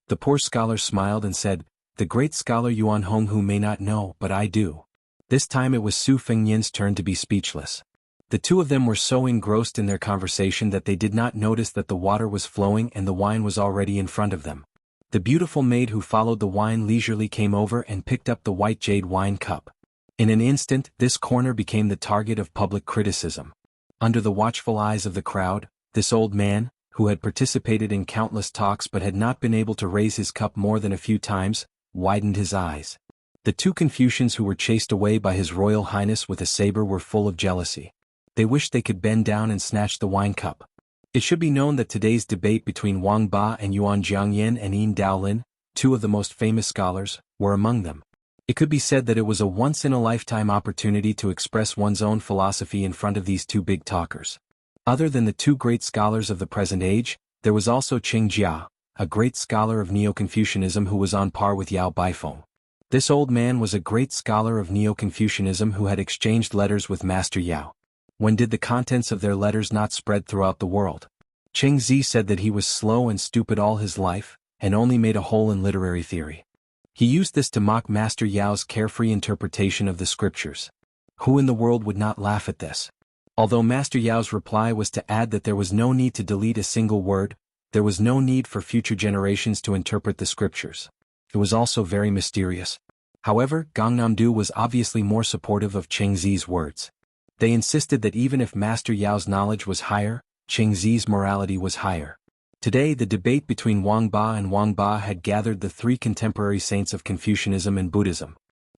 The poor scholar smiled and said, "The great scholar Yuan Honghu may not know, but I do." This time it was Su Fengyan's turn to be speechless. The two of them were so engrossed in their conversation that they did not notice that the water was flowing and the wine was already in front of them. The beautiful maid who followed the wine leisurely came over and picked up the white jade wine cup. In an instant, this corner became the target of public criticism. Under the watchful eyes of the crowd, this old man, who had participated in countless talks but had not been able to raise his cup more than a few times, widened his eyes. The two Confucians who were chased away by His Royal Highness with a saber were full of jealousy. They wished they could bend down and snatch the wine cup. It should be known that today's debate between Wang Ba and Yuan Jiangyan and Yin Daolin, two of the most famous scholars, were among them. It could be said that it was a once-in-a-lifetime opportunity to express one's own philosophy in front of these two big talkers. Other than the two great scholars of the present age, there was also Qing Jia, a great scholar of Neo-Confucianism who was on par with Yao Baifeng. This old man was a great scholar of Neo-Confucianism who had exchanged letters with Master Yao. When did the contents of their letters not spread throughout the world? Cheng Zi said that he was slow and stupid all his life, and only made a hole in literary theory. He used this to mock Master Yao's carefree interpretation of the scriptures. Who in the world would not laugh at this? Although Master Yao's reply was to add that there was no need to delete a single word, there was no need for future generations to interpret the scriptures. It was also very mysterious. However, Gangnam-do was obviously more supportive of Cheng Zi's words. They insisted that even if Master Yao's knowledge was higher, Cheng Zi's morality was higher. Today the debate between Wang Ba and Wang Ba had gathered the three contemporary saints of Confucianism and Buddhism.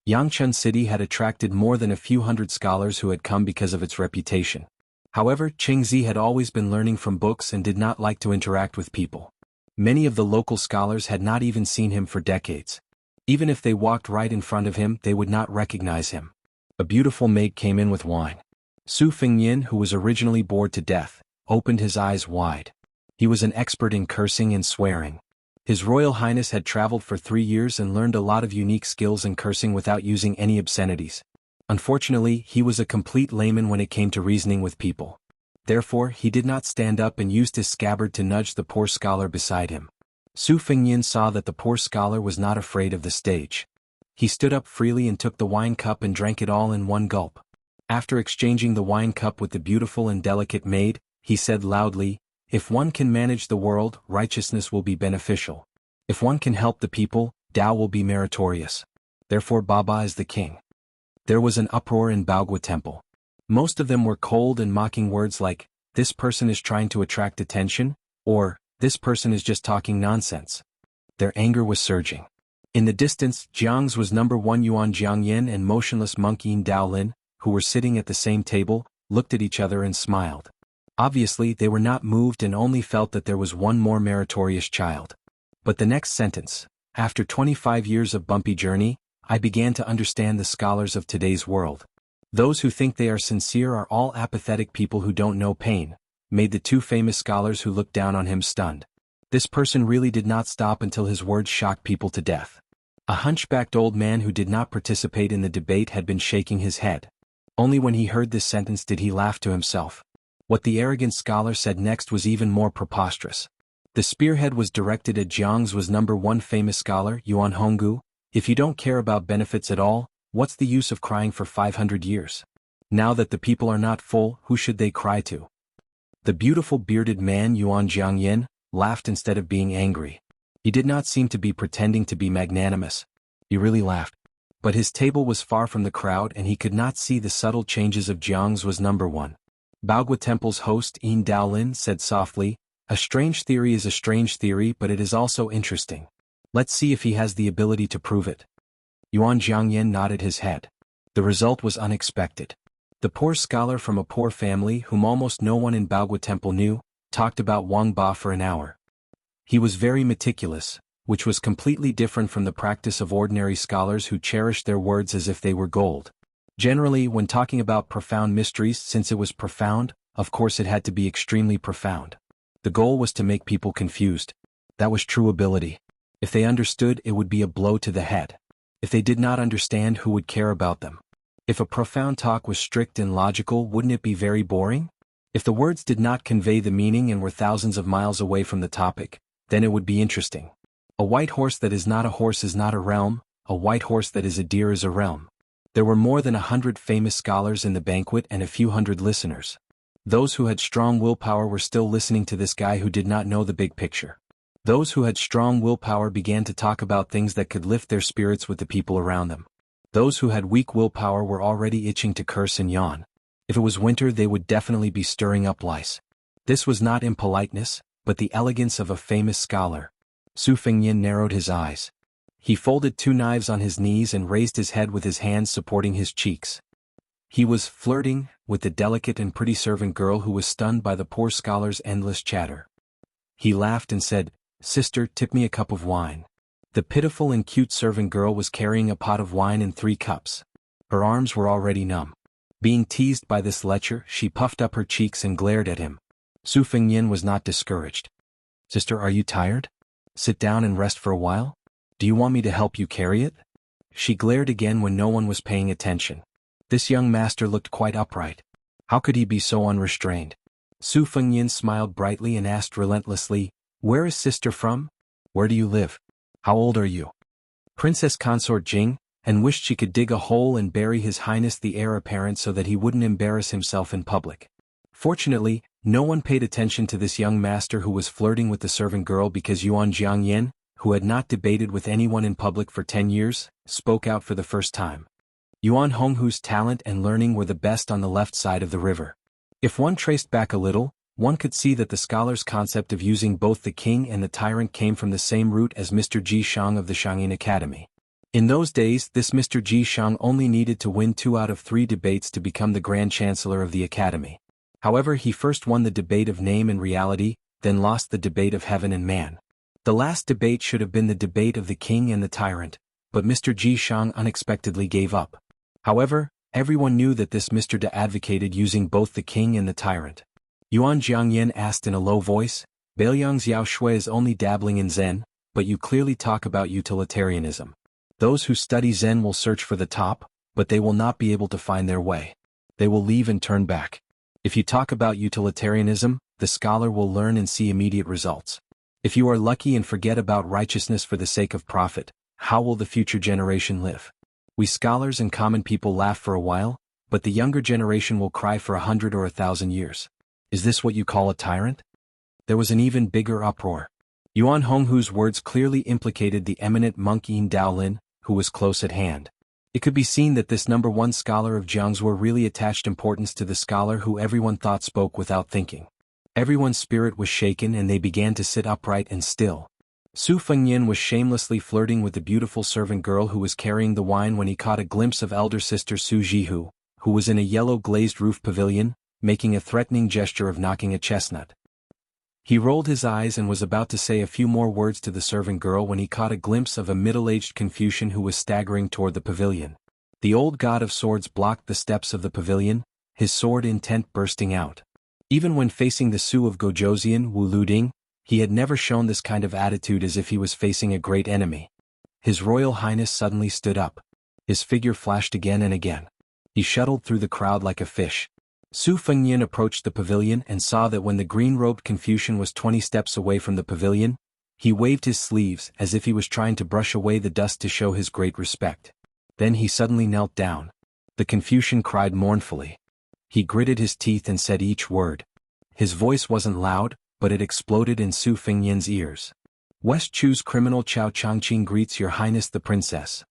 Yangchun City had attracted more than a few hundred scholars who had come because of its reputation. However, Cheng Zi had always been learning from books and did not like to interact with people. Many of the local scholars had not even seen him for decades. Even if they walked right in front of him, they would not recognize him. A beautiful maid came in with wine. Su Fengyan, who was originally bored to death, opened his eyes wide. He was an expert in cursing and swearing. His Royal Highness had traveled for 3 years and learned a lot of unique skills in cursing without using any obscenities. Unfortunately, he was a complete layman when it came to reasoning with people. Therefore, he did not stand up and used his scabbard to nudge the poor scholar beside him. Su Fengyan saw that the poor scholar was not afraid of the stage. He stood up freely and took the wine cup and drank it all in one gulp. After exchanging the wine cup with the beautiful and delicate maid, he said loudly, "If one can manage the world, righteousness will be beneficial. If one can help the people, Tao will be meritorious. Therefore Baba is the king. There was an uproar in Baogua Temple. Most of them were cold and mocking words like, this person is trying to attract attention, or, this person is just talking nonsense. Their anger was surging. In the distance, Jiang's was number 1 Yuan Jiangyan and motionless monk Yin Daolin, who were sitting at the same table, looked at each other and smiled. Obviously they were not moved and only felt that there was one more meritorious child. But the next sentence, after 25 years of bumpy journey, I began to understand the scholars of today's world. Those who think they are sincere are all apathetic people who don't know pain, made the two famous scholars who looked down on him stunned. This person really did not stop until his words shocked people to death. A hunchbacked old man who did not participate in the debate had been shaking his head. Only when he heard this sentence did he laugh to himself. What the arrogant scholar said next was even more preposterous. The spearhead was directed at Jiang's was number 1 famous scholar, Yuan Honggu. If you don't care about benefits at all, what's the use of crying for 500 years? Now that the people are not full, who should they cry to? The beautiful bearded man Yuan Jiangyan laughed instead of being angry. He did not seem to be pretending to be magnanimous. He really laughed. But his table was far from the crowd and he could not see the subtle changes of Jiang's was number 1. Baogua Temple's host Yin Daolin said softly, a strange theory is a strange theory, but it is also interesting. Let's see if he has the ability to prove it. Yuan Jiangyan nodded his head. The result was unexpected. The poor scholar from a poor family whom almost no one in Baogua Temple knew, talked about Wang Ba for an hour. He was very meticulous, which was completely different from the practice of ordinary scholars who cherished their words as if they were gold. Generally, when talking about profound mysteries, since it was profound, of course it had to be extremely profound. The goal was to make people confused. That was true ability. If they understood, it would be a blow to the head. If they did not understand, who would care about them? If a profound talk was strict and logical, wouldn't it be very boring? If the words did not convey the meaning and were thousands of miles away from the topic, then it would be interesting. A white horse that is not a horse is not a realm, a white horse that is a deer is a realm. There were more than 100 famous scholars in the banquet and a few hundred listeners. Those who had strong willpower were still listening to this guy who did not know the big picture. Those who had strong willpower began to talk about things that could lift their spirits with the people around them. Those who had weak willpower were already itching to curse and yawn. If it was winter, they would definitely be stirring up lice. This was not impoliteness, but the elegance of a famous scholar. Su Fengyin narrowed his eyes. He folded 2 knives on his knees and raised his head with his hands supporting his cheeks. He was flirting with the delicate and pretty servant girl who was stunned by the poor scholar's endless chatter. He laughed and said, "Sister, tip me a cup of wine." The pitiful and cute servant girl was carrying a pot of wine and 3 cups. Her arms were already numb. Being teased by this lecher, she puffed up her cheeks and glared at him. Su Fengyin was not discouraged. "Sister, are you tired? Sit down and rest for a while? Do you want me to help you carry it?" She glared again when no one was paying attention. This young master looked quite upright. How could he be so unrestrained? Su Fengyin smiled brightly and asked relentlessly, "Where is sister from? Where do you live? How old are you?" Princess Consort Jing, and wished she could dig a hole and bury His Highness the heir apparent so that he wouldn't embarrass himself in public. Fortunately, no one paid attention to this young master who was flirting with the servant girl because Yuan Jiangyan, who had not debated with anyone in public for 10 years, spoke out for the first time. Yuan Honghu's talent and learning were the best on the left side of the river. If one traced back a little, one could see that the scholar's concept of using both the king and the tyrant came from the same root as Mr. Ji Shang of the Shangyin Academy. In those days, this Mr. Ji Shang only needed to win 2 out of 3 debates to become the Grand Chancellor of the Academy. However, he first won the debate of name and reality, then lost the debate of heaven and man. The last debate should have been the debate of the king and the tyrant, but Mr. Ji Shang unexpectedly gave up. However, everyone knew that this Mr. De advocated using both the king and the tyrant. Yuan Jiangyan asked in a low voice, "Beiliang's Yao Shui is only dabbling in Zen, but you clearly talk about utilitarianism. Those who study Zen will search for the top, but they will not be able to find their way. They will leave and turn back. If you talk about utilitarianism, the scholar will learn and see immediate results. If you are lucky and forget about righteousness for the sake of profit, how will the future generation live? We scholars and common people laugh for a while, but the younger generation will cry for 100 or 1,000 years. Is this what you call a tyrant?" There was an even bigger uproar. Yuan Honghu's words clearly implicated the eminent monk Yin Daolin, who was close at hand. It could be seen that this number one scholar of Jianghu really attached importance to the scholar who everyone thought spoke without thinking. Everyone's spirit was shaken and they began to sit upright and still. Su Fengyin was shamelessly flirting with the beautiful servant girl who was carrying the wine when he caught a glimpse of elder sister Su Jihu, who was in a yellow glazed roof pavilion, making a threatening gesture of knocking a chestnut. He rolled his eyes and was about to say a few more words to the servant girl when he caught a glimpse of a middle-aged Confucian who was staggering toward the pavilion. The old god of swords blocked the steps of the pavilion, his sword intent bursting out. Even when facing the Su of Gojoseon Wu Luding, he had never shown this kind of attitude as if he was facing a great enemy. His Royal Highness suddenly stood up. His figure flashed again and again. He shuttled through the crowd like a fish. Su Fengyin approached the pavilion and saw that when the green-robed Confucian was 20 steps away from the pavilion, he waved his sleeves as if he was trying to brush away the dust to show his great respect. Then he suddenly knelt down. The Confucian cried mournfully. He gritted his teeth and said each word. His voice wasn't loud, but it exploded in Su Fengyin's ears. West Chu's criminal Chao Changqing greets Your Highness the Princess.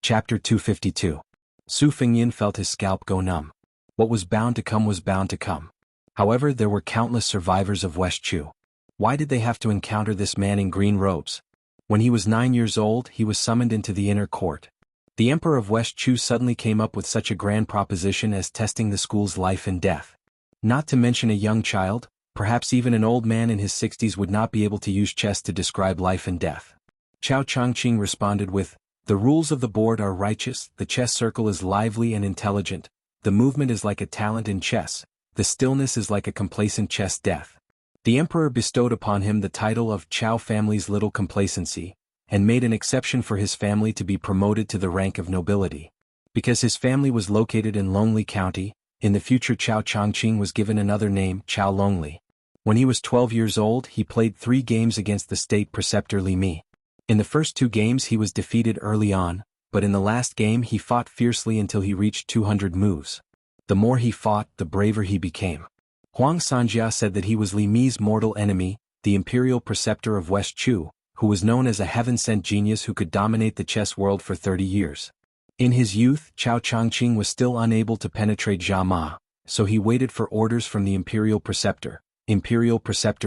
Chapter 252. Su Fengyin felt his scalp go numb. What was bound to come was bound to come. However, there were countless survivors of West Chu. Why did they have to encounter this man in green robes? When he was 9 years old, he was summoned into the inner court. The Emperor of West Chu suddenly came up with such a grand proposition as testing the school's life and death. Not to mention a young child, perhaps even an old man in his 60s would not be able to use chess to describe life and death. Chao Changqing responded with, "The rules of the board are righteous, the chess circle is lively and intelligent. The movement is like a talent in chess, the stillness is like a complacent chess death." The emperor bestowed upon him the title of Chao family's little complacency, and made an exception for his family to be promoted to the rank of nobility. Because his family was located in Lonely County, in the future Chao Changqing was given another name, Chao Lonely. When he was 12 years old, he played 3 games against the state preceptor Li Mi. In the first 2 games he was defeated early on, but in the last game he fought fiercely until he reached 200 moves. The more he fought, the braver he became. Huang Sanjia said that he was Li Mi's mortal enemy, the imperial preceptor of West Chu, who was known as a heaven-sent genius who could dominate the chess world for 30 years. In his youth, Chao Changqing was still unable to penetrate Jia Ma, so he waited for orders from the imperial preceptor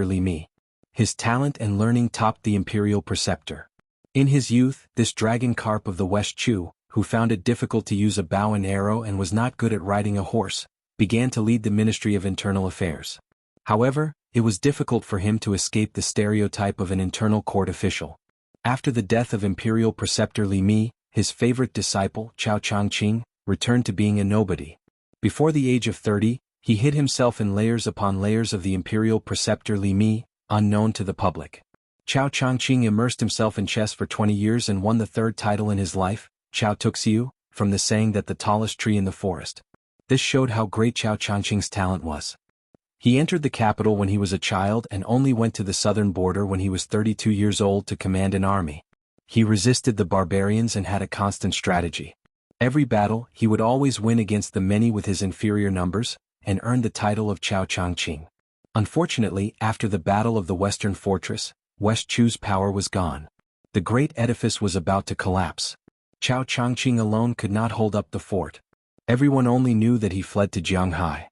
Li Mi. His talent and learning topped the imperial preceptor. In his youth, this dragon carp of the West Chu, who found it difficult to use a bow and arrow and was not good at riding a horse, began to lead the Ministry of Internal Affairs. However, it was difficult for him to escape the stereotype of an internal court official. After the death of imperial preceptor Li Mi, his favorite disciple, Chao Changqing, returned to being a nobody. Before the age of 30, he hid himself in layers upon layers of the imperial preceptor Li Mi, unknown to the public. Chao Changqing immersed himself in chess for 20 years and won the 3rd title in his life, Chao Tuxiu, from the saying that the tallest tree in the forest. This showed how great Chao Changqing's talent was. He entered the capital when he was a child and only went to the southern border when he was 32 years old to command an army. He resisted the barbarians and had a constant strategy. Every battle, he would always win against the many with his inferior numbers, and earned the title of Chao Changqing. Unfortunately, after the Battle of the Western Fortress, West Chu's power was gone. The great edifice was about to collapse. Chao Changqing alone could not hold up the fort. Everyone only knew that he fled to Jianghu.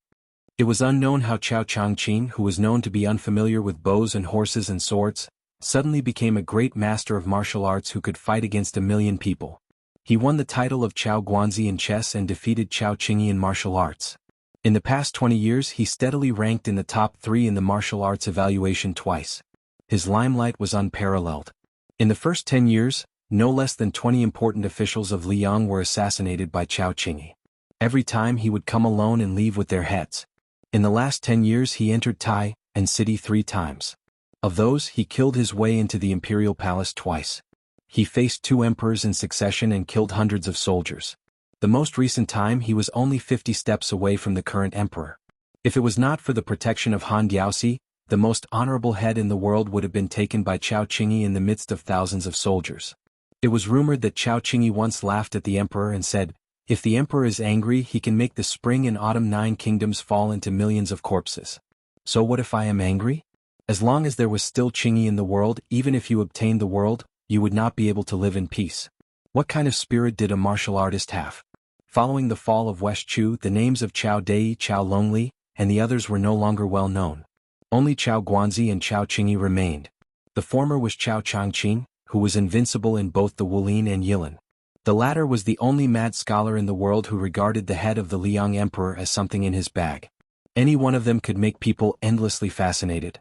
It was unknown how Chao Changqing, who was known to be unfamiliar with bows and horses and swords, suddenly became a great master of martial arts who could fight against 1,000,000 people. He won the title of Chao Guanzi in chess and defeated Chao Qingyi in martial arts. In the past 20 years he steadily ranked in the top 3 in the martial arts evaluation twice. His limelight was unparalleled. In the first 10 years, no less than 20 important officials of Liang were assassinated by Chao Qingyi. Every time he would come alone and leave with their heads. In the last 10 years he entered Tai and city 3 times. Of those, he killed his way into the imperial palace twice. He faced 2 emperors in succession and killed hundreds of soldiers. The most recent time he was only 50 steps away from the current emperor. If it was not for the protection of Han Diaoxi, the most honorable head in the world would have been taken by Chao Qingyi in the midst of thousands of soldiers. It was rumored that Chao Qingyi once laughed at the emperor and said, "If the emperor is angry, he can make the spring and autumn 9 kingdoms fall into millions of corpses. So what if I am angry? As long as there was still Qingyi in the world, even if you obtained the world, you would not be able to live in peace. What kind of spirit did a martial artist have? Following the fall of West Chu, the names of Chao Dei, Chao Longli, and the others were no longer well known. Only Chao Guanzi and Chao Qingyi remained. The former was Chao Changqing, who was invincible in both the Wulin and Yilin. The latter was the only mad scholar in the world who regarded the head of the Liang Emperor as something in his bag. Any one of them could make people endlessly fascinated.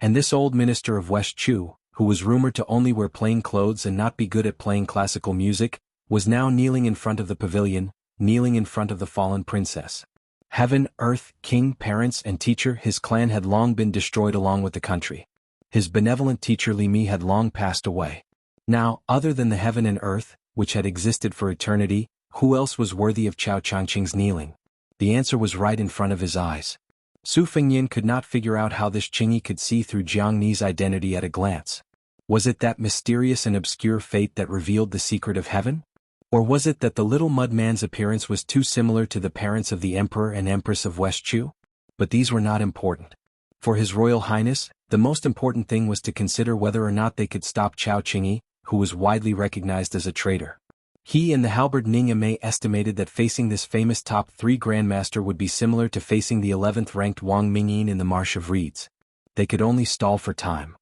And this old minister of West Chu, who was rumored to only wear plain clothes and not be good at playing classical music, was now kneeling in front of the pavilion, kneeling in front of the fallen princess. Heaven, earth, king, parents, and teacher, his clan had long been destroyed along with the country. His benevolent teacher Li Mi had long passed away. Now, other than the heaven and earth, which had existed for eternity, who else was worthy of Chao Changqing's kneeling? The answer was right in front of his eyes. Su Fengyin could not figure out how this Qingyi could see through Jiang Ni's identity at a glance. Was it that mysterious and obscure fate that revealed the secret of heaven? Or was it that the little mud man's appearance was too similar to the parents of the Emperor and Empress of West Chu? But these were not important. For His Royal Highness, the most important thing was to consider whether or not they could stop Chao Qingyi, who was widely recognized as a traitor. He and the halberd Ning Yimei estimated that facing this famous top 3 grandmaster would be similar to facing the 11th ranked Wang Mingyin in the Marsh of Reeds. They could only stall for time.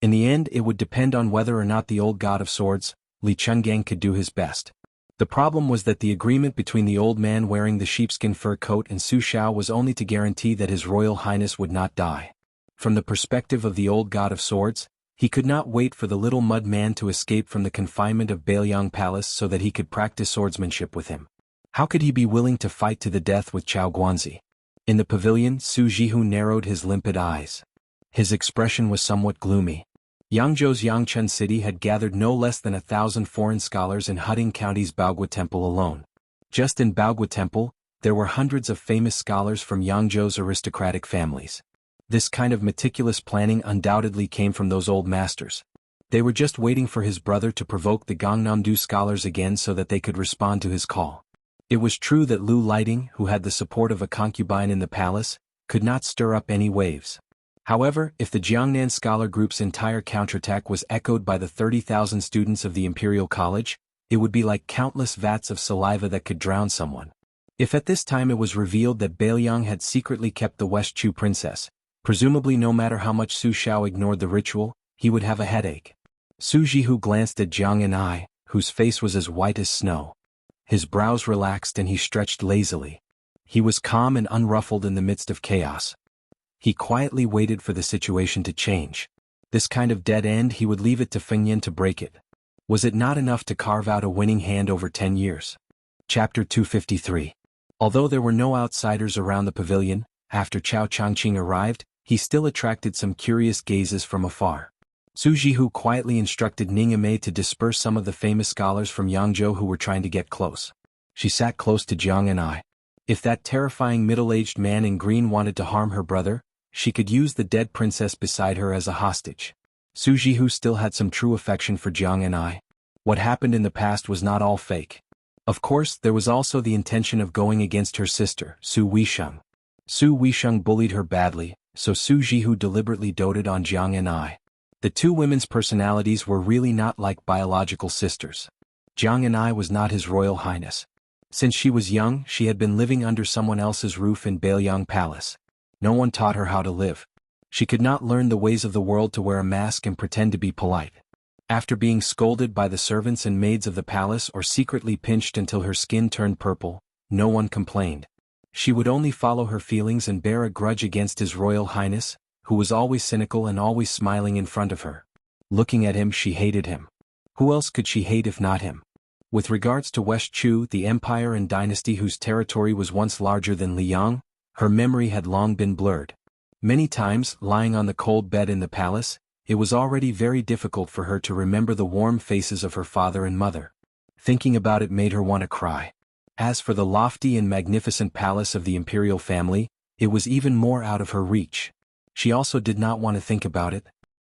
In the end, it would depend on whether or not the old god of swords, Li Chenggang, could do his best. The problem was that the agreement between the old man wearing the sheepskin fur coat and Su Xiao was only to guarantee that His Royal Highness would not die. From the perspective of the old god of swords, he could not wait for the little mud man to escape from the confinement of Bailiang Palace so that he could practice swordsmanship with him. How could he be willing to fight to the death with Chao Guanzi? In the pavilion, Su Jihu narrowed his limpid eyes. His expression was somewhat gloomy. Yangzhou's Yangchun city had gathered no less than 1,000 foreign scholars in Huding County's Baogua Temple alone. Just in Baogua Temple, there were hundreds of famous scholars from Yangzhou's aristocratic families. This kind of meticulous planning undoubtedly came from those old masters. They were just waiting for his brother to provoke the Gangnam-do scholars again so that they could respond to his call. It was true that Lu Lighting, who had the support of a concubine in the palace, could not stir up any waves. However, if the Jiangnan scholar group's entire counterattack was echoed by the 30,000 students of the Imperial College, it would be like countless vats of saliva that could drown someone. If at this time it was revealed that Bailiang had secretly kept the West Chu princess, presumably no matter how much Su Xiao ignored the ritual, he would have a headache. Su Jihu glanced at Jiang Anai, whose face was as white as snow. His brows relaxed and he stretched lazily. He was calm and unruffled in the midst of chaos. He quietly waited for the situation to change. This kind of dead end, he would leave it to Fengyin to break it. Was it not enough to carve out a winning hand over 10 years? Chapter 253. Although there were no outsiders around the pavilion, after Chao Changqing arrived, he still attracted some curious gazes from afar. Su Jihu quietly instructed Ning Yimei to disperse some of the famous scholars from Yangzhou who were trying to get close. She sat close to Jiang Anai. If that terrifying middle-aged man in green wanted to harm her brother, she could use the dead princess beside her as a hostage. Su Jihu still had some true affection for Jiang Anai. What happened in the past was not all fake. Of course, there was also the intention of going against her sister, Su Weisheng. Su Weisheng bullied her badly, so Su Jihu deliberately doted on Jiang Anai. The two women's personalities were really not like biological sisters. Jiang Anai was not His Royal Highness. Since she was young, she had been living under someone else's roof in Bailiang Palace. No one taught her how to live. She could not learn the ways of the world to wear a mask and pretend to be polite. After being scolded by the servants and maids of the palace or secretly pinched until her skin turned purple, no one complained. She would only follow her feelings and bear a grudge against His Royal Highness, who was always cynical and always smiling in front of her. Looking at him, she hated him. Who else could she hate if not him? With regards to West Chu, the empire and dynasty whose territory was once larger than Liang, her memory had long been blurred. Many times, lying on the cold bed in the palace, it was already very difficult for her to remember the warm faces of her father and mother. Thinking about it made her want to cry. As for the lofty and magnificent palace of the imperial family, it was even more out of her reach. She also did not want to think about it.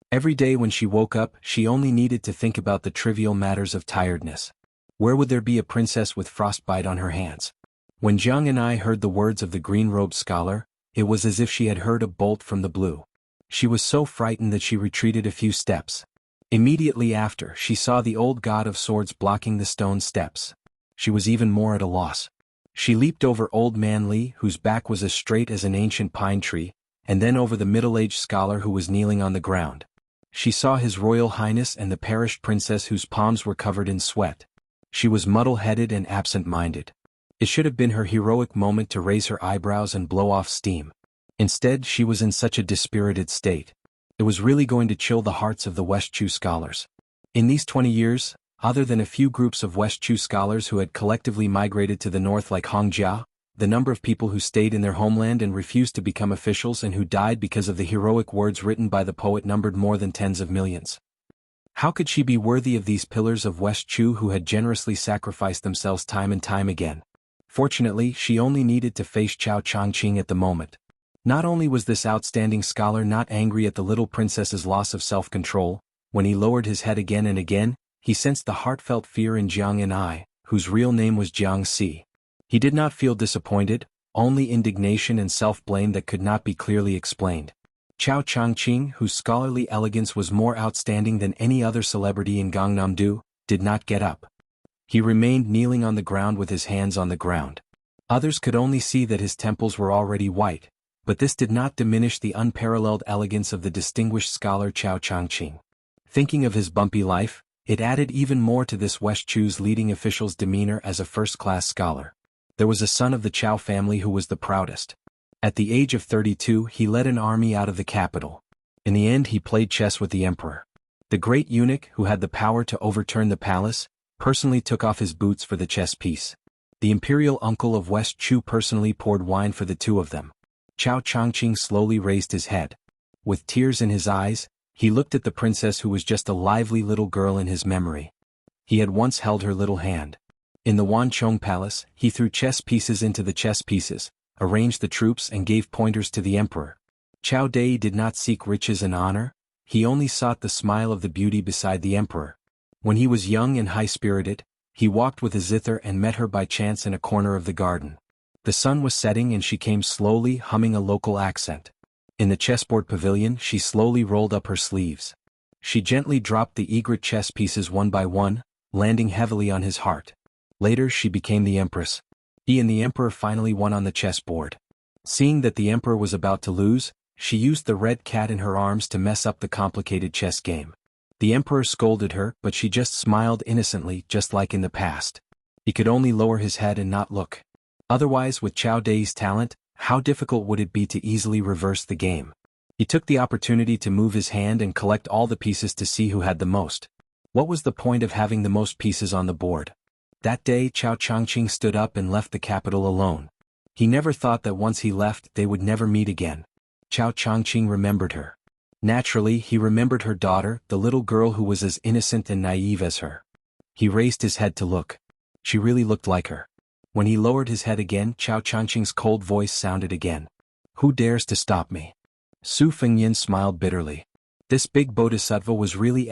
Every day when she woke up, she only needed to think about the trivial matters of tiredness. Where would there be a princess with frostbite on her hands? When Jiang Anai heard the words of the green-robed scholar, it was as if she had heard a bolt from the blue. She was so frightened that she retreated a few steps. Immediately after, she saw the old god of swords blocking the stone steps. She was even more at a loss. She leaped over old man Li, whose back was as straight as an ancient pine tree, and then over the middle-aged scholar who was kneeling on the ground. She saw His Royal Highness and the perished princess whose palms were covered in sweat. She was muddle-headed and absent-minded. It should have been her heroic moment to raise her eyebrows and blow off steam. Instead, she was in such a dispirited state. It was really going to chill the hearts of the West Chu scholars. In these 20 years, other than a few groups of West Chu scholars who had collectively migrated to the north like Hongjia, the number of people who stayed in their homeland and refused to become officials and who died because of the heroic words written by the poet numbered more than tens of millions. How could she be worthy of these pillars of West Chu who had generously sacrificed themselves time and time again? Fortunately, she only needed to face Chao Changqing at the moment. Not only was this outstanding scholar not angry at the little princess's loss of self-control, when he lowered his head again and again, he sensed the heartfelt fear in Jiang Ai, whose real name was Jiang Si. He did not feel disappointed, only indignation and self-blame that could not be clearly explained. Chao Changqing, whose scholarly elegance was more outstanding than any other celebrity in Gangnam-do, did not get up. He remained kneeling on the ground with his hands on the ground. Others could only see that his temples were already white, but this did not diminish the unparalleled elegance of the distinguished scholar Chao Changqing. Thinking of his bumpy life, it added even more to this West Chu's leading official's demeanor as a first-class scholar. There was a son of the Chao family who was the proudest. At the age of 32, he led an army out of the capital. In the end, he played chess with the emperor. The great eunuch, who had the power to overturn the palace, personally took off his boots for the chess piece. The imperial uncle of West Chu personally poured wine for the two of them. Chao Changqing slowly raised his head. With tears in his eyes, he looked at the princess who was just a lively little girl in his memory. He had once held her little hand. In the Wanchong Palace, he threw chess pieces into the chess pieces, arranged the troops and gave pointers to the emperor. Chao Dai did not seek riches and honor, he only sought the smile of the beauty beside the emperor. When he was young and high-spirited, he walked with a zither and met her by chance in a corner of the garden. The sun was setting and she came slowly humming a local accent. In the chessboard pavilion she slowly rolled up her sleeves. She gently dropped the egret chess pieces one by one, landing heavily on his heart. Later she became the empress. He and the emperor finally won on the chessboard. Seeing that the emperor was about to lose, she used the red cat in her arms to mess up the complicated chess game. The emperor scolded her, but she just smiled innocently, just like in the past. He could only lower his head and not look. Otherwise, with Chao Dai's talent, how difficult would it be to easily reverse the game? He took the opportunity to move his hand and collect all the pieces to see who had the most. What was the point of having the most pieces on the board? That day Chao Changqing stood up and left the capital alone. He never thought that once he left they would never meet again. Chao Changqing remembered her. Naturally, he remembered her daughter, the little girl who was as innocent and naive as her. He raised his head to look. She really looked like her. When he lowered his head again, Chao Changqing's cold voice sounded again. Who dares to stop me? Su Fengyan smiled bitterly. This big bodhisattva was really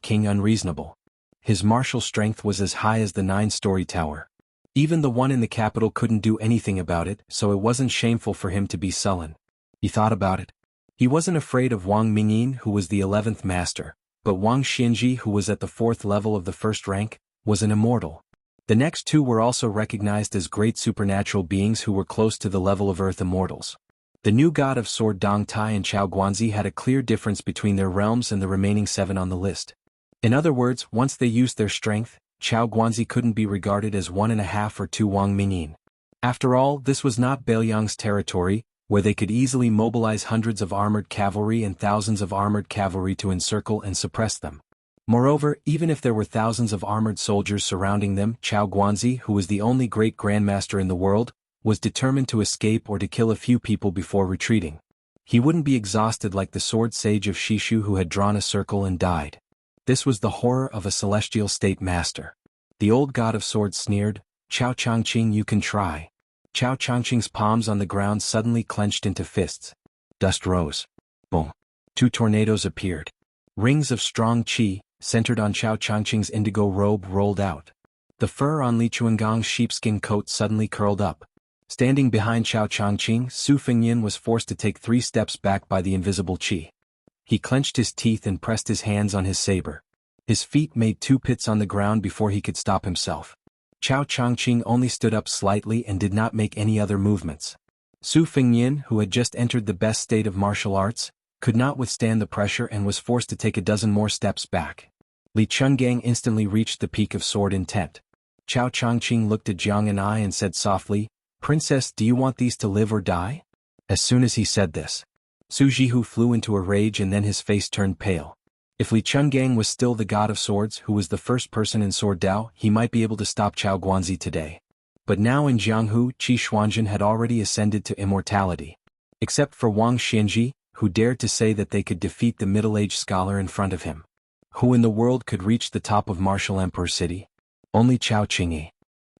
King unreasonable. His martial strength was as high as the 9-story tower. Even the one in the capital couldn't do anything about it, so it wasn't shameful for him to be sullen. He thought about it. He wasn't afraid of Wang Mingyin, who was the 11th master, but Wang Xianji, who was at the 4th level of the 1st rank, was an immortal. The next two were also recognized as great supernatural beings who were close to the level of earth immortals. The new god of sword Dong Tai and Chao Guanzi had a clear difference between their realms and the remaining 7 on the list. In other words, once they used their strength, Chao Guanzi couldn't be regarded as 1.5 or 2 Wang Mingyin. After all, this was not Beiliang's territory, where they could easily mobilize hundreds of armored cavalry and thousands of armored cavalry to encircle and suppress them. Moreover, even if there were thousands of armored soldiers surrounding them, Chao Guanzi, who was the only great grandmaster in the world, was determined to escape or to kill a few people before retreating. He wouldn't be exhausted like the sword sage of Shishu who had drawn a circle and died. This was the horror of a celestial state master. The old god of swords sneered, Chao Changqing, you can try. Chao Changqing's palms on the ground suddenly clenched into fists. Dust rose. Boom. 2 tornadoes appeared. Rings of strong qi, centered on Chao Changqing's indigo robe, rolled out. The fur on Li Chuangong's sheepskin coat suddenly curled up. Standing behind Chao Changqing, Su Fengyin was forced to take 3 steps back by the invisible qi. He clenched his teeth and pressed his hands on his saber. His feet made 2 pits on the ground before he could stop himself. Chao Changqing only stood up slightly and did not make any other movements. Su Fengyin, who had just entered the best state of martial arts, could not withstand the pressure and was forced to take a dozen more steps back. Li Chungang instantly reached the peak of sword intent. Chao Changqing looked at Jiang and I and said softly, "Princess, do you want these to live or die?" As soon as he said this, Su Jihu flew into a rage and then his face turned pale. If Li Chungang was still the god of swords who was the first person in Sword Dao, he might be able to stop Chao Guanzi today. But now in Jianghu, Qi Xuanzhen had already ascended to immortality. Except for Wang Xianji, who dared to say that they could defeat the middle-aged scholar in front of him. Who in the world could reach the top of Martial Emperor City? Only Chao Qingyi.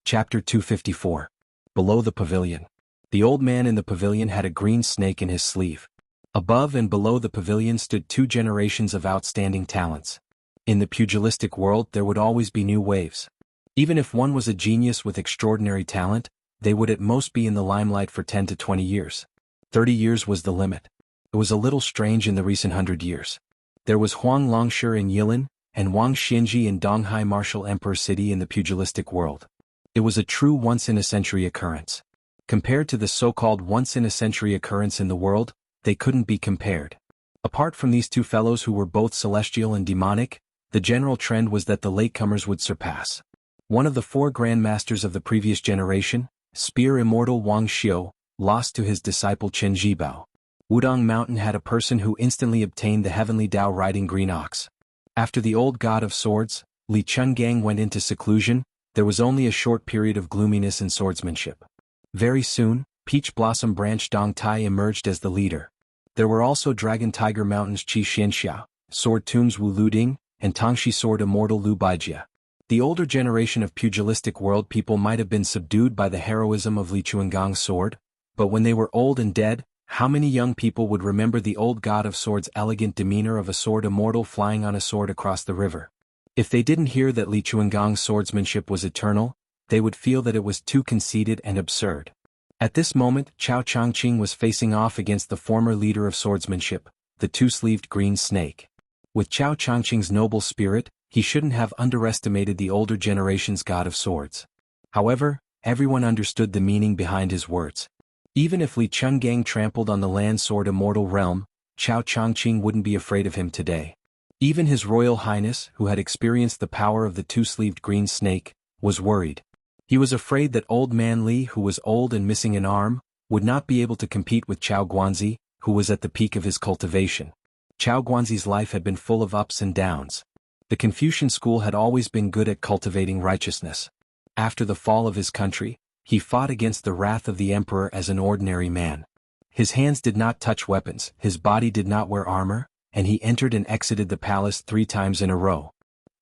Chapter 254. Below the pavilion. The old man in the pavilion had a green snake in his sleeve. Above and below the pavilion stood 2 generations of outstanding talents. In the pugilistic world there would always be new waves. Even if one was a genius with extraordinary talent, they would at most be in the limelight for 10 to 20 years. 30 years was the limit. It was a little strange in the recent 100 years. There was Huang Longshi in Yilin, and Wang Xianji in Donghai Martial Emperor City in the pugilistic world. It was a true once-in-a-century occurrence. Compared to the so-called once-in-a-century occurrence in the world, they couldn't be compared. Apart from these 2 fellows who were both celestial and demonic, the general trend was that the latecomers would surpass. One of the 4 grandmasters of the previous generation, Spear Immortal Wang Xiu, lost to his disciple Chen Jibao. Wudong Mountain had a person who instantly obtained the heavenly Dao riding green ox. After the old god of swords, Li Chungang went into seclusion, there was only a short period of gloominess and swordsmanship. Very soon, Peach Blossom Branch Dong Tai emerged as the leader. There were also Dragon Tiger Mountains Qi Xianxia, Sword Tombs Wu Luding, and Tongshi Sword Immortal Lu Baijia. The older generation of pugilistic world people might have been subdued by the heroism of Li Chuangang's sword, but when they were old and dead, how many young people would remember the old god of swords' elegant demeanor of a sword immortal flying on a sword across the river? If they didn't hear that Li Chuangang's swordsmanship was eternal, they would feel that it was too conceited and absurd. At this moment, Chao Changqing was facing off against the former leader of swordsmanship, the 2-sleeved green snake. With Chao Changqing's noble spirit, he shouldn't have underestimated the older generation's god of swords. However, everyone understood the meaning behind his words. Even if Li Chungang trampled on the land sword immortal realm, Chao Changqing wouldn't be afraid of him today. Even His Royal Highness, who had experienced the power of the 2-sleeved green snake, was worried. He was afraid that old man Li, who was old and missing an arm, would not be able to compete with Chao Guanzi, who was at the peak of his cultivation. Chao Guanzi's life had been full of ups and downs. The Confucian school had always been good at cultivating righteousness. After the fall of his country, he fought against the wrath of the emperor as an ordinary man. His hands did not touch weapons, his body did not wear armor, and he entered and exited the palace 3 times in a row.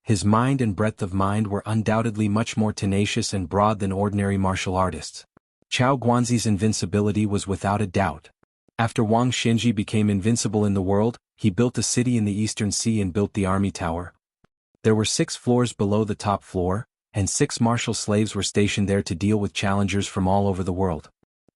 His mind and breadth of mind were undoubtedly much more tenacious and broad than ordinary martial artists. Chao Guanzi's invincibility was without a doubt. After Wang Xianji became invincible in the world, he built a city in the Eastern Sea and built the army tower. There were 6 floors below the top floor, and 6 martial slaves were stationed there to deal with challengers from all over the world.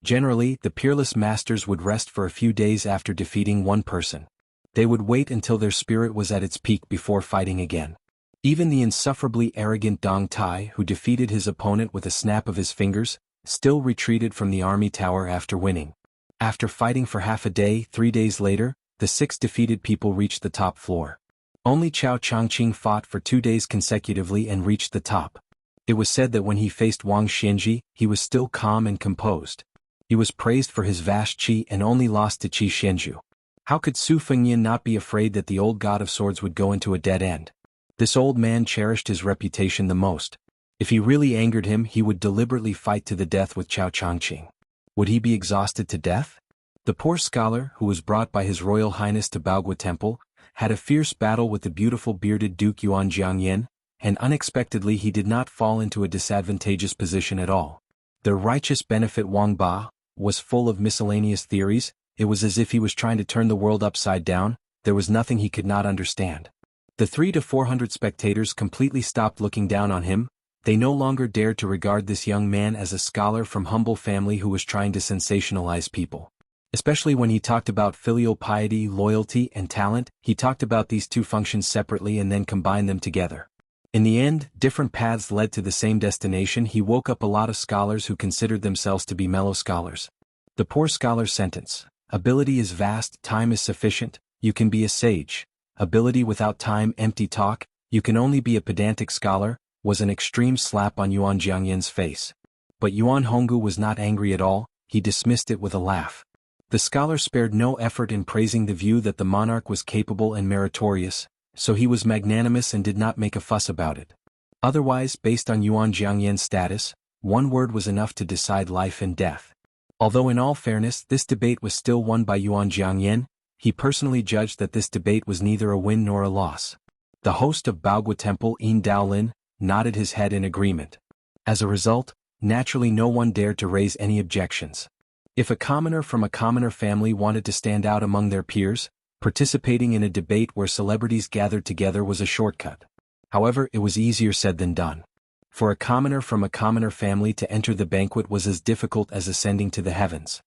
Generally, the peerless masters would rest for a few days after defeating one person. They would wait until their spirit was at its peak before fighting again. Even the insufferably arrogant Dong Tai, who defeated his opponent with a snap of his fingers, still retreated from the army tower after winning. After fighting for half a day, 3 days later, the 6 defeated people reached the top floor. Only Chao Changqing fought for 2 days consecutively and reached the top. It was said that when he faced Wang Xianji, he was still calm and composed. He was praised for his vast qi and only lost to Qi Xianju. How could Su Fengyin not be afraid that the old god of swords would go into a dead end? This old man cherished his reputation the most. If he really angered him, he would deliberately fight to the death with Chao Changqing. Would he be exhausted to death? The poor scholar, who was brought by His Royal Highness to Baogua Temple, had a fierce battle with the beautiful bearded Duke Yuan Jiangyan, and unexpectedly he did not fall into a disadvantageous position at all. The righteous benefit Wang Ba was full of miscellaneous theories. It was as if he was trying to turn the world upside down. There was nothing he could not understand. The 300 to 400 spectators completely stopped looking down on him. They no longer dared to regard this young man as a scholar from humble family who was trying to sensationalize people. Especially when he talked about filial piety, loyalty, and talent, he talked about these two functions separately and then combined them together. In the end, different paths led to the same destination. He woke up a lot of scholars who considered themselves to be mellow scholars. The poor scholar's sentence, "Ability is vast, time is sufficient, you can be a sage. Ability without time, empty talk, you can only be a pedantic scholar," was an extreme slap on Yuan Jiangyan's face. But Yuan Honggu was not angry at all, he dismissed it with a laugh. The scholar spared no effort in praising the view that the monarch was capable and meritorious, so he was magnanimous and did not make a fuss about it. Otherwise, based on Yuan Jiangyan's status, one word was enough to decide life and death. Although in all fairness this debate was still won by Yuan Jiangyan, he personally judged that this debate was neither a win nor a loss. The host of Baogua Temple, Yin Daolin, nodded his head in agreement. As a result, naturally no one dared to raise any objections. If a commoner from a commoner family wanted to stand out among their peers, participating in a debate where celebrities gathered together was a shortcut. However, it was easier said than done. For a commoner from a commoner family to enter the banquet was as difficult as ascending to the heavens.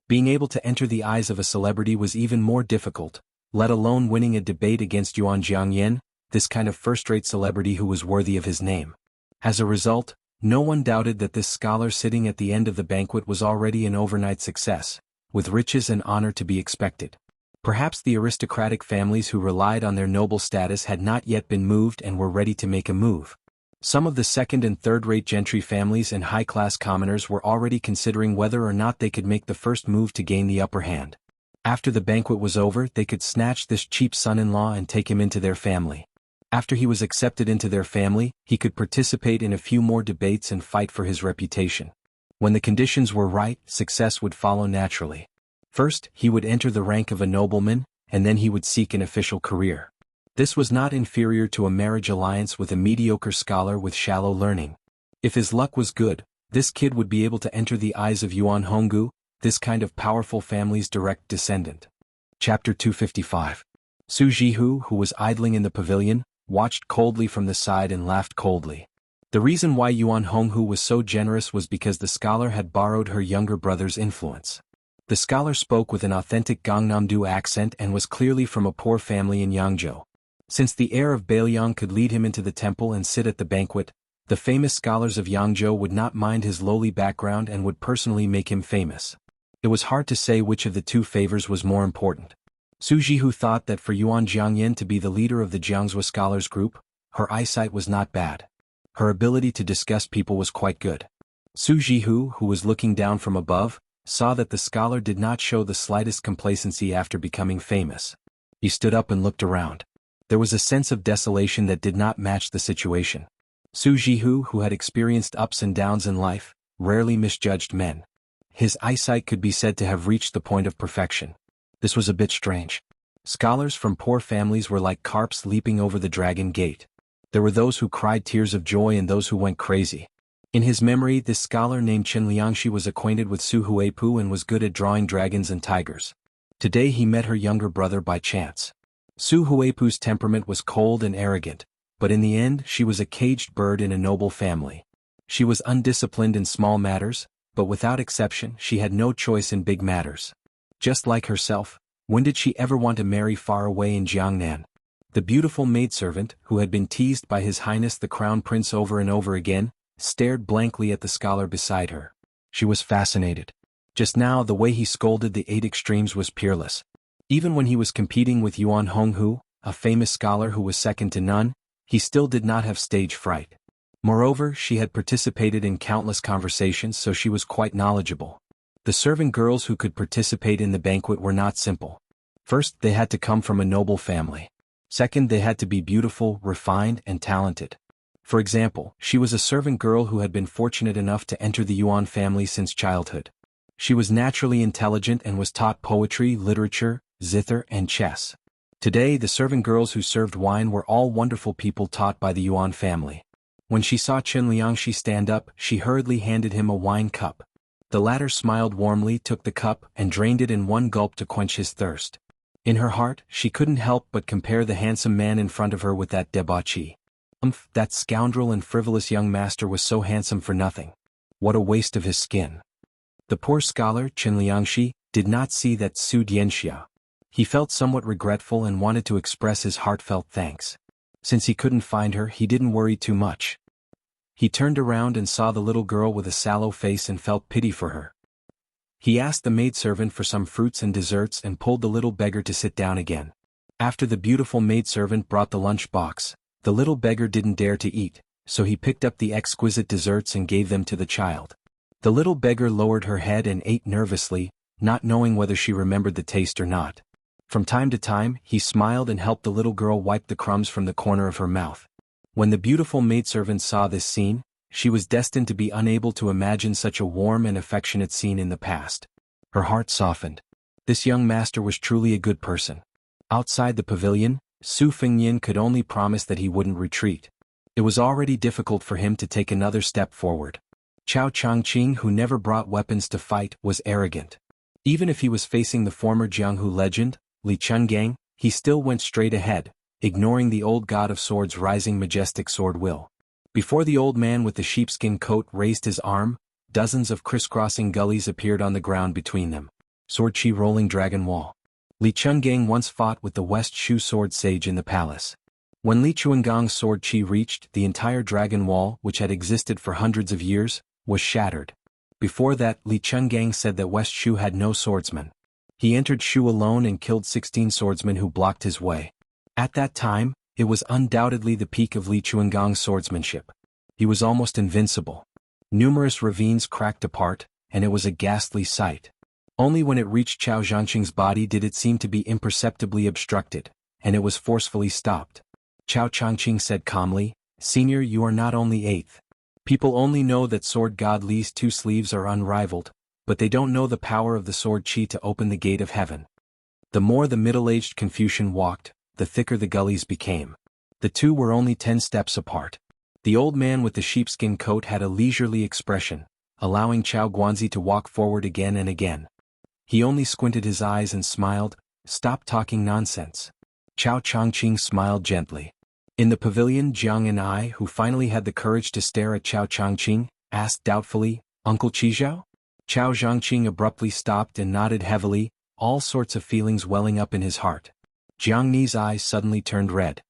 Being able to enter the eyes of a celebrity was even more difficult, let alone winning a debate against Yuan Jiangyan, this kind of first-rate celebrity who was worthy of his name. As a result, no one doubted that this scholar sitting at the end of the banquet was already an overnight success, with riches and honor to be expected. Perhaps the aristocratic families who relied on their noble status had not yet been moved and were ready to make a move. Some of the second- and third-rate gentry families and high-class commoners were already considering whether or not they could make the first move to gain the upper hand. After the banquet was over, they could snatch this cheap son-in-law and take him into their family. After he was accepted into their family, he could participate in a few more debates and fight for his reputation. When the conditions were right, success would follow naturally. First, he would enter the rank of a nobleman, and then he would seek an official career. This was not inferior to a marriage alliance with a mediocre scholar with shallow learning. If his luck was good, this kid would be able to enter the eyes of Yuan Honggu, this kind of powerful family's direct descendant. Chapter 255. Su Jihu, who was idling in the pavilion, watched coldly from the side and laughed coldly. The reason why Yuan Honghu was so generous was because the scholar had borrowed her younger brother's influence. The scholar spoke with an authentic Gangnam-do accent and was clearly from a poor family in Yangzhou. Since the heir of Bailiang could lead him into the temple and sit at the banquet, the famous scholars of Yangzhou would not mind his lowly background and would personally make him famous. It was hard to say which of the two favors was more important. Su Jihu thought that for Yuan Jiangyan to be the leader of the Jiangsu scholars group, her eyesight was not bad. Her ability to discuss people was quite good. Su Jihu, who was looking down from above, saw that the scholar did not show the slightest complacency after becoming famous. He stood up and looked around. There was a sense of desolation that did not match the situation. Su Jihu, who had experienced ups and downs in life, rarely misjudged men. His eyesight could be said to have reached the point of perfection. This was a bit strange. Scholars from poor families were like carps leaping over the dragon gate. There were those who cried tears of joy and those who went crazy. In his memory, this scholar named Chen Liangxi was acquainted with Su Huipu and was good at drawing dragons and tigers. Today he met her younger brother by chance. Su Huipu's temperament was cold and arrogant, but in the end she was a caged bird in a noble family. She was undisciplined in small matters, but without exception she had no choice in big matters. Just like herself, when did she ever want to marry far away in Jiangnan? The beautiful maidservant, who had been teased by His Highness the Crown Prince over and over again, stared blankly at the scholar beside her. She was fascinated. Just now the way he scolded the 8 extremes was peerless. Even when he was competing with Yuan Honghu, a famous scholar who was second to none, he still did not have stage fright. Moreover, she had participated in countless conversations, so she was quite knowledgeable. The servant girls who could participate in the banquet were not simple. First, they had to come from a noble family. Second, they had to be beautiful, refined, and talented. For example, she was a servant girl who had been fortunate enough to enter the Yuan family since childhood. She was naturally intelligent and was taught poetry, literature, zither, and chess. Today, the servant girls who served wine were all wonderful people taught by the Yuan family. When she saw Chen Liangxi stand up, she hurriedly handed him a wine cup. The latter smiled warmly, took the cup, and drained it in one gulp to quench his thirst. In her heart, she couldn't help but compare the handsome man in front of her with that debauchee. That scoundrel and frivolous young master was so handsome for nothing. What a waste of his skin. The poor scholar, Chen Liangxi, did not see that Su Dianxia. He felt somewhat regretful and wanted to express his heartfelt thanks. Since he couldn't find her, he didn't worry too much. He turned around and saw the little girl with a sallow face and felt pity for her. He asked the maidservant for some fruits and desserts and pulled the little beggar to sit down again. After the beautiful maidservant brought the lunch box, the little beggar didn't dare to eat, so he picked up the exquisite desserts and gave them to the child. The little beggar lowered her head and ate nervously, not knowing whether she remembered the taste or not. From time to time, he smiled and helped the little girl wipe the crumbs from the corner of her mouth. When the beautiful maidservant saw this scene, she was destined to be unable to imagine such a warm and affectionate scene in the past. Her heart softened. This young master was truly a good person. Outside the pavilion, Su Fengnian could only promise that he wouldn't retreat. It was already difficult for him to take another step forward. Chao Changqing, who never brought weapons to fight, was arrogant. Even if he was facing the former Jianghu legend, Li Chungang, he still went straight ahead, ignoring the old god of swords' rising majestic sword will. Before the old man with the sheepskin coat raised his arm, dozens of crisscrossing gullies appeared on the ground between them. Sword Chi rolling dragon wall. Li Chungang once fought with the West Shu sword sage in the palace. When Li Chuangang's sword chi reached, the entire dragon wall, which had existed for hundreds of years, was shattered. Before that, Li Chungang said that West Shu had no swordsman. He entered Shu alone and killed 16 swordsmen who blocked his way. At that time, it was undoubtedly the peak of Li Chuangang's swordsmanship. He was almost invincible. Numerous ravines cracked apart, and it was a ghastly sight. Only when it reached Chao Zhangqing's body did it seem to be imperceptibly obstructed, and it was forcefully stopped. Chao Changqing said calmly, "Senior, you are not only eighth. People only know that sword god Li's two sleeves are unrivaled, but they don't know the power of the sword chi to open the gate of heaven." The more the middle-aged Confucian walked, the thicker the gullies became. The two were only 10 steps apart. The old man with the sheepskin coat had a leisurely expression, allowing Chao Guanzi to walk forward again and again. He only squinted his eyes and smiled, "Stop talking nonsense." Chao Changqing smiled gently. In the pavilion, Jiang and I, who finally had the courage to stare at Chao Changqing, asked doubtfully, "Uncle Qijiao?" Chao Zhangqing abruptly stopped and nodded heavily, all sorts of feelings welling up in his heart. Jiang Ni's eyes suddenly turned red.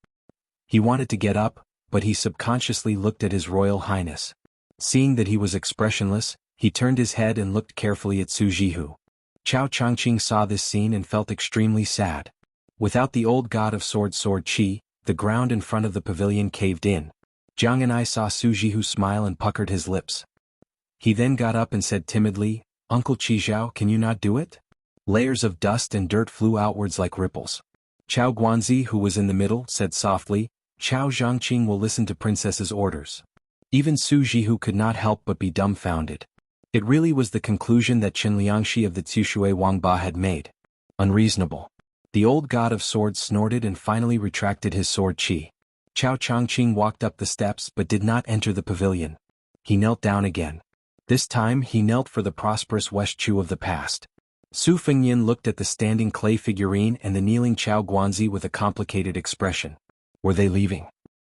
He wanted to get up, but he subconsciously looked at His Royal Highness. Seeing that he was expressionless, he turned his head and looked carefully at Su Jihu. Chao Changqing saw this scene and felt extremely sad. Without the old god of sword chi, the ground in front of the pavilion caved in. Jiang and I saw Su Jihu smile and puckered his lips. He then got up and said timidly, "Uncle Qijiao, can you not do it?" Layers of dust and dirt flew outwards like ripples. Chao Guanzi, who was in the middle, said softly, "Chao Zhangqing will listen to Princess's orders." Even Su Jihu could not help but be dumbfounded. It really was the conclusion that Chen Liangxi of the Tsushui Wangba had made. Unreasonable. The old god of swords snorted and finally retracted his sword chi. Chao Changqing walked up the steps but did not enter the pavilion. He knelt down again. This time he knelt for the prosperous West Chu of the past. Su Fengnian looked at the standing clay figurine and the kneeling Chao Guanzi with a complicated expression. Were they leaving?